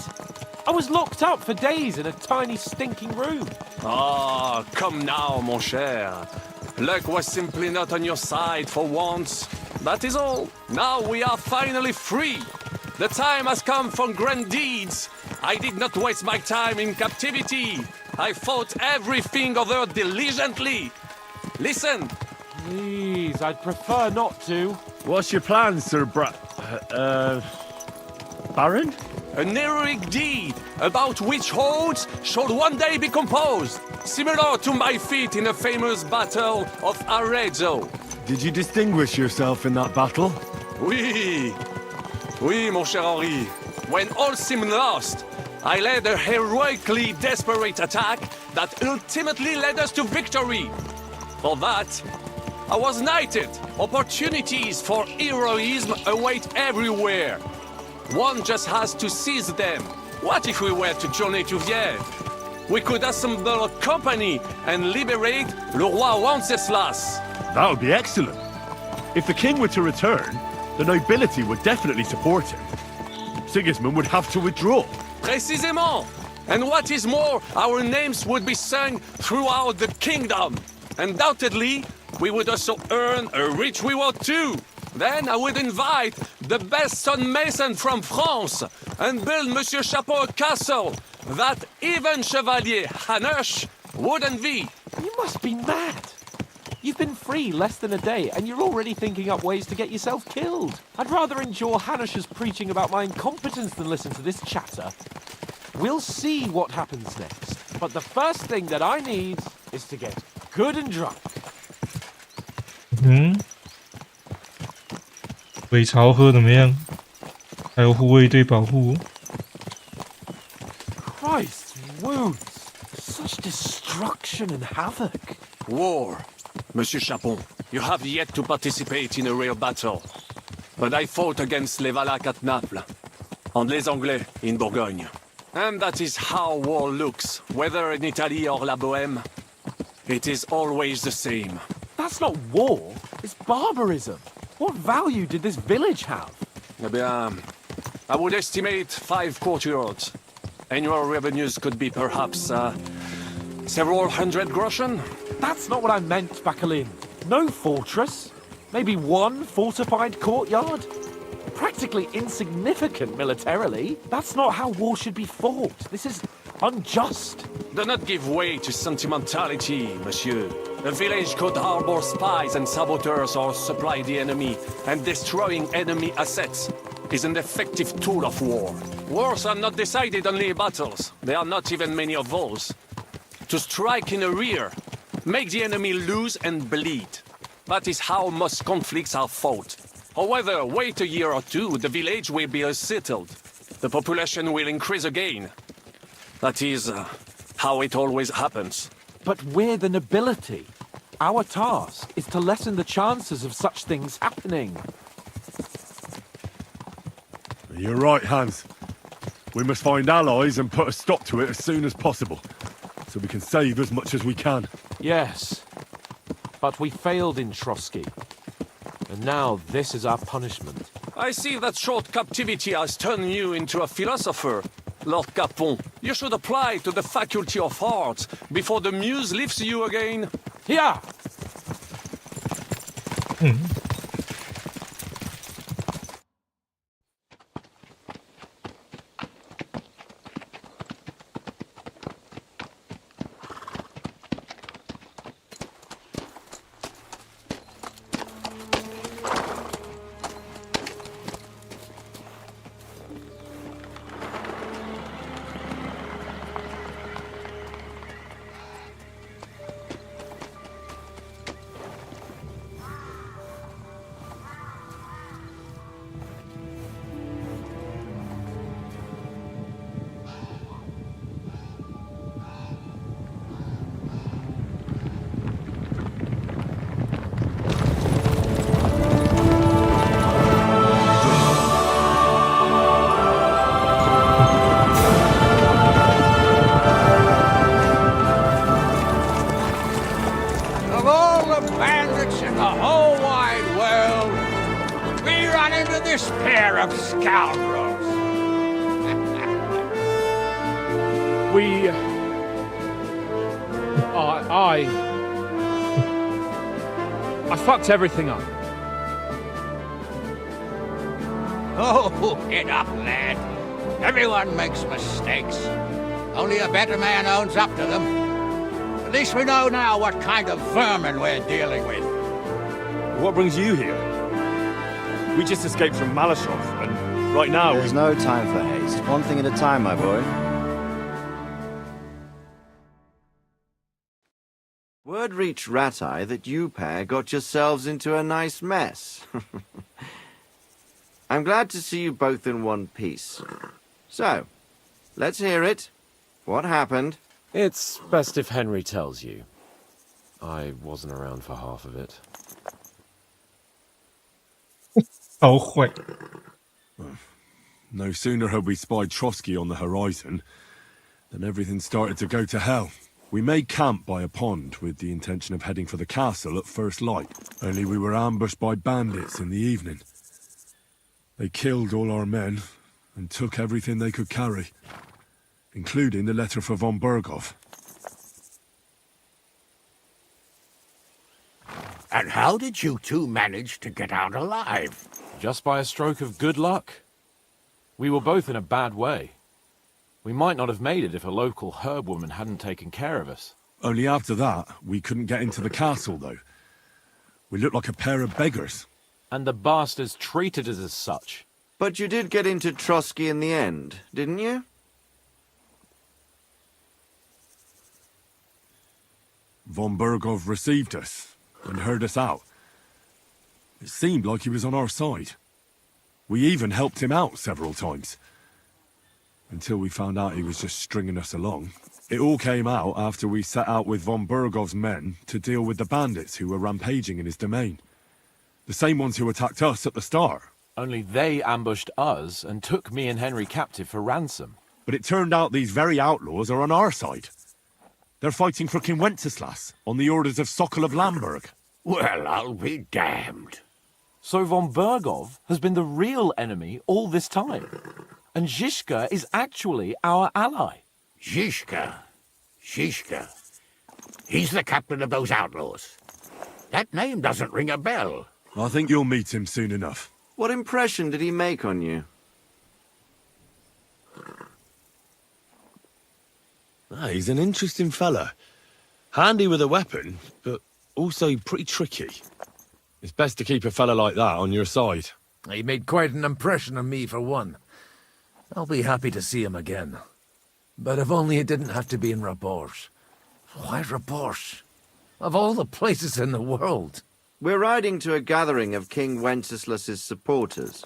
I was locked up for days in a tiny stinking room. Ah, come now, mon cher. Luck was simply not on your side for once. That is all. Now we are finally free. The time has come for grand deeds. I did not waste my time in captivity. I fought everything over diligently. Listen. Please, I'd prefer not to. What's your plan, Sir Baron? An heroic deed about which odes shall one day be composed, similar to my feat in the famous Battle of Arezzo. Did you distinguish yourself in that battle? Oui. Oui, mon cher Henri. When all seemed lost, I led a heroically desperate attack that ultimately led us to victory. For that, I was knighted. Opportunities for heroism await everywhere. One just has to seize them. What if we were to journey to Vienna? We could assemble a company and liberate le roi Wenceslas. That would be excellent. If the king were to return, the nobility would definitely support him. Sigismund would have to withdraw. Précisément. And what is more, our names would be sung throughout the kingdom. Undoubtedly, we would also earn a rich reward too. Then I would invite the best stonemason from France and build Monsieur Chapeau a castle that even Chevalier Hanush would envy. You must be mad. You've been free less than a day, and you're already thinking up ways to get yourself killed. I'd rather endure Hanush's preaching about my incompetence than listen to this chatter. We'll see what happens next. But the first thing that I need is to get good and drunk. 鬼巢喝怎么样？还有护卫队保护。Christ's wounds! Such destruction and havoc. War. Monsieur Chapon, you have yet to participate in a real battle. But I fought against les Valaques at Naples, and les Anglais in Bourgogne. And that is how war looks, whether in Italy or La Bohème. It is always the same. That's not war, it's barbarism. What value did this village have? Eh bien, I would estimate 5 courtyards. Annual revenues could be perhaps, several hundred groschen? That's not what I meant, Bacalin. No fortress. Maybe one fortified courtyard? Practically insignificant militarily. That's not how war should be fought. This is unjust. Do not give way to sentimentality, monsieur. A village could harbor spies and saboteurs or supply the enemy, and destroying enemy assets is an effective tool of war. Wars are not decided only in battles. There are not even many of those. To strike in the rear, make the enemy lose and bleed. That is how most conflicts are fought. However, wait a year or two, the village will be settled. The population will increase again. That is how it always happens. But we're the nobility. Our task is to lessen the chances of such things happening. You're right, Hans. We must find allies and put a stop to it as soon as possible, so we can save as much as we can. Yes, but we failed in Trotsky. And now this is our punishment. I see that short captivity has turned you into a philosopher, Lord Capon. You should apply to the Faculty of Arts before the muse lifts you again. Yeah. I fucked everything up. Oh, get up, lad. Everyone makes mistakes. Only a better man owns up to them. At least we know now what kind of vermin we're dealing with. What brings you here? We just escaped from Malashov, and right now... There's no time for haste. One thing at a time, my boy. Word reached Ratai that you pair got yourselves into a nice mess. I'm glad to see you both in one piece. So, let's hear it. What happened? It's best if Henry tells you. I wasn't around for half of it. No sooner had we spied Trotsky on the horizon than everything started to go to hell. We made camp by a pond with the intention of heading for the castle at first light, only we were ambushed by bandits in the evening. They killed all our men and took everything they could carry, including the letter for von Berghoff. And how did you two manage to get out alive? Just by a stroke of good luck. We were both in a bad way. We might not have made it if a local herb woman hadn't taken care of us. Only after that, we couldn't get into the castle, though. We looked like a pair of beggars. And the bastards treated us as such. But you did get into Trotsky in the end, didn't you? Von Berghoff received us and heard us out. It seemed like he was on our side. We even helped him out several times. Until we found out he was just stringing us along. It all came out after we set out with von Bergov's men to deal with the bandits who were rampaging in his domain. The same ones who attacked us at the start. Only they ambushed us and took me and Henry captive for ransom. But it turned out these very outlaws are on our side. They're fighting for King Wenceslas on the orders of Sokol of Lamberg. Well, I'll be damned. So von Bergov has been the real enemy all this time. And Zizka is actually our ally. Zizka? He's the captain of those outlaws. That name doesn't ring a bell. I think you'll meet him soon enough. What impression did he make on you? He's an interesting fella. Handy with a weapon, but also pretty tricky. It's best to keep a fella like that on your side. He made quite an impression on me, for one. I'll be happy to see him again. But if only it didn't have to be in Rabosh. Why Rabosh? Of all the places in the world. We're riding to a gathering of King Wenceslas's supporters.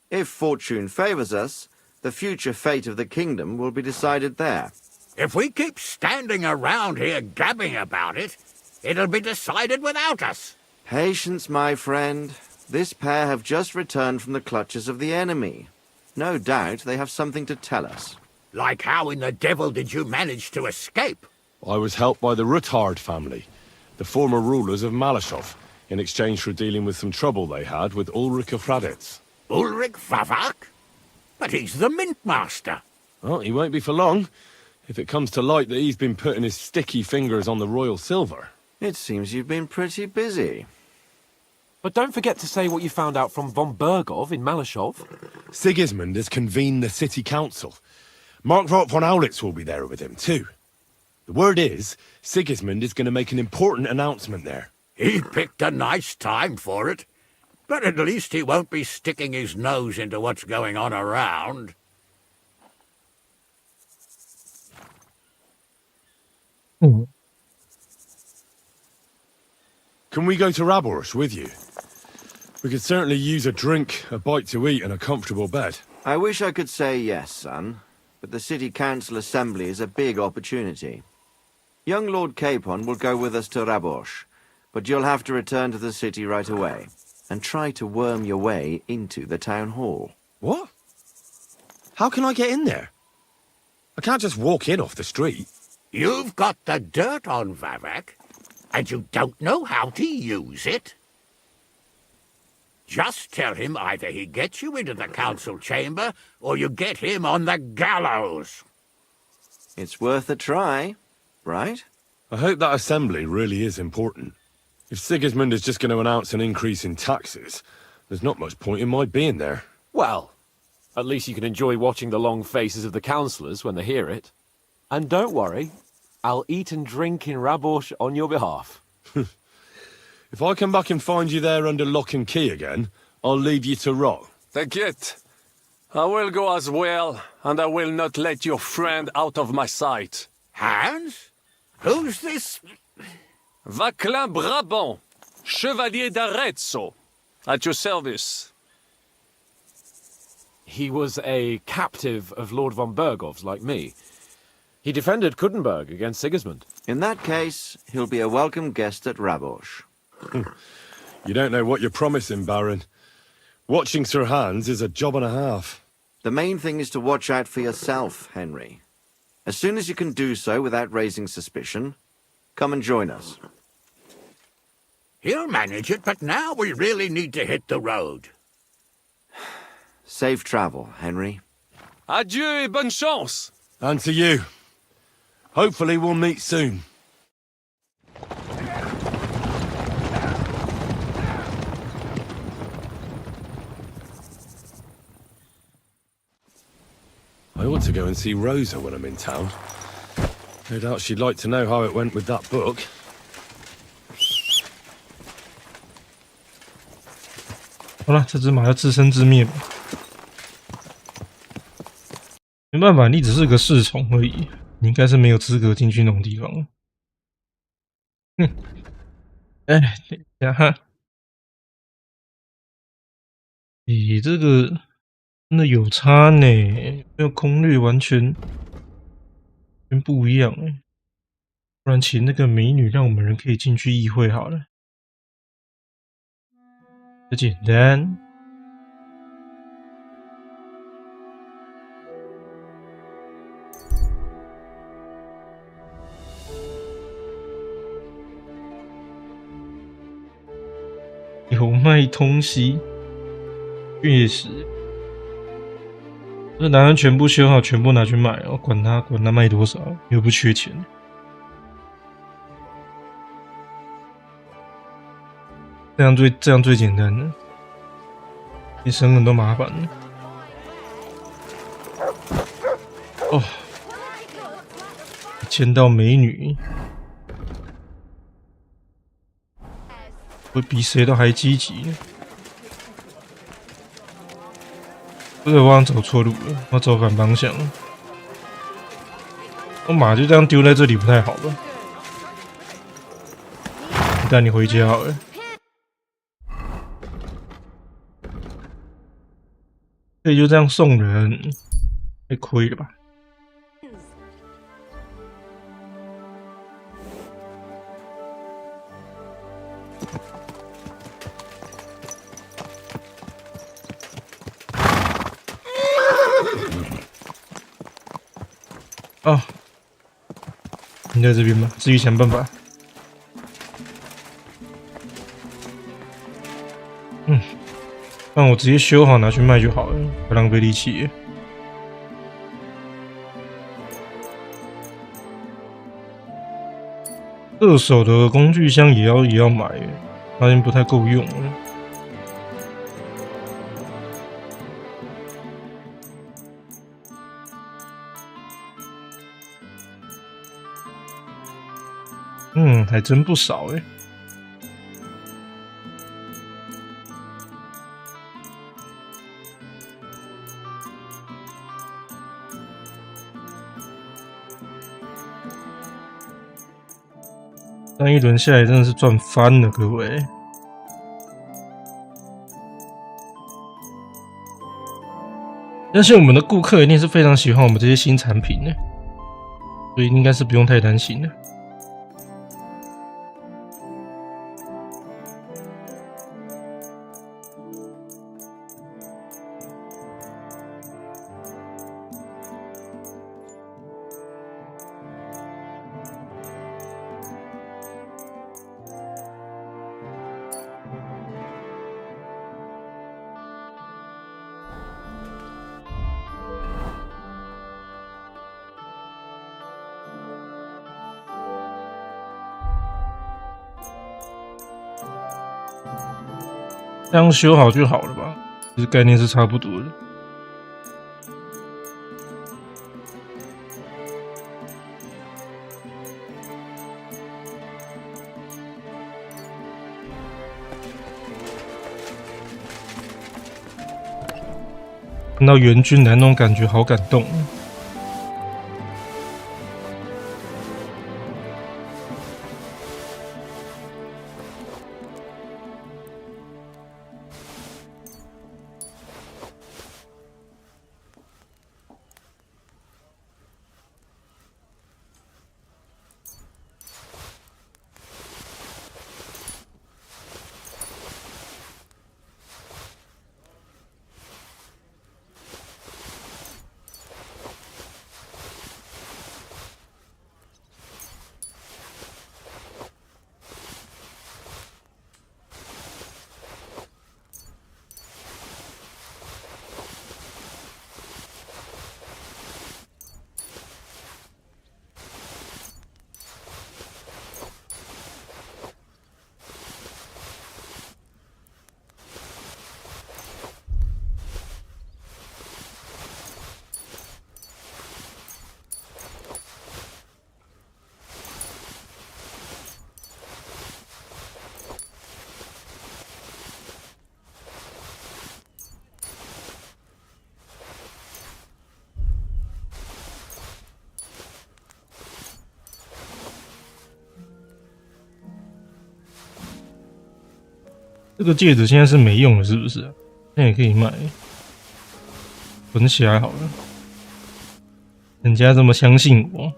If fortune favors us, the future fate of the kingdom will be decided there. If we keep standing around here gabbing about it, it'll be decided without us. Patience, my friend. This pair have just returned from the clutches of the enemy. No doubt they have something to tell us. Like how in the devil did you manage to escape? I was helped by the Ruthard family, the former rulers of Malashov, in exchange for dealing with some trouble they had with Ulrich of Hradec. Ulrich Vavak? But he's the Mint Master. Well, he won't be for long, if it comes to light that he's been putting his sticky fingers on the royal silver. It seems you've been pretty busy. But don't forget to say what you found out from von Bergov in Malashov. Sigismund has convened the city council. Markvart von Aulitz will be there with him, too. The word is, Sigismund is going to make an important announcement there. He picked a nice time for it. But at least he won't be sticking his nose into what's going on around. Can we go to Raborsh with you? We could certainly use a drink, a bite to eat, and a comfortable bed. I wish I could say yes, son, but the City Council Assembly is a big opportunity. Young Lord Capon will go with us to Raborsh, but you'll have to return to the city right away, and try to worm your way into the town hall. What? How can I get in there? I can't just walk in off the street. You've got the dirt on Vavak, and you don't know how to use it? Just tell him either he gets you into the council chamber, or you get him on the gallows. It's worth a try, right? I hope that assembly really is important. If Sigismund is just going to announce an increase in taxes, there's not much point in my being there. Well, at least you can enjoy watching the long faces of the councillors when they hear it. And don't worry, I'll eat and drink in Raborsh on your behalf. If I come back and find you there under lock and key again, I'll leave you to rot. T'inquiète. I will go as well, and I will not let your friend out of my sight. Hans? Who's this? Vaclin Brabant, Chevalier d'Arezzo, at your service. He was a captive of Lord von Bergov's, like me. He defended Kuttenberg against Sigismund. In that case, he'll be a welcome guest at Raborsh. You don't know what you're promising, Baron. Watching Sir Hans is a job and a half. The main thing is to watch out for yourself, Henry. As soon as you can do so without raising suspicion, come and join us. He'll manage it, but now we really need to hit the road. Safe travel, Henry. Adieu et bonne chance. And to you. Hopefully we'll meet soon. I ought to go and see Rosa when I'm in town. No doubt she'd like to know how it went with that book.好了，这只马要自生自灭吧。没办法，你只是个侍从而已，你应该是没有资格进去那种地方。哼，哎，等一下哈。咦，这个真的有差呢，没有攻略完全不一样哎。不然请那个美女让我们人可以进去议会好了，这简单。有卖东西，确实，这男人全部修好，全部拿去卖哦，管他卖多少，又不缺钱。这样最简单的，你省很多麻烦了。哦，见到美女，会比谁都还积极呢。不是，我好像走错路了，我走反方向了。我马就这样丢在这里不太好吧？带你回家好了。可以就这样送人，太亏了吧？哦，你在这边吧，自己想办法。让我直接修好拿去卖就好了，不浪费力气。二手的工具箱也要买，发现不太够用了。还真不少哎。上一轮下来真的是赚翻了，各位。相信我们的顾客一定是非常喜欢我们这些新产品的，所以应该是不用太担心的。这样修好就好了吧？其实概念是差不多的。看到援军来那种感觉，好感动。这个戒指现在是没用了，是不是？那也可以卖，存起来好了。人家这么相信我。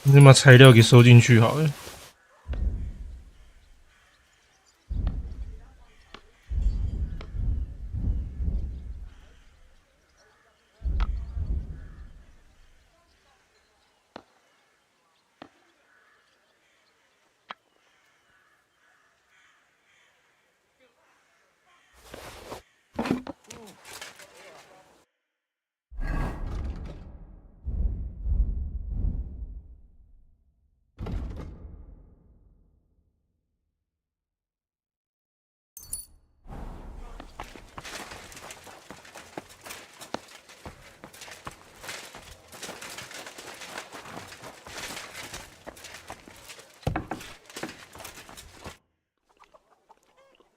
你把材料给收进去好了。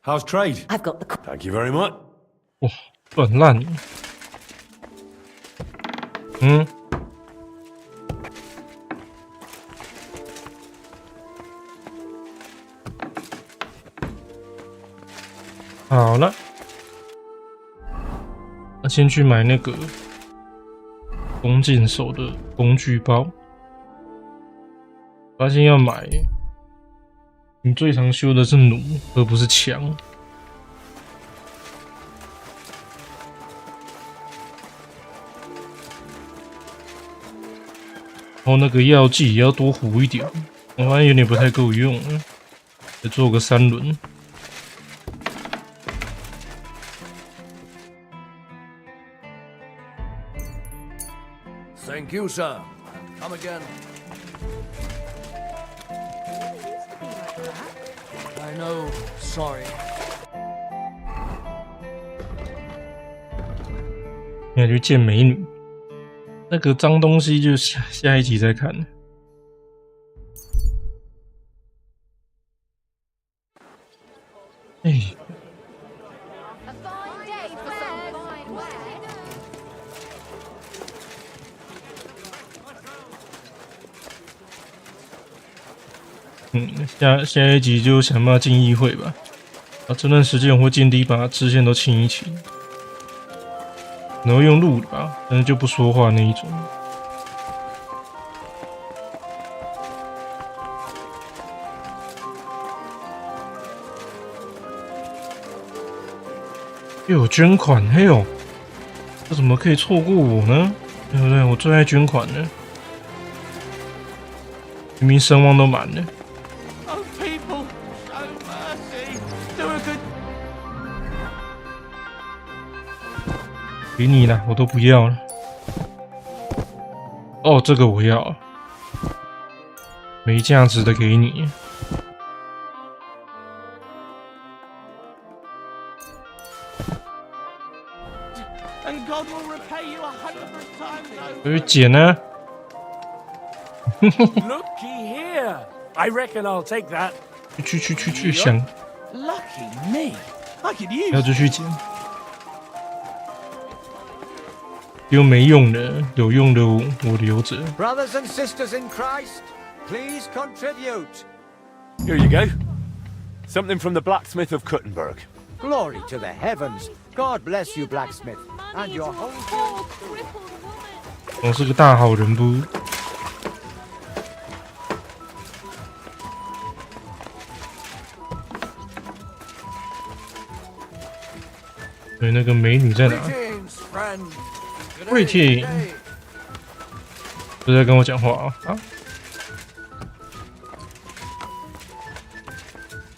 How's trade? I've got the. Thank you very much. 哇，乱烂。好了，那先去买那个弓箭手的工具包。发现要买。你最常修的是弩，而不是枪。然后那个药剂也要多糊一点，我发现有点不太够用，再做个3轮。Thank you, sir. Come again. I know. Sorry. 现在去见美女，那个脏东西就下一集再看。哎。下一集就想办法进议会吧。啊，这段时间我会尽力把支线都清一清，然后用录的吧，但是就不说话那一种。又有捐款，嘿呦，这怎么可以错过我呢？对不对？我最爱捐款了，明明声望都满了。给你啦，我都不要了。哦，这个我要，没价值的给你。我去捡呢。Looky here. I reckon I'll take that. 去想。Lucky me. I could use. 要继续捡。有没用的，有用的我留着。Brothers and sisters in Christ, please contribute. Here you go. Something from the blacksmith of Kuttenberg. Glory to the heavens. God bless you, blacksmith, and your whole. 我是个大好人不？对，那个美女在哪？瑞婷，不是在跟我讲话啊？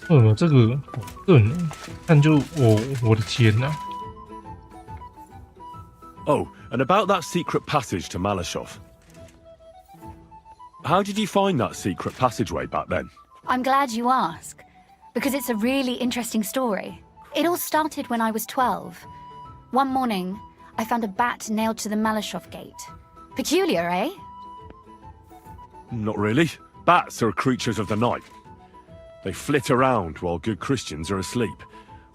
为什么这个盾？看就我的天哪！ Oh, and about that secret passage to Malashov. How did you find that secret passageway back then? I'm glad you ask, because it's a really interesting story. It all started when I was 12. One morning, I found a bat nailed to the Malashov gate. Peculiar, eh? Not really. bats are creatures of the night. They flit around while good Christians are asleep,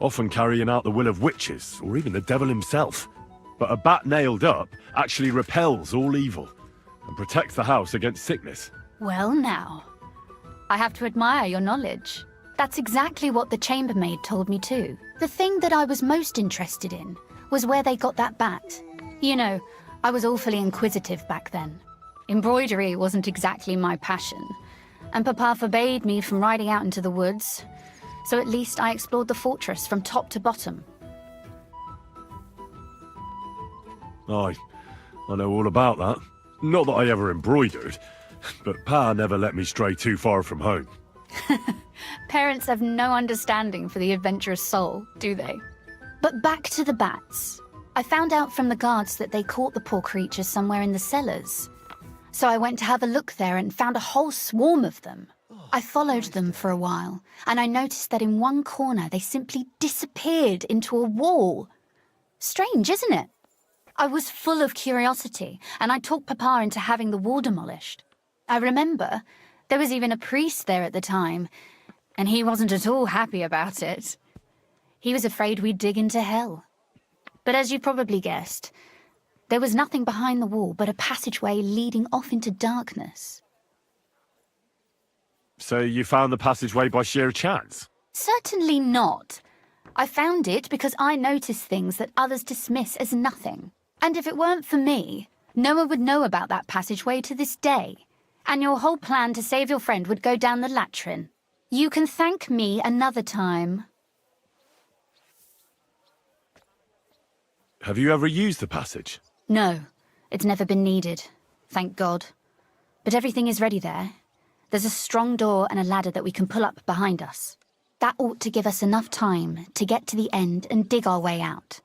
often carrying out the will of witches, or even the devil himself. But a bat nailed up actually repels all evil, and protects the house against sickness. Well now, I have to admire your knowledge. That's exactly what the chambermaid told me too. The thing that I was most interested in was where they got that bat. You know, I was awfully inquisitive back then. Embroidery wasn't exactly my passion, and Papa forbade me from riding out into the woods, so at least I explored the fortress from top to bottom. I know all about that. Not that I ever embroidered, but Pa never let me stray too far from home. Parents have no understanding for the adventurous soul, do they? But back to the bats. I found out from the guards that they caught the poor creatures somewhere in the cellars. So I went to have a look there and found a whole swarm of them. I followed them for a while, and I noticed that in one corner they simply disappeared into a wall. Strange, isn't it? I was full of curiosity, and I talked Papa into having the wall demolished. I remember there was even a priest there at the time, and he wasn't at all happy about it. He was afraid we'd dig into hell. But as you probably guessed, there was nothing behind the wall but a passageway leading off into darkness. So you found the passageway by sheer chance? Certainly not. I found it because I noticed things that others dismiss as nothing. And if it weren't for me, no one would know about that passageway to this day. And your whole plan to save your friend would go down the latrine. You can thank me another time. Have you ever used the passage? No, it's never been needed. Thank God. But everything is ready there. There's a strong door and a ladder that we can pull up behind us. That ought to give us enough time to get to the end and dig our way out.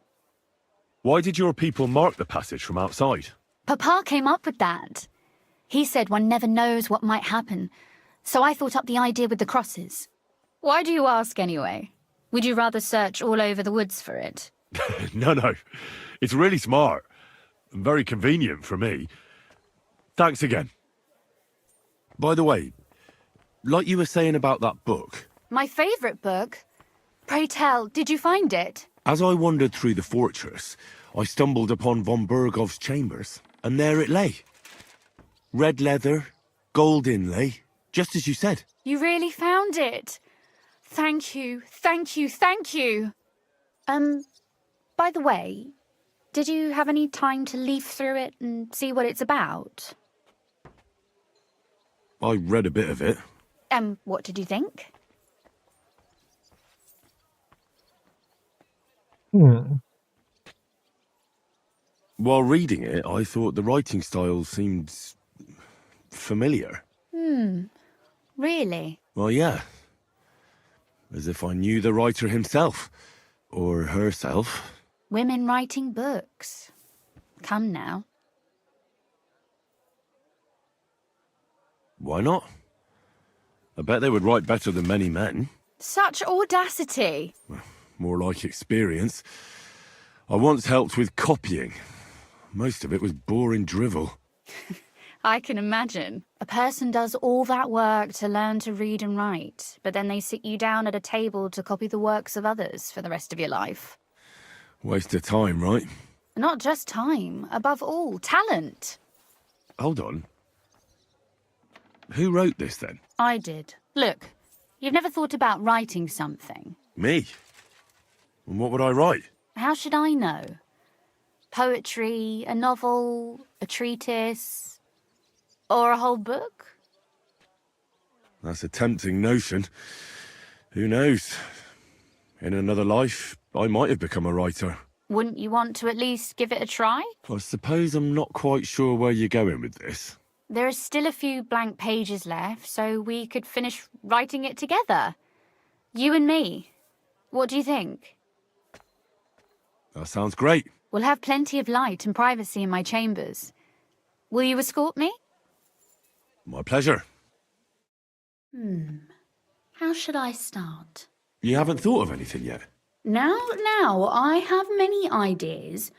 Why did your people mark the passage from outside? Papa came up with that. He said one never knows what might happen, so I thought up the idea with the crosses. Why do you ask anyway? Would you rather search all over the woods for it? No. It's really smart. And very convenient for me. Thanks again. By the way, like you were saying about that book... My favourite book? Pray tell, did you find it? As I wandered through the fortress, I stumbled upon von Bergov's chambers, and there it lay. Red leather, gold inlay, just as you said. You really found it? Thank you, thank you, thank you. By the way, did you have any time to leaf through it and see what it's about? I read a bit of it. What did you think? While reading it, I thought the writing style seemed... familiar. Really? Well, yeah. As if I knew the writer himself. Or herself. Women writing books. Come now. Why not? I bet they would write better than many men. Such audacity. More like experience. I once helped with copying. Most of it was boring drivel. I can imagine. A person does all that work to learn to read and write, but then they sit you down at a table to copy the works of others for the rest of your life. Waste of time, right? Not just time, above all, talent. Hold on. Who wrote this, then? I did. Look, you've never thought about writing something. Me? And what would I write? How should I know? Poetry, a novel, a treatise, or a whole book? That's a tempting notion. Who knows? In another life, I might have become a writer. Wouldn't you want to at least give it a try? I suppose I'm not quite sure where you're going with this. There are still a few blank pages left, so we could finish writing it together. You and me. What do you think? That sounds great. We'll have plenty of light and privacy in my chambers. Will you escort me? My pleasure. How should I start? You haven't thought of anything yet? Now, I have many ideas,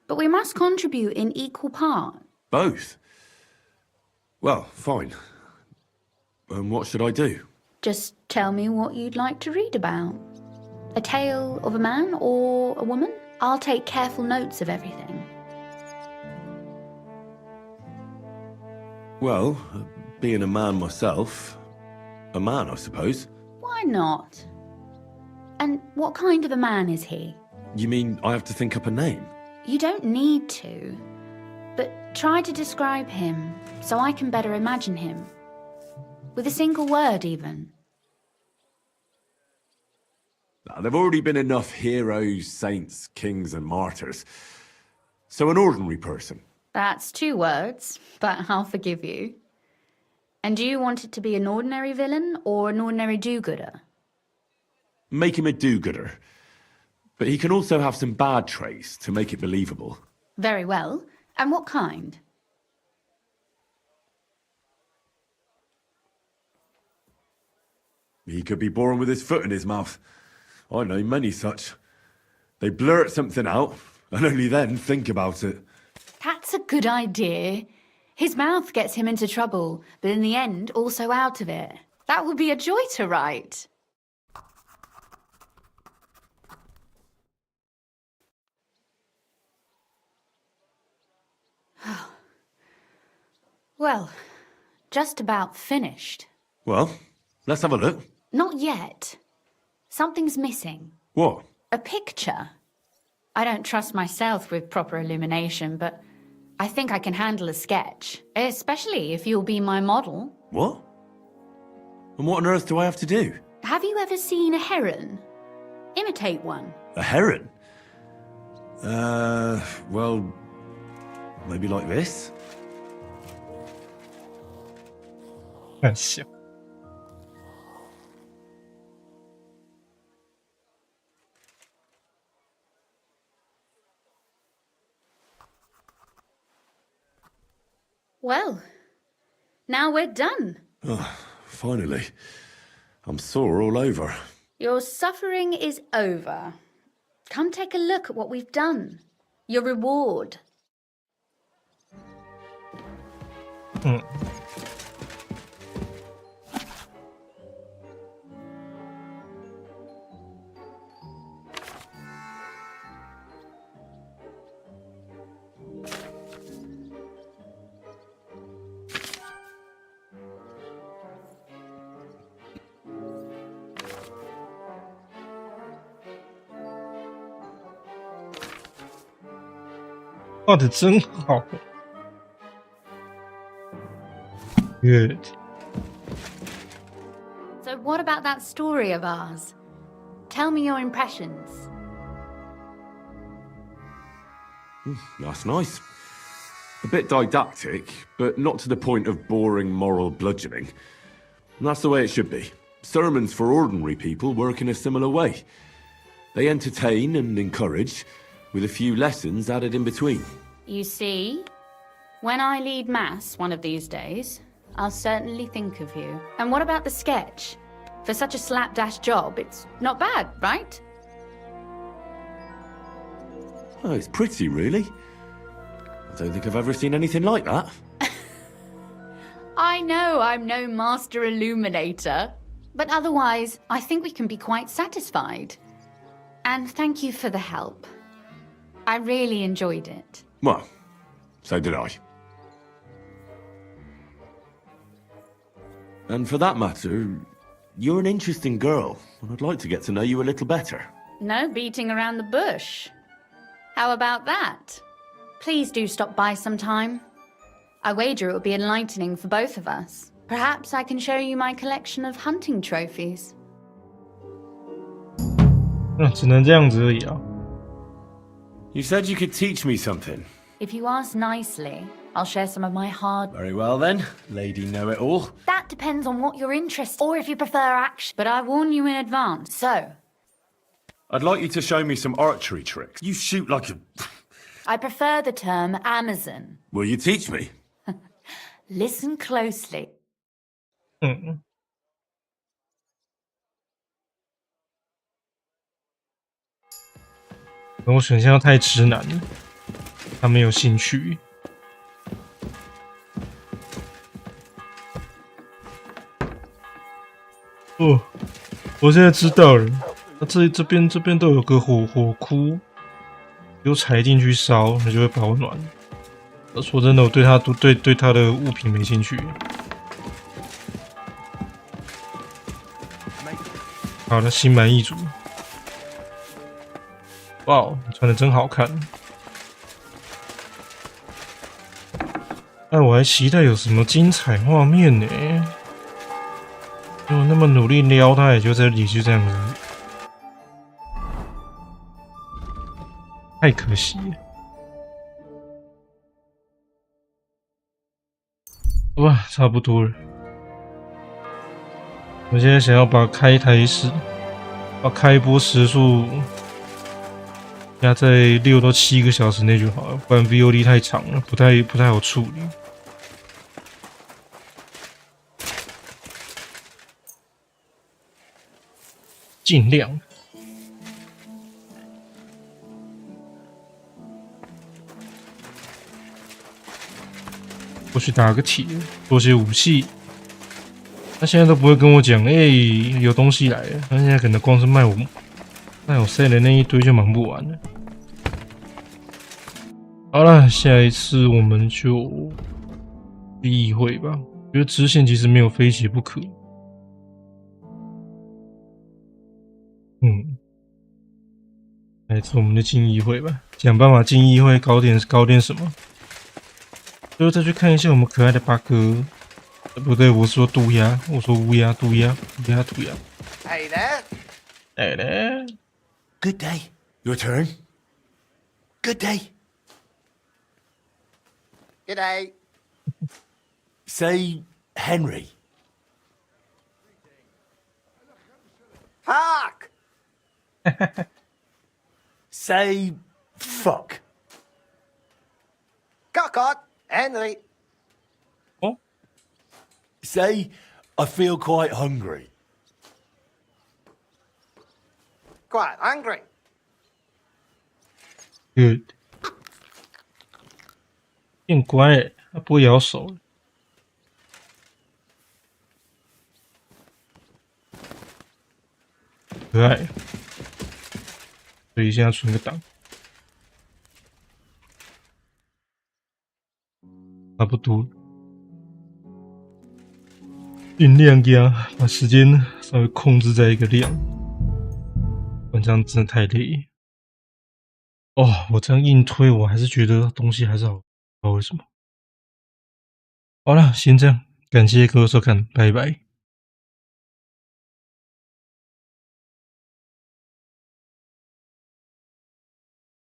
but we must contribute in equal part. Both? Well, fine. And what should I do? Just tell me what you'd like to read about. A tale of a man or a woman? I'll take careful notes of everything. Well, being a man myself, a man, I suppose. Why not? And what kind of a man is he? You mean I have to think up a name? You don't need to, but try to describe him so I can better imagine him. With a single word, even. There've already been enough heroes, saints, kings, and martyrs. So an ordinary person. That's 2 words, but I'll forgive you. And do you want it to be an ordinary villain or an ordinary do-gooder? Make him a do-gooder. But he can also have some bad traits to make it believable. Very well. And what kind? He could be born with his foot in his mouth. I know many such. They blurt something out, and only then think about it. That's a good idea. His mouth gets him into trouble, but in the end, also out of it. That would be a joy to write. Well, just about finished. Well, let's have a look. Not yet. Something's missing. What? A picture. I don't trust myself with proper illumination, but I think I can handle a sketch, especially if you'll be my model. What? And what on earth do I have to do? Have you ever seen a heron? Imitate one. A heron? Well, maybe like this? 很像。Well, now we're done. Oh, finally. I'm sore all over. Your suffering is over. Come take a look at what we've done. Your reward. 画的真好。Good. So what about that story of ours? Tell me your impressions. That's nice. A bit didactic, but not to the point of boring moral bludgeoning. And that's the way it should be. Sermons for ordinary people work in a similar way. They entertain and encourage, with a few lessons added in between. You see, when I lead mass one of these days, I'll certainly think of you. And what about the sketch? For such a slapdash job, it's not bad, right? Oh, it's pretty, really. I don't think I've ever seen anything like that. I know I'm no master illuminator, but otherwise, I think we can be quite satisfied. And thank you for the help. I really enjoyed it. Well, so did I. And for that matter, you're an interesting girl, and I'd like to get to know you a little better. No beating around the bush. How about that? Please do stop by sometime. I wager it will be enlightening for both of us. Perhaps I can show you my collection of hunting trophies. 只能这样子而已啊。You said you could teach me something. If you ask nicely, I'll share some of my hard... Very well then, Lady Know-It-All. That depends on what you're interested in, or if you prefer action. But I warn you in advance, so... I'd like you to show me some archery tricks. You shoot like a... I prefer the term Amazon. Will you teach me? Listen closely. 我选项太直男了，他没有兴趣。哦，我现在知道了。那这边都有个火窟，就踩进去烧，它就会保暖。说真的，我对它的物品没兴趣。好的，心满意足。哇，你穿的真好看。哎，我还期待有什么精彩画面呢？我那么努力撩他，也就这里就这样子，太可惜了。好吧，差不多了。我现在想要把开播时数压在6到7个小时内就好了，不然 VOD 太长了，不太好处理。尽量。过去打个铁，做些武器。他现在都不会跟我讲，有东西来了。他现在可能光是卖我塞的那一堆就忙不完了。好了，下一次我们就去议会吧。我觉得支线其实没有非写不可。下一次我们就进议会吧，想办法进议会搞点什么。最后再去看一下我们可爱的八哥。不对，我说渡鸦，我说乌鸦，渡鸦。Hey there. Hey there. Good day. Your turn. Good day. Good day. Say Henry. Hark. Say fuck. Cockot. Henry. Say, I feel quite hungry. Quite hungry. Good. 变乖了，他不会咬手了。可爱。所以现在存个档。差不多。尽量把时间稍微控制在一个量，不然这样真的太累。哦，我这样硬推，我还是觉得东西还是好，不知道为什么。好了，先这样，感谢各位收看，拜拜。